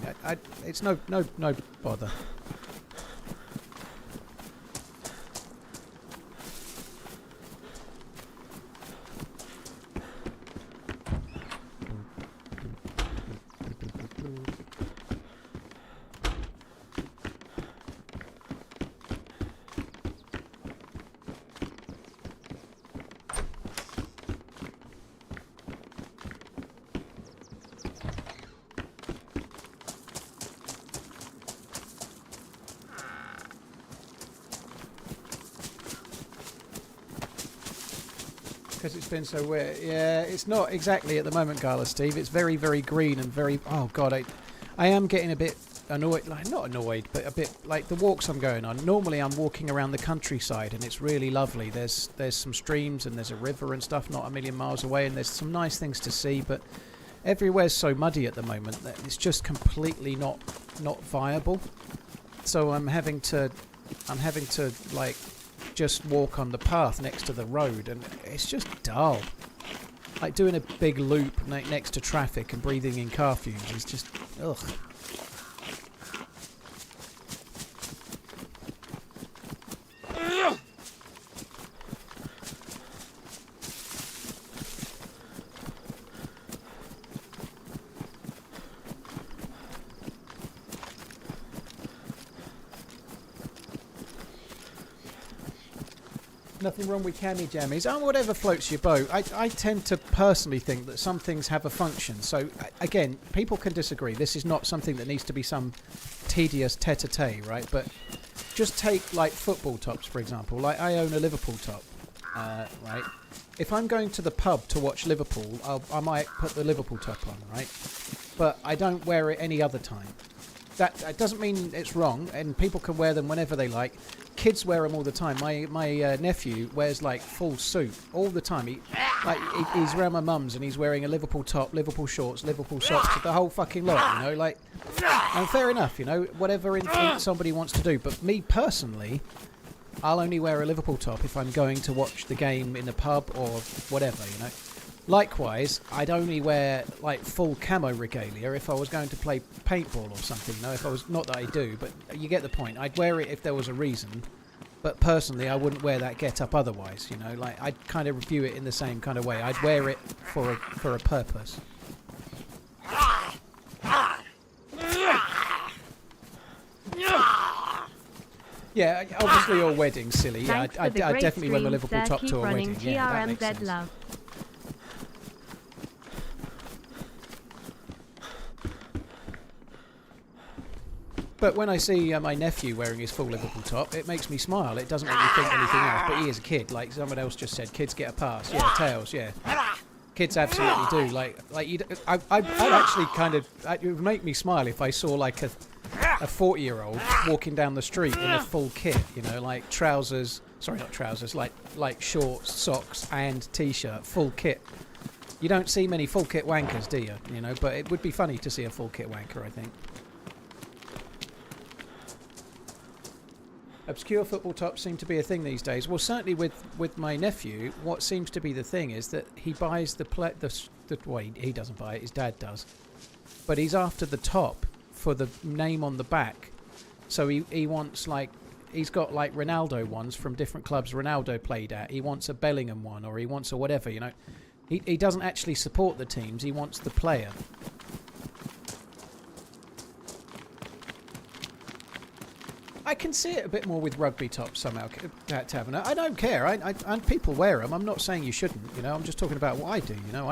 It's no bother. Because it's been so wet. Yeah, it's not exactly at the moment, Gala Steve. It's very, very green and very... Oh, God, I am getting a bit annoyed, like not annoyed, but a bit like the walks I'm going on. Normally I'm walking around the countryside and it's really lovely. There's some streams and there's a river and stuff not a million miles away, and there's some nice things to see, but everywhere's so muddy at the moment that it's just completely not viable. So I'm having to like just walk on the path next to the road, and it's just dull. Like doing a big loop next to traffic and breathing in car fumes is just ugh. Nothing wrong with cami jammies. Oh, whatever floats your boat. I tend to personally think that some things have a function. So, again, people can disagree. This is not something that needs to be some tedious tete-a-tete, right? But just take, like, football tops, for example. Like, I own a Liverpool top, right? If I'm going to the pub to watch Liverpool, I might put the Liverpool top on, right? But I don't wear it any other time. That doesn't mean it's wrong, and people can wear them whenever they like. Kids wear them all the time. My nephew wears like full suit all the time. He's around my mum's and he's wearing a Liverpool top, Liverpool shorts, Liverpool socks, the whole fucking lot. You know, like, and fair enough. You know, whatever somebody wants to do. But me personally, I'll only wear a Liverpool top if I'm going to watch the game in the pub or whatever. You know. Likewise, I'd only wear like full camo regalia if I was going to play paintball or something. No, if I was, not that I do, but you get the point. I'd wear it if there was a reason, but personally, I wouldn't wear that get-up otherwise. You know, like I'd kind of view it in the same kind of way. I'd wear it for a purpose. Yeah, obviously your wedding, silly. Yeah, I definitely wear my Liverpool top to a wedding. Yeah, that makes sense. TRMZ love. But when I see my nephew wearing his full Liverpool top, it makes me smile. It doesn't make me think anything else. But he is a kid. Like someone else just said, kids get a pass. Yeah, tails, yeah. Kids absolutely do. I'd actually kind of... It would make me smile if I saw like a 40-year-old walking down the street in a full kit. You know, like trousers... Sorry, not trousers. Like shorts, socks and T-shirt. Full kit. You don't see many full kit wankers, do you? You know, but it would be funny to see a full kit wanker, I think. Obscure football tops seem to be a thing these days. Well, certainly with my nephew, what seems to be the thing is that he buys well, he doesn't buy it, his dad does. But he's after the top for the name on the back. So he wants, like, he's got, like, Ronaldo ones from different clubs Ronaldo played at. He wants a Bellingham one, or he wants a whatever, you know. He doesn't actually support the teams, he wants the player. I can see it a bit more with rugby tops somehow, Taverner. I don't care. And people wear them. I'm not saying you shouldn't. You know, I'm just talking about what I do. You know,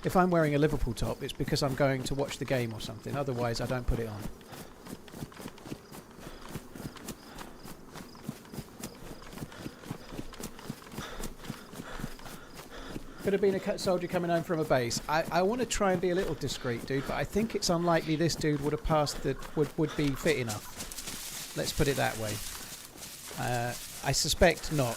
if I'm wearing a Liverpool top, it's because I'm going to watch the game or something. Otherwise, I don't put it on. Could have been a soldier coming home from a base. I want to try and be a little discreet, dude, but I think it's unlikely this dude would have passed that would be fit enough. Let's put it that way. I suspect not.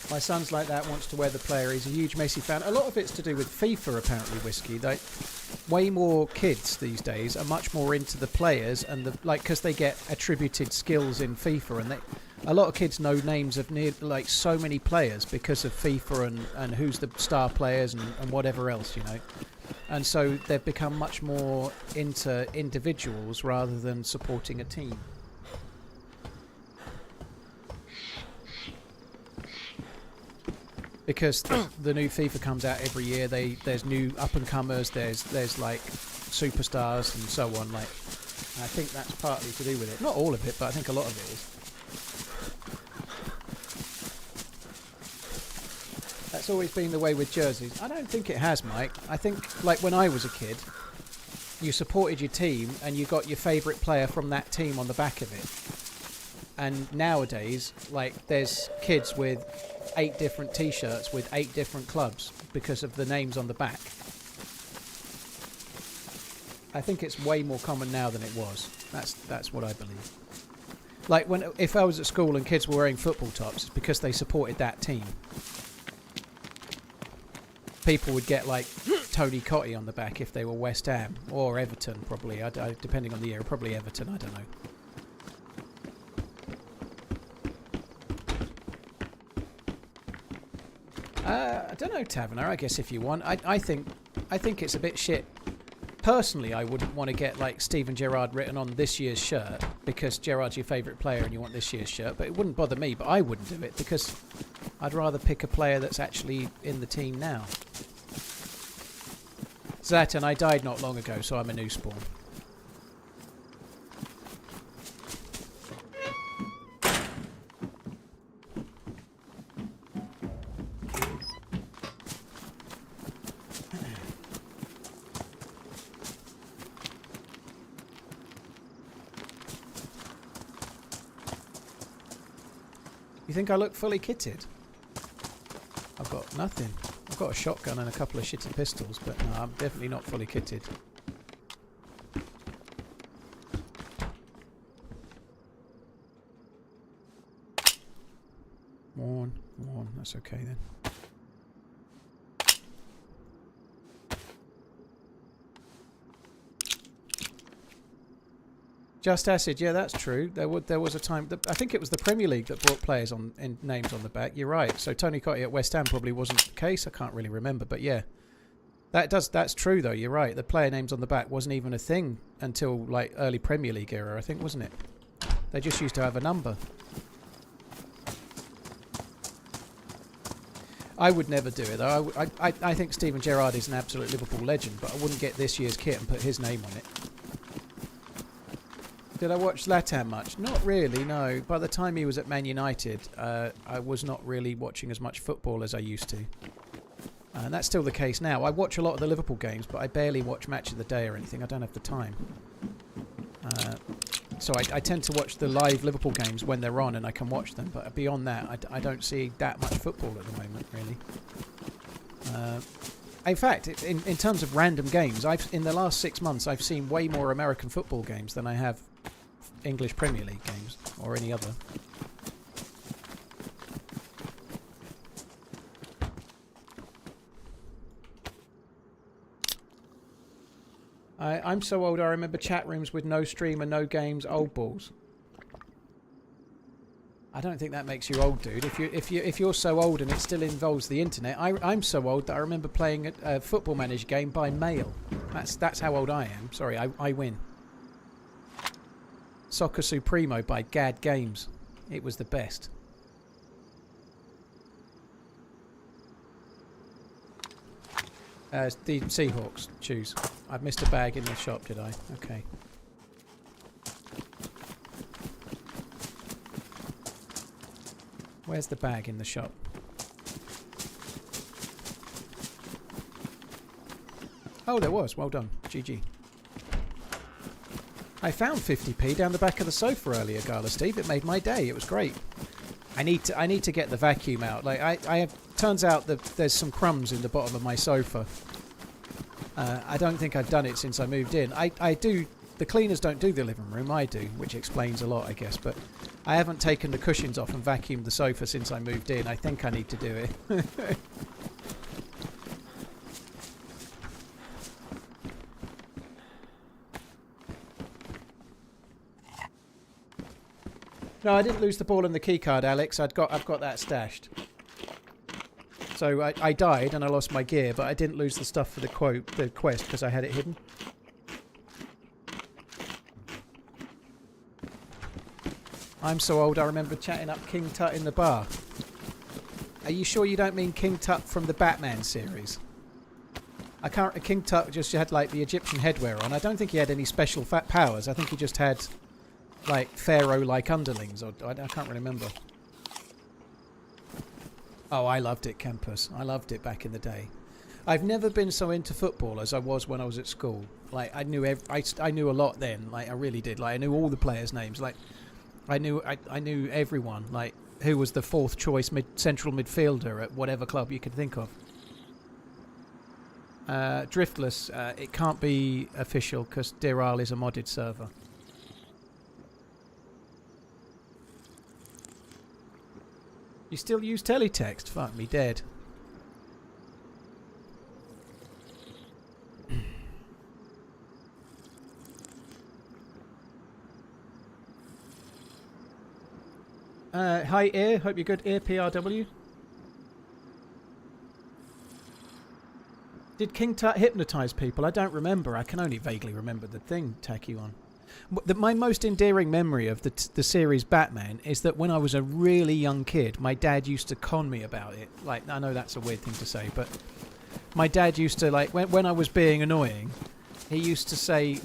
My son's like that, wants to wear the player. He's a huge Messi fan. A lot of it's to do with FIFA, apparently, Whiskey. Way more kids these days are much more into the players and because they get attributed skills in FIFA, and a lot of kids know names of so many players because of FIFA and who's the star players and whatever else, you know. And so they've become much more into individuals rather than supporting a team. Because the new FIFA comes out every year, there's new up-and-comers, there's like superstars and so on. Like, I think that's partly to do with it. Not all of it, but I think a lot of it is. That's always been the way with jerseys. I don't think it has, Mike. I think, like when I was a kid, you supported your team and you got your favourite player from that team on the back of it. And nowadays, like, there's kids with 8 different T-shirts with 8 different clubs because of the names on the back. I think it's way more common now than it was. That's what I believe. Like, if I was at school and kids were wearing football tops, it's because they supported that team. People would get, like, Tony Cottee on the back if they were West Ham or Everton, probably. Depending on the year, probably Everton. I don't know. I don't know, Taverner. I guess if you want, I think it's a bit shit. Personally, I wouldn't want to get like Steven Gerrard written on this year's shirt because Gerrard's your favourite player and you want this year's shirt. But it wouldn't bother me. But I wouldn't do it because I'd rather pick a player that's actually in the team now. Zlatan, I died not long ago, so I'm a new spawn. You think I look fully kitted? I've got nothing. I've got a shotgun and a couple of shitty pistols, but no, I'm definitely not fully kitted. One, that's okay then. Just Acid, yeah, that's true. There was a time I think it was the Premier League that brought players in names on the back. You're right. So Tony Cottee at West Ham probably wasn't the case. I can't really remember, but yeah, that's true though. You're right. The player names on the back wasn't even a thing until like early Premier League era, I think, wasn't it? They just used to have a number. I would never do it though. I think Steven Gerrard is an absolute Liverpool legend, but I wouldn't get this year's kit and put his name on it. Did I watch Zlatan much? Not really, no. By the time he was at Man United, I was not really watching as much football as I used to. And that's still the case now. I watch a lot of the Liverpool games, but I barely watch Match of the Day or anything. I don't have the time. So I tend to watch the live Liverpool games when they're on and I can watch them. But beyond that, I don't see that much football at the moment, really. In fact, in terms of random games, in the last 6 months, I've seen way more American football games than I have English Premier League games or any other. I'm so old I remember chat rooms with no stream and no games, old balls. I don't think that makes you old, dude. If you're so old and it still involves the internet, I'm so old that I remember playing a Football Manager game by mail. That's how old I am. Sorry, I win. Soccer Supremo by Gad Games. It was the best. The Seahawks. Choose. I've missed a bag in the shop, did I? Okay. Where's the bag in the shop? Oh, there was. Well done. GG. I found 50p down the back of the sofa earlier, Gala Steve. It made my day. It was great. I need to get the vacuum out. Like I have. Turns out that there's some crumbs in the bottom of my sofa. I don't think I've done it since I moved in. I do. The cleaners don't do the living room. I do, which explains a lot, I guess. But I haven't taken the cushions off and vacuumed the sofa since I moved in. I think I need to do it. No, I didn't lose the ball and the key card, Alex. I've got that stashed. So I died and I lost my gear, but I didn't lose the stuff for the quest because I had it hidden. I'm so old I remember chatting up King Tut in the bar. Are you sure you don't mean King Tut from the Batman series? King Tut just had like the Egyptian headwear on. I don't think he had any special fat powers. I think he just had like pharaoh-like underlings, or I can't remember. Oh, I loved it, Campus. I loved it back in the day. I've never been so into football as I was when I was at school. Like I knew a lot then. Like I really did. Like I knew all the players' names. Like I knew everyone, like who was the fourth choice central midfielder at whatever club you could think of. Driftless, it can't be official because Deerisle is a modded server. You still use teletext? Fuck me dead. Hi Ear, hope you're good. Ear PRW. Did King Tut hypnotise people? I don't remember. I can only vaguely remember the thing tack you on. My most endearing memory of the series Batman is that when I was a really young kid, my dad used to con me about it. Like, I know that's a weird thing to say, but my dad used to, like, when I was being annoying, he used to say,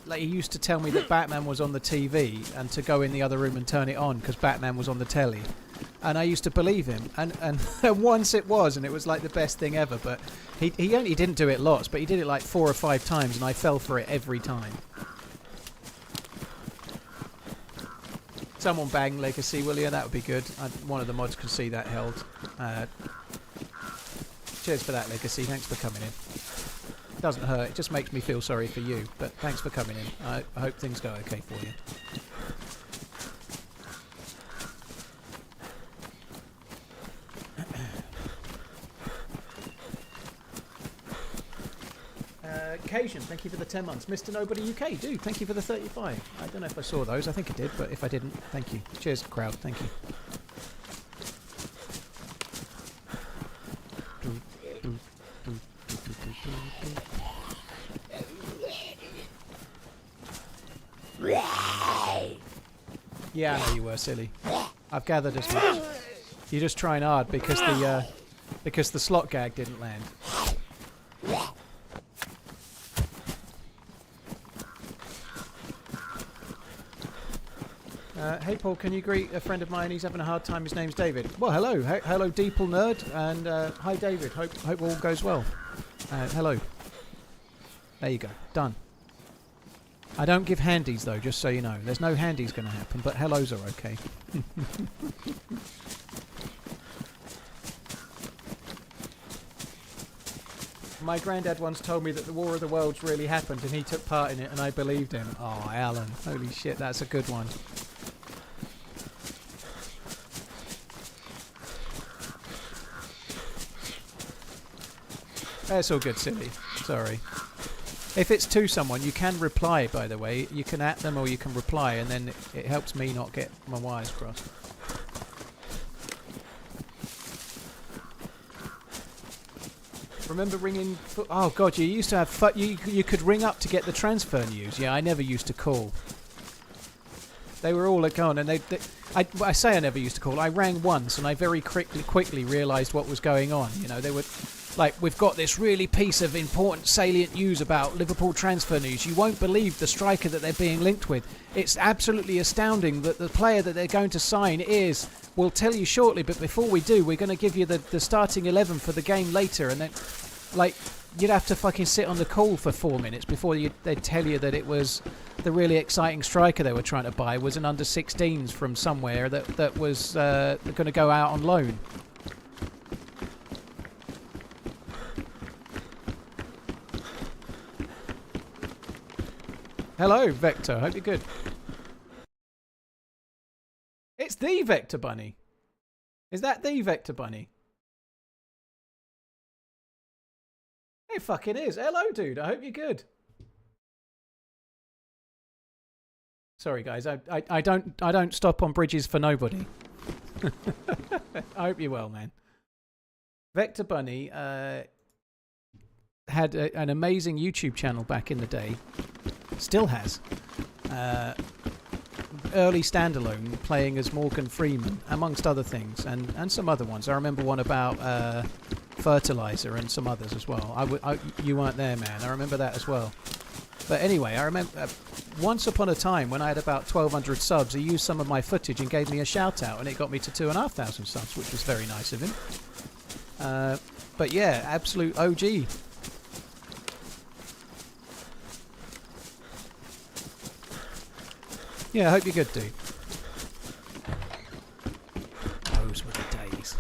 like, he used to tell me that Batman was on the TV and to go in the other room and turn it on because Batman was on the telly. And I used to believe him, and once it was, and it was like the best thing ever. But he only didn't do it lots, but he did it like 4 or 5 times, and I fell for it every time. Someone bang Legacy, will you? That would be good. One of the mods can see that held. Cheers for that, Legacy. Thanks for coming in. Doesn't hurt. It just makes me feel sorry for you. But thanks for coming in. I hope things go okay for you. Occasion, thank you for the 10 months. Mr. Nobody UK, dude, thank you for the 35. I don't know if I saw those. I think I did, but if I didn't, thank you. Cheers, crowd. Thank you. Yeah, I know you were silly. I've gathered as much. You're just trying hard because the slot gag didn't land. Hey Paul, can you greet a friend of mine? He's having a hard time. His name's David. Well, hello, hello, Deeple nerd, and hi David. Hope all goes well. Hello. There you go. Done. I don't give handies though, just so you know. There's no handies going to happen, but hellos are okay. My granddad once told me that the War of the Worlds really happened, and he took part in it, and I believed him. Oh, Alan, holy shit, that's a good one. That's all good, silly. Sorry. If it's to someone, you can reply, by the way. You can at them or you can reply, and then it helps me not get my wires crossed. Remember ringing... Oh, God, you used to have... You could ring up to get the transfer news. Yeah, I never used to call. They were all gone, and I say I never used to call. I rang once, and I very quickly realised what was going on. You know, they were... Like, we've got this really piece of important, salient news about Liverpool transfer news. You won't believe the striker that they're being linked with. It's absolutely astounding that the player that they're going to sign is... We'll tell you shortly, but before we do, we're going to give you the starting 11 for the game later. And then, like, you'd have to fucking sit on the call for 4 minutes before they'd tell you that it was the really exciting striker they were trying to buy was an under-16s from somewhere that was going to go out on loan. Hello, Vector. Hope you're good. It's the Vector Bunny. Is that the Vector Bunny? It fucking is. Hello, dude. I hope you're good. Sorry, guys. I don't stop on bridges for nobody. I hope you're well, man. Vector Bunny had an amazing YouTube channel back in the day. Still has. Early standalone, playing as Morgan Freeman, amongst other things, and some other ones. I remember one about fertilizer and some others as well. You weren't there, man. I remember that as well. But anyway, I remember once upon a time when I had about 1,200 subs, he used some of my footage and gave me a shout out, and it got me to 2,500 subs, which was very nice of him. But yeah, absolute OG. Yeah, I hope you're good, dude. Those were the days.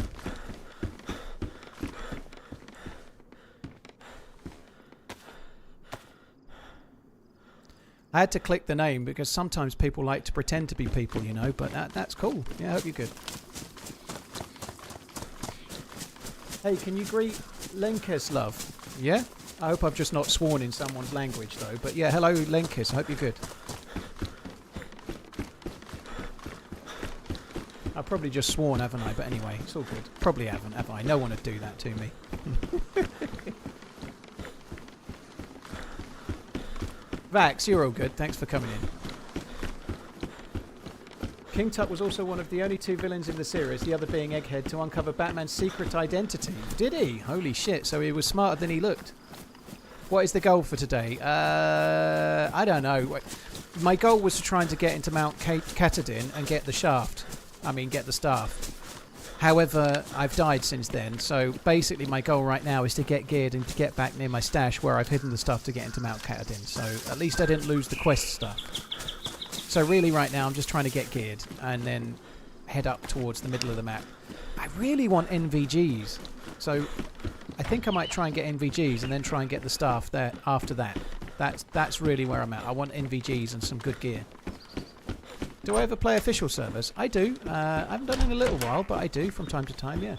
I had to click the name because sometimes people like to pretend to be people, you know, but that's cool. Yeah, I hope you're good. Hey, can you greet Lenkis, love? Yeah? I hope I've just not sworn in someone's language, though. But yeah, hello, Lenkis. I hope you're good. I've probably just sworn, haven't I? But anyway, it's all good. Probably haven't, have I? No one would do that to me. Vax, you're all good. Thanks for coming in. King Tut was also one of the only 2 villains in the series, the other being Egghead, to uncover Batman's secret identity. Did he? Holy shit, so he was smarter than he looked. What is the goal for today? I don't know. My goal was trying to get into Mount Katahdin and get the shaft. I mean, get the staff. However, I've died since then, so basically my goal right now is to get geared and to get back near my stash where I've hidden the stuff to get into Mount Katahdin. So at least I didn't lose the quest stuff. So really right now I'm just trying to get geared and then head up towards the middle of the map. I really want NVGs, so I think I might try and get NVGs and then try and get the staff there after that. That's really where I'm at. I want NVGs and some good gear. Do I ever play official servers? I do. I haven't done it in a little while, but I do from time to time, yeah.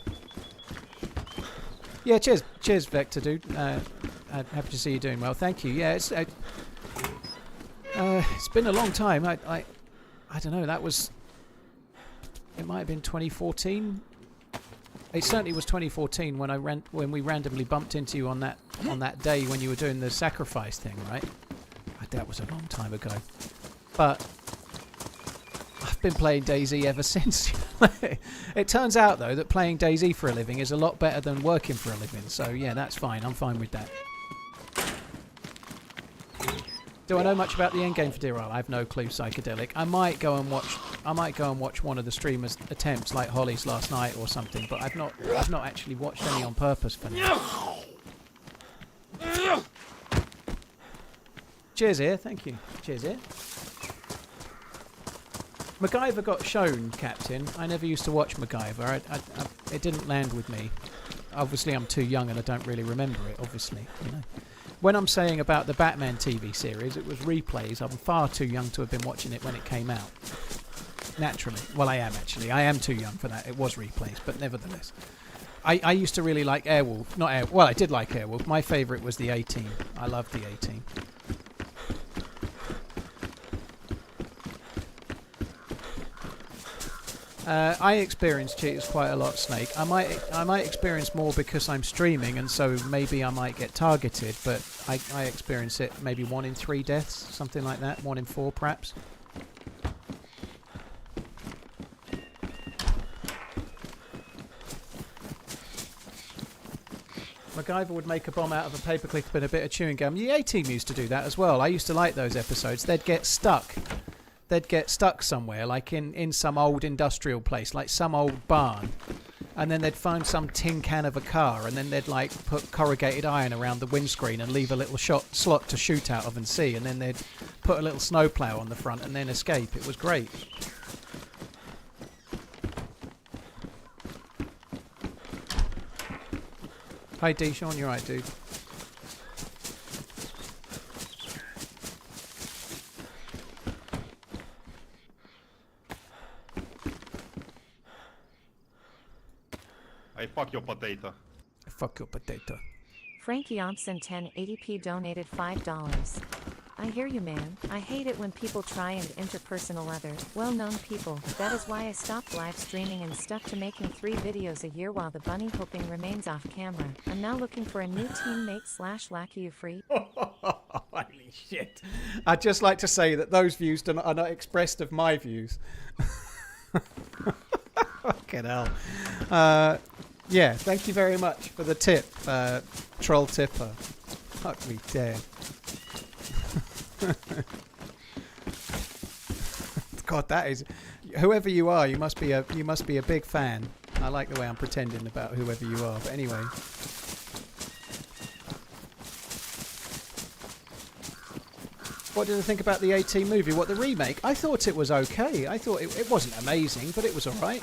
Yeah, cheers, Vector, dude. Happy to see you doing well. Thank you. Yeah, it's been a long time. I don't know. That was. It might have been 2014. It certainly was 2014 when we randomly bumped into you on that day when you were doing the sacrifice thing, right? That was a long time ago. But I've been playing DayZ ever since. It turns out though that playing DayZ for a living is a lot better than working for a living. So yeah, that's fine. I'm fine with that. Do I know much about the endgame for Deerisle? I have no clue. Psychedelic. I might go and watch one of the streamers' attempts, like Holly's last night or something. But I've not actually watched any on purpose for now. Cheers, here. Thank you. Cheers, here. MacGyver got shown, Captain. I never used to watch MacGyver. It didn't land with me. Obviously, I'm too young and I don't really remember it. Obviously, you know. When I'm saying about the Batman TV series, it was replays. I'm far too young to have been watching it when it came out. Naturally. Well, I am actually. I am too young for that. It was replays, but nevertheless. I used to really like Airwolf. Well, I did like Airwolf. My favourite was the A-Team. I loved the A-Team. I experience cheaters quite a lot, Snake. I might experience more because I'm streaming, and so maybe I might get targeted. But I experience it maybe 1 in 3 deaths, something like that. 1 in 4, perhaps. MacGyver would make a bomb out of a paperclip and a bit of chewing gum. The A-Team used to do that as well. I used to like those episodes. They'd get stuck. They'd get stuck somewhere, like in some old industrial place, like some old barn. And then they'd find some tin can of a car, and then they'd like put corrugated iron around the windscreen and leave a little slot to shoot out of and see. And then they'd put a little snowplow on the front and then escape. It was great. Hi D, Sean, you're right, dude. I fuck your potato. Fuck your potato. Frankie Onsen 1080p donated $5. I hear you, man. I hate it when people try and interpersonal other well-known people. That is why I stopped live streaming and stuck to making 3 videos a year while the bunny hoping remains off camera. I'm now looking for a new teammate / lackey you free. Holy shit. I'd just like to say that those views are not expressed of my views. Fucking hell. Yeah, thank you very much for the tip, Troll Tipper. Fuck me dead. God, that is, whoever you are, you must be a big fan. I like the way I'm pretending about whoever you are, but anyway. What did I think about the AT movie? What, the remake? I thought it was okay. I thought it wasn't amazing, but it was alright.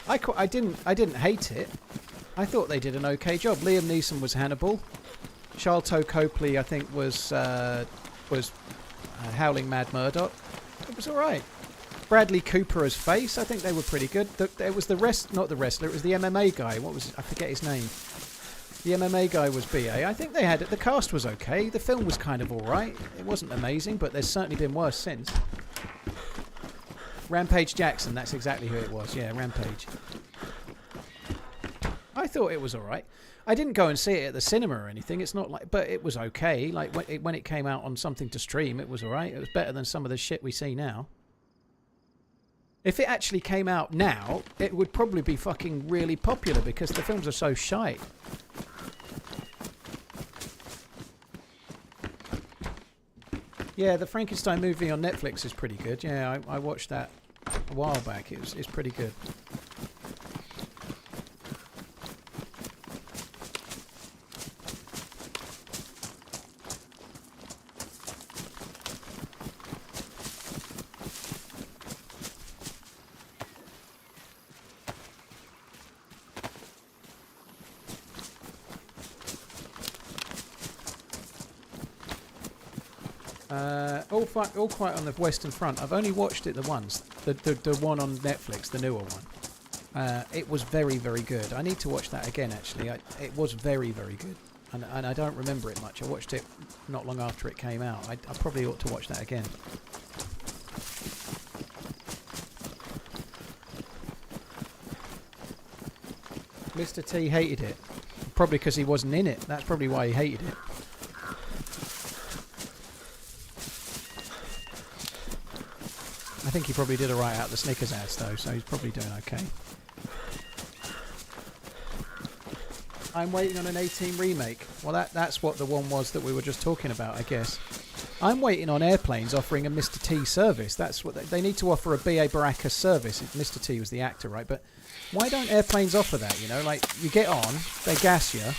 I didn't hate it. I thought they did an okay job. Liam Neeson was Hannibal. Charlton Copley, I think, was Howling Mad Murdoch. It was alright. Bradley Cooper as Face, I think they were pretty good. It was not the wrestler, it was the MMA guy. What was I forget his name. The MMA guy was BA. I think they had it. The cast was okay. The film was kind of alright. It wasn't amazing, but there's certainly been worse since. Rampage Jackson, that's exactly who it was. Yeah, Rampage. I thought it was alright. I didn't go and see it at the cinema or anything. It's not like, but it was okay. Like when it came out on something to stream, it was alright. It was better than some of the shit we see now. If it actually came out now, it would probably be fucking really popular because the films are so shite. Yeah, the Frankenstein movie on Netflix is pretty good. Yeah, I watched that a while back. It's pretty good. All Quiet on the Western Front. I've only watched it the once. The one on Netflix, the newer one. It was very, very good. I need to watch that again, actually. It was very, very good. And I don't remember it much. I watched it not long after it came out. I probably ought to watch that again. Mr. T hated it. Probably because he wasn't in it. That's probably why he hated it. I think he probably did alright out the Snickers ads though, so he's probably doing okay. I'm waiting on an 18 remake. Well, that's what the one was that we were just talking about, I guess. I'm waiting on Airplanes offering a Mr. T service. That's what they need to offer, a B.A. Baracus service. Mr. T was the actor, right? But why don't Airplanes offer that, you know? Like, you get on, they gas you,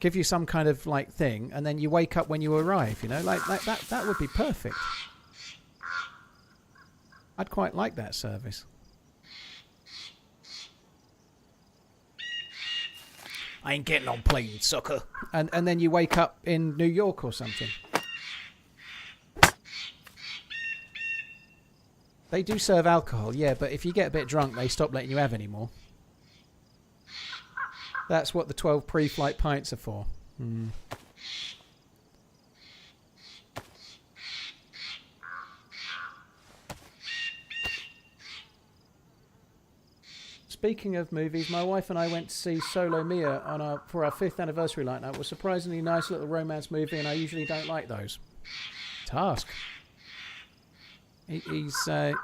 give you some kind of, like, thing, and then you wake up when you arrive, you know? Like that would be perfect. I'd quite like that service. I ain't getting on planes, sucker. And then you wake up in New York or something. They do serve alcohol, yeah, but if you get a bit drunk, they stop letting you have any more. That's what the 12 pre-flight pints are for. Mm. Speaking of movies, my wife and I went to see Solo Mia for our 5th anniversary night. It was a surprisingly nice little romance movie, and I usually don't like those. Task. He's had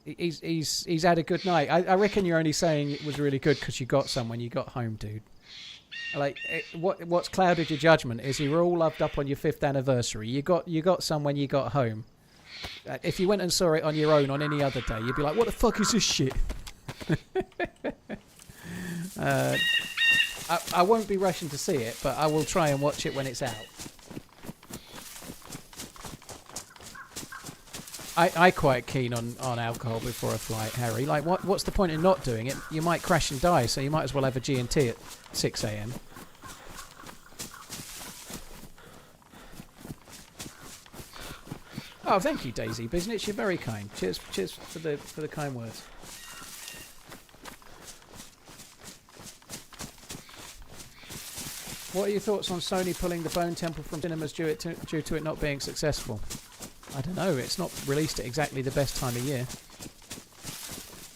a good night. I reckon you're only saying it was really good because you got some when you got home, dude. Like what's clouded your judgment is you were all loved up on your 5th anniversary. You got some when you got home. If you went and saw it on your own on any other day, you'd be like, "What the fuck is this shit?" I won't be rushing to see it, but I will try and watch it when it's out. I quite keen on alcohol before a flight, Harry. Like, what's the point in not doing it? You might crash and die, so you might as well have a G&T at 6 a.m. Oh, thank you, DayZ Business. You're very kind. Cheers for the kind words. What are your thoughts on Sony pulling the Bone Temple from cinemas due to it not being successful? I don't know. It's not released at exactly the best time of year.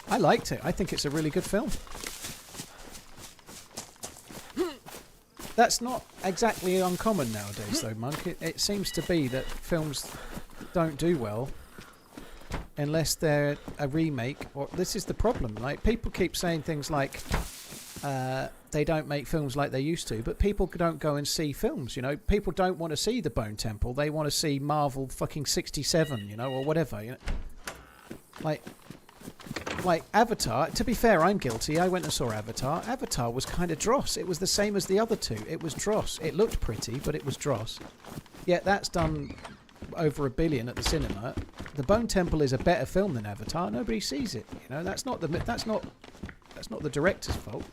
I liked it. I think it's a really good film. That's not exactly uncommon nowadays, though, Monk. It seems to be that films don't do well unless they're a remake. Or this is the problem. Like, people keep saying things like they don't make films like they used to, but people don't go and see films, you know. People don't want to see the Bone Temple. They want to see Marvel fucking 67, you know, or whatever. You know? Like Avatar. To be fair, I'm guilty. I went and saw Avatar. Avatar was kind of dross. It was the same as the other two. It was dross. It looked pretty, but it was dross. Yet that's done over $1 billion at the cinema. The Bone Temple is a better film than Avatar. Nobody sees it. You know, that's not the director's fault.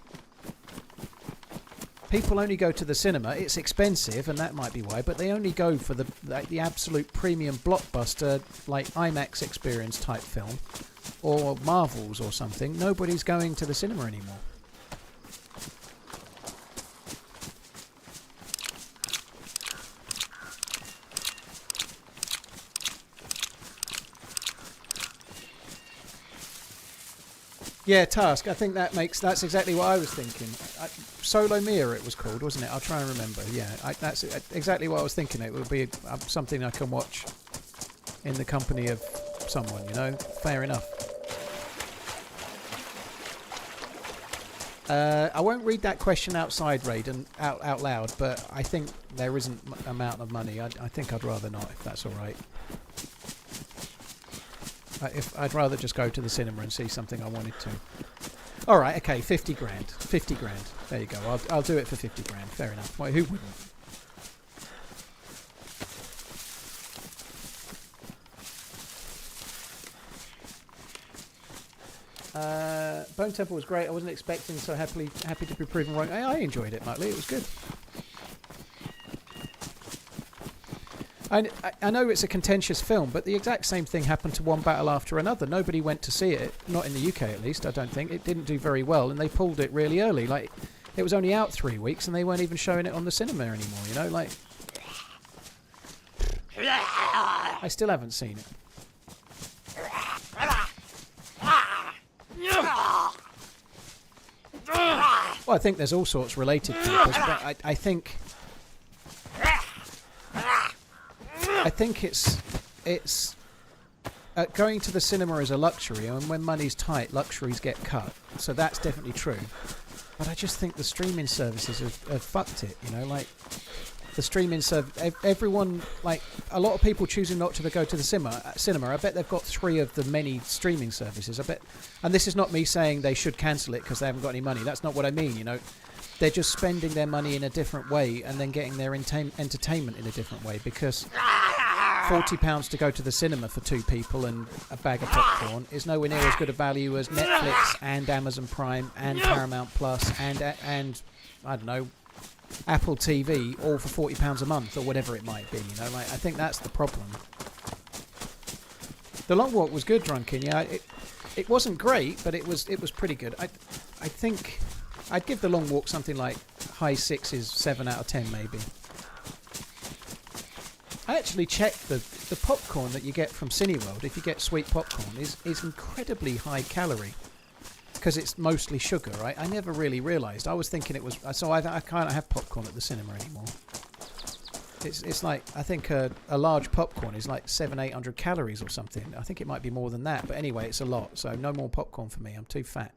People only go to the cinema. It's expensive, and that might be why. But they only go for the absolute premium blockbuster, like IMAX experience type film, or Marvels or something. Nobody's going to the cinema anymore. Yeah, Task. I think that's exactly what I was thinking. Solo Mia, it was called, wasn't it? I'll try and remember. Yeah, that's exactly what I was thinking. It would be something I can watch in the company of someone. You know, fair enough. I won't read that question outside, Raiden, out loud. But I think there isn't amount of money. I think I'd rather not, if that's all right. If I'd rather just go to the cinema and see something I wanted to. All right, okay, 50 grand. 50 grand. There you go. I'll do it for 50 grand. Fair enough. Why, who wouldn't? Bone Temple was great. I wasn't expecting, so happy to be proven wrong. I enjoyed it, Muttley. It was good. I know it's a contentious film, but the exact same thing happened to One Battle After Another. Nobody went to see it, not in the UK at least, I don't think. It didn't do very well, and they pulled it really early. Like, it was only out 3 weeks, and they weren't even showing it on the cinema anymore, you know? Like, I still haven't seen it. Well, I think there's all sorts related purpose, but I think it's going to the cinema is a luxury, and when money's tight, luxuries get cut. So that's definitely true. But I just think the streaming services have fucked it. You know, like the streaming everyone, like a lot of people choosing not to go to the cinema. I bet they've got 3 of the many streaming services. I bet, and this is not me saying they should cancel it because they haven't got any money. That's not what I mean. You know. They're just spending their money in a different way and then getting their entertainment in a different way, because £40 to go to the cinema for 2 people and a bag of popcorn is nowhere near as good a value as Netflix and Amazon Prime and Paramount Plus and I don't know, Apple TV, all for £40 a month or whatever it might be. You know, like I think that's the problem. The Long Walk was good, Drunken. Yeah, it wasn't great, but it was pretty good. I think I'd give The Long Walk something like high 6s, 7 out of 10 maybe. I actually checked the popcorn that you get from Cineworld, if you get sweet popcorn, is incredibly high calorie. Because it's mostly sugar, right? I never really realised. I was thinking it was... So I can't have popcorn at the cinema anymore. It's like, I think a large popcorn is like 700-800 calories or something. I think it might be more than that. But anyway, it's a lot. So no more popcorn for me. I'm too fat.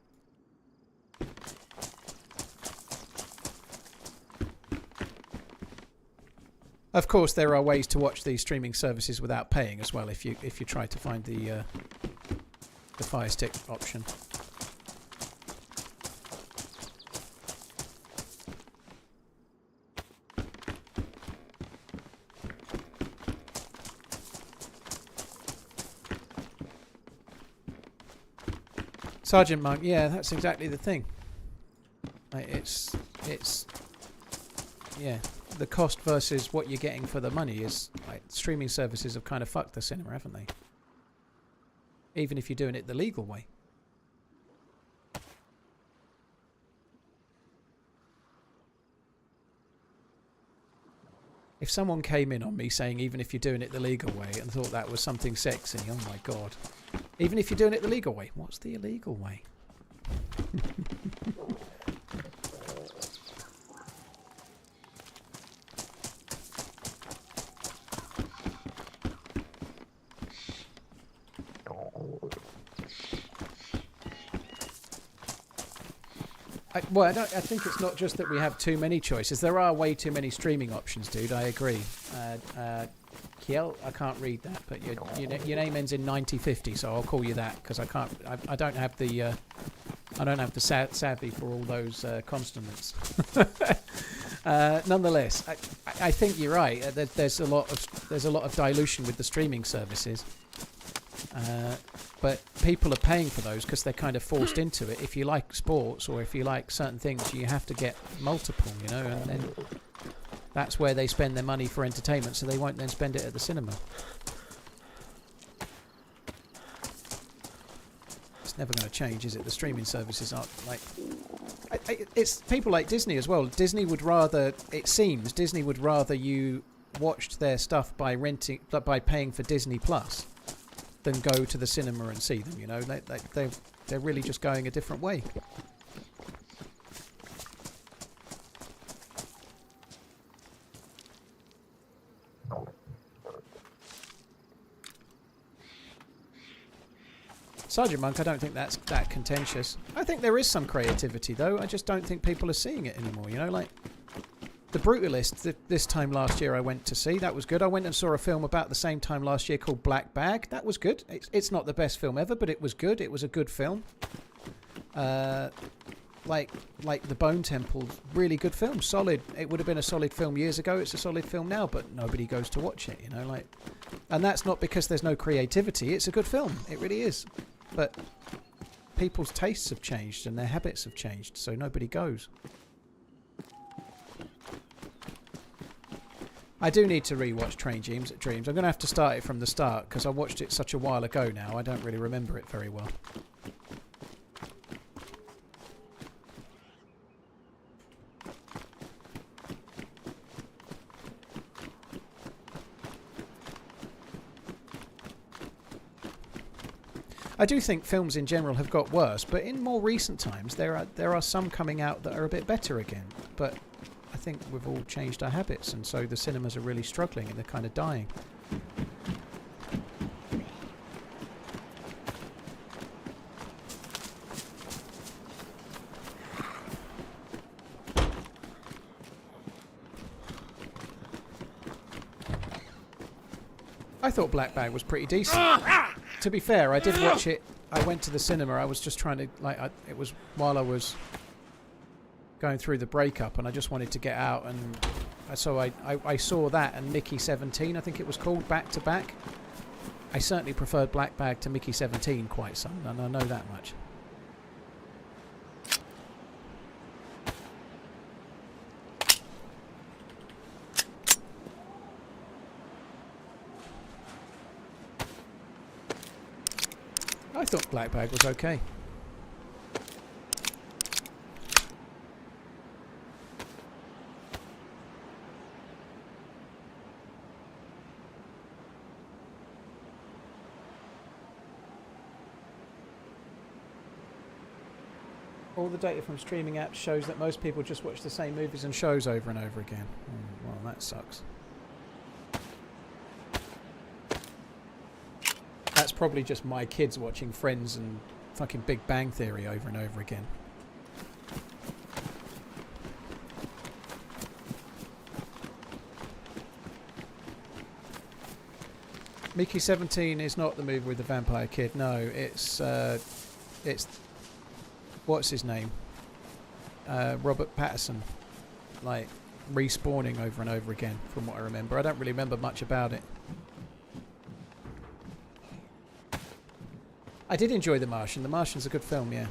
Of course, there are ways to watch these streaming services without paying as well. If you try to find the Fire Stick option. Sergeant Monk, yeah, that's exactly the thing. It's yeah. The cost versus what you're getting for the money is like streaming services have kind of fucked the cinema, haven't they? Even if you're doing it the legal way. If someone came in on me saying even if you're doing it the legal way and thought that was something sexy, oh my god. Even if you're doing it the legal way, what's the illegal way? I think it's not just that we have too many choices. There are way too many streaming options, dude. I agree. Kiel, I can't read that, but your name ends in 9050, so I'll call you that because I can't. I don't have the. I don't have the savvy for all those consonants. Nonetheless, I think you're right. There's a lot of dilution with the streaming services, but people are paying for those because they're kind of forced into it. If you like sports or if you like certain things, you have to get multiple, you know, and then that's where they spend their money for entertainment, so they won't then spend it at the cinema. It's never going to change, is it? The streaming services aren't like... it's people like Disney as well. Disney would rather you watched their stuff by paying for Disney Plus than go to the cinema and see them, you know. They're really just going a different way. Sergeant Monk, I don't think that's that contentious. I think there is some creativity, though. I just don't think people are seeing it anymore, you know? Like, The Brutalist, this time last year I went to see. That was good. I went and saw a film about the same time last year called Black Bag. That was good. It's not the best film ever, but it was good. It was a good film. Like The Bone Temple, really good film. Solid. It would have been a solid film years ago. It's a solid film now, but nobody goes to watch it, you know? Like, and that's not because there's no creativity. It's a good film. It really is. But people's tastes have changed and their habits have changed, so nobody goes. I do need to rewatch Train Dreams. I'm going to have to start it from the start because I watched it such a while ago now. I don't really remember it very well. I do think films in general have got worse, but in more recent times there are some coming out that are a bit better again. But I think we've all changed our habits, and so the cinemas are really struggling and they're kind of dying. I thought Black Bag was pretty decent. To be fair, I did watch it. I went to the cinema. I was just trying to, it was while I was going through the breakup, and I just wanted to get out, and so I saw that and Mickey 17, I think it was called, back to back. I certainly preferred Black Bag to Mickey 17 quite some, and I know that much. I thought Black Bag was okay. All the data from streaming apps shows that most people just watch the same movies and shows over and over again. Well, that sucks. That's probably just my kids watching Friends and fucking Big Bang Theory over and over again. Mickey 17 is not the movie with the vampire kid. No, it's what's his name? Robert Pattinson, like respawning over and over again. From what I remember, I don't really remember much about it. I did enjoy The Martian. The Martian's a good film, yeah.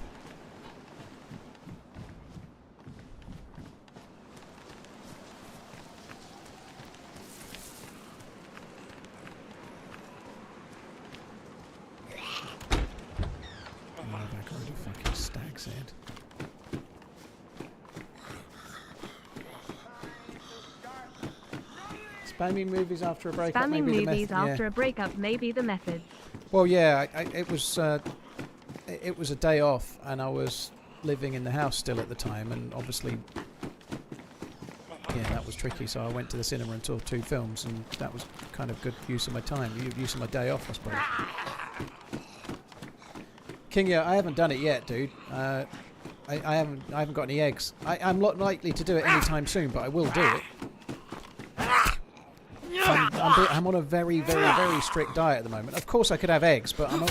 Oh, I've got a fucking stag's head. Spamming movies after a breakup. Spamming movies after a breakup may be the method. Well, yeah, it was a day off, and I was living in the house still at the time, and obviously, yeah, that was tricky. So I went to the cinema and saw 2 films, and that was kind of good use of my time, use of my day off, I suppose. King, yeah, I haven't done it yet, dude. I haven't got any eggs. I'm not likely to do it anytime soon, but I will do it. I'm on a very, very, very strict diet at the moment. Of course, I could have eggs, but I'm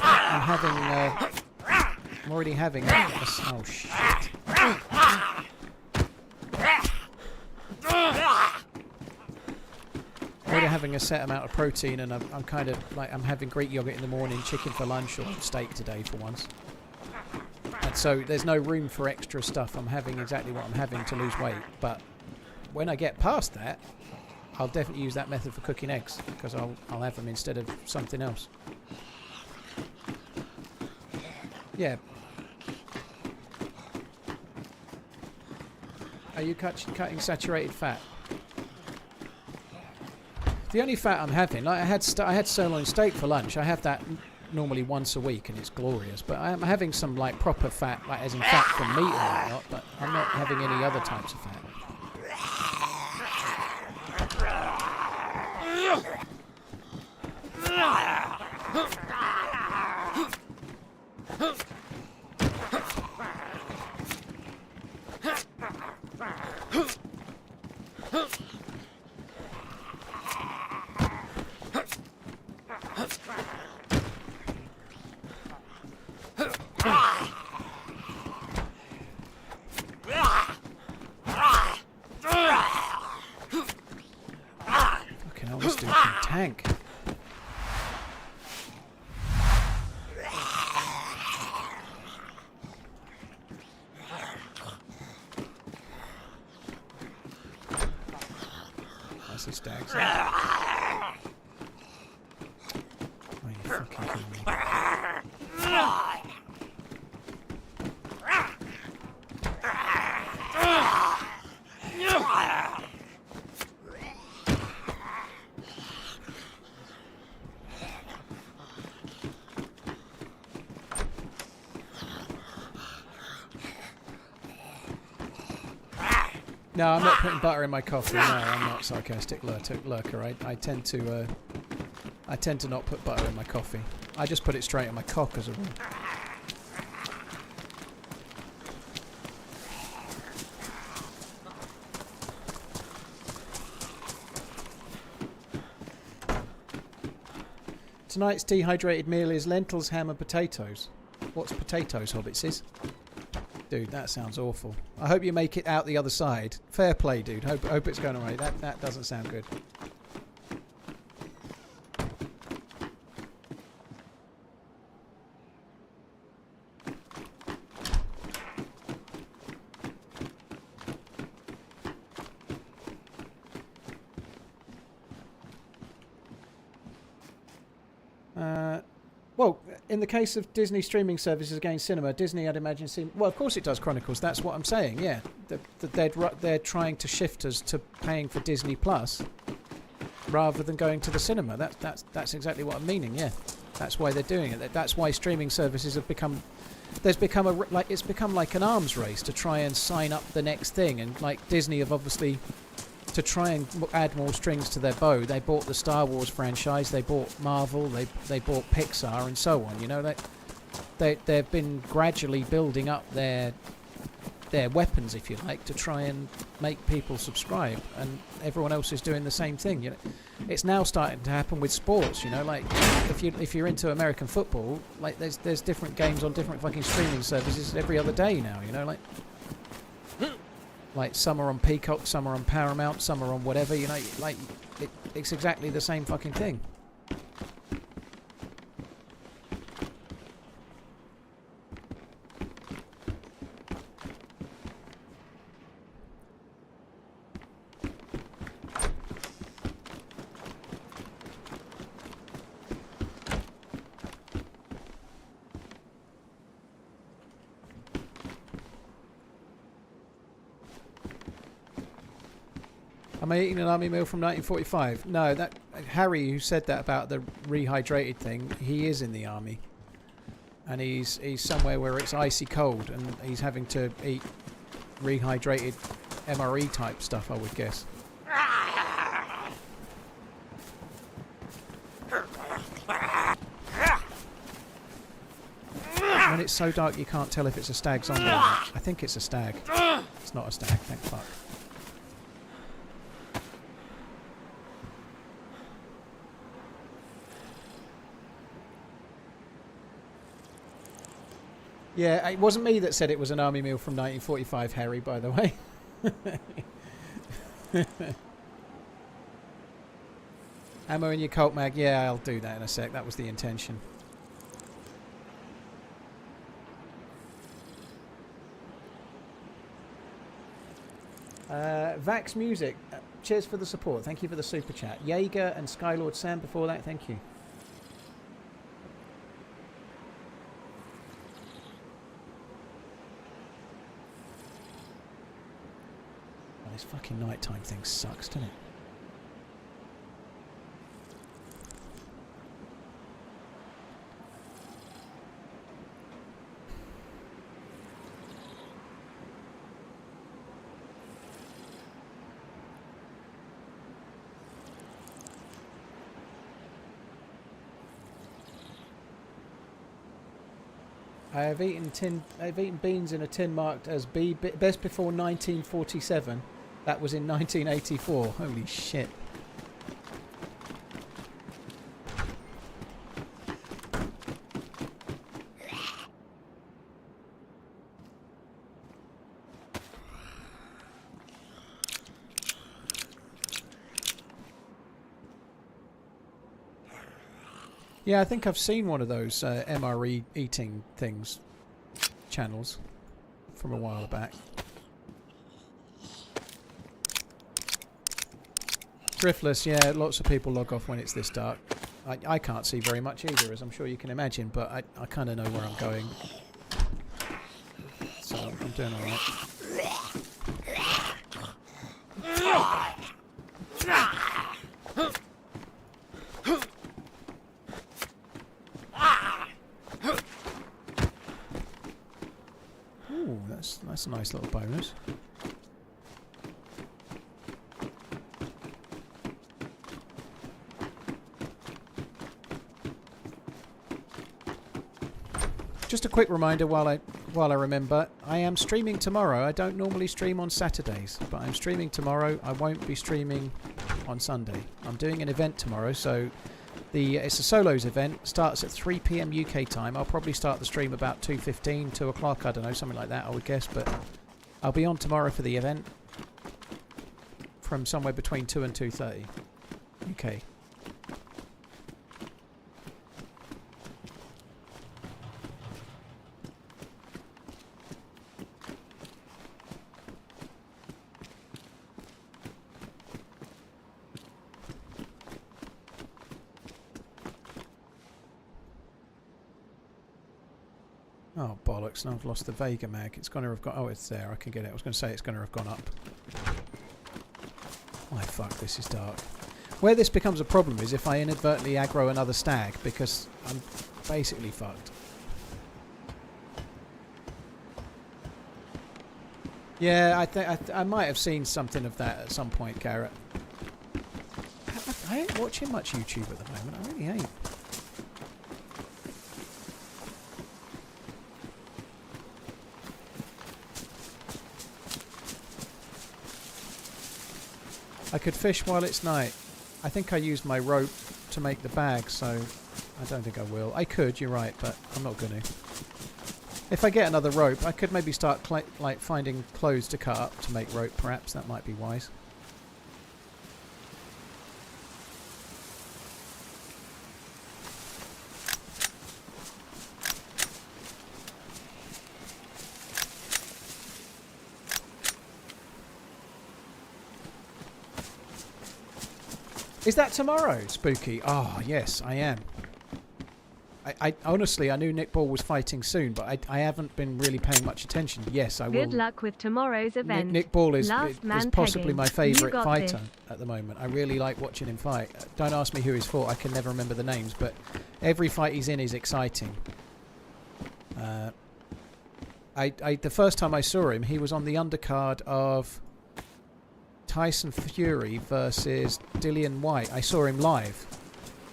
already having. Oh shit! of having a set amount of protein, and I'm kind of like, I'm having Greek yogurt in the morning, chicken for lunch, or steak today for once. And so there's no room for extra stuff. I'm having exactly what I'm having to lose weight. But when I get past that, I'll definitely use that method for cooking eggs, because I'll have them instead of something else. Yeah. Are you cutting saturated fat? The only fat I'm having, like I had sirloin steak for lunch. I have that normally once a week, and it's glorious. But I'm having some like proper fat, like as in fat from meat and whatnot. But I'm not having any other types of fat. Fucking hell, this dude can tank. That's the stags. Oh, you fucking kidding me. No, I'm not putting butter in my coffee. No, I'm not sarcastic lurker. I tend to not put butter in my coffee. I just put it straight in my cock as a rule. Tonight's dehydrated meal is lentils, ham and potatoes. What's potatoes, hobbitses? Dude, that sounds awful. I hope you make it out the other side. Fair play, dude. Hope it's going alright. That doesn't sound good. Well, in the case of Disney streaming services against cinema, Disney, I'd imagine, well, of course it does, Chronicles. That's what I'm saying. Yeah, they're trying to shift us to paying for Disney Plus rather than going to the cinema. That's exactly what I'm meaning. Yeah, that's why they're doing it. That's why streaming services have become. It's become like an arms race to try and sign up the next thing, and like Disney have obviously. To try and add more strings to their bow, they bought the Star Wars franchise, they bought Marvel, they bought Pixar, and so on. You know, they've been gradually building up their weapons, if you like, to try and make people subscribe, and everyone else is doing the same thing. You know, it's now starting to happen with sports. You know, like if you're into American football, like there's different games on different fucking streaming services every other day now. You know, like some are on Peacock, some are on Paramount, some are on whatever, you know, like it's exactly the same fucking thing. Am I eating an army meal from 1945? No, that Harry, who said that about the rehydrated thing, he is in the army, and he's somewhere where it's icy cold, and he's having to eat rehydrated MRE type stuff, I would guess. When it's so dark you can't tell if it's a stag zombie. I think it's a stag. It's not a stag, thank fuck. Yeah, it wasn't me that said it was an army meal from 1945, Harry, by the way. Ammo in your Colt mag. Yeah, I'll do that in a sec. That was the intention. Vax Music. Cheers for the support. Thank you for the super chat. Jaeger and Skylord Sam before that. Thank you. Oh, this fucking nighttime thing sucks, doesn't it? I've eaten beans in a tin marked as best before 1947. That was in 1984. Holy shit. Yeah, I think I've seen one of those MRE eating things channels from a while back. Driftless, yeah, lots of people log off when it's this dark. I can't see very much either, as I'm sure you can imagine, but I kind of know where I'm going. So I'm doing alright. Ooh, that's a nice little bonus. Just a quick reminder while I remember, I am streaming tomorrow. I don't normally stream on Saturdays, but I'm streaming tomorrow. I won't be streaming on Sunday. I'm doing an event tomorrow, so it's a solos event. Starts at 3 PM UK time. I'll probably start the stream about 2:15, 2 o'clock. I don't know, something like that, I would guess. But I'll be on tomorrow for the event from somewhere between 2 and 2:30 UK. Oh, bollocks. Now I've lost the Vega mag. It's going to have got... Oh, it's there. I can get it. I was going to say it's going to have gone up. My fuck, this is dark. Where this becomes a problem is if I inadvertently aggro another stag, because I'm basically fucked. Yeah, I might have seen something of that at some point, Garrett. I ain't watching much YouTube at the moment. I really ain't. I could fish while it's night. I think I used my rope to make the bag, so I don't think I will. I could, you're right, but I'm not going to. If I get another rope, I could maybe start like finding clothes to cut up to make rope, perhaps. That might be wise. Is that tomorrow, Spooky? Oh, yes, I am. I honestly, I knew Nick Ball was fighting soon, but I haven't been really paying much attention. Yes, I will. Good luck with tomorrow's event. Nick Ball is possibly pegging. my favourite You got fighter this. at the moment. I really like watching him fight. Don't ask me who he's fought. I can never remember the names, but every fight he's in is exciting. The first time I saw him, he was on the undercard of Tyson Fury versus Dillian White. I saw him live,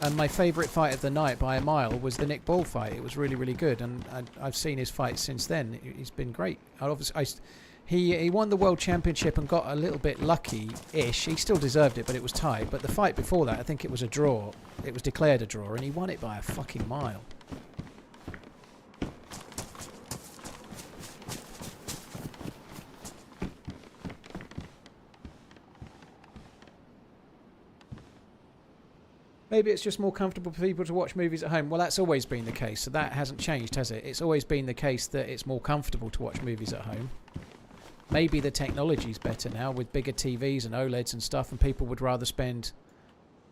and my favourite fight of the night by a mile was the Nick Ball fight. It was really, really good, and I've seen his fights since then. He's been great. He won the World Championship and got a little bit lucky-ish. He still deserved it, but it was tight. But the fight before that, I think it was a draw. It was declared a draw, and he won it by a fucking mile. Maybe it's just more comfortable for people to watch movies at home. Well, that's always been the case, so that hasn't changed, has it? It's always been the case that it's more comfortable to watch movies at home. Maybe the technology's better now with bigger TVs and OLEDs and stuff, and people would rather spend,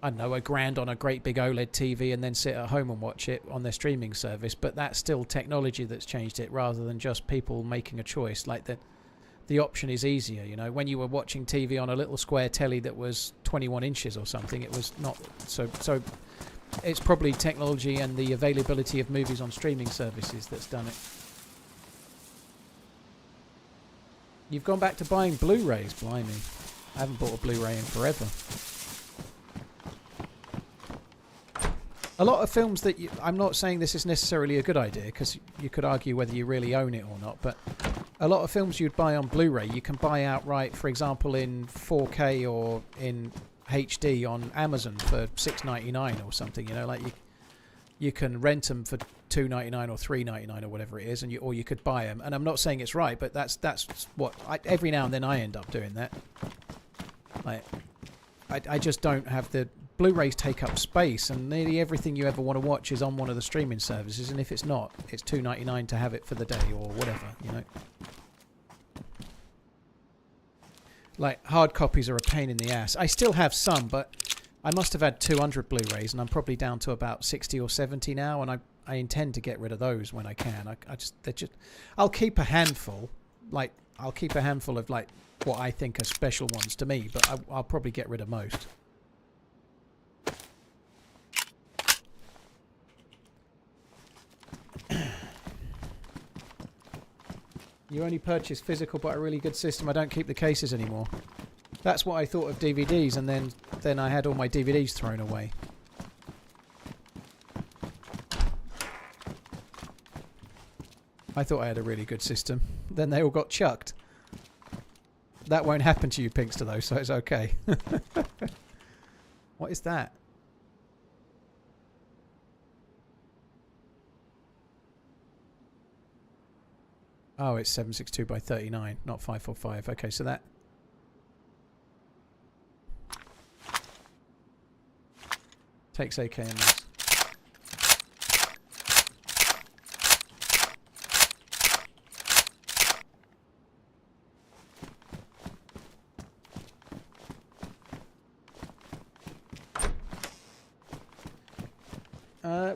I don't know, $1,000 on a great big OLED TV and then sit at home and watch it on their streaming service. But that's still technology that's changed it, rather than just people making a choice. Like the option is easier, you know. When you were watching TV on a little square telly that was 21 inches or something, it was not so it's probably technology and the availability of movies on streaming services that's done it. You've gone back to buying Blu-rays, blimey. I haven't bought a Blu-ray in forever. A lot of films that I'm not saying this is necessarily a good idea, because you could argue whether you really own it or not, but a lot of films you'd buy on Blu-ray you can buy outright, for example in 4K or in HD on Amazon for $6.99 or something, you know, like you can rent them for $2.99 or $3.99 or whatever it is, and or you could buy them. And I'm not saying it's right, but that's what every now and then I end up doing that. Like I just don't have the Blu-rays take up space, and nearly everything you ever want to watch is on one of the streaming services, and if it's not, it's $2.99 to have it for the day or whatever, you know. Like, hard copies are a pain in the ass. I still have some, but I must have had 200 Blu-rays, and I'm probably down to about 60 or 70 now, and I intend to get rid of those when I can. I'll keep a handful. Like, I'll keep a handful of, like, what I think are special ones to me, but I'll probably get rid of most. You only purchase physical but a really good system. I don't keep the cases anymore. That's what I thought of DVDs, and then I had all my DVDs thrown away. I thought I had a really good system. Then they all got chucked. That won't happen to you, Pinkster, though, so it's okay. What is that? Oh, it's 762 by 39, not 545. Okay, so that... takes AKMs.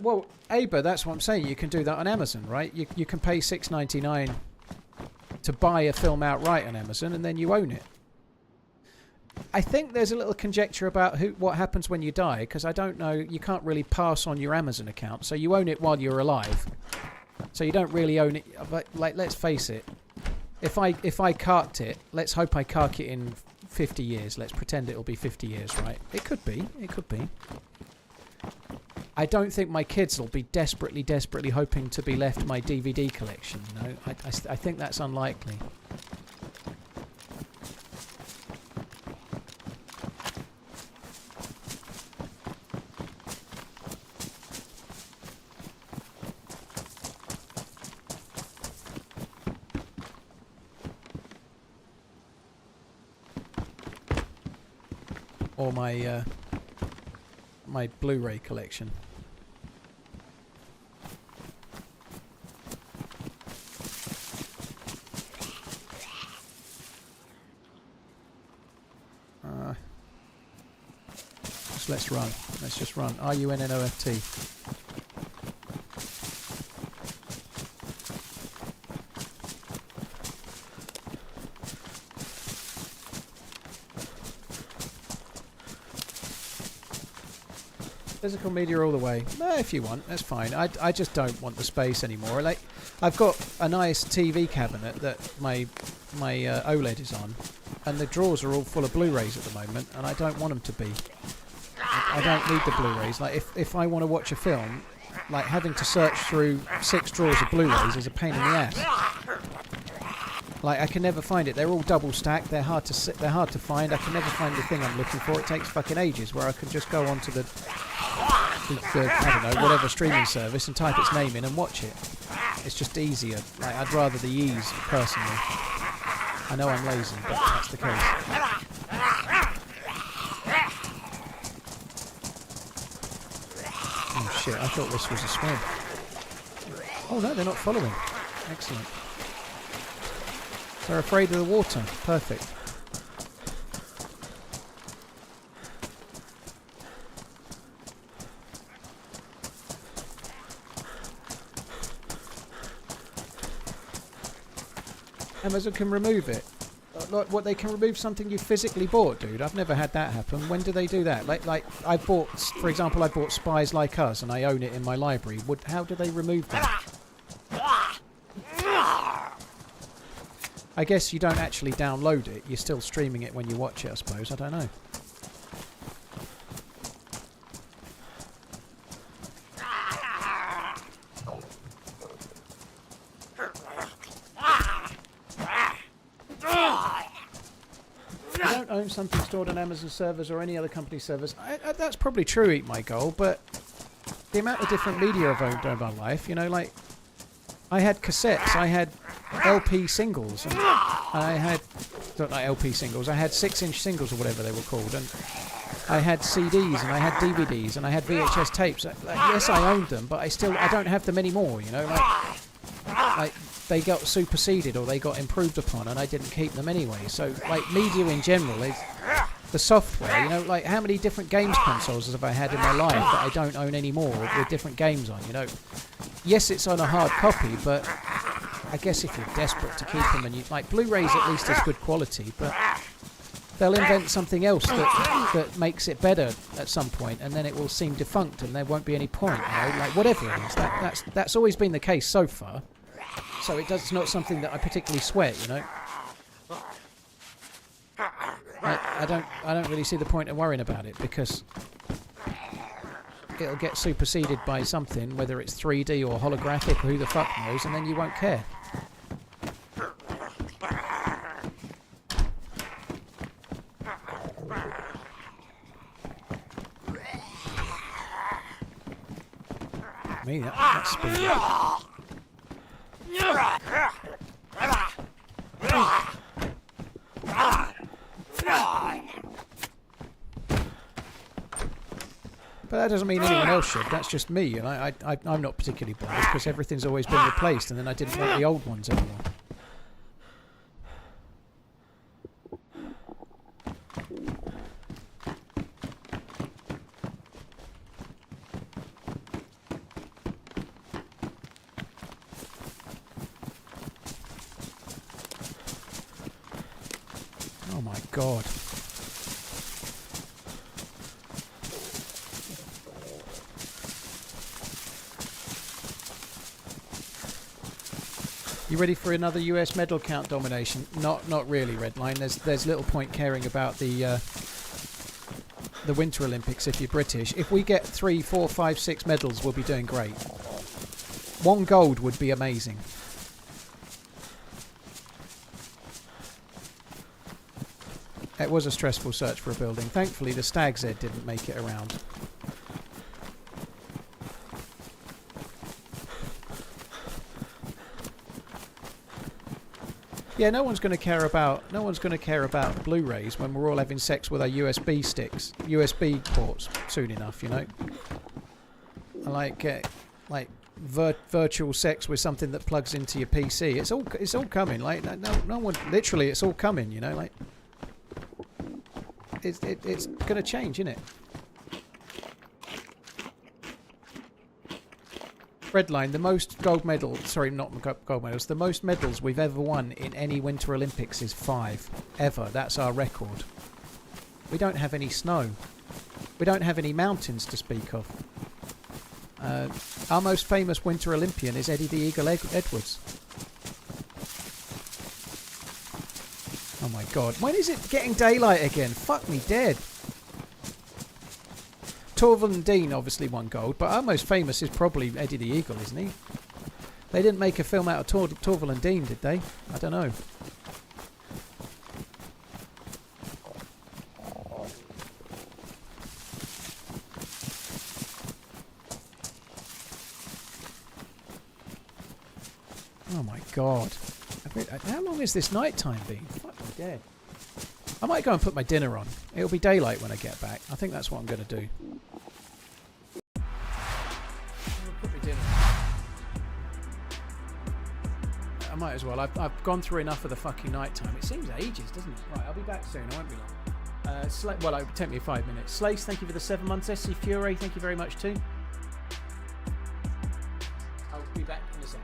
Well, Aber, that's what I'm saying. You can do that on Amazon, right? You can pay $6.99 to buy a film outright on Amazon, and then you own it. I think there's a little conjecture about what happens when you die, because I don't know. You can't really pass on your Amazon account, so you own it while you're alive. So you don't really own it. But, like, let's face it. If I carked it, let's hope I cark it in 50 years. Let's pretend it'll be 50 years, right? It could be. It could be. I don't think my kids will be desperately hoping to be left my DVD collection. You know, I think that's unlikely. Or my my Blu-ray collection. Let's run. Let's just run. RUNNOFT. Physical media all the way. If you want, that's fine. I just don't want the space anymore. Like, I've got a nice TV cabinet that my OLED is on, and the drawers are all full of Blu-rays at the moment, and I don't want them to be. I don't need the Blu-rays. Like, if I want to watch a film, like, having to search through 6 drawers of Blu-rays is a pain in the ass. Like, I can never find it. They're all double stacked. They're hard to find. I can never find the thing I'm looking for. It takes fucking ages. Where I can just go onto the I don't know, whatever streaming service and type its name in and watch it. It's just easier. Like, I'd rather the ease, personally. I know I'm lazy, but that's the case. Oh shit, I thought this was a swim. Oh no, they're not following. Excellent. They're afraid of the water. Perfect. Amazon can remove it. Like what, they can remove something you physically bought, dude? I've never had that happen. When do they do that? Like I bought, for example, I bought Spies Like Us and I own it in my library. How do they remove that? I guess you don't actually download it. You're still streaming it when you watch it, I suppose. I don't know. Own something stored on Amazon servers or any other company servers. That's probably true, Eat My Goal, but the amount of different media I've owned over my life, you know, like I had cassettes, I had LP singles, and I had, not like LP singles, I had 6-inch singles or whatever they were called, and I had CDs and I had DVDs and I had VHS tapes. Like, yes, I owned them, but I don't have them anymore, you know, like they got superseded or they got improved upon and I didn't keep them anyway. So like media in general is the software, you know, like how many different games consoles have I had in my life that I don't own anymore with different games on, you know. Yes, it's on a hard copy, but I guess if you're desperate to keep them, and you like Blu-rays at least is good quality, but they'll invent something else that makes it better at some point, and then it will seem defunct and there won't be any point, you know, like whatever it is. That's always been the case so far. So it's not something that I particularly sweat, you know. I don't really see the point of worrying about it because it'll get superseded by something, whether it's 3D or holographic or who the fuck knows, and then you won't care. Me, that's speed up. But that doesn't mean anyone else should. That's just me, and I'm not particularly bothered because everything's always been replaced, and then I didn't want the old ones anymore. Oh my god. You ready for another US medal count domination? Not really, Redline. There's little point caring about the Winter Olympics if you're British. If we get 3, 4, 5, 6 medals, we'll be doing great. 1 gold would be amazing. It was a stressful search for a building. Thankfully, the THERUnningManZ didn't make it around. Yeah, no one's going to care about Blu-rays when we're all having sex with our USB sticks, USB ports soon enough. You know, like virtual sex with something that plugs into your PC. It's all coming. Like no one literally, it's all coming. You know, like it's going to change, isn't it? Redline, the most gold medals, sorry, not gold medals, the most medals we've ever won in any Winter Olympics is 5. Ever. That's our record. We don't have any snow. We don't have any mountains to speak of. Our most famous Winter Olympian is Eddie the Eagle Edwards. Oh my god. When is it getting daylight again? Fuck me dead. Torval and Dean obviously won gold, but our most famous is probably Eddie the Eagle, isn't he? They didn't make a film out of Torval and Dean, did they? I don't know. Oh my god. How long has this night time been? Fuck me dead. I might go and put my dinner on. It'll be daylight when I get back. I think that's what I'm going to do. I might as well. I've gone through enough of the fucking night time. It seems ages, doesn't it? Right, I'll be back soon. I won't be long. Well, it would take me 5 minutes. Slace, thank you for the 7 months. SC Fury, thank you very much too. I'll be back in a second.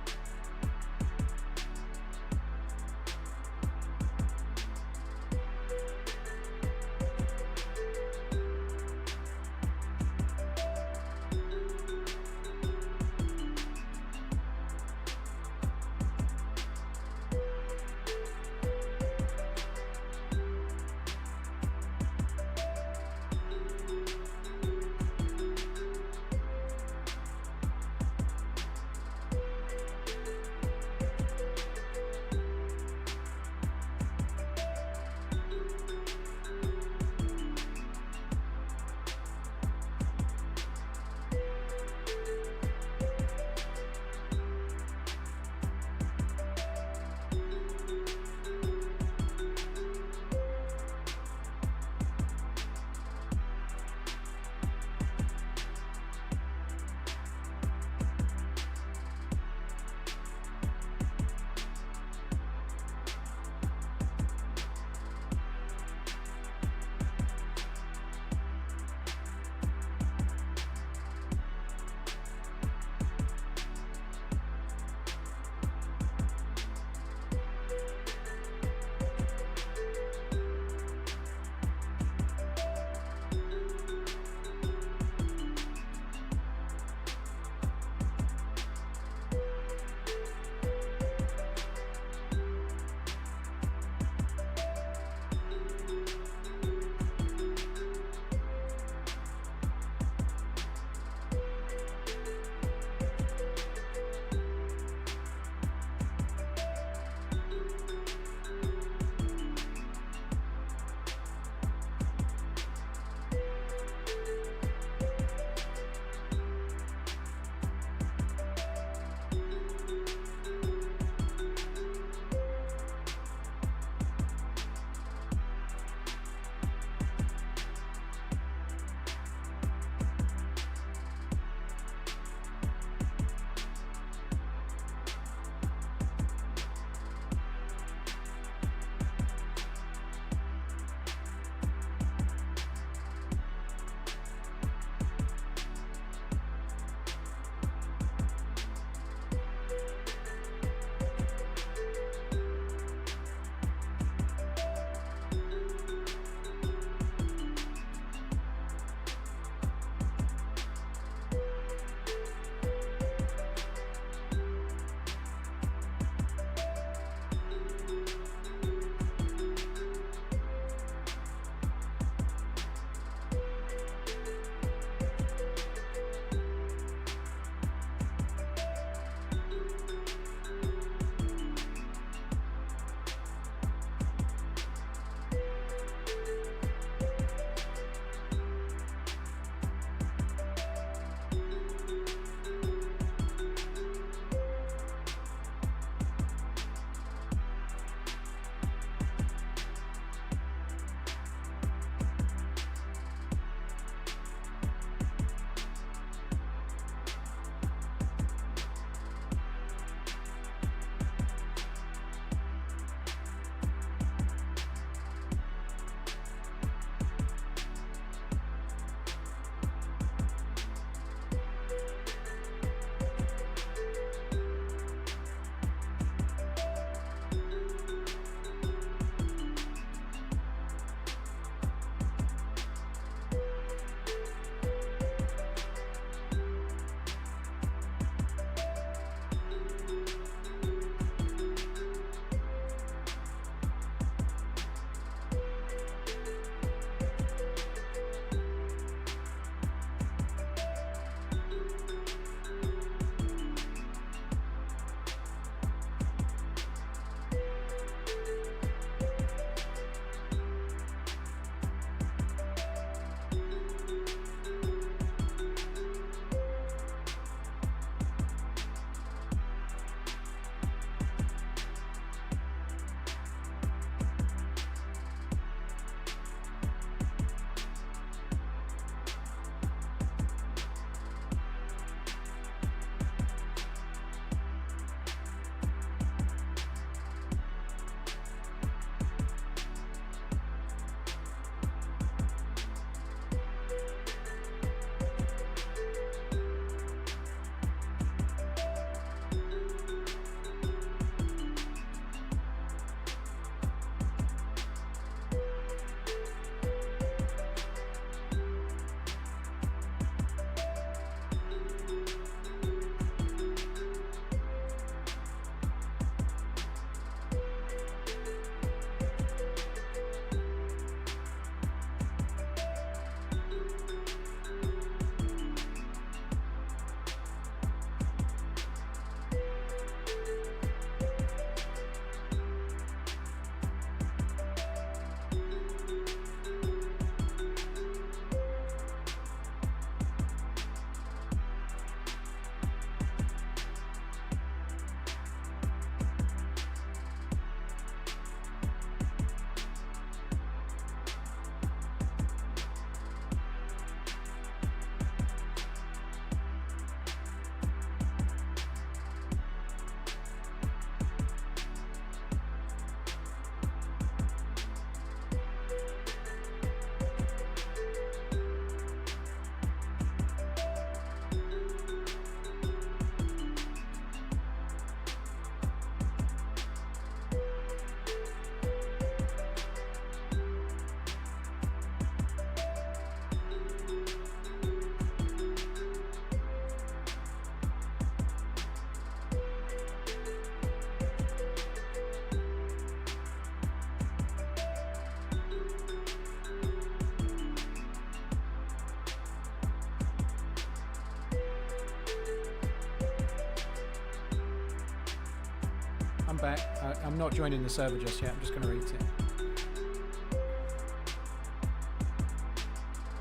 I'm back. I'm not joining the server just yet. I'm just going to eat it.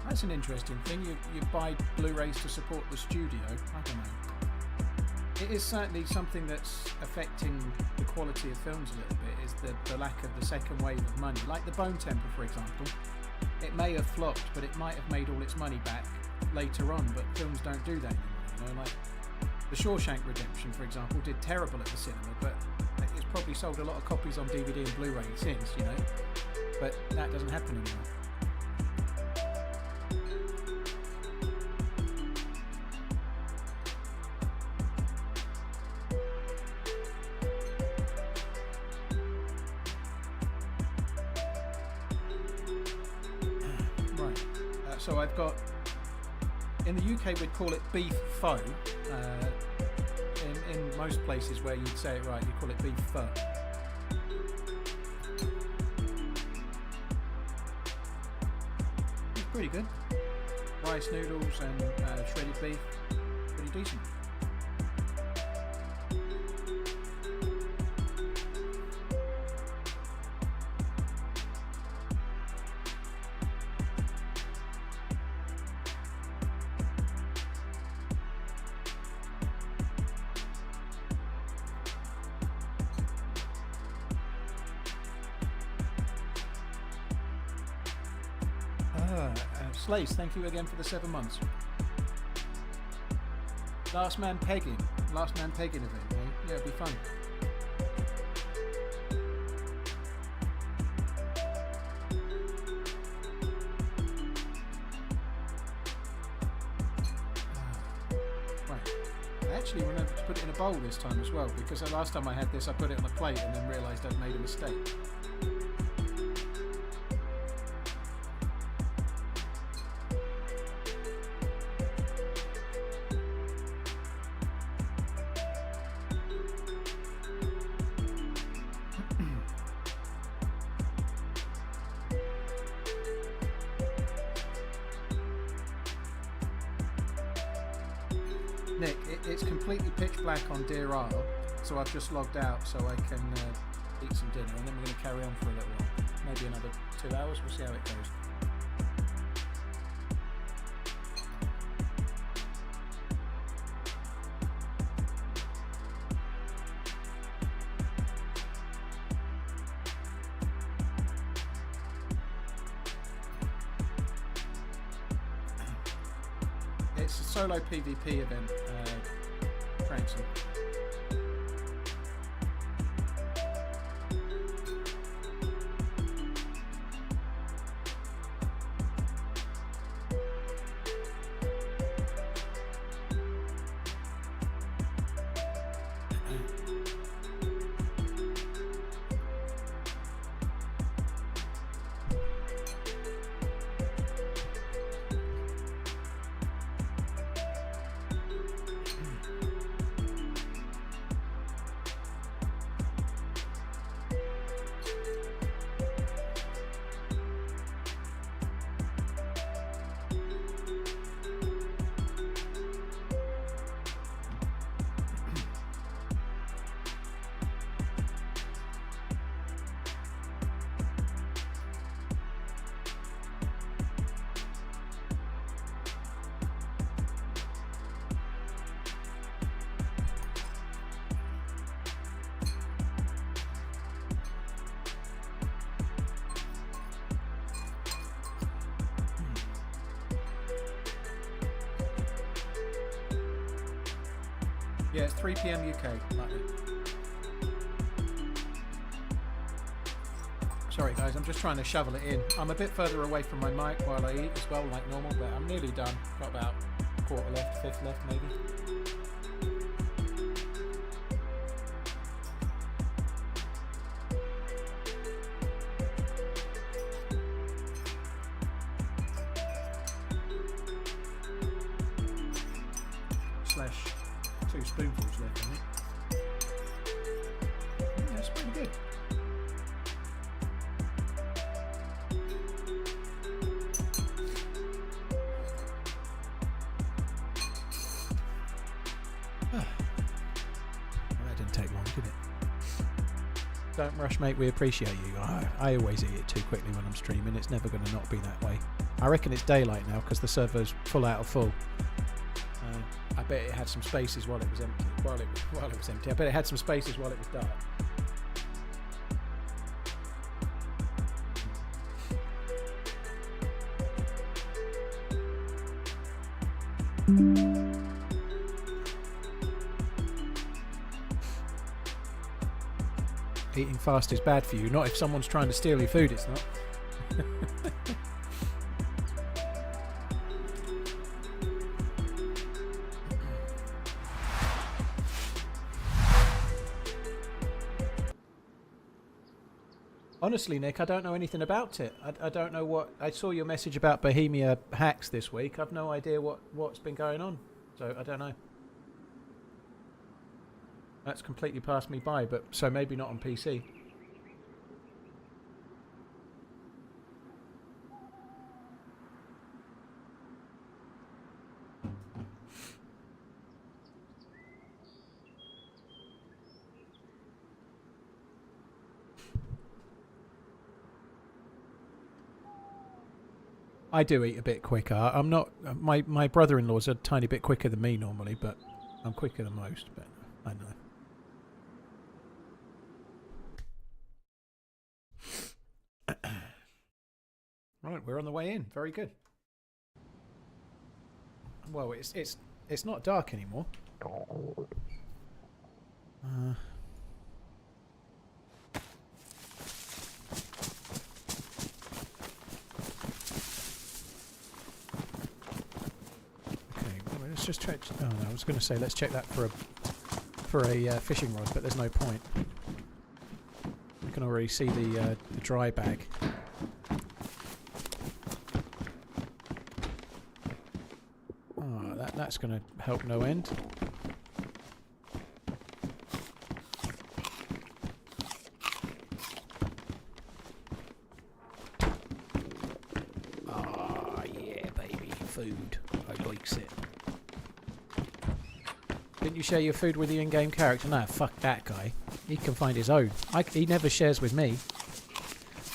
That's an interesting thing. You buy Blu-rays to support the studio. I don't know. It is certainly something that's affecting the quality of films a little bit, is the lack of the second wave of money. Like the Bone Temple, for example. It may have flopped, but it might have made all its money back later on, but films don't do that anymore, like The Shawshank Redemption, for example, did terrible at the cinema, but it's probably sold a lot of copies on DVD and Blu-ray since, but that doesn't happen anymore. So I've got, in the UK we'd call it beef pho. In most places where you'd say it right, you call it beef pho. It's pretty good. Rice noodles and shredded beef, pretty decent. Slace, thank you again for the 7 months. Last man pegging event, eh? Yeah, it'll be fun. Right, I actually remembered to put it in a bowl this time as well, because the last time I had this I put it on a plate and then realised I'd made a mistake. Nick, it's completely pitch black on Deerisle, so I've just logged out so I can eat some dinner, and then we're going to carry on for a little while. Maybe another 2 hours, we'll see how it goes. It's a solo PvP event, Frankston. Yeah, it's 3 PM UK. Sorry guys, I'm just trying to shovel it in. I'm a bit further away from my mic while I eat as well, like normal, but I'm nearly done. Got about a quarter left, fifth left maybe. Slash 2 spoonfuls left, I think. Yeah, that's pretty good. That didn't take long, did it? Don't rush, mate. We appreciate you. I always eat it too quickly when I'm streaming. It's never going to not be that way. I reckon it's daylight now because the server's full out of full. I bet it had some spaces while it was empty. While it was empty. I bet it had some spaces while it was dark. Eating fast is bad for you. Not if someone's trying to steal your food, it's not. Honestly, Nick, I don't know anything about it. I don't know what... I saw your message about Bohemia hacks this week. I've no idea what's been going on. So, I don't know. That's completely passed me by, but so maybe not on PC. I do eat a bit quicker. I'm not... My brother-in-law's a tiny bit quicker than me normally, but I'm quicker than most, but I know. Right, we're on the way in. Very good. Well, it's not dark anymore. Let's just check. Oh no, I was going to say let's check that for a fishing rod, but there's no point. I can already see the dry bag. Oh, that's going to help no end. Ah, yeah, baby, food. I likes it. Didn't you share your food with the in-game character? No, fuck that guy. He can find his own. He never shares with me.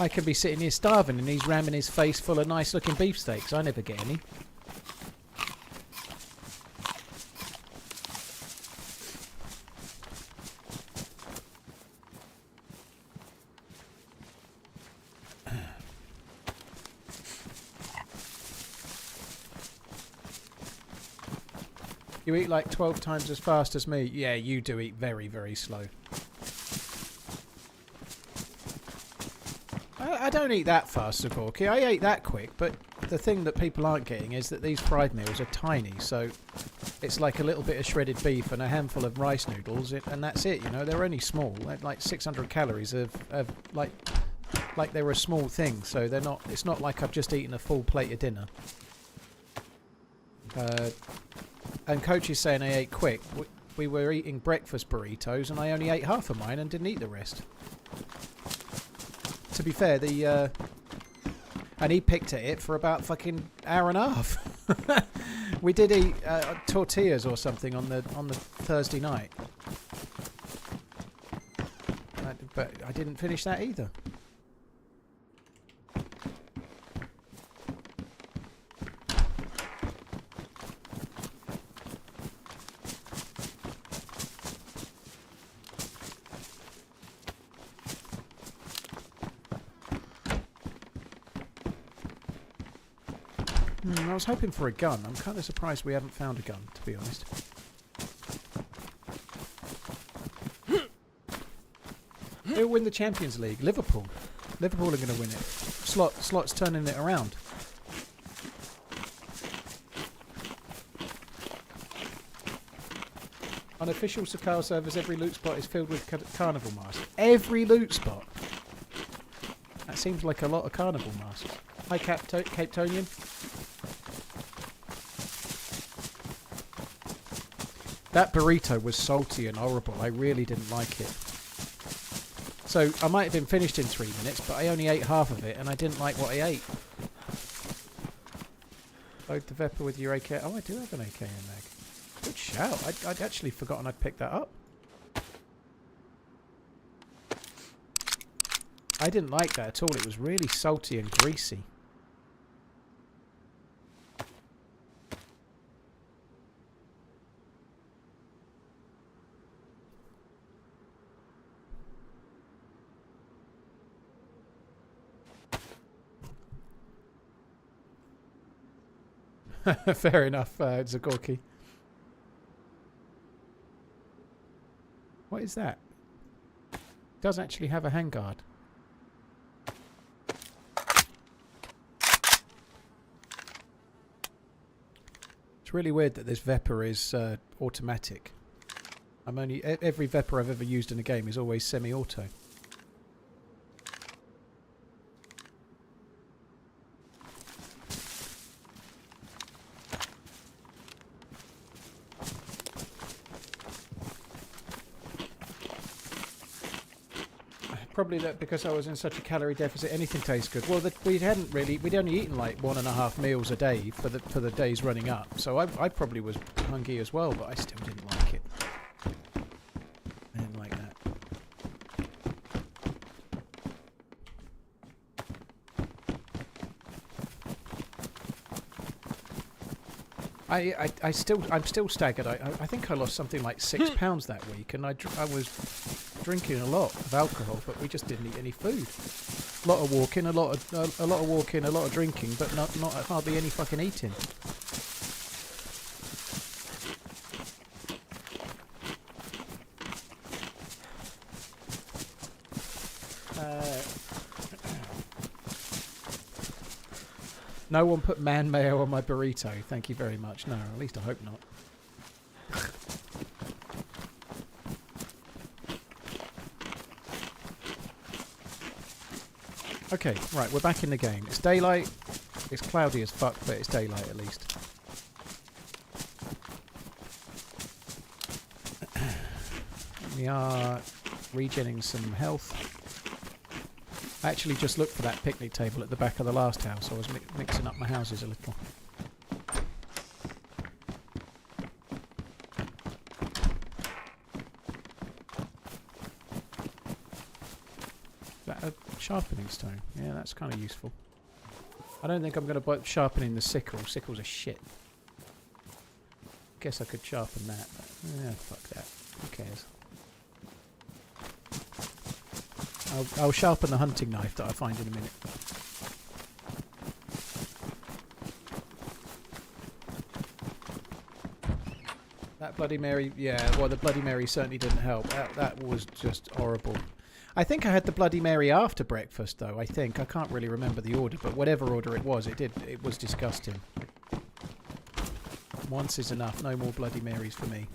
I can be sitting here starving and he's ramming his face full of nice-looking beefsteaks. I never get any. You eat like 12 times as fast as me. Yeah, you do eat very, very slow. I don't eat that fast, Zaborki. I ate that quick, but the thing that people aren't getting is that these fried meals are tiny, so it's like a little bit of shredded beef and a handful of rice noodles, and that's it, you know. They're only small. They're like 600 calories of like they're a small thing, so they're not. It's not like I've just eaten a full plate of dinner. And Coach is saying I ate quick. We were eating breakfast burritos and I only ate half of mine and didn't eat the rest. To be fair, and he picked at it for about fucking hour and a half. We did eat tortillas or something on the Thursday night. But I didn't finish that either. I was hoping for a gun. I'm kind of surprised we haven't found a gun, to be honest. Who'll win the Champions League? Liverpool. Liverpool are going to win it. Slot's turning it around. On official Sakal servers, every loot spot is filled with carnival masks. Every loot spot? That seems like a lot of carnival masks. Hi, Cape Tonian. That burrito was salty and horrible. I really didn't like it. So I might have been finished in 3 minutes, but I only ate half of it and I didn't like what I ate. Load the Vepper with your AK. Oh, I do have an AK in mag. Good shout. I'd actually forgotten I'd picked that up. I didn't like that at all. It was really salty and greasy. Fair enough, Zagorki. What is that? It does actually have a handguard. It's really weird that this Vepr is automatic. Every Vepr I've ever used in a game is always semi-auto. Probably that because I was in such a calorie deficit, anything tastes good. Well, we'd only eaten like 1.5 meals a day for the days running up. So I probably was hungry as well, but I still didn't like it. I didn't like that. I'm still staggered. I think I lost something like 6 pounds that week, and I was drinking a lot of alcohol, but we just didn't eat any food. A lot of walking, a lot of drinking, but not hardly any fucking eating. No one put man mayo on my burrito. Thank you very much. No, at least I hope not. Okay, right, we're back in the game. It's daylight. It's cloudy as fuck, but it's daylight at least. We are regenning some health. I actually just looked for that picnic table at the back of the last house. I was mixing up my houses a little. Is that a sharpening stone? Yeah, that's kind of useful. I don't think I'm going to bother sharpening the sickle. Sickles are shit. Guess I could sharpen that, but yeah, fuck that. Who cares? I'll sharpen the hunting knife that I find in a minute. That Bloody Mary, yeah, well, the Bloody Mary certainly didn't help. That was just horrible. I think I had the Bloody Mary after breakfast, though. I can't really remember the order, but whatever order it was disgusting. Once is enough. No more Bloody Marys for me.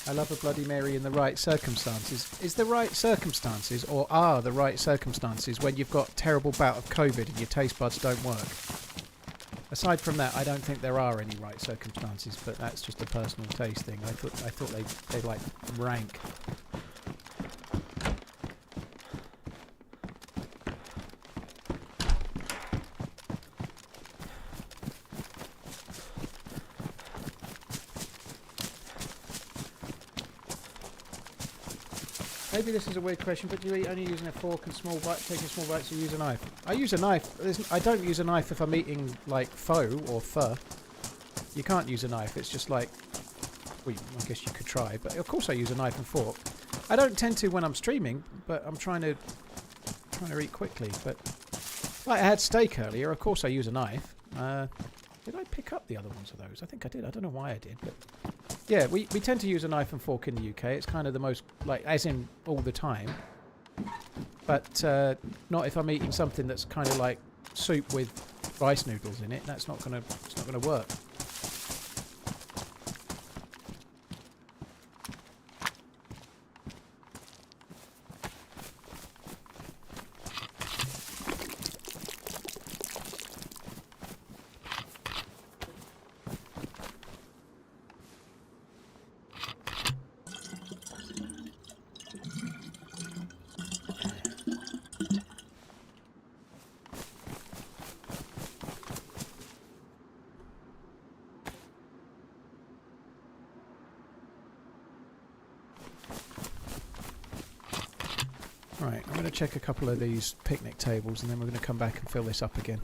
I love a Bloody Mary in the right circumstances. Is the right circumstances, or are the right circumstances when you've got a terrible bout of COVID and your taste buds don't work? Aside from that, I don't think there are any right circumstances, but that's just a personal taste thing. I thought they like rank. Maybe this is a weird question, but do you eat only using a fork and taking small bites, or use a knife? I use a knife. I don't use a knife if I'm eating like pho or pho. You can't use a knife. It's just like, well, I guess you could try, but of course I use a knife and fork. I don't tend to when I'm streaming, but I'm trying to eat quickly. But like I had steak earlier. Of course I use a knife. Did I pick up the other ones of those? I think I did. I don't know why I did, but. Yeah, we tend to use a knife and fork in the UK. It's kind of the most, like, as in all the time. But not if I'm eating something that's kind of like soup with rice noodles in it. It's not gonna work. Right, I'm going to check a couple of these picnic tables and then we're going to come back and fill this up again.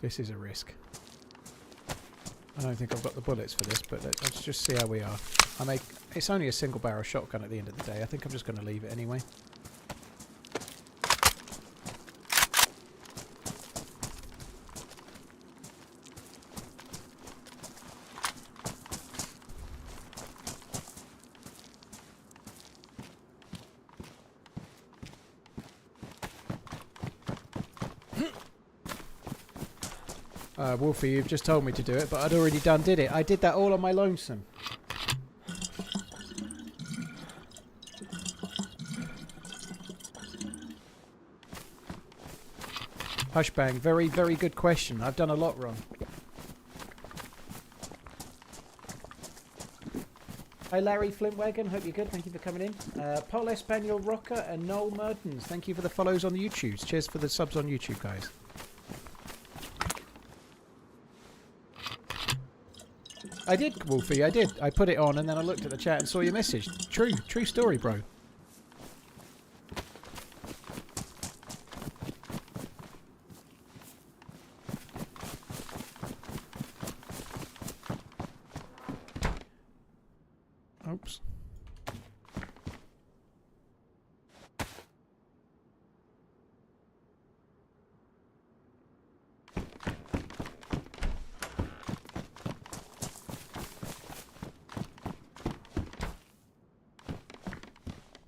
This is a risk. I don't think I've got the bullets for this, but let's just see how we are. It's only a single barrel shotgun at the end of the day. I think I'm just going to leave it anyway. Wolfie, you've just told me to do it, but I'd already did it. I did that all on my lonesome. Hushbang, very, very good question. I've done a lot wrong. Hi Larry Flintwagon, hope you're good. Thank you for coming in. Paul Espanol Rocker and Noel Mertens, thank you for the follows on the YouTubes. Cheers for the subs on YouTube, guys. I did, Wolfie, I did. I put it on and then I looked at the chat and saw your message. True story, bro. Oops.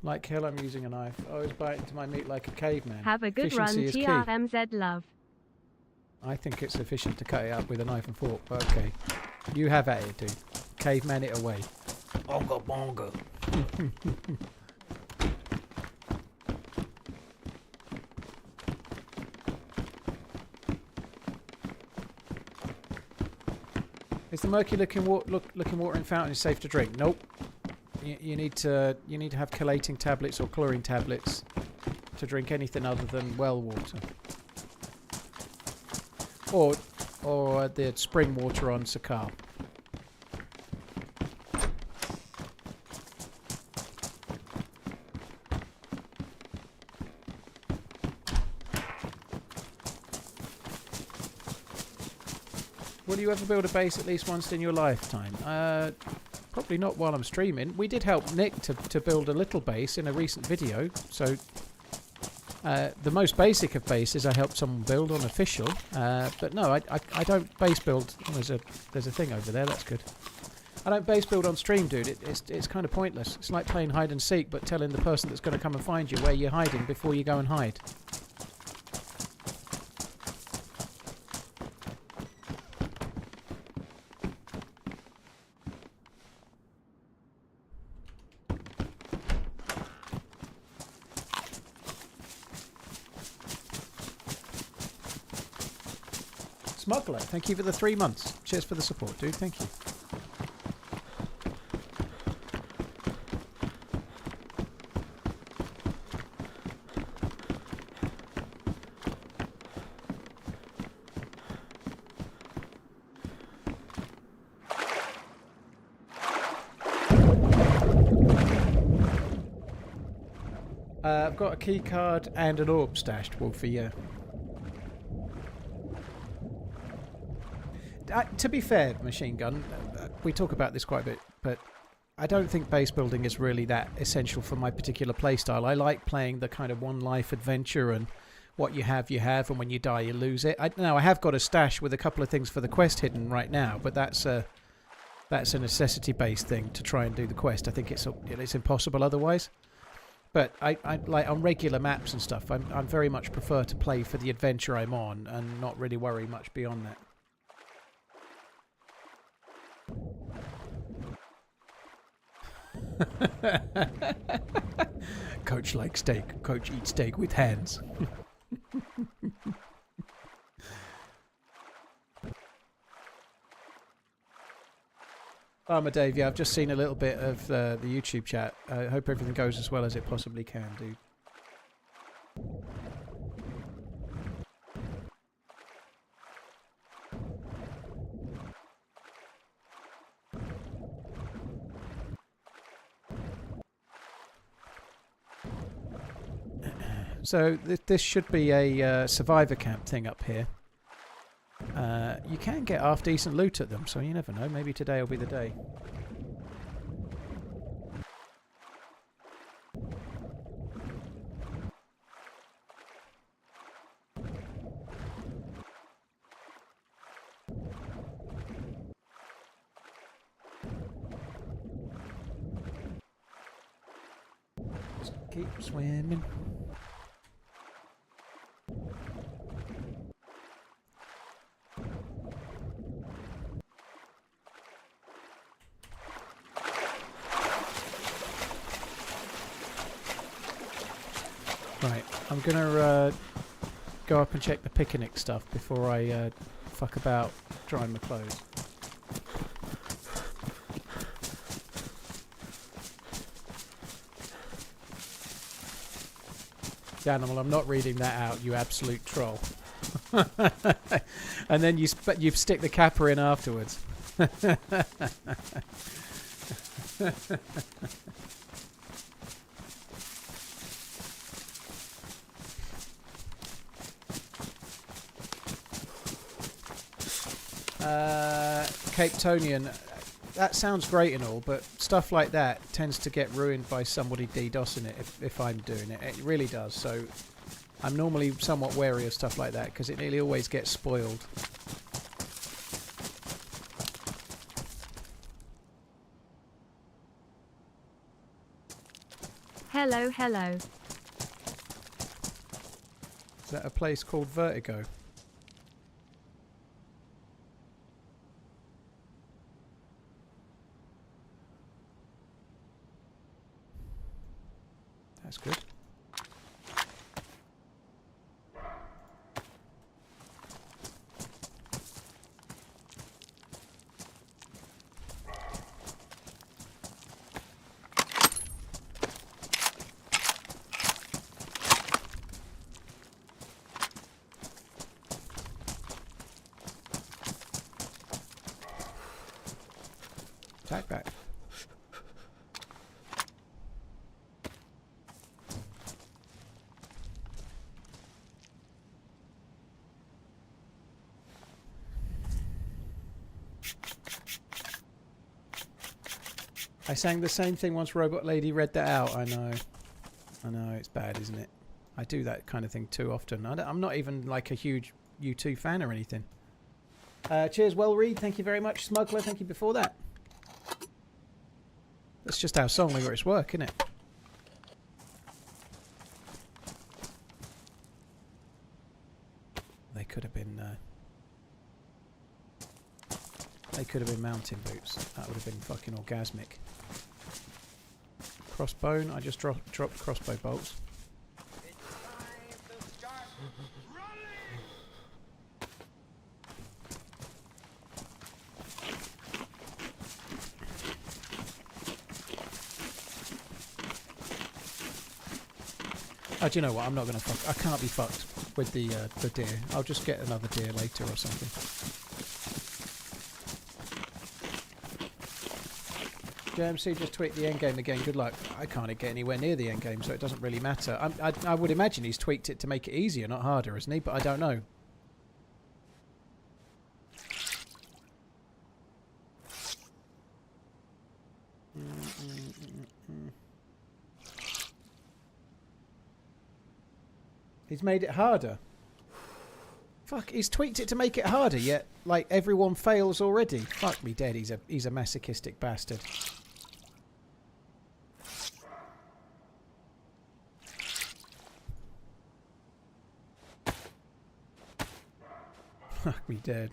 Like hell, I'm using a knife. I was biting into my meat like a caveman. Have a good run, Efficiency is key. TRMZ love. I think it's efficient to cut it up with a knife and fork, but okay. You have at it, dude. Caveman it away. Bongo bongo. Is the murky looking watering fountain safe to drink? Nope. You need to have chelating tablets or chlorine tablets to drink anything other than well water, or the spring water on Sakar. Will you ever build a base at least once in your lifetime? Probably not while I'm streaming. We did help Nick to build a little base in a recent video. So the most basic of bases I helped someone build on official. But no, I don't base build. Oh, there's a thing over there. That's good. I don't base build on stream, dude. It's kind of pointless. It's like playing hide and seek, but telling the person that's going to come and find you where you're hiding before you go and hide. Smuggler, thank you for the 3 months. Cheers for the support, dude. Thank you. I've got a key card and an orb stashed, Wolfie, yeah. To be fair, Machine Gun, we talk about this quite a bit, but I don't think base building is really that essential for my particular playstyle. I like playing the kind of one life adventure, and what you have, and when you die, you lose it. I have got a stash with a couple of things for the quest hidden right now, but that's a necessity-based thing to try and do the quest. I think it's impossible otherwise. But I like on regular maps and stuff, I very much prefer to play for the adventure I'm on and not really worry much beyond that. Coach likes steak. Coach eats steak with hands. Farmer Dave, yeah, I've just seen a little bit of the YouTube chat. I hope everything goes as well as it possibly can, dude. So this should be a survivor camp thing up here. You can get half decent loot at them, so you never know. Maybe today will be the day. Just keep swimming. Right, I'm gonna go up and check the picnic stuff before I fuck about drying my clothes. Animal, I'm not reading that out, you absolute troll. And then you stick the capper in afterwards. Cape Tonian, that sounds great and all, but stuff like that tends to get ruined by somebody DDoSing it if I'm doing it. It really does. So I'm normally somewhat wary of stuff like that because it nearly always gets spoiled. Hello, hello. Is that a place called Vertigo? That's good. Attack back. I sang the same thing once Robot Lady read that out. I know, it's bad, isn't it? I do that kind of thing too often. I'm not even like a huge U2 fan or anything. Cheers, Well Read. Thank you very much. Smuggler, thank you before that. That's just how song lyrics work, isn't it? They could have been mountain boots. That would have been fucking orgasmic. Crossbow. I just dropped crossbow bolts. It's time to start running! Oh, do you know what? I'm not gonna fuck. I can't be fucked with the deer. I'll just get another deer later or something. JMC just tweaked the endgame again. Good luck. I can't get anywhere near the endgame, so it doesn't really matter. I would imagine he's tweaked it to make it easier, not harder, hasn't he? But I don't know. He's made it harder. Fuck, he's tweaked it to make it harder, yet like everyone fails already. Fuck me dead, he's a masochistic bastard. Fuck me dead.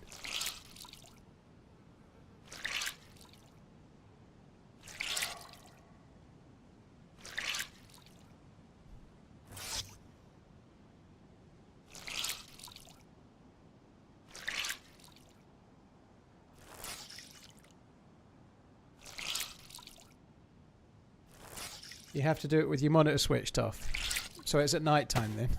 You have to do it with your monitor switched off. So it's at night time then.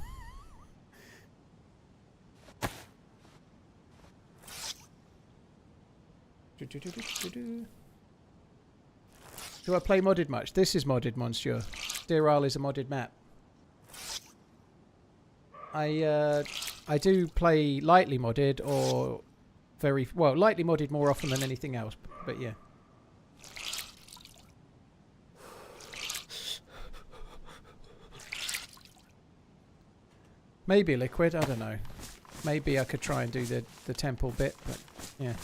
Do I play modded much? This is modded, Monsieur. Deerisle is a modded map. I do play lightly modded or very... Well, lightly modded more often than anything else. But yeah. Maybe liquid, I don't know. Maybe I could try and do the temple bit, but yeah.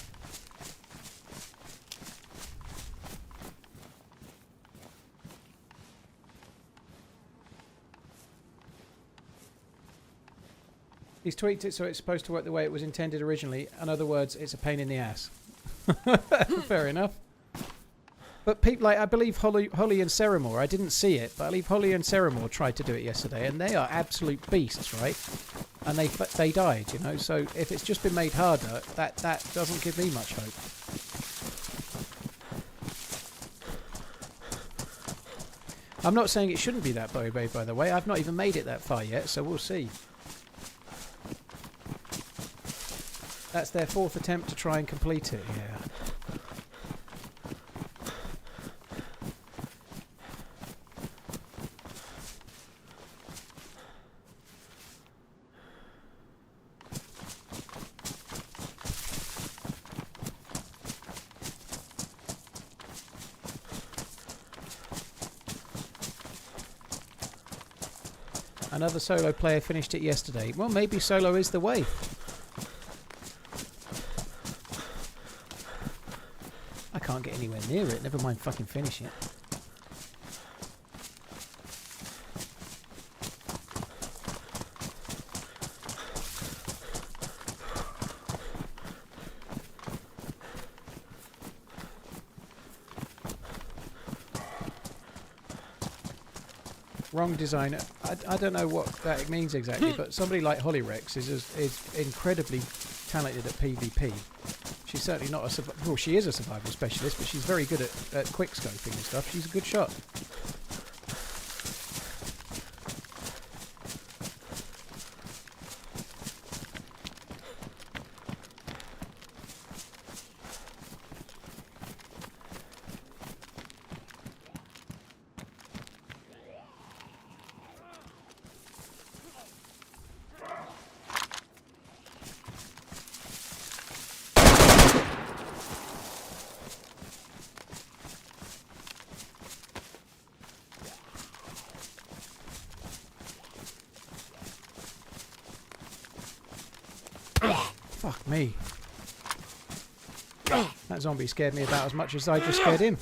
He's tweaked it so it's supposed to work the way it was intended originally. In other words, it's a pain in the ass. Fair enough. But people like, I believe Holly and Ceramore, I didn't see it, but I believe Holly and Ceramore tried to do it yesterday, and they are absolute beasts, right? And they died, you know. So if it's just been made harder, that doesn't give me much hope. I'm not saying it shouldn't be that way, by the way. I've not even made it that far yet, so we'll see. That's their 4th attempt to try and complete it, yeah. Another solo player finished it yesterday. Well, maybe solo is the way. I can't get anywhere near it, never mind fucking finish it. Wrong designer. I don't know what that means exactly, but somebody like Hollyrex is incredibly talented at PvP. She's certainly not a well, she is a survival specialist, but she's very good at quick scoping and stuff. She's a good shot. Fuck me. That zombie scared me about as much as I just scared him.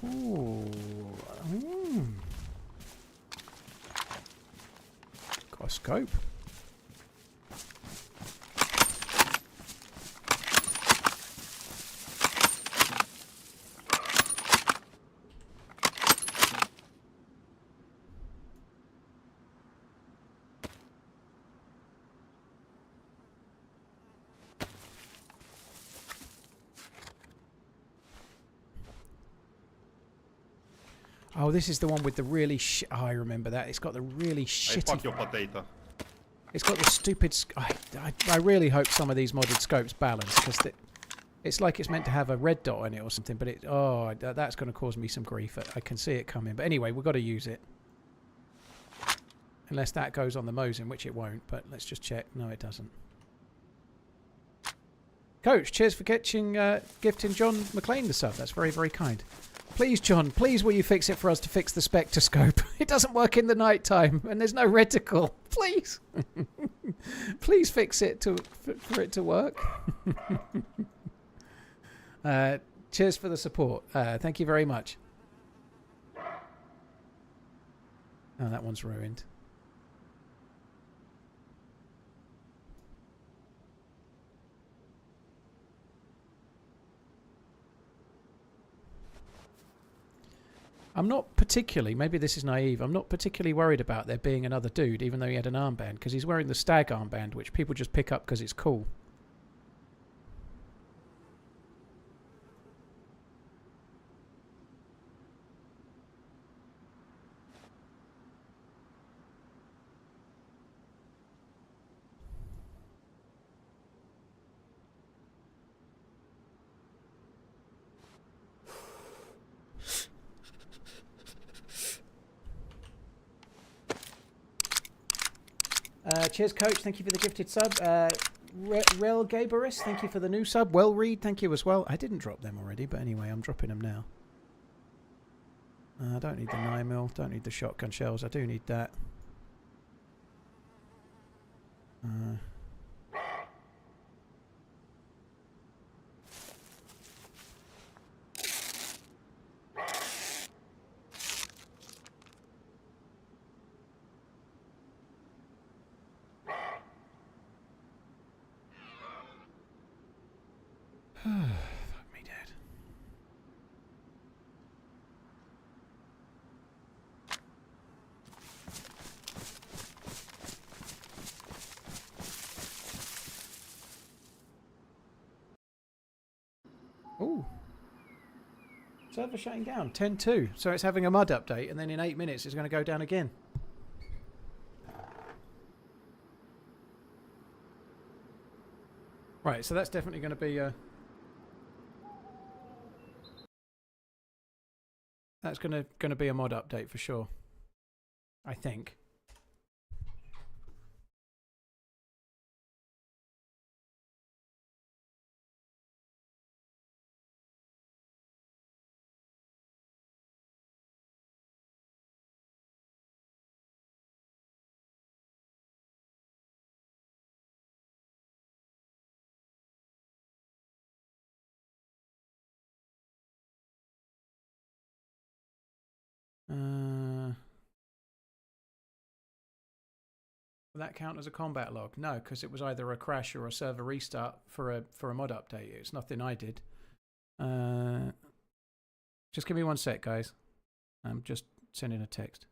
Ooh. Got a scope. Oh, this is the one with the really oh, I remember that. It's got the really Hey, shitty... fuck your potato. It's got the stupid... I really hope some of these modded scopes balance, because it's like it's meant to have a red dot on it or something, but it... Oh, that's going to cause me some grief. I can see it coming. But anyway, we've got to use it. Unless that goes on the Mosin, which it won't, but let's just check. No, it doesn't. Coach, cheers for gifting John McLean the sub. That's very, very kind. Please, John, please will you fix it for us to fix the spectroscope? It doesn't work in the night time, and there's no reticle. Please. Please fix it for it to work. Cheers for the support. Thank you very much. Oh, that one's ruined. I'm not particularly, maybe this is naive, I'm not particularly worried about there being another dude, even though he had an armband, because he's wearing the stag armband, which people just pick up because it's cool. Cheers, Coach. Thank you for the gifted sub. Rel Gaberis, thank you for the new sub. Well Read, thank you as well. I didn't drop them already, but anyway, I'm dropping them now. I don't need the 9mm, don't need the shotgun shells. I do need that. Fuck me, Dad. Ooh. Server shutting down. 10.2. So it's having a mud update, and then in 8 minutes it's going to go down again. Right, so that's definitely going to be... that's going to be a mod update for sure. I think. Will that count as a combat log? No, because it was either a crash or a server restart for a mod update. It's nothing I did. Just give me 1 sec, guys. I'm just sending a text.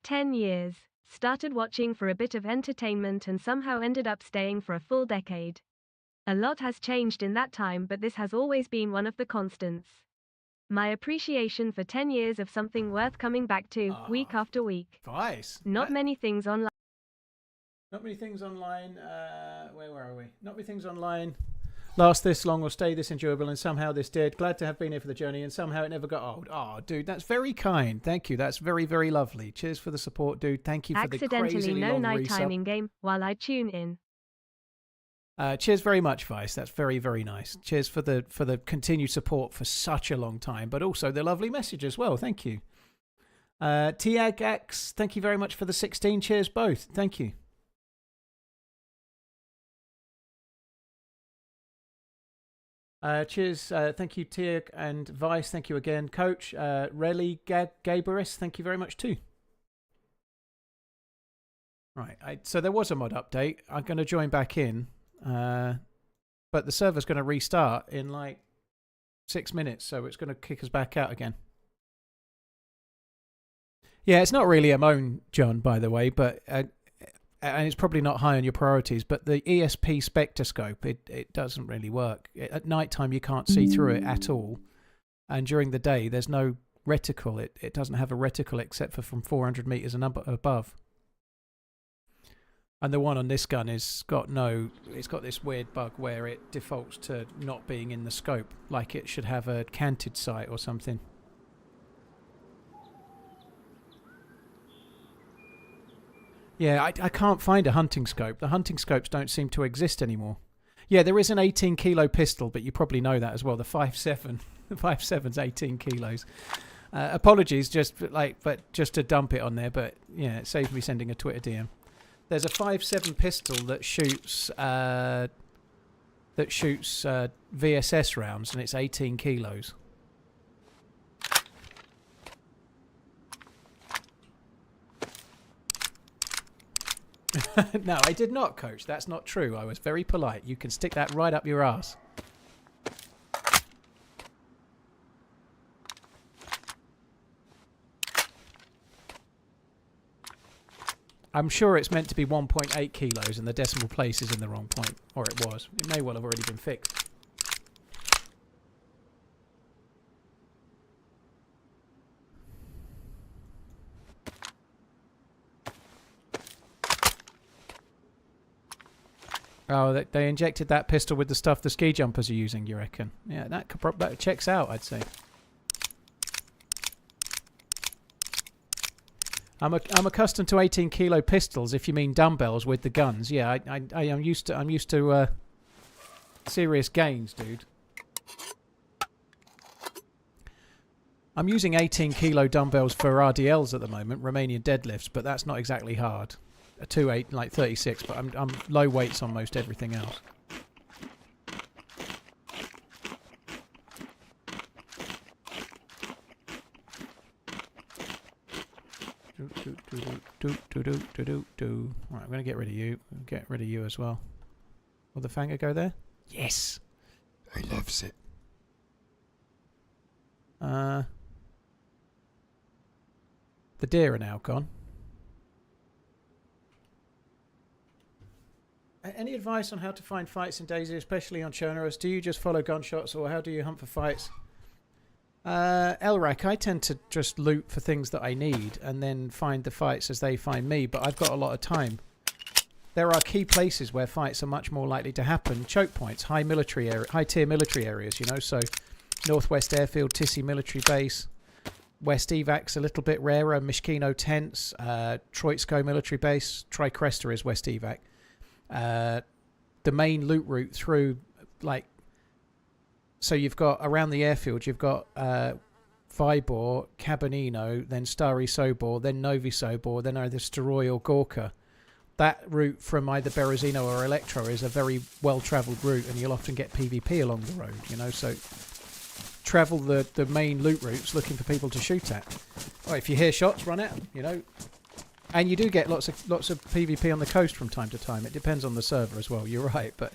10 years. Started watching for a bit of entertainment and somehow ended up staying for a full decade. A lot has changed in that time, but this has always been one of the constants. My appreciation for 10 years of something worth coming back to, week after week. Nice. Not many things online. Not many things online. Where are we? Not many things online last this long or stay this enjoyable, and somehow this did. Glad to have been here for the journey, and somehow it never got old. Oh, dude, that's very kind. Thank you. That's very, very lovely. Cheers for the support, dude. Thank you for the crazily Accidentally no long nighttime resub. in game while I tune in. Cheers very much, Vice. That's very, very nice. Cheers for the continued support for such a long time, but also the lovely message as well. Thank you. Tiagax, thank you very much for the 16. Cheers both. Thank you. Cheers. Thank you, Tiag and Vice. Thank you again, Coach. Relly Gaberis, thank you very much too. Right. So there was a mod update. I'm going to join back in. But the server's going to restart in like 6 minutes, so it's going to kick us back out again. Yeah, it's not really a moan, John, by the way, but and it's probably not high on your priorities, but the ESP spectroscope, it doesn't really work. At night time, you can't see through it at all, and during the day, there's no reticle. It doesn't have a reticle except for from 400 meters and above. And the one on this gun it's got this weird bug where it defaults to not being in the scope, like it should have a canted sight or something. Yeah, I can't find a hunting scope. The hunting scopes don't seem to exist anymore. Yeah, there is an 18 kilo pistol, but you probably know that as well. The 5.7, the 5.7's 18 kilos. Apologies, just to dump it on there, but yeah, it saves me sending a Twitter DM. There's a 5.7 pistol that shoots VSS rounds, and it's 18 kilos. No, I did not, Coach. That's not true. I was very polite. You can stick that right up your ass. I'm sure it's meant to be 1.8 kilos and the decimal place is in the wrong point. Or it was. It may well have already been fixed. Oh, they injected that pistol with the stuff the ski jumpers are using, you reckon? Yeah, that checks out, I'd say. I'm accustomed to 18 kilo pistols. If you mean dumbbells with the guns, yeah, I'm used to serious gains, dude. I'm using 18 kilo dumbbells for RDLs at the moment, Romanian deadlifts, but that's not exactly hard. A 2.8, like 36, but I'm low weights on most everything else. Right, I'm going to get rid of you. Get rid of you as well. Will the Fanger go there? Yes! He loves it. The deer are now gone. Any advice on how to find fights in DayZ, especially on Chernarus? Do you just follow gunshots, or how do you hunt for fights? Elrac, I tend to just loot for things that I need and then find the fights as they find me, but I've got a lot of time. There are key places where fights are much more likely to happen. Choke points, high tier military areas, you know, so Northwest Airfield, Tissy Military Base, West Evac's a little bit rarer, Mishkino Tents, Troitsko Military Base, Tricresta is West Evac. The main loot route through, like, so you've got around the airfield, you've got Vybor, Cabanino, then Stari Sobor, then Novi Sobor, then either Staroy or Gorka. That route from either Berezino or Electro is a very well-travelled route, and you'll often get PvP along the road, you know, so travel the main loot routes looking for people to shoot at. Or if you hear shots, run at them, you know. And you do get lots of PvP on the coast from time to time. It depends on the server as well, you're right, but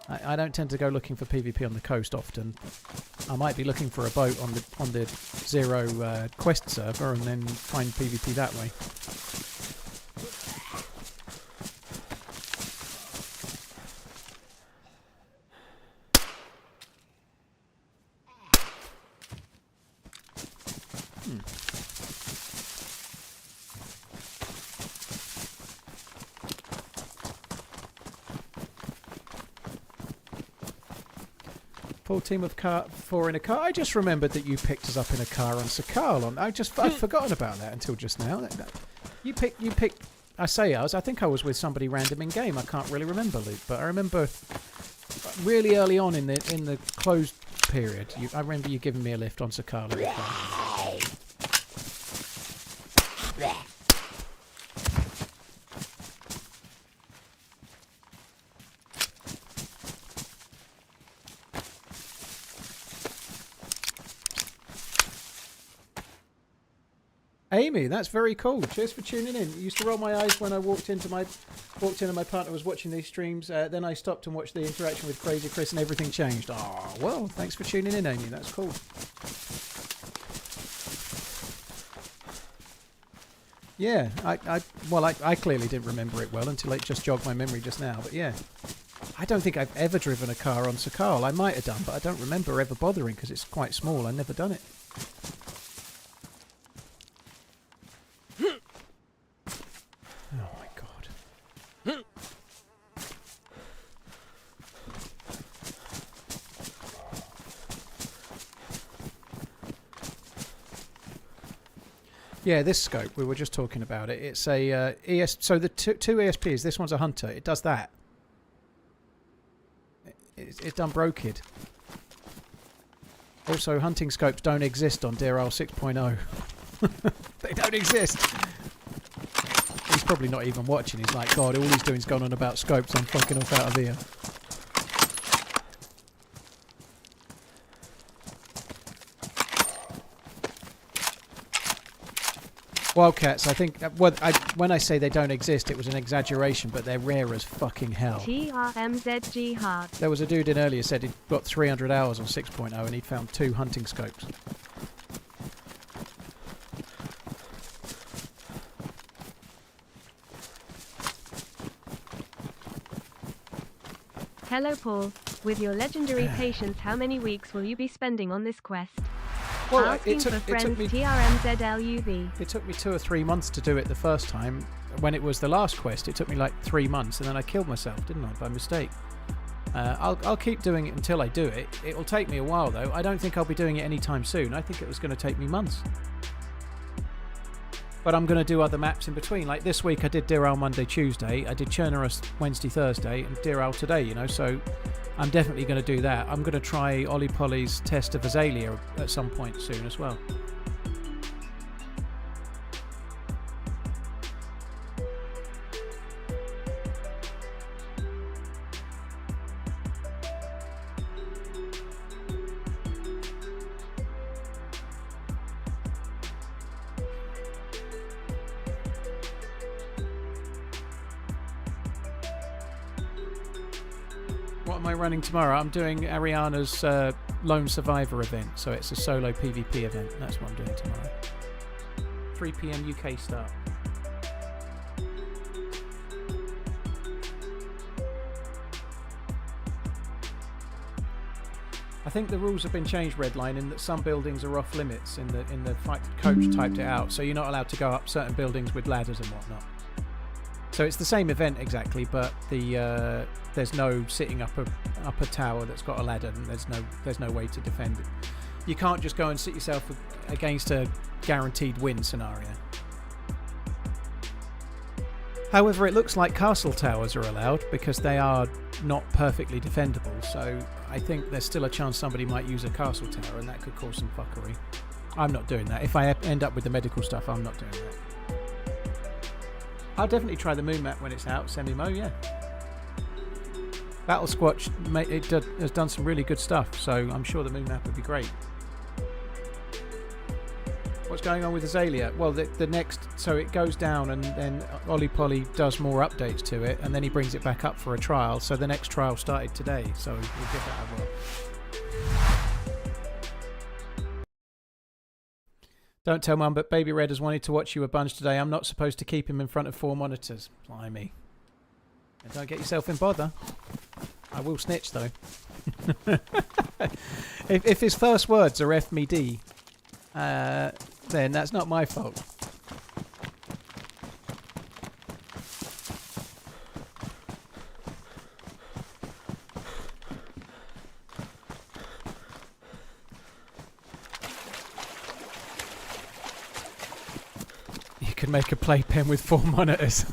I don't tend to go looking for PvP on the coast often. I might be looking for a boat on the Zero Quest server and then find PvP that way. Full team of four in a car. I just remembered that you picked us up in a car on Sakal. I'd forgotten about that until just now. You picked. I say us. I think I was with somebody random in game. I can't really remember, Luke, but I remember really early on in the closed period. I remember you giving me a lift on Sakal. Amy, that's very cool. Cheers for tuning in. It used to roll my eyes when I walked in and my partner was watching these streams. Then I stopped and watched the interaction with Crazy Chris and everything changed. Oh, well, thanks for tuning in, Amy. That's cool. Yeah, I clearly didn't remember it well until it just jogged my memory just now. But yeah, I don't think I've ever driven a car on Sakal. I might have done, but I don't remember ever bothering because it's quite small. I've never done it. Yeah, this scope, we were just talking about it. It's a so the two ESPs, this one's a Hunter. It does that. It's done broked. Also, hunting scopes don't exist on Deerisle 6.0. They don't exist. He's probably not even watching. He's like, God, all he's doing is going on about scopes. I'm fucking off out of here. Wildcats, I think, when I say they don't exist, it was an exaggeration, but they're rare as fucking hell. TRMZ Jihad. There was a dude in earlier said he'd got 300 hours on 6.0 and he'd found 2 hunting scopes. Hello, Paul. With your legendary patience, how many weeks will you be spending on this quest? Well, Asking for friends TRMZ LUV. It took me 2 or 3 months to do it the first time. When it was the last quest, it took me like 3 months, and then I killed myself, didn't I, by mistake? I'll keep doing it until I do it. It'll take me a while, though. I don't think I'll be doing it anytime soon. I think it was going to take me months. But I'm going to do other maps in between. Like this week I did Deerisle Monday, Tuesday. I did Chernarus Wednesday, Thursday, and Deerisle today, you know, so I'm definitely going to do that. I'm going to try Ollie Polly's test of Azalea at some point soon as well. What am I running tomorrow? I'm doing Ariana's Lone Survivor event, so it's a solo PvP event. That's what I'm doing tomorrow. 3 PM UK start. I think the rules have been changed, Redline, in that some buildings are off limits. In the fight, coach typed it out, so you're not allowed to go up certain buildings with ladders and whatnot. So it's the same event exactly, but there's no sitting up a tower that's got a ladder, and there's no way to defend it. You can't just go and sit yourself against a guaranteed win scenario. However, it looks like castle towers are allowed because they are not perfectly defendable. So I think there's still a chance somebody might use a castle tower, and that could cause some fuckery. I'm not doing that. If I end up with the medical stuff, I'm not doing that. I'll definitely try the moon map when it's out, Semi-Mo, yeah. Battle Squatch has done some really good stuff, so I'm sure the moon map would be great. What's going on with Azalea? Well, the next, so it goes down and then Ollie Polly does more updates to it, and then he brings it back up for a trial, so the next trial started today, so we'll give that a whirl. Don't tell Mum, but Baby Red has wanted to watch you a bunch today. I'm not supposed to keep him in front of 4 monitors. Blimey. And don't get yourself in bother. I will snitch, though. if his first words are F me D, then that's not my fault. Could make a playpen with 4 monitors.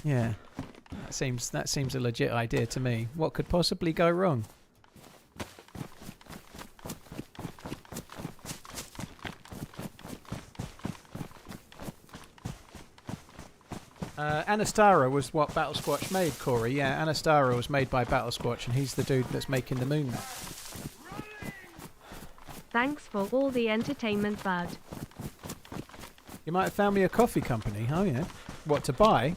Yeah, that seems a legit idea to me. What could possibly go wrong? Anastara was what Battle Squatch made, Corey. Yeah, Anastara was made by Battle Squatch, and he's the dude that's making the moon map. Thanks for all the entertainment, bud. You might have found me a coffee company. Oh, yeah. What, to buy?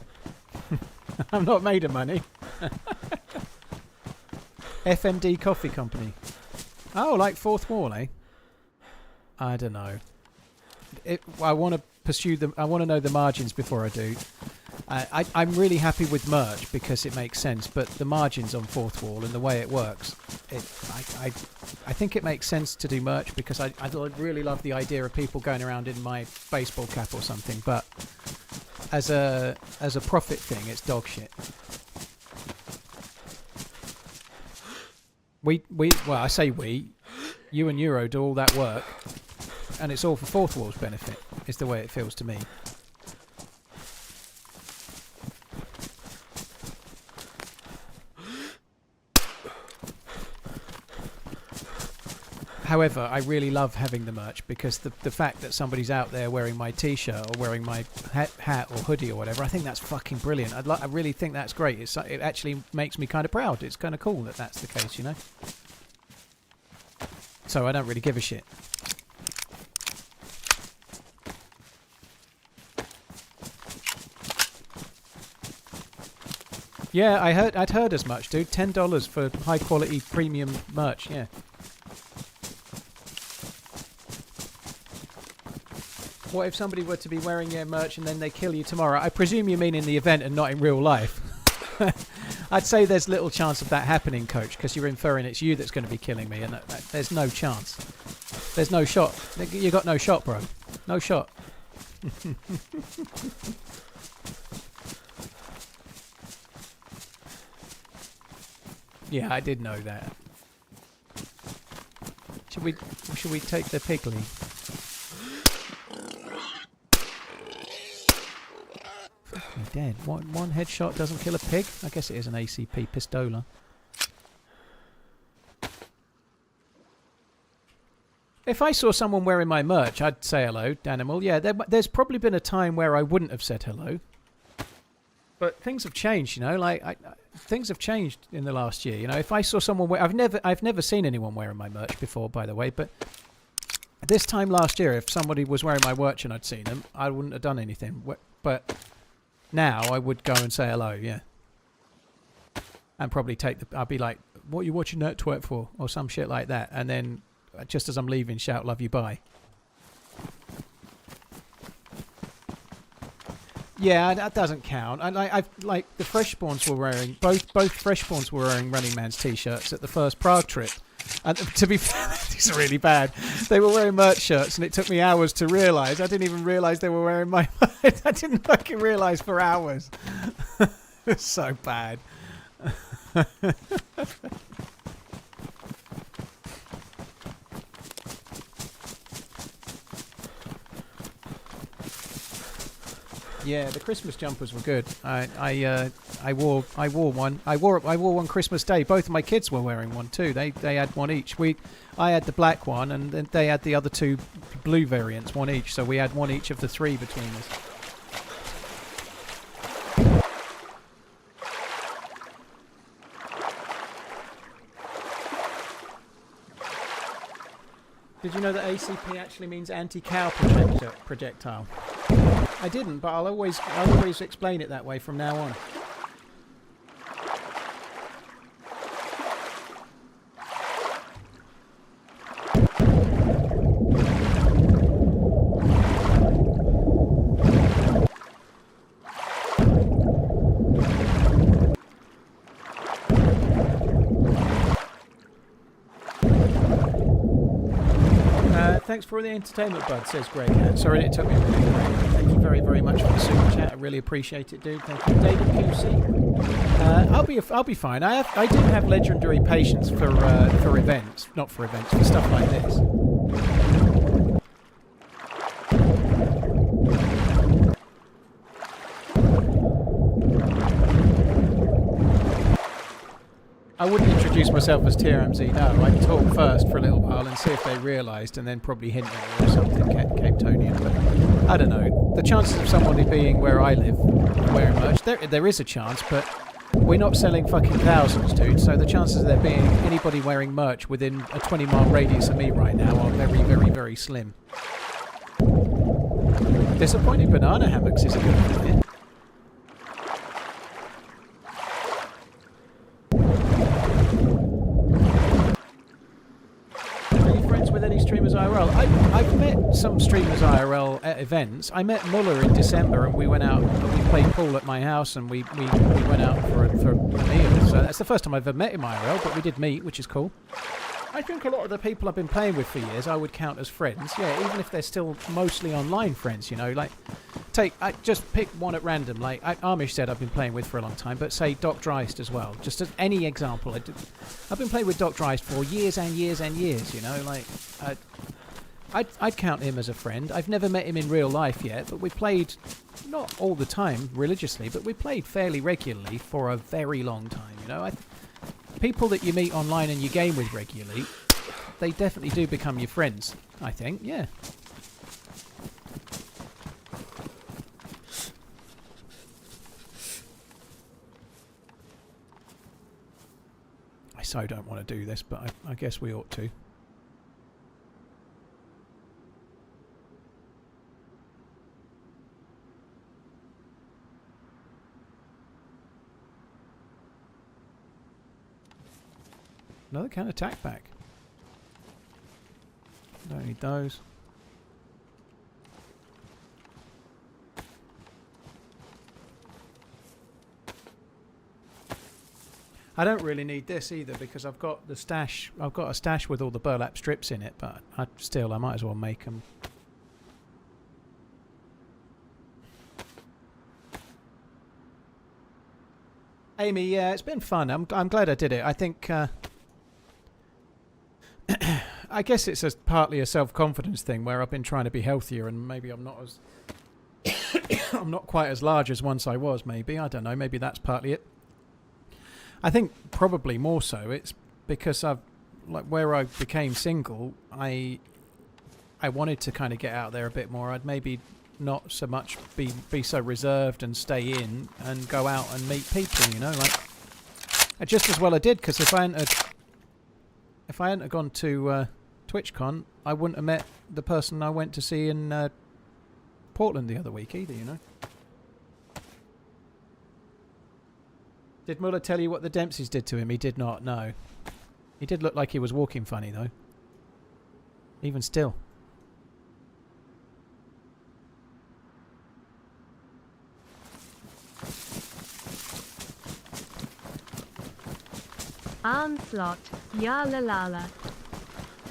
I'm not made of money. FMD Coffee Company. Oh, like Fourth Wall, eh? I don't know. I want to pursue them. I want to know the margins before I do. I'm really happy with merch because it makes sense, but the margins on Fourth Wall and the way it works, I think it makes sense to do merch because I really love the idea of people going around in my baseball cap or something, but as a profit thing, it's dog shit. Well, I say we, you and Euro do all that work, and it's all for Fourth Wall's benefit, is the way it feels to me. However, I really love having the merch because the fact that somebody's out there wearing my t-shirt or wearing my hat or hoodie or whatever, I think that's fucking brilliant. I really think that's great. It actually makes me kind of proud. It's kind of cool that that's the case, you know? So I don't really give a shit. Yeah, I'd heard as much, dude. $10 for high quality premium merch, yeah. What if somebody were to be wearing your merch and then they kill you tomorrow? I presume you mean in the event and not in real life. I'd say there's little chance of that happening, Coach, because you're inferring it's you that's going to be killing me, and there's no chance. There's no shot. You got no shot, bro. No shot. Yeah, I did know that. Should we take the piggly? Fucking dead. One headshot doesn't kill a pig? I guess it is an ACP pistola. If I saw someone wearing my merch, I'd say hello, Danimal. Yeah, there's probably been a time where I wouldn't have said hello. But things have changed, you know. Like things have changed in the last year. You know, if I saw someone I've never seen anyone wearing my merch before, by the way. But this time last year, if somebody was wearing my merch and I'd seen them, I wouldn't have done anything. But now I would go and say hello, yeah. And probably I'll be like, "What are you watching that twerk for?" or some shit like that. And then just as I'm leaving, shout, "Love you, bye." Yeah, that doesn't count. I've like the Freshspawns were wearing both Freshspawns were wearing RunningManZ t-shirts at the first Prague trip. And to be fair, these are really bad. They were wearing merch shirts, and it took me hours to realise. I didn't even realise they were wearing my. I didn't fucking realise for hours. It's so bad. Yeah, the Christmas jumpers were good. I wore one. I wore one Christmas Day. Both of my kids were wearing one too. They had one each. I had the black one, and then they had the other two blue variants, one each. So we had one each of the three between us. Did you know that ACP actually means anti-cow projectile? I didn't, but I'll always explain it that way from now on. Thanks for the entertainment, bud, says Greg. Sorry it took me a minute, Greg. Thank you very, very much for the super chat. I really appreciate it, dude. Thank you. David QC. I'll be fine. I do have legendary patience for events. Not for events, for stuff like this. I wouldn't introduce myself as TRMZ, no. I'd talk first for a little while and see if they realised, and then probably hint at it or something, Cape Tonian. But I don't know. The chances of somebody being where I live wearing merch, there is a chance, but we're not selling fucking thousands, dude. So the chances of there being anybody wearing merch within a 20-mile radius of me right now are very, very, very slim. Disappointing banana hammocks is a good idea. With any streamers IRL? I've met some streamers IRL at events. I met Muller in December, and we went out and we played pool at my house, and we went out for a meal. So that's the first time I've ever met him IRL, but we did meet, which is cool. I think a lot of the people I've been playing with for years I would count as friends. Yeah, even if they're still mostly online friends, you know, like I just pick one at random. Like Amish said I've been playing with for a long time, but say Doc Dreist as well. Just as any example. I've been playing with Doc Dreist for years and years and years, you know, like I'd count him as a friend. I've never met him in real life yet, but we played not all the time religiously, but we played fairly regularly for a very long time, you know. People that you meet online and you game with regularly, they definitely do become your friends, I think, yeah. I so don't want to do this, but I guess we ought to. Another can attack back. Don't need those. I don't really need this either because I've got the stash. I've got a stash with all the burlap strips in it, but I might as well make them. Amy, yeah, it's been fun. I'm glad I did it. I think I guess it's partly a self-confidence thing where I've been trying to be healthier and maybe I'm not as I'm not quite as large as once I was. Maybe I don't know. Maybe that's partly it. I think probably more so it's because where I became single, I wanted to kind of get out there a bit more. I'd maybe not so much be so reserved and stay in and go out and meet people, you know, like just as well I did, because if I hadn't gone to TwitchCon, I wouldn't have met the person I went to see in Portland the other week either, you know. Did Muller tell you what the Dempseys did to him? He did not, no. He did look like he was walking funny, though. Even still. Onslaught. Ya la la la.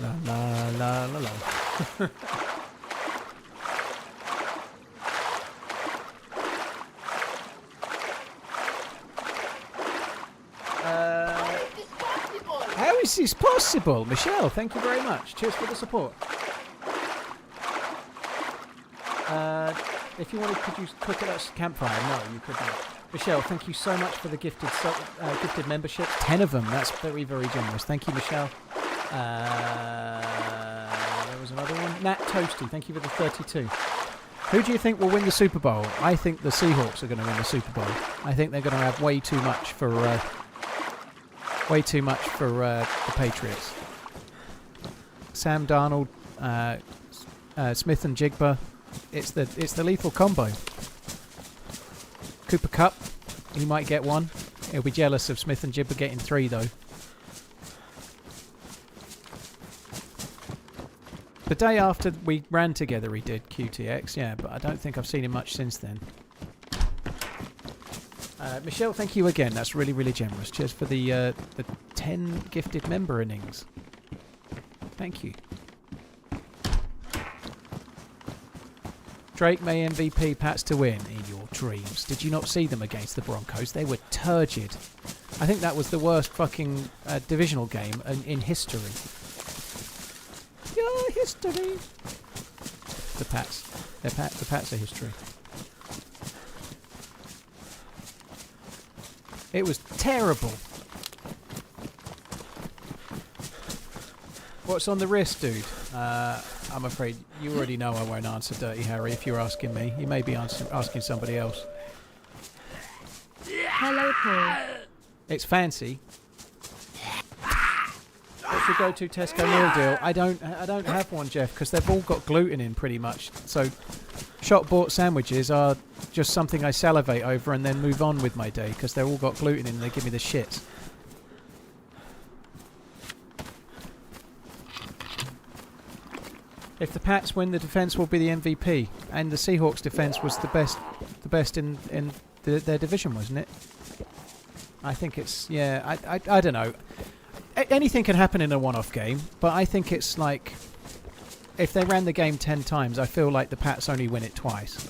La la la la la. How is this possible? Michelle, thank you very much. Cheers for the support. If you wanted, could you cook at that campfire? No, you could not. Michelle, thank you so much for the gifted memberships. 10 of them. That's very, very generous. Thank you, Michelle. There was another one. Nat Toasty, thank you for the 32. Who do you think will win the Super Bowl? I think the Seahawks are going to win the Super Bowl. I think they're going to have way too much for the Patriots. Sam Darnold, Smith and Jigba. It's the lethal combo. Cooper Kupp, he might get one. He'll be jealous of Smith and Jigba getting 3 though. The day after we ran together, he did QTX, yeah, but I don't think I've seen him much since then. Michelle, thank you again. That's really, really generous. Cheers for the 10 gifted member innings. Thank you. Drake may MVP Pats to win in your dreams. Did you not see them against the Broncos? They were turgid. I think that was the worst fucking divisional game in history. Your history. The Pats. The Pats are history. It was terrible. What's on the wrist, dude? I'm afraid you already know I won't answer Dirty Harry if you're asking me. You may be asking somebody else. Hello, Paul. It's fancy. What's your go-to Tesco meal deal? I don't have one, Jeff, because they've all got gluten in pretty much. So shop-bought sandwiches are just something I salivate over and then move on with my day because they've all got gluten in and they give me the shits. If the Pats win, the defence will be the MVP, and the Seahawks' defence was the best in their division, wasn't it? I think it's, yeah. I don't know. Anything can happen in a one-off game, but I think it's like if they ran the game 10 times, I feel like the Pats only win it twice.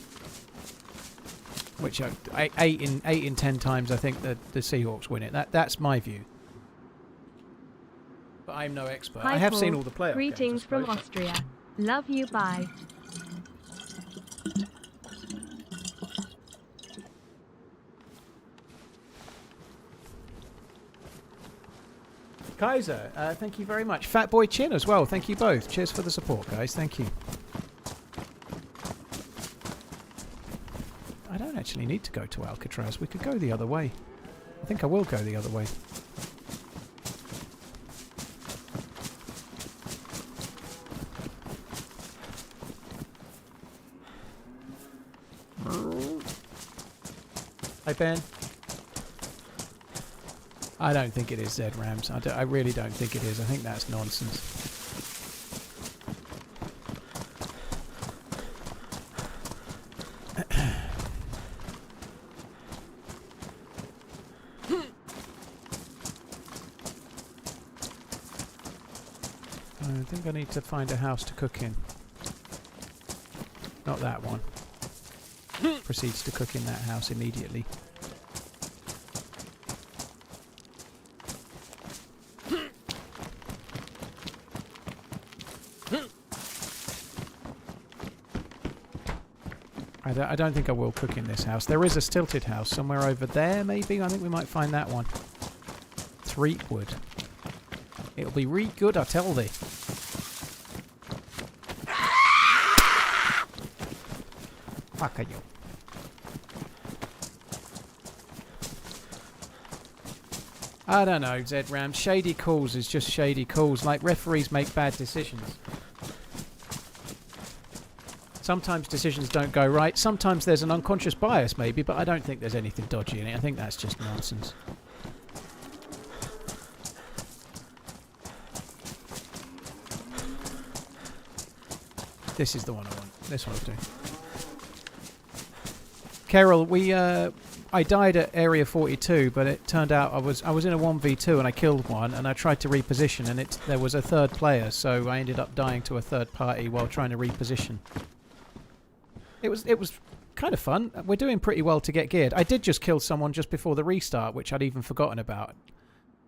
Which 8 in 10 times, I think the Seahawks win it. That's my view. But I'm no expert. Hi, I have Paul. seen all the playoff games, Greetings I from suppose. Austria. Love you, bye. Kaiser, thank you very much. Fat Boy Chin as well. Thank you both. Cheers for the support, guys. Thank you. I don't actually need to go to Alcatraz. We could go the other way. I think I will go the other way. Hi, Ben. I don't think it is Zed Rams. I really don't think it is. I think that's nonsense. I think I need to find a house to cook in. Not that one. Proceeds to cook in that house immediately. I don't think I will cook in this house. There is a stilted house somewhere over there, maybe. I think we might find that one. 3 wood. It'll be really good, I tell thee. Fuck you. I don't know, Z-Ram. Shady calls is just shady calls. Like, referees make bad decisions. Sometimes decisions don't go right. Sometimes there's an unconscious bias, maybe, but I don't think there's anything dodgy in it. I think that's just nonsense. This is the one I want. This one will do. Carol, I died at Area 42, but it turned out I was in a 1v2 and I killed one, and I tried to reposition, and there was a third player, so I ended up dying to a third party while trying to reposition. It was kind of fun. We're doing pretty well to get geared. I did just kill someone just before the restart, which I'd even forgotten about,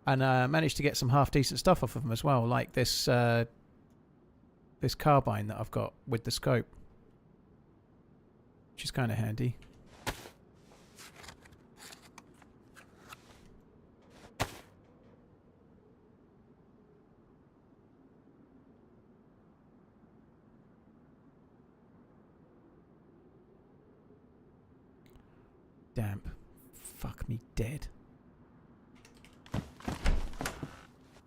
and managed to get some half decent stuff off of them as well, like this this carbine that I've got with the scope, which is kind of handy. Damp. Fuck me dead.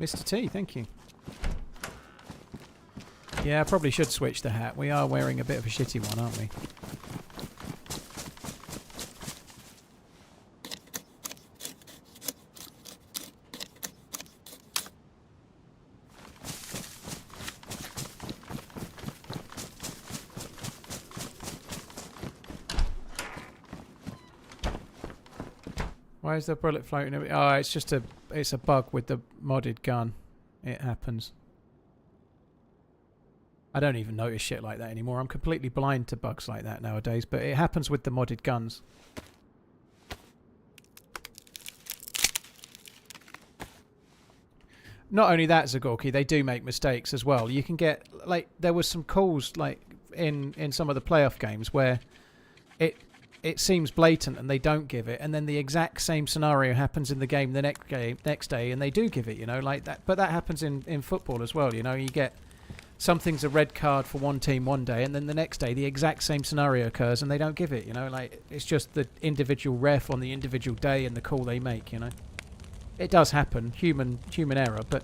Mr. T, thank you. Yeah, I probably should switch the hat. We are wearing a bit of a shitty one, aren't we? Why is the bullet floating? Oh, it's just it's a bug with the modded gun. It happens. I don't even notice shit like that anymore. I'm completely blind to bugs like that nowadays, but it happens with the modded guns. Not only that, Zagorki, they do make mistakes as well. You can get, like, there was some calls, like, in some of the playoff games where it seems blatant and they don't give it, and then the exact same scenario happens in the game the next day and they do give it, you know, like that. But that happens in football as well, you know. You get something's a red card for one team one day, and then the next day the exact same scenario occurs and they don't give it, you know. Like, it's just the individual ref on the individual day and the call they make, you know. It does happen, human error, but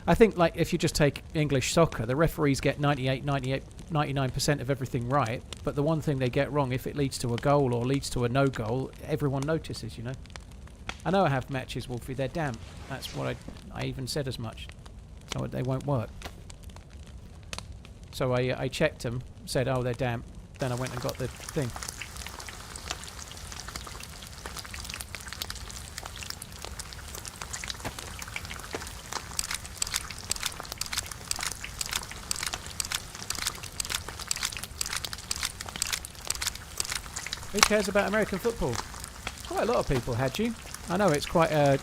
I think, like, if you just take English soccer, the referees get 99% of everything right, but the one thing they get wrong, if it leads to a goal or leads to a no-goal, everyone notices, you know. I know I have matches, Wolfie, they're damp. That's what I even said as much. So they won't work. So I checked them, said, oh, they're damp. Then I went and got the thing. Who cares about American football? Quite a lot of people, had you. I know it's quite a...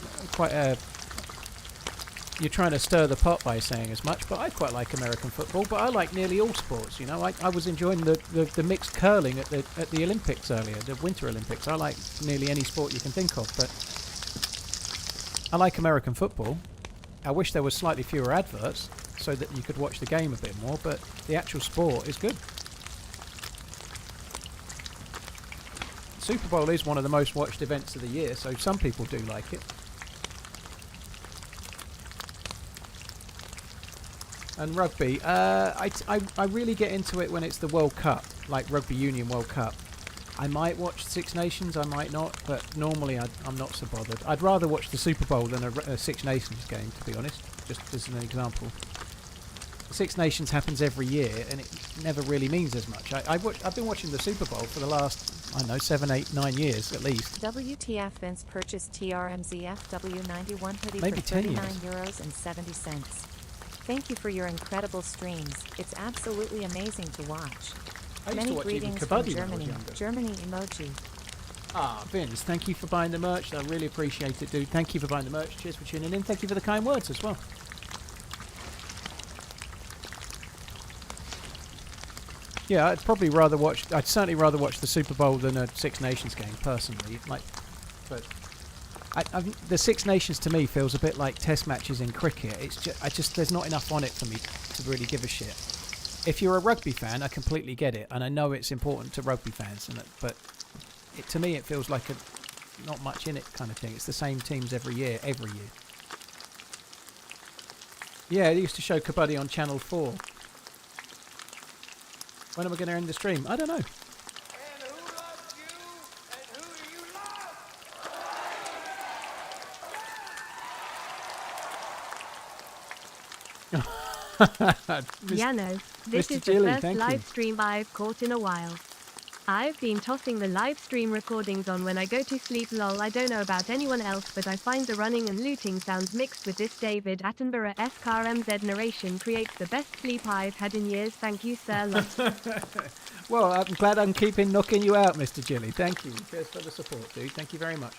You're trying to stir the pot by saying as much, but I quite like American football. But I like nearly all sports, you know. I was enjoying the mixed curling at the Olympics earlier, the Winter Olympics. I like nearly any sport you can think of, but I like American football. I wish there was slightly fewer adverts so that you could watch the game a bit more, but the actual sport is good. Super Bowl is one of the most watched events of the year, so some people do like it. And rugby, I really get into it when it's the World Cup, like Rugby Union World Cup. I might watch Six Nations, I might not, but normally I'm not so bothered. I'd rather watch the Super Bowl than a Six Nations game, to be honest, just as an example. Six Nations happens every year, and it never really means as much. I've been watching the Super Bowl for the last, I don't know, 7, 8, 9 years at least. WTF Vince purchased TRMZ FW91 hoodie Maybe for 10 years. €39.70. Thank you for your incredible streams. It's absolutely amazing to watch. I used Many to watch even greetings Kabaddi from when I was Germany. younger. Germany emoji. Ah, Vince, thank you for buying the merch. I really appreciate it, dude. Thank you for buying the merch. Cheers for tuning in. Thank you for the kind words as well. Yeah, I'd certainly rather watch the Super Bowl than a Six Nations game, personally. But the Six Nations to me feels a bit like Test matches in cricket. There's not enough on it for me to really give a shit. If you're a rugby fan, I completely get it, and I know it's important to rugby fans, but to me it feels like not much in it kind of thing. It's the same teams every year. Yeah, they used to show Kabaddi on Channel 4. When am I going to end the stream? I don't know. And who loves you? And who do you love? Yano, this Mr. is Jilly, the first thank you. live stream I've caught in a while. I've been tossing the live stream recordings on when I go to sleep. Lol, I don't know about anyone else, but I find the running and looting sounds mixed with this David Attenborough-esque TRMZ narration creates the best sleep I've had in years. Thank you, sir. Well, I'm glad I'm keeping knocking you out, Mr. Jilly. Thank you. Cheers for the support, dude. Thank you very much.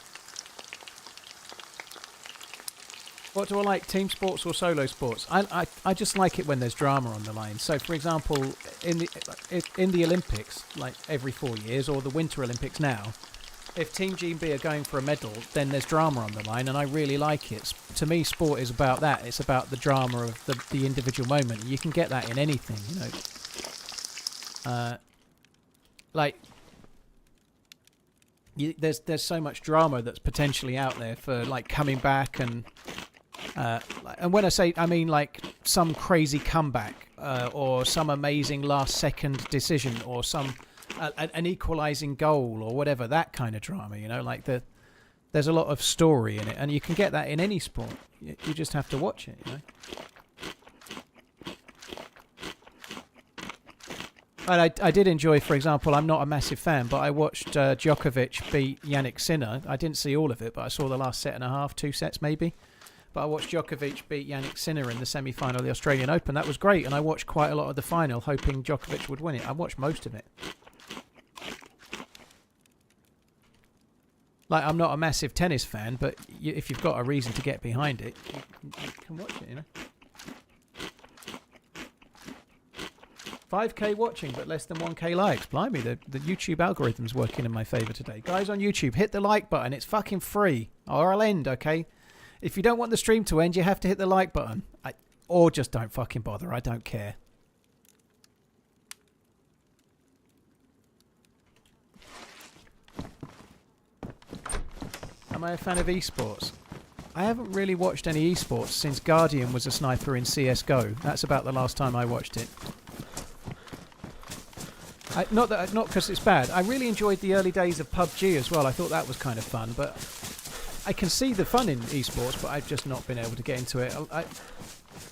What do I like, team sports or solo sports? I just like it when there's drama on the line. So, for example, in the Olympics, like every 4 years, or the Winter Olympics now, if Team GB are going for a medal, then there's drama on the line, and I really like it. To me, sport is about that. It's about the drama of the individual moment. You can get that in anything, you know. There's so much drama that's potentially out there for like coming back and when I say, I mean like some crazy comeback or some amazing last-second decision or some an equalising goal or whatever, that kind of drama, you know, like there's a lot of story in it, and you can get that in any sport. You just have to watch it, you know. And I did enjoy, for example, I'm not a massive fan, but I watched Djokovic beat Yannick Sinner. I didn't see all of it, but I saw the last set and a half, 2 sets maybe. But I watched Djokovic beat Yannick Sinner in the semi-final of the Australian Open. That was great, and I watched quite a lot of the final, hoping Djokovic would win it. I watched most of it. Like, I'm not a massive tennis fan, but if you've got a reason to get behind it, you can watch it, you know. 5k watching, but less than 1k likes. Blimey, the YouTube algorithm's working in my favour today. Guys on YouTube, hit the like button. It's fucking free. Or I'll end, okay? If you don't want the stream to end, you have to hit the like button. Or just don't fucking bother. I don't care. Am I a fan of esports? I haven't really watched any esports since Guardian was a sniper in CSGO. That's about the last time I watched it. Not because it's bad. I really enjoyed the early days of PUBG as well. I thought that was kind of fun, but I can see the fun in esports, but I've just not been able to get into it.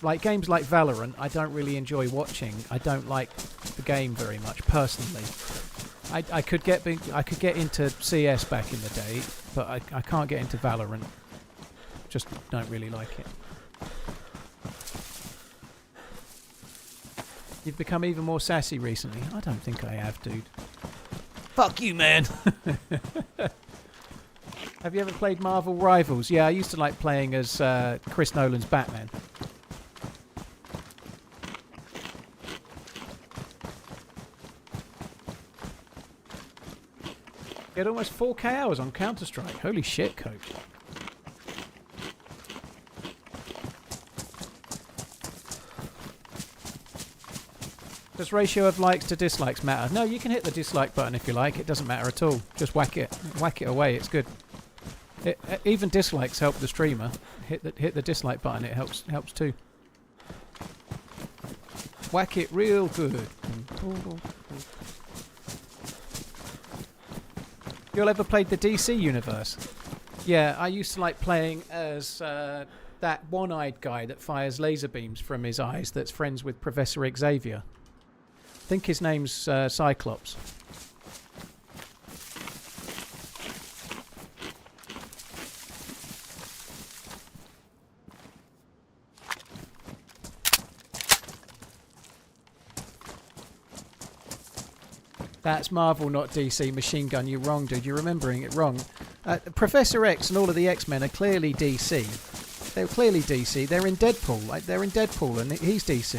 Like games like Valorant, I don't really enjoy watching. I don't like the game very much personally. I could get into CS back in the day, but I can't get into Valorant. Just don't really like it. You've become even more sassy recently. I don't think I have, dude. Fuck you, man. Have you ever played Marvel Rivals? Yeah, I used to like playing as Chris Nolan's Batman. You had almost 4k hours on Counter-Strike. Holy shit, Coach. Does ratio of likes to dislikes matter? No, you can hit the dislike button if you like. It doesn't matter at all. Just whack it away. It's good. Even dislikes help the streamer. Hit the dislike button. It helps too. Whack it real good. You all ever played the DC universe? Yeah, I used to like playing as that one-eyed guy that fires laser beams from his eyes. That's friends with Professor Xavier. I think his name's Cyclops. That's Marvel, not DC. Machine Gun, you're wrong, dude. You're remembering it wrong. Professor X and all of the X-Men are clearly DC. They're clearly DC. They're in Deadpool. Like, they're in Deadpool, and he's DC.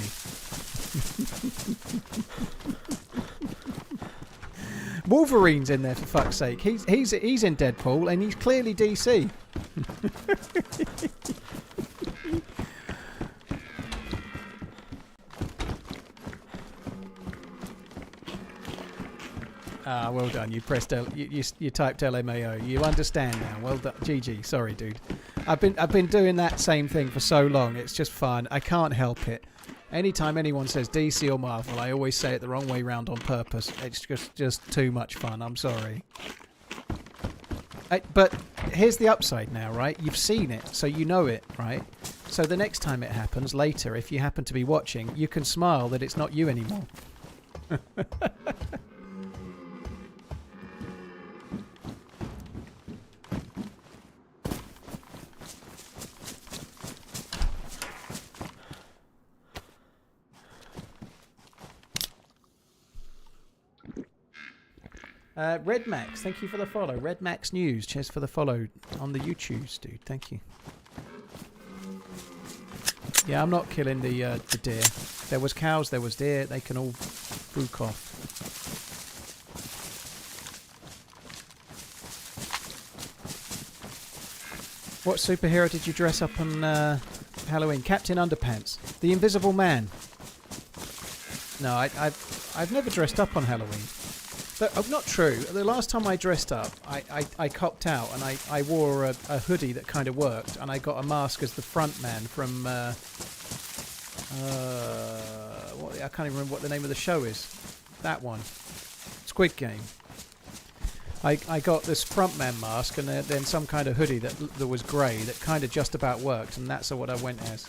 Wolverine's in there, for fuck's sake. He's in Deadpool, and he's clearly DC. Ah, well done. You pressed you typed LMAO. You understand now. Well done. GG. Sorry, dude. I've been doing that same thing for so long. It's just fun. I can't help it. Anytime anyone says DC or Marvel, I always say it the wrong way round on purpose. It's just too much fun. I'm sorry. But here's the upside now, right? You've seen it, so you know it, right? So the next time it happens later, if you happen to be watching, you can smile that it's not you anymore. Red Max, thank you for the follow. Red Max News, cheers for the follow on the YouTubes, dude. Thank you. Yeah, I'm not killing the deer. There was cows, there was deer. They can all book off. What superhero did you dress up on Halloween? Captain Underpants, the Invisible Man. No, I've never dressed up on Halloween. But, not true. The last time I dressed up, I copped out and I wore a hoodie that kind of worked, and I got a mask as the front man from I can't even remember what the name of the show is. That one, Squid Game. I got this frontman mask and then some kind of hoodie that was grey that kind of just about worked, and that's what I went as.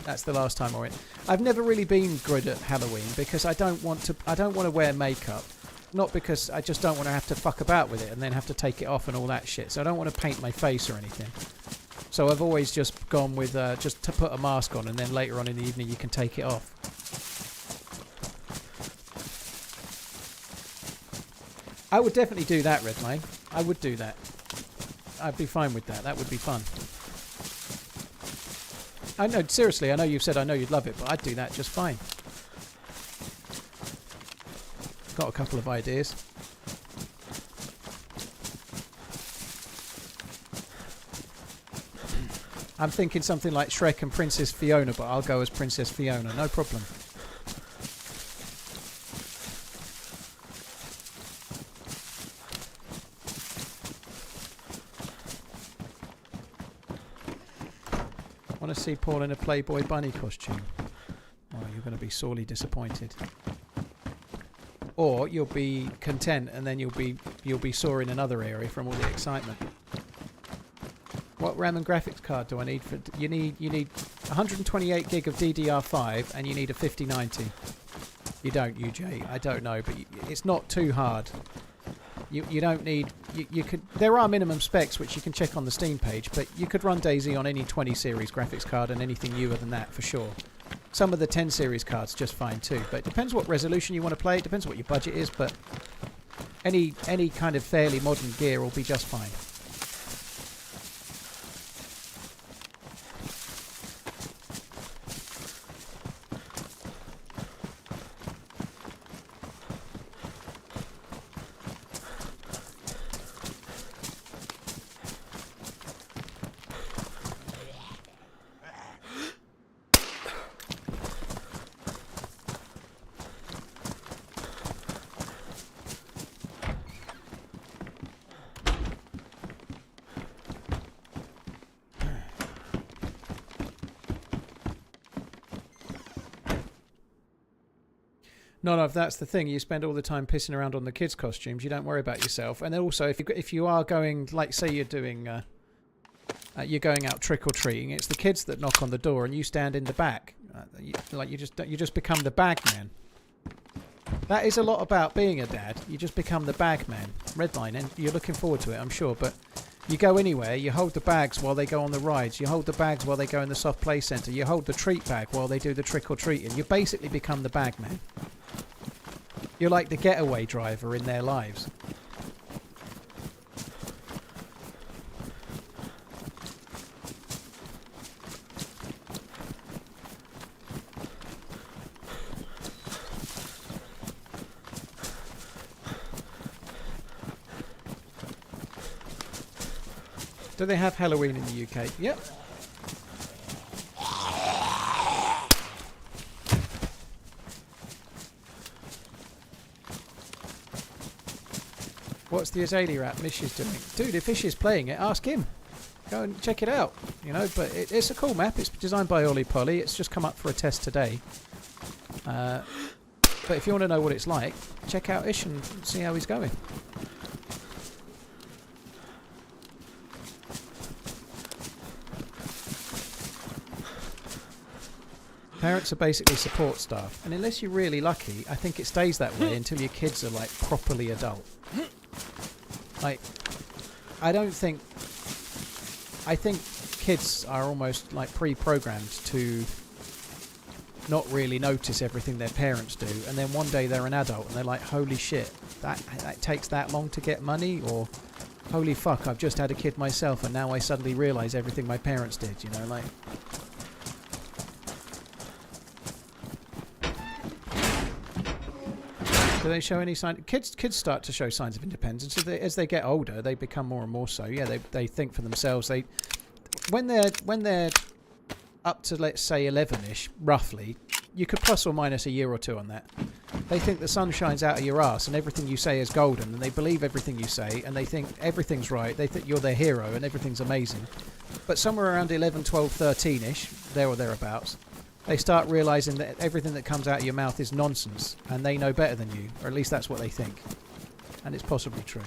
That's the last time I went. I've never really been good at Halloween because I don't want to wear makeup. Not because I just don't want to have to fuck about with it and then have to take it off and all that shit. So I don't want to paint my face or anything. So I've always just gone with just to put a mask on, and then later on in the evening you can take it off. I would definitely do that, Redline. I would do that. I'd be fine with that. That would be fun. I know, seriously, I know you've said I know you'd love it, but I'd do that just fine. Got a couple of ideas. I'm thinking something like Shrek and Princess Fiona, but I'll go as Princess Fiona, no problem. Want to see Paul in a Playboy bunny costume? Oh, you're going to be sorely disappointed. Or you'll be content, and then you'll be sore in another area from all the excitement. What RAM and graphics card do I need for? You need 128 gig of DDR5, and you need a 5090. You don't, UJ. I don't know, but it's not too hard. You don't need. You could. There are minimum specs which you can check on the Steam page, but you could run DayZ on any 20 series graphics card and anything newer than that for sure. Some of the 10 series cards just fine too, but it depends what resolution you want to play. It depends what your budget is, but any kind of fairly modern gear will be just fine. No, that's the thing. You spend all the time pissing around on the kids' costumes. You don't worry about yourself. And then also, if you are going, like, say you're doing, you're going out trick or treating, it's the kids that knock on the door, and you stand in the back. You just become the bag man. That is a lot about being a dad. You just become the bag man. Redline, and you're looking forward to it, I'm sure. But you go anywhere. You hold the bags while they go on the rides. You hold the bags while they go in the soft play centre. You hold the treat bag while they do the trick or treating. You basically become the bag man. You're like the getaway driver in their lives. Do they have Halloween in the UK? Yep. What's the Azalea app Mish is doing? Dude, if Ish is playing it, ask him. Go and check it out. You know, but it's a cool map. It's designed by Ollie Polly. It's just come up for a test today. But if you want to know what it's like, check out Ish and see how he's going. Parents are basically support staff, and unless you're really lucky, I think it stays that way until your kids are like properly adult. Like, I think kids are almost like pre-programmed to not really notice everything their parents do, and then one day they're an adult and they're like, holy shit, that takes that long to get money, or holy fuck, I've just had a kid myself and now I suddenly realise everything my parents did, you know, like... Do they show any sign? Kids start to show signs of independence as they get older. They become more and more so. Yeah, they think for themselves. When they're up to, let's say, 11ish, roughly, you could plus or minus a year or two on that. They think the sun shines out of your ass and everything you say is golden, and they believe everything you say, and they think everything's right. They think you're their hero and everything's amazing. But somewhere around 11, 12, 13ish, there or thereabouts, they start realising that everything that comes out of your mouth is nonsense, and they know better than you, or at least that's what they think. And it's possibly true.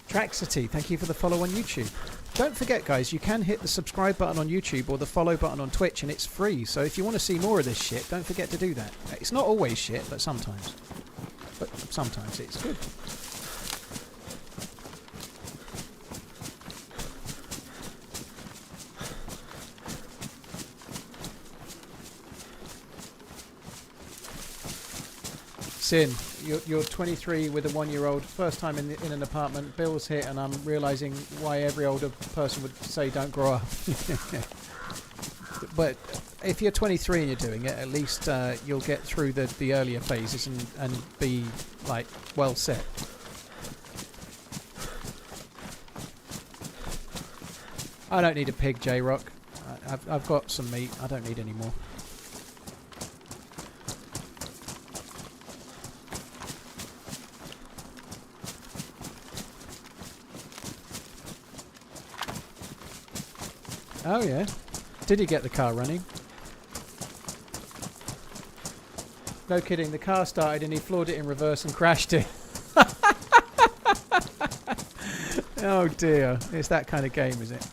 Traxity, thank you for the follow on YouTube. Don't forget, guys, you can hit the subscribe button on YouTube or the follow button on Twitch, and it's free. So if you want to see more of this shit, don't forget to do that. It's not always shit, but sometimes. But sometimes it's good. Sin, you're 23 with a 1-year-old, first time in an apartment, bills hit, and I'm realising why every older person would say don't grow up. But if you're 23 and you're doing it, at least you'll get through the earlier phases and be, like, well set. I don't need a pig, J-Rock. I've got some meat. I don't need any more. Oh yeah. Did he get the car running? No kidding, the car started and he floored it in reverse and crashed it. Oh dear, it's that kind of game, is it?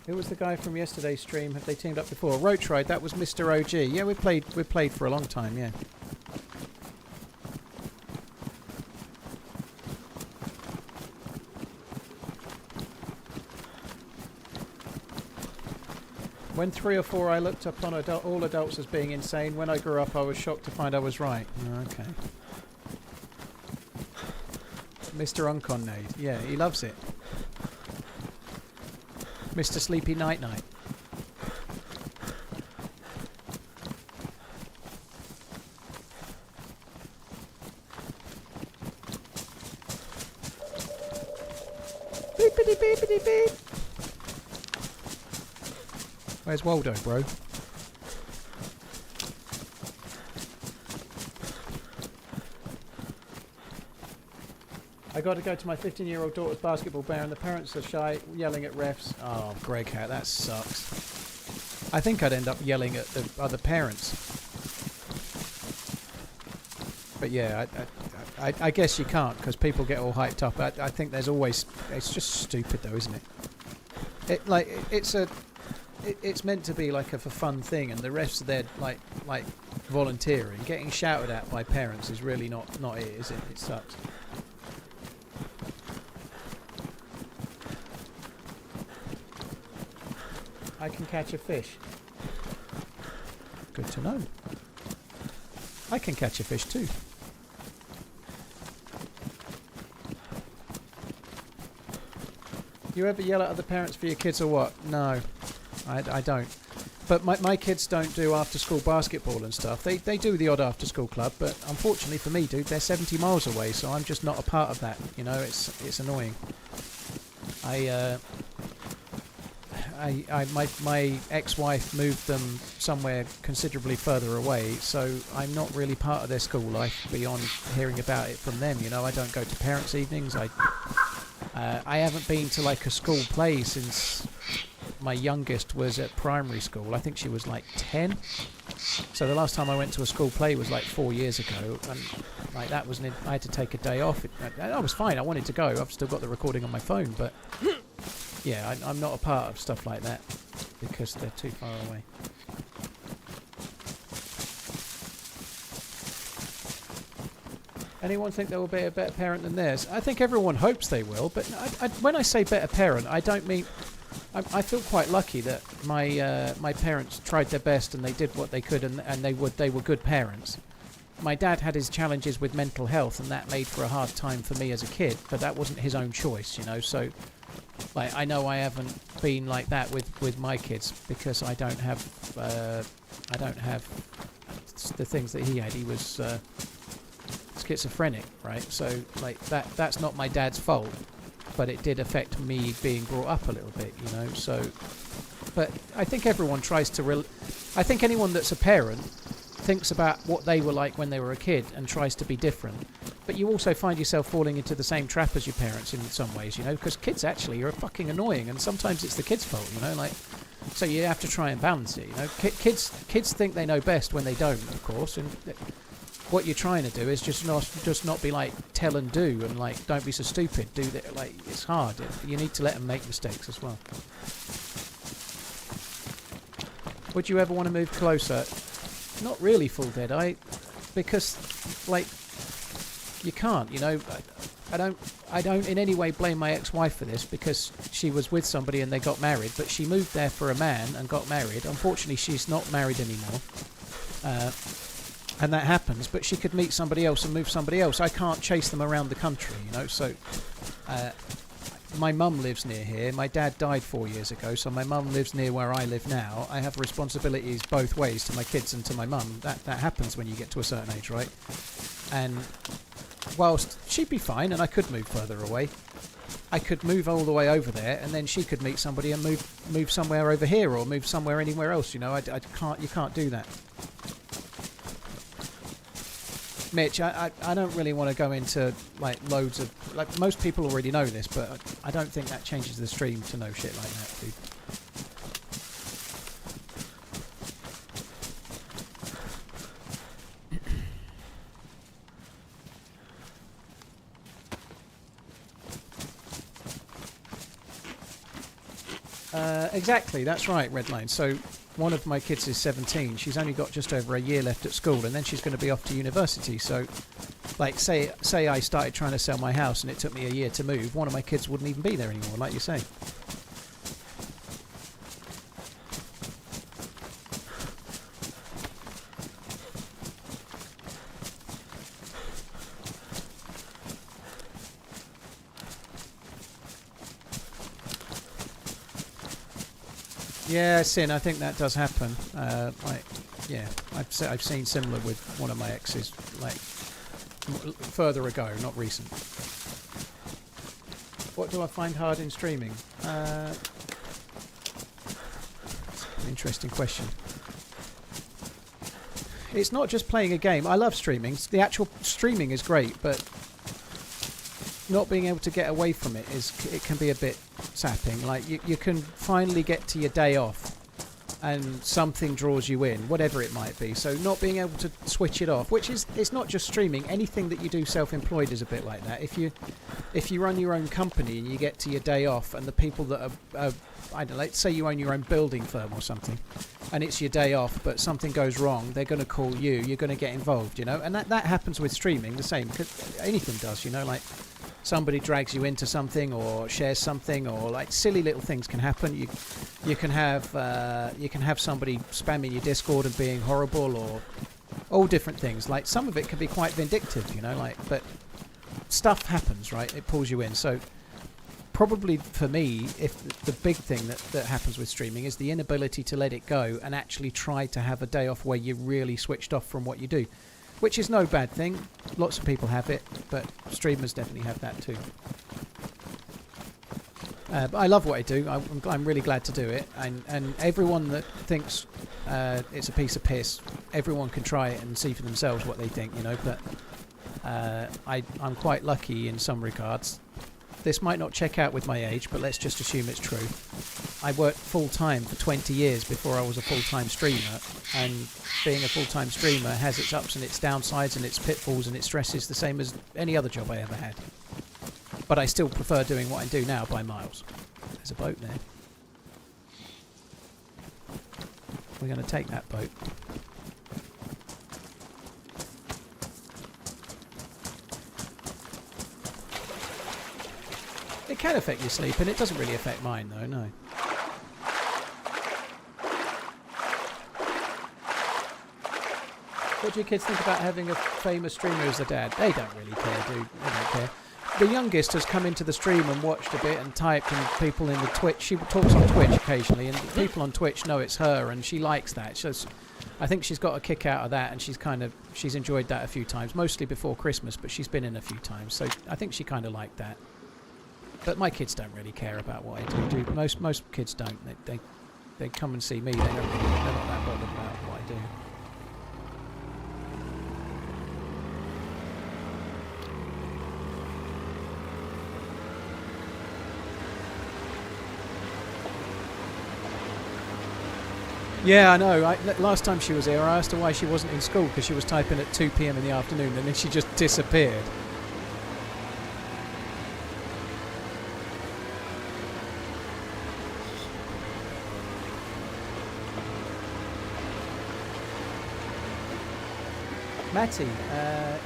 Who was the guy from yesterday's stream? Have they teamed up before? Roach Ride, that was Mr. OG. Yeah, we played for a long time, yeah. When 3 or 4 I looked upon all adults as being insane. When I grew up I was shocked to find I was right. Oh, okay. Mr. Unconnade. Yeah, he loves it. Mr. Sleepy Night Night. Beepity beepity beep. Where's Waldo, bro? I got to go to my 15-year-old daughter's basketball bear and the parents are shy, yelling at refs. Oh, Greg Hat, that sucks. I think I'd end up yelling at the other parents. But yeah, I guess you can't because people get all hyped up. I think there's always... It's just stupid though, isn't it? It's meant to be like a for fun thing, and the refs are there like volunteering. Getting shouted at by parents is really not it, is it? It sucks. I can catch a fish. Good to know. I can catch a fish too. You ever yell at other parents for your kids or what? No, I don't. But my kids don't do after-school basketball and stuff. They do the odd after-school club, but unfortunately for me, dude, they're 70 miles away, so I'm just not a part of that. You know, it's annoying. My ex-wife moved them somewhere considerably further away, so I'm not really part of their school life beyond hearing about it from them. You know, I don't go to parents' evenings. I haven't been to like a school play since my youngest was at primary school. I think she was like 10. So the last time I went to a school play was like 4 years ago, and like that was I had to take a day off. I was fine. I wanted to go. I've still got the recording on my phone, but yeah, I'm not a part of stuff like that because they're too far away. Anyone think they will be a better parent than theirs? I think everyone hopes they will, but when I say better parent, I don't mean... I feel quite lucky that my parents tried their best and they did what they could, and they were good parents. My dad had his challenges with mental health, and that made for a hard time for me as a kid, but that wasn't his own choice, you know, so... Like, I know I haven't been like that with my kids because I don't have the things that he had. He was schizophrenic, right? So like that's not my dad's fault, but it did affect me being brought up a little bit, you know. So, but I think everyone tries to. I think anyone that's a parent thinks about what they were like when they were a kid and tries to be different. But you also find yourself falling into the same trap as your parents in some ways, you know, because kids actually are fucking annoying, and sometimes it's the kid's fault, you know, like, so you have to try and balance it, you know. Kids think they know best when they don't, of course, and what you're trying to do is just not be like tell and do, and like don't be so stupid, do that. Like, it's hard. You need to let them make mistakes as well. Would you ever want to move closer? Not really, Full Dead. Because like, you can't, you know. I don't in any way blame my ex-wife for this, because she was with somebody and they got married, but she moved there for a man and got married. Unfortunately, she's not married anymore, and that happens, but she could meet somebody else and move somebody else. I can't chase them around the country, you know. So my mum lives near here. My dad died 4 years ago, so my mum lives near where I live now. I have responsibilities both ways, to my kids and to my mum. That happens when you get to a certain age, right? And whilst she'd be fine and I could move further away, I could move all the way over there, and then she could meet somebody and move somewhere over here, or move somewhere anywhere else, you know. You can't do that. Mitch, I don't really want to go into like loads of, like, most people already know this, but I don't think that changes the stream to know shit like that, dude. Exactly, that's right, Redline. So one of my kids is 17. She's only got just over a year left at school, and then she's going to be off to university. So, like, say I started trying to sell my house and it took me a year to move, one of my kids wouldn't even be there anymore, like you say. Yeah, Sin, I think that does happen. Like, yeah, I've seen similar with one of my exes, like further ago, not recent. What do I find hard in streaming? Interesting question. It's not just playing a game. I love streaming. The actual streaming is great, but not being able to get away from it can be a bit sapping. Like you can finally get to your day off and something draws you in, whatever it might be. So not being able to switch it off, which is, it's not just streaming, anything that you do self-employed is a bit like that. If you run your own company and you get to your day off and the people that are I don't know, let's say you own your own building firm or something and it's your day off but something goes wrong, they're going to call you, you're going to get involved, you know. And that happens with streaming the same, because anything does, you know, like somebody drags you into something or shares something, or like silly little things can happen. You can have somebody spamming your Discord and being horrible, or all different things. Like some of it can be quite vindictive, you know, like, but stuff happens, right? It pulls you in. So probably for me, if the big thing that happens with streaming is the inability to let it go and actually try to have a day off where you're really switched off from what you do. Which is no bad thing. Lots of people have it, but streamers definitely have that too. But I love what I do. I'm really glad to do it. And everyone that thinks it's a piece of piss, everyone can try it and see for themselves what they think, you know. But I'm quite lucky in some regards. This might not check out with my age, but let's just assume it's true. I worked full-time for 20 years before I was a full-time streamer, and being a full-time streamer has its ups and its downsides and its pitfalls and its stresses, the same as any other job I ever had. But I still prefer doing what I do now by miles. There's a boat there. We're going to take that boat. It can affect your sleep, and it doesn't really affect mine, though, no. What do your kids think about having a famous streamer as a dad? They don't really care, dude. They don't care. The youngest has come into the stream and watched a bit and typed, and people in the Twitch... She talks on Twitch occasionally, and people on Twitch know it's her, and she likes that. I think she's got a kick out of that, and she's enjoyed that a few times, mostly before Christmas, but she's been in a few times, so I think she kind of liked that. But my kids don't really care about what I do. Most kids don't. They come and see me. They're not that bothered about what I do. Yeah, I know. Last time she was here, I asked her why she wasn't in school, because she was typing at 2 PM in the afternoon, and then she just disappeared. Matty,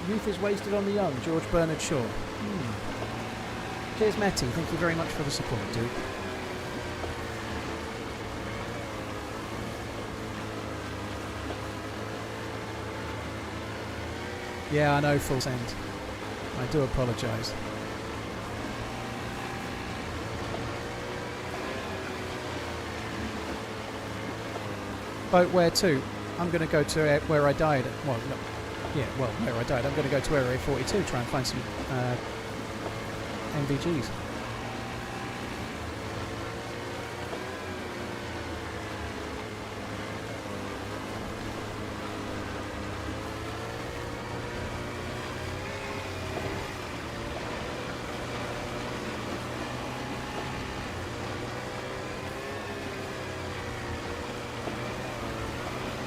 youth is wasted on the young. George Bernard Shaw. Cheers, Matty. Thank you very much for the support, dude. Yeah, I know, full send. I do apologise. Boat where to? I'm going to go to where I died. Well, no. Yeah, well, where I died. I'm going to go to Area 42, try and find some NVGs.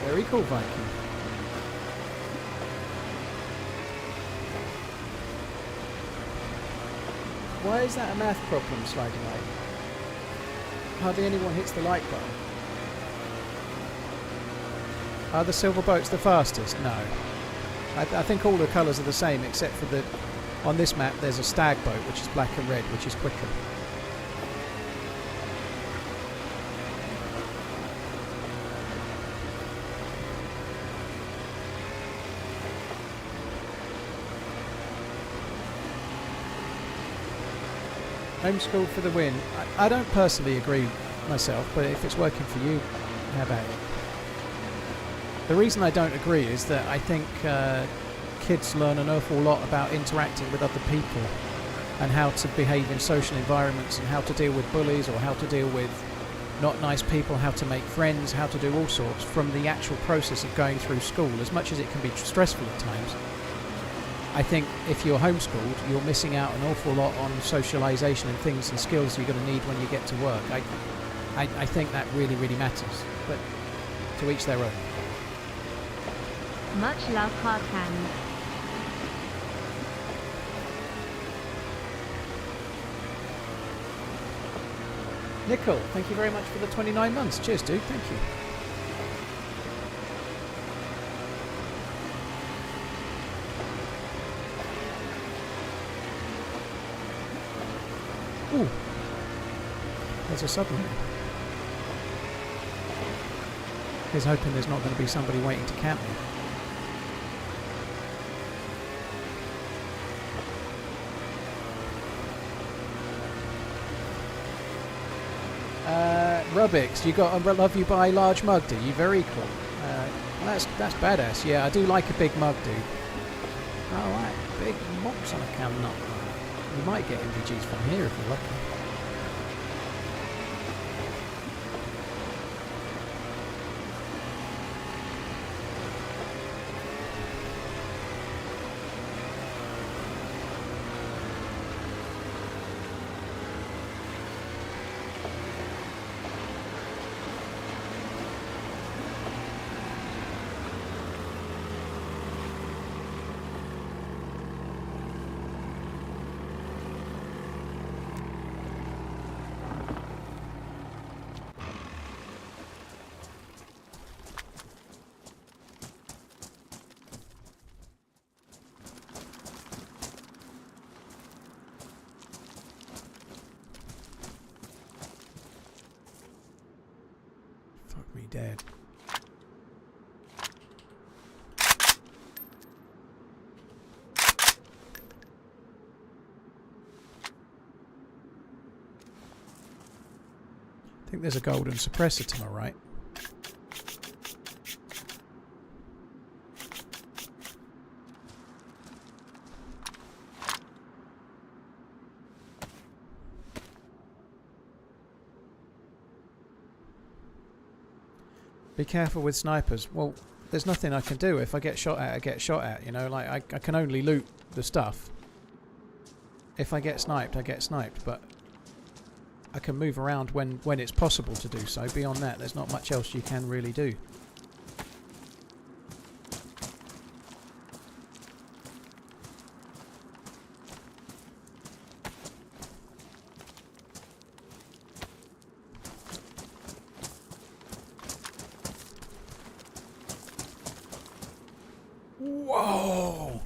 Very cool, Viking. Why is that a math problem, sliding light? Hardly anyone hits the like button. Are the silver boats the fastest? No. I think all the colours are the same, except for that on this map there's a stag boat, which is black and red, which is quicker. Homeschool for the win. I don't personally agree myself, but if it's working for you, how about it? The reason I don't agree is that I think kids learn an awful lot about interacting with other people and how to behave in social environments and how to deal with bullies or how to deal with not nice people, how to make friends, how to do all sorts from the actual process of going through school, as much as it can be stressful at times. I think if you're homeschooled, you're missing out an awful lot on socialisation and things and skills you're going to need when you get to work. I think that really, really matters. But to each their own. Much love, hard hands. Nickel, thank you very much for the 29 months. Cheers, dude. Thank you. Ooh. There's a submarine. He's hoping there's not going to be somebody waiting to camp me. Rubix, you got a love you buy large mug, do you? Very cool. That's badass. Yeah, I do like a big mug, dude. I like big mops on a can nut. You might get NVGs from here if you're lucky. Dead. I think there's a golden suppressor to my right. Be careful with snipers. Well, there's nothing I can do. If I get shot at, I get shot at. You know, like I can only loot the stuff. If I get sniped, I get sniped. But I can move around when it's possible to do so. Beyond that, there's not much else you can really do. Whoa!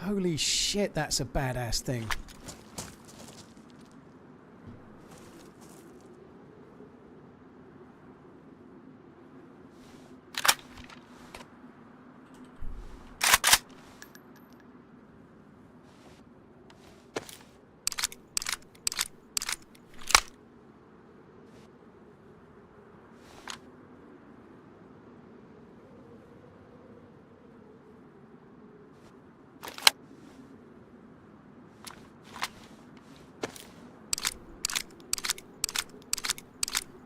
Holy shit, that's a badass thing.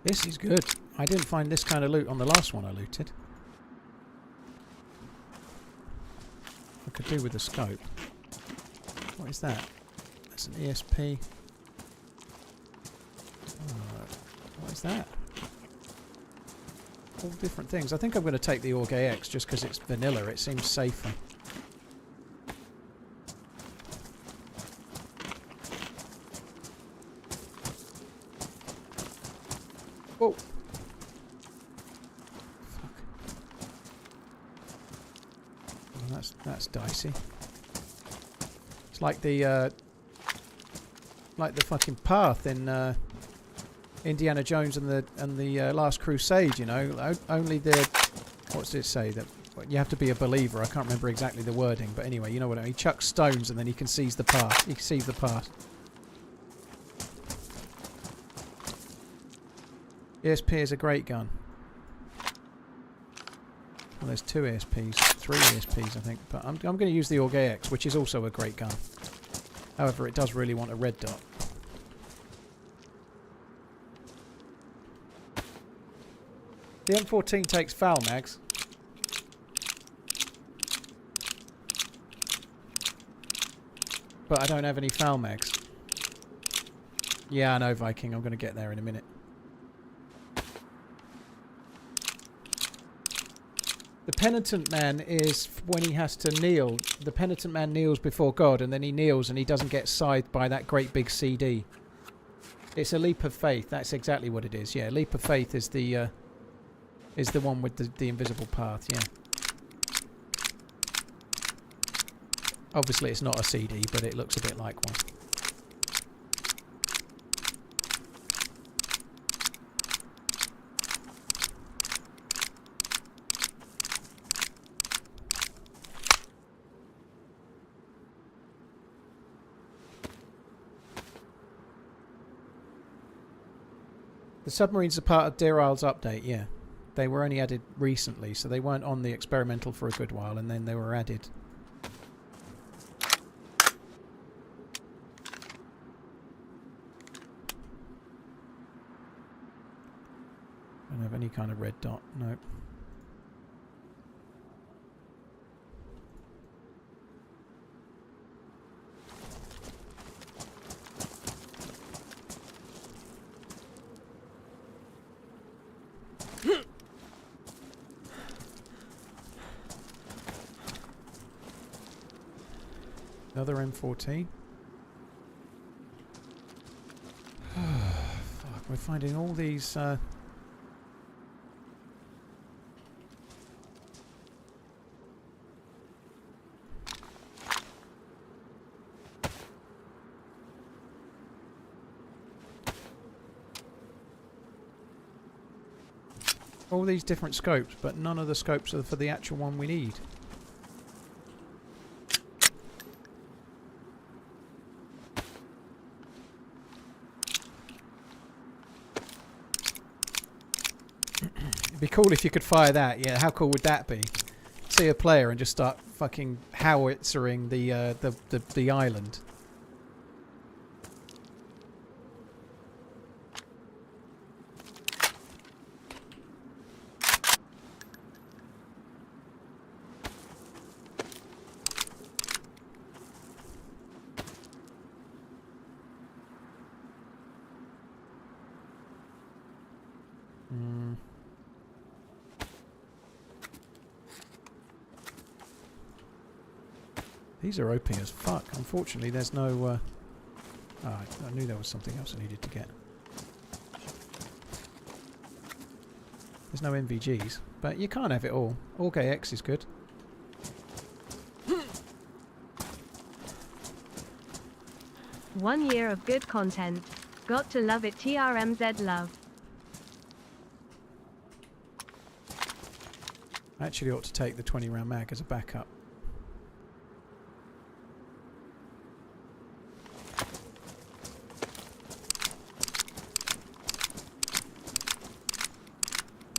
This is good. I didn't find this kind of loot on the last one I looted. I could do with the scope. What is that? That's an ESP. What is that? All different things. I think I'm going to take the Org AX just because it's vanilla. It seems safer. Whoa. Fuck. Well, that's dicey. It's like the fucking path in Indiana Jones and the Last Crusade. You know, only the what's it say that you have to be a believer. I can't remember exactly the wording, but anyway, you know what I mean. He chucks stones and then he can seize the path. He can seize the path. ESP is a great gun. Well, there's 2 ESPs, 3 ESPs I think, but I'm going to use the Org AX, which is also a great gun. However, it does really want a red dot. The M14 takes foul mags. But I don't have any foul mags. Yeah, I know, Viking. I'm going to get there in a minute. The penitent man is when he has to kneel. The penitent man kneels before God, and then he kneels and he doesn't get scythed by that great big CD. It's a leap of faith. That's exactly what it is. Yeah, leap of faith is the one with the invisible path. Yeah. Obviously, it's not a CD, but it looks a bit like one. The submarines are part of Deerisle's update, yeah. They were only added recently, so they weren't on the experimental for a good while, and then they were added. Don't have any kind of red dot, nope. Another M14. Fuck, we're finding all these different scopes, but none of the scopes are for the actual one we need. It'd be cool if you could fire that. Yeah, how cool would that be? See a player and just start fucking howitzering the island. These are OP as fuck. Unfortunately, there's no... I knew there was something else I needed to get. There's no NVGs, but you can't have it all. All X is good. 1 year of good content. Got to love it. TRMZ love. I actually ought to take the 20 round mag as a backup.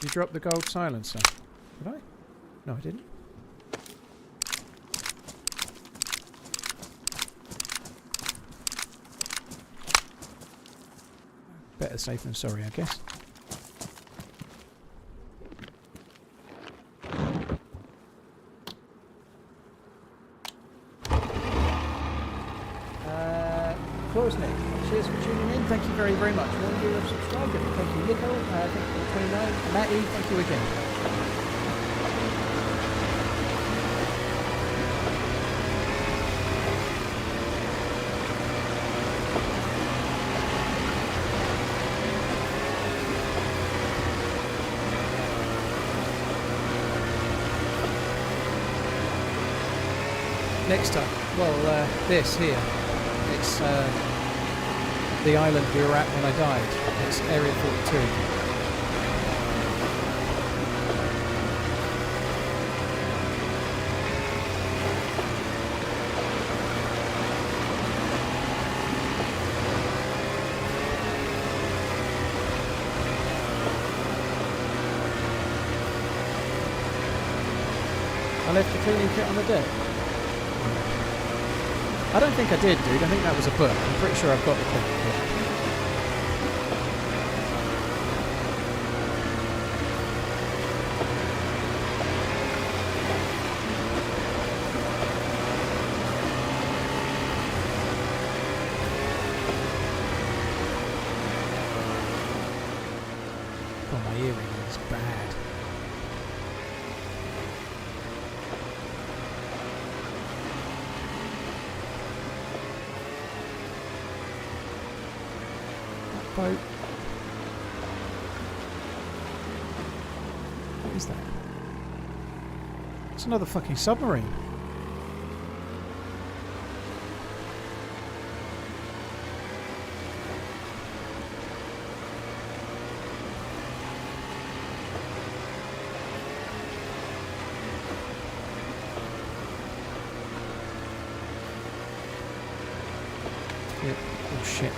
You dropped the gold silencer. Did I? No, I didn't. Better safe than sorry, I guess. Nick, cheers for tuning in. Thank you very, very much. 1 year of subscribing. Thank you, Nico. Thank you for 29. Matty, thank you again. Next up, well, this here. It's the island we were at when I died. It's Area 42. I left the cleaning kit on the deck. I don't think I did, dude. I think that was a book. I'm pretty sure I've got the cleaning kit. gearing is bad. That boat. What is that? It's another fucking submarine. Yep. Oh shit.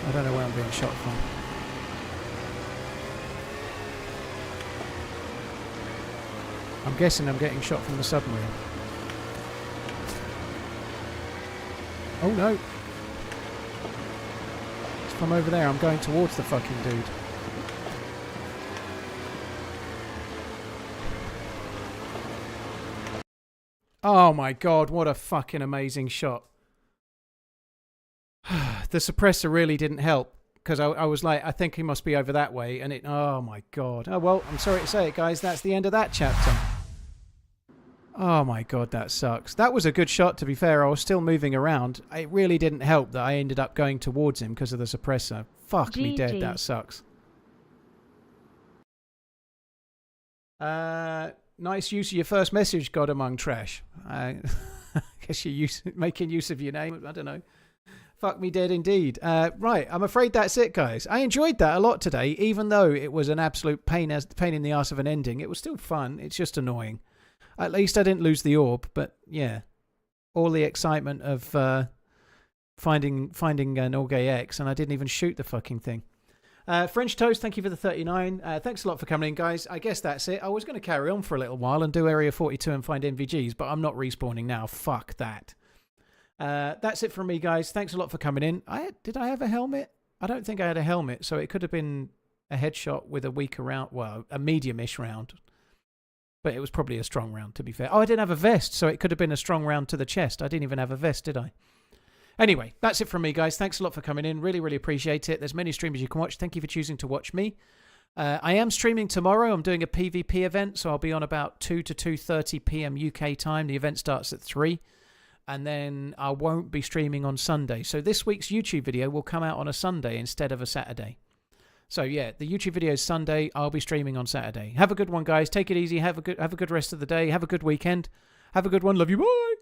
I don't know where I'm being shot from. I'm guessing I'm getting shot from the submarine. Oh no! It's from over there. I'm going towards the fucking dude. Oh my god, what a fucking amazing shot. The suppressor really didn't help. Because I was like, I think he must be over that way. And it, oh my god. Oh well, I'm sorry to say it, guys. That's the end of that chapter. Oh my god, that sucks. That was a good shot, to be fair. I was still moving around. It really didn't help that I ended up going towards him because of the suppressor. Fuck me dead, that sucks. Nice use of your first message, God Among Trash. I guess you're making use of your name. I don't know. Fuck me dead indeed. Right, I'm afraid that's it, guys. I enjoyed that a lot today, even though it was an absolute pain in the arse of an ending. It was still fun. It's just annoying. At least I didn't lose the orb, but yeah. All the excitement of finding an Orgay X, and I didn't even shoot the fucking thing. French Toast, thank you for the 39. Thanks a lot for coming in, guys. I guess that's it. I was going to carry on for a little while and do Area 42 and find NVGs, but I'm not respawning now. Fuck that. That's it from me, guys. Thanks a lot for coming in. Did I have a helmet? I don't think I had a helmet, so it could have been a headshot with a weaker round, well, a medium-ish round. But it was probably a strong round, to be fair. Oh, I didn't have a vest, so it could have been a strong round to the chest. I didn't even have a vest, did I? Anyway, that's it from me, guys. Thanks a lot for coming in. Really, really appreciate it. There's many streamers you can watch. Thank you for choosing to watch me. I am streaming tomorrow. I'm doing a PvP event, so I'll be on about 2 to 2:30 p.m. UK time. The event starts at 3. And then I won't be streaming on Sunday. So this week's YouTube video will come out on a Sunday instead of a Saturday. So yeah, the YouTube video is Sunday. I'll be streaming on Saturday. Have a good one, guys. Take it easy. Have a good rest of the day. Have a good weekend. Have a good one. Love you. Bye.